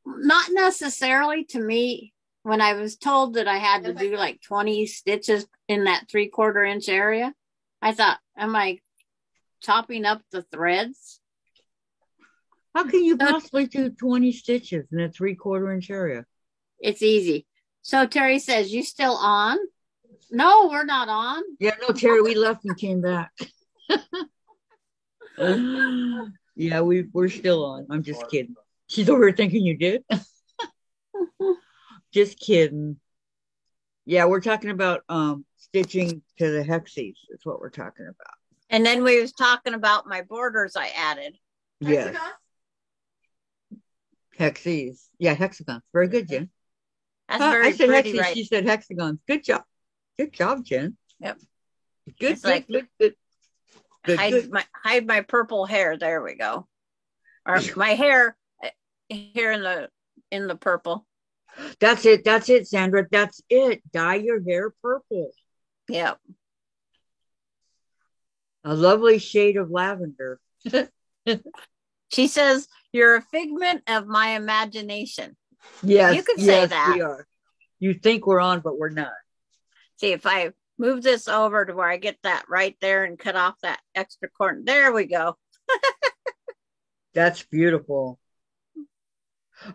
B: Not necessarily to me. When I was told that I had to do like 20 stitches in that 3/4 inch area, I thought, am I chopping up the threads?
A: How can you possibly do 20 stitches in a 3/4 inch area?
B: It's easy. So Terry says, you still on? No, we're not on.
A: Yeah, no, Terry, we left and came back. Yeah, we're still on. I'm just kidding. She's over here thinking you did. Just kidding. Yeah, we're talking about stitching to the Hexies. That's what we're talking about.
B: And then we was talking about my borders I added.
A: Yes. Hexies. Yeah, hexagons. Very good, Jen.
B: That's very
A: I said
B: pretty,
A: Hexies.
B: right?
A: She said hexagons. Good job. Good job, Jen.
B: Yep.
A: Good,
B: it's like,
A: good.
B: Hide my purple hair. There we go. Or my hair here in the purple.
A: That's it, Sandra. That's it. Dye your hair purple.
B: Yep.
A: A lovely shade of lavender.
B: She says, you're a figment of my imagination.
A: Yes.
B: You can say that.
A: We are. You think we're on, but we're not.
B: See, if I move this over to where I get that right there and cut off that extra corner. There we go.
A: That's beautiful.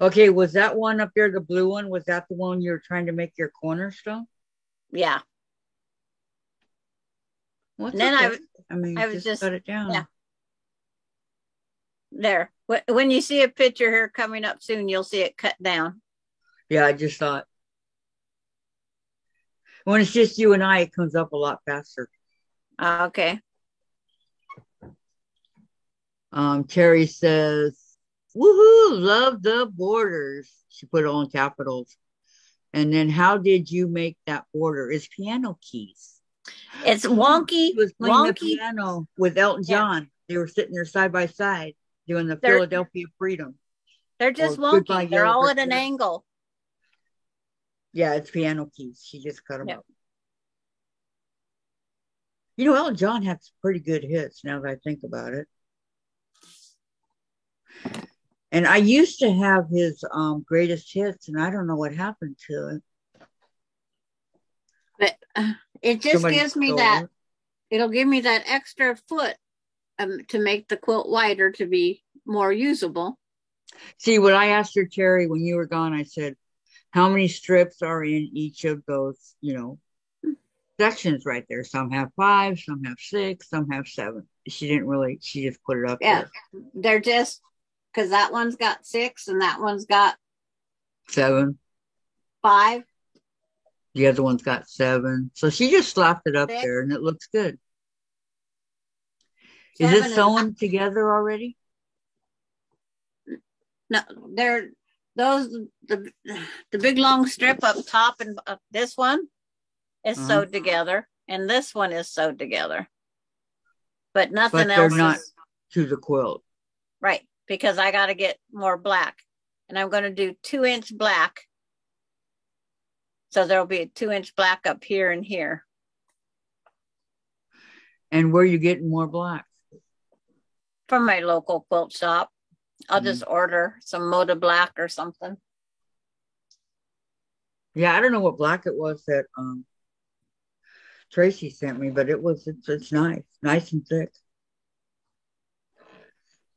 A: Okay, was that one up there, the blue one? Was that the one you were trying to make your cornerstone?
B: Yeah.
A: What's
B: then
A: okay? I was just cut it down.
B: Yeah. There. When you see a picture here coming up soon, you'll see it cut down.
A: Yeah, I just thought. When it's just you and I, it comes up a lot faster.
B: Okay.
A: Terry says, woohoo, love the borders. She put it all in capitals. And then how did you make that border? It's piano keys.
B: It's wonky.
A: He was playing the piano with Elton John. They were sitting there side by side doing the Philadelphia Freedom.
B: They're just wonky. They're all at an angle.
A: Yeah, it's piano keys. She just cut them up. You know, Elton John had some pretty good hits now that I think about it. And I used to have his greatest hits, and I don't know what happened to it.
B: But it just gives me that, it'll give me that extra foot to make the quilt wider to be more usable.
A: See, what I asked her, Terry, when you were gone, I said, how many strips are in each of those, sections right there? Some have 5, some have 6, some have 7. She just put it up there.
B: They're just, because that one's got 6 and that one's got
A: 7.
B: 5.
A: The other one's got 7. So she just slapped it up
B: 6.
A: there and it looks good. Is it sewn together already?
B: No, they're those the big long strip up top, and this one is sewed together, and this one is sewed together. But nothing else.
A: They're not to the quilt.
B: Right, because I got to get more black, and I'm going to do 2-inch black. So there'll be a 2-inch black up here and here.
A: And where are you getting more black?
B: From my local quilt shop. I'll just order some Moda black or something.
A: Yeah, I don't know what black it was that Tracy sent me, but it's nice and thick.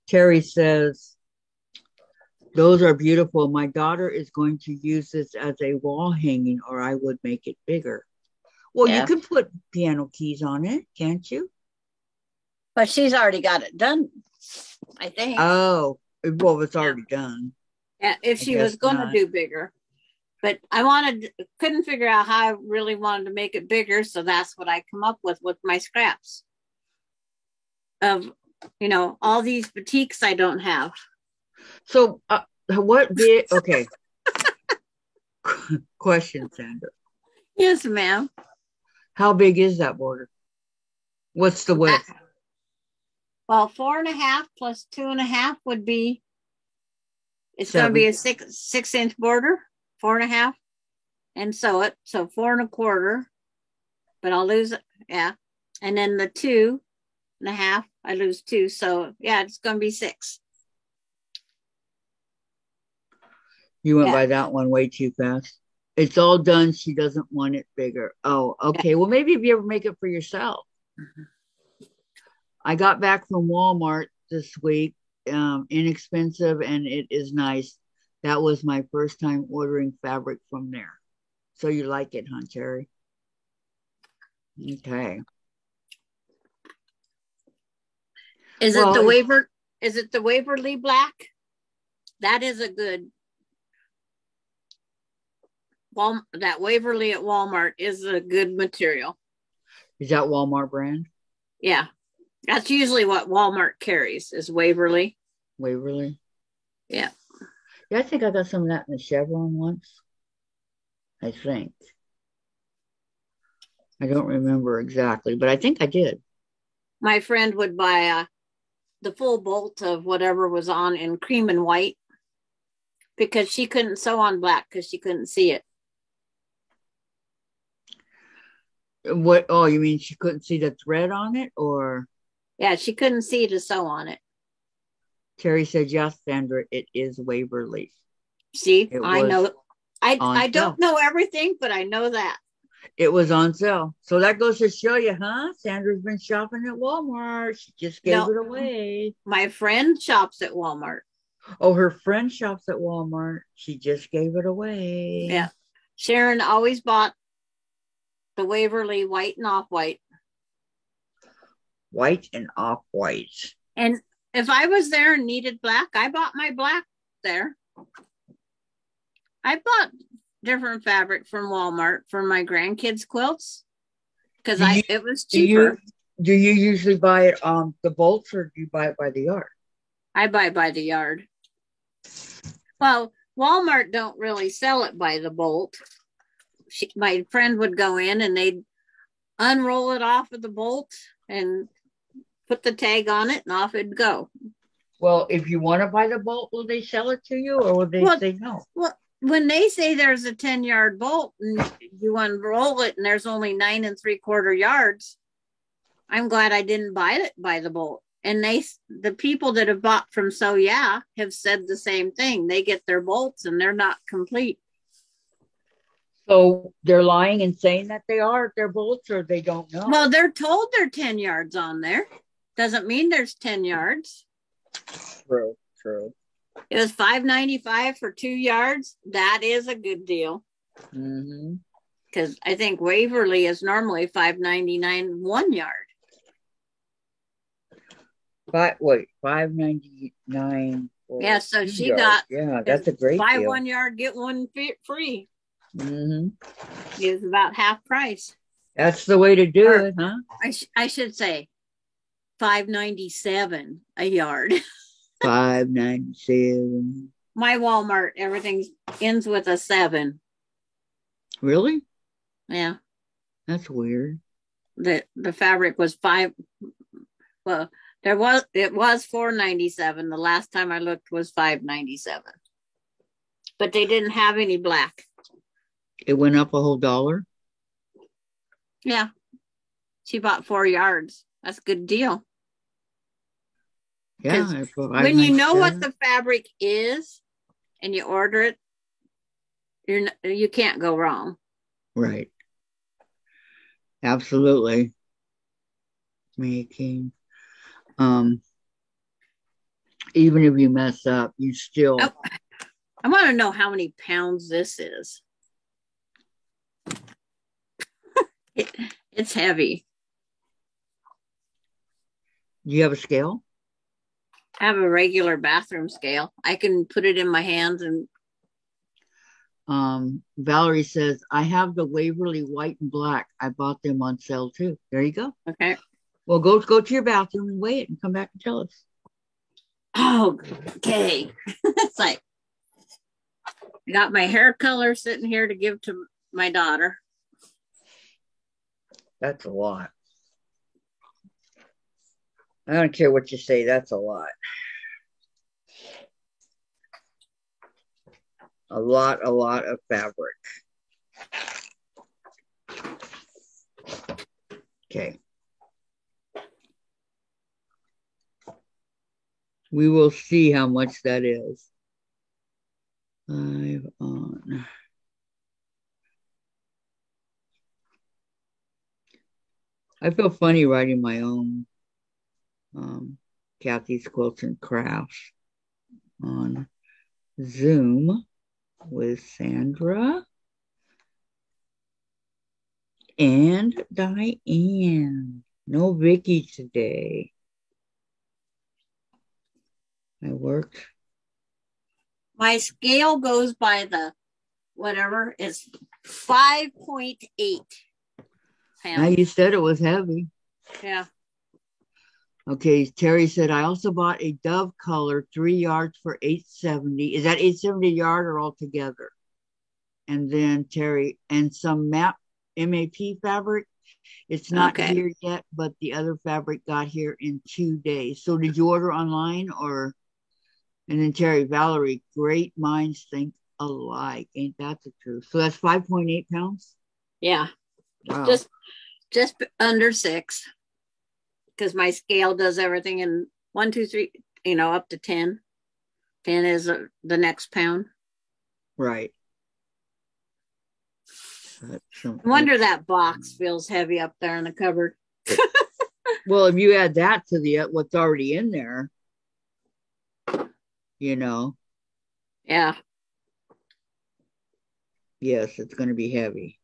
A: Terry says, those are beautiful. My daughter is going to use this as a wall hanging, or I would make it bigger. Well, you can put piano keys on it, can't you?
B: But she's already got it done, I think.
A: Oh, well, it's already done.
B: Yeah, if she was going to do bigger. But I couldn't figure out how I really wanted to make it bigger, so that's what I come up with my scraps. Of, all these boutiques I don't have.
A: So, okay. Question, Sandra.
B: Yes, ma'am.
A: How big is that border? What's the width?
B: Well, 4.5 plus 2.5 would be, it's going to be a 6-inch border, 4.5, and sew it. So 4.25, but I'll lose it. Yeah. And then the 2.5, I lose 2. So yeah, it's going to be 6.
A: You went by that one way too fast. It's all done. She doesn't want it bigger. Oh, okay. Well, maybe if you ever make it for yourself. I got back from Walmart this week, inexpensive, and it is nice. That was my first time ordering fabric from there. So you like it, huh, Terry? Okay.
B: Is it the Waverly black? That is a good. That Waverly at Walmart is a good material.
A: Is that Walmart brand?
B: Yeah. That's usually what Walmart carries is Waverly.
A: Waverly?
B: Yeah.
A: Yeah, I think I got some of that in the Chevron once. I think. I don't remember exactly, but I think I did.
B: My friend would buy the full bolt of whatever was on in cream and white because she couldn't sew on black because she couldn't see it.
A: What? Oh, you mean she couldn't see the thread on it, or?
B: Yeah, she couldn't see to sew on it.
A: Terry said, yes, Sandra, it is Waverly.
B: See, I know. I don't know everything, but I know that.
A: It was on sale. So that goes to show you, huh? Sandra's been shopping at Walmart. She just gave it away.
B: My friend shops at Walmart.
A: Oh, her friend shops at Walmart. She just gave it away.
B: Yeah. Sharon always bought the Waverly white and off-white.
A: White and off-white.
B: And if I was there and needed black, I bought my black there. I bought different fabric from Walmart for my grandkids' quilts because it was cheaper.
A: Do you usually buy it on the bolts, or do you buy it by the yard?
B: I buy by the yard. Well, Walmart don't really sell it by the bolt. My friend would go in and they'd unroll it off of the bolt and put the tag on it, and off it'd go.
A: Well, if you want to buy the bolt, will they sell it to you, or will they say no?
B: Well, when they say there's a 10-yard bolt and you unroll it and there's only 9 3/4 yards, I'm glad I didn't buy it by the bolt. And the people that have bought from So Yeah have said the same thing. They get their bolts and they're not complete.
A: So they're lying and saying that they are their bolts, or they don't know?
B: Well, they're told they're 10 yards on there. Doesn't mean there's 10 yards.
A: True.
B: It was $5.95 for 2 yards. That is a good deal. Because I think Waverly is normally $5.99 1 yard.
A: But wait, $5.99.
B: Yeah, so she got.
A: Yeah, that's a great
B: buy
A: deal.
B: 1 yard, get one free.
A: Mm-hmm.
B: It was about half price.
A: That's the way to do it, huh?
B: I should say $5.97 a yard.
A: $5.97.
B: My Walmart, everything ends with a 7.
A: Really?
B: Yeah.
A: That's weird.
B: The fabric was 5. Well, it was $4.97. The last time I looked was $5.97. But they didn't have any black.
A: It went up a whole $1?
B: Yeah. She bought 4 yards. That's a good deal.
A: Yeah.
B: When you know what the fabric is and you order it, you can't go wrong.
A: Right. Absolutely. Making. Even if you mess up, you still.
B: Oh, I want to know how many pounds this is. It's heavy.
A: Do you have a scale?
B: I have a regular bathroom scale. I can put it in my hands and.
A: Valerie says, I have the Waverly white and black. I bought them on sale too. There you go.
B: Okay.
A: Well, go to your bathroom and weigh it and come back and tell us.
B: Oh, okay. It's like I got my hair color sitting here to give to my daughter.
A: That's a lot. I don't care what you say. That's a lot. A lot of fabric. Okay. We will see how much that is. 5 on. I feel funny writing my own Kathy's Quilts and Crafts on Zoom with Sandra and Diane. No Vicky today. I worked.
B: My scale goes by the whatever. It's 5.8 pounds.
A: Now you said it was heavy.
B: Yeah.
A: Okay, Terry said, I also bought a dove color 3 yards for $8.70. Is that $8.70 a yard or all together? And then Terry, and some MAP fabric. It's not here yet, but the other fabric got here in 2 days. So did you order online or? And then Terry, Valerie, great minds think alike. Ain't that the truth? So that's 5.8 pounds?
B: Yeah.
A: Wow.
B: Just under 6. Because my scale does everything in 1, 2, 3, up to 10. 10 is the next pound.
A: Right.
B: I wonder that box feels heavy up there in the cupboard.
A: Well, if you add that to the what's already in there, Yeah. Yes, it's going to be heavy.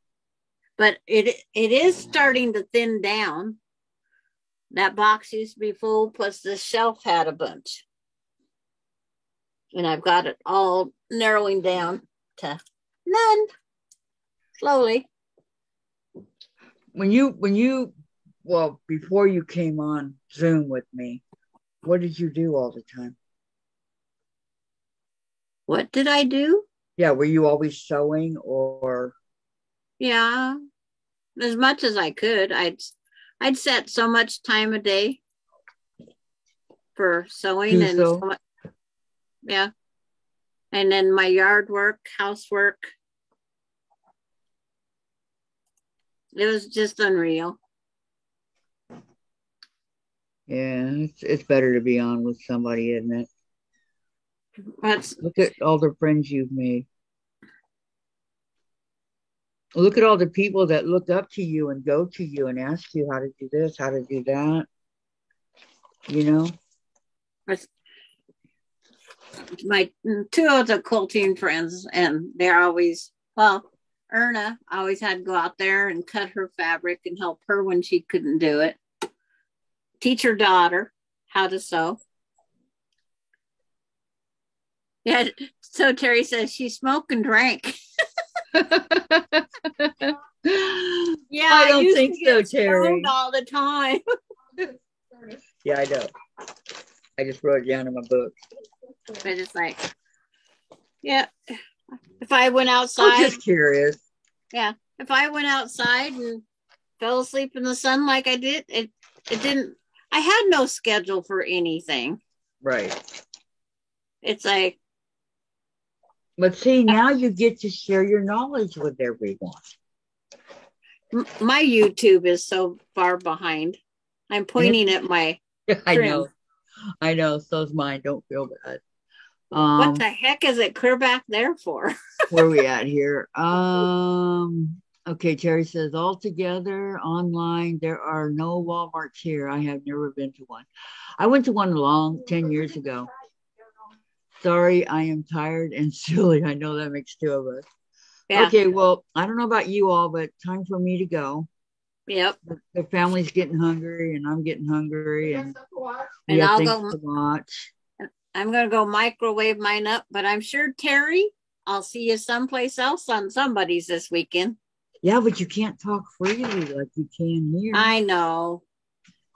B: But it is starting to thin down. That box used to be full, plus this shelf had a bunch. And I've got it all narrowing down to none. Slowly.
A: Before you came on Zoom with me, what did you do all the time?
B: What did I do?
A: Yeah, were you always sewing or?
B: Yeah, as much as I could. I'd set so much time a day for sewing and so much, yeah. And then my yard work, housework. It was just unreal.
A: Yeah, it's better to be on with somebody, isn't it? Look at all the friends you've made. Look at all the people that look up to you and go to you and ask you how to do this, how to do that.
B: My 2 of the quilting friends, and they're always, Erna always had to go out there and cut her fabric and help her when she couldn't do it. Teach her daughter how to sew. Yeah, so Terry says she smoked and drank. Yeah,
A: I don't
B: used
A: think
B: to get
A: so, Terry.
B: stoned all the time.
A: Yeah, I know. I just wrote it down in my book.
B: But it's like, yeah, if I went
A: I'm
B: outside,
A: just curious.
B: yeah, if I went outside and fell asleep in the sun like I did, it didn't. I had no schedule for anything.
A: Right.
B: It's like,
A: But see, now you get to share your knowledge with everyone.
B: my YouTube is so far behind. I'm pointing at my trim.
A: I know. So's mine. Don't feel bad.
B: What the heck is it clear back there for?
A: Where are we at here? Okay, Terry says, altogether online, there are no Walmarts here. I have never been to one. I went to one 10 years ago. Sorry, I am tired and silly. I know that makes two of us. Yeah. Okay, well, I don't know about you all, but time for me to go.
B: Yep.
A: The family's getting hungry and I'm getting hungry. And I'll go to watch.
B: I'm going to go microwave mine up, but I'm sure, Terry, I'll see you someplace else on somebody's this weekend.
A: Yeah, but you can't talk freely like you can here.
B: I know.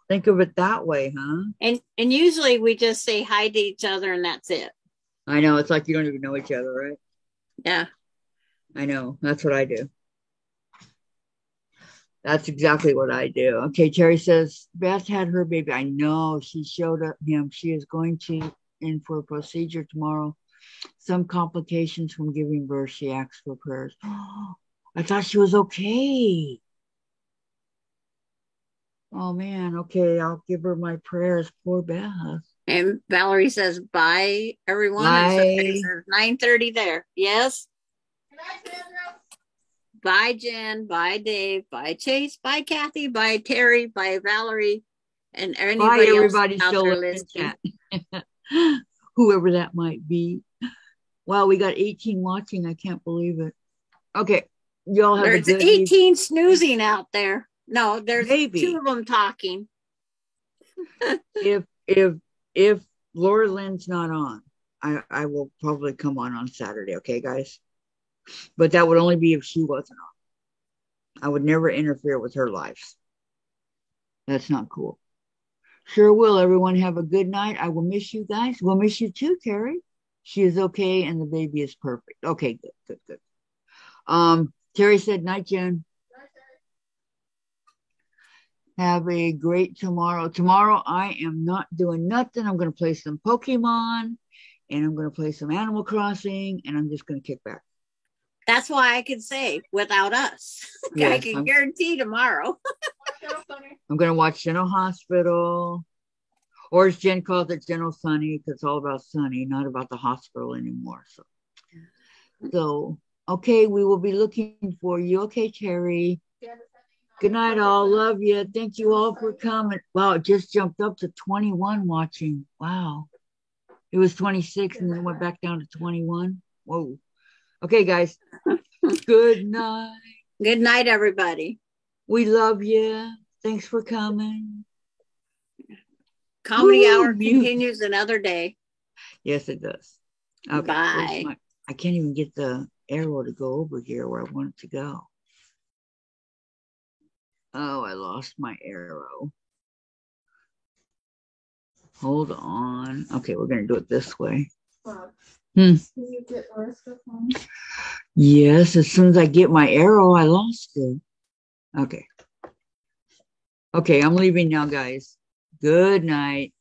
A: Think of it that way, huh?
B: And usually we just say hi to each other and that's it.
A: I know. It's like you don't even know each other, right?
B: Yeah.
A: I know. That's what I do. That's exactly what I do. Okay, Terry says, Beth had her baby. I know. She showed him. She is going in for a procedure tomorrow. Some complications from giving birth. She asked for prayers. I thought she was okay. Oh, man. Okay, I'll give her my prayers. Poor Beth.
B: And Valerie says, bye, everyone.
A: Bye.
B: It's 9:30 there. Yes. Bye, Jen. Bye, Dave. Bye, Chase. Bye, Kathy. Bye, Terry. Bye, Valerie. And anybody else out there listening.
A: Whoever that might be. Wow, we got 18 watching. I can't believe it. Okay. Y'all have
B: There's 18 snoozing out there. No, there's 2 of them talking.
A: If Laura Lynn's not on, I will probably come on Saturday. Okay, guys? But that would only be if she wasn't on. I would never interfere with her lives. That's not cool. Sure will. Everyone have a good night. I will miss you guys. We'll miss you too, Terry. She is okay and the baby is perfect. Okay, good. Terry said, night, Jen. Have a great tomorrow. Tomorrow I am not doing nothing. I'm going to play some Pokemon and I'm going to play some Animal Crossing and I'm just going to kick back.
B: That's why I could say without us. Yes, I can guarantee tomorrow.
A: I'm going to watch General Hospital, or as Jen calls it, General Sunny, because it's all about Sunny, not about the hospital anymore. So, okay, we will be looking for you. Okay, Terry. Good night, all. Love you. Thank you all for coming. Wow, it just jumped up to 21 watching. Wow. It was 26 and then went back down to 21. Whoa. Okay, guys. Good night.
B: Good night, everybody.
A: We love you. Thanks for coming.
B: Comedy Hour continues another day.
A: Yes, it does. Okay,
B: bye.
A: I can't even get the arrow to go over here where I want it to go. Oh, I lost my arrow. Hold on. Okay, we're going to do it this way. Can you get Marissa home? Yes, as soon as I get my arrow, I lost it. Okay. Okay, I'm leaving now, guys. Good night.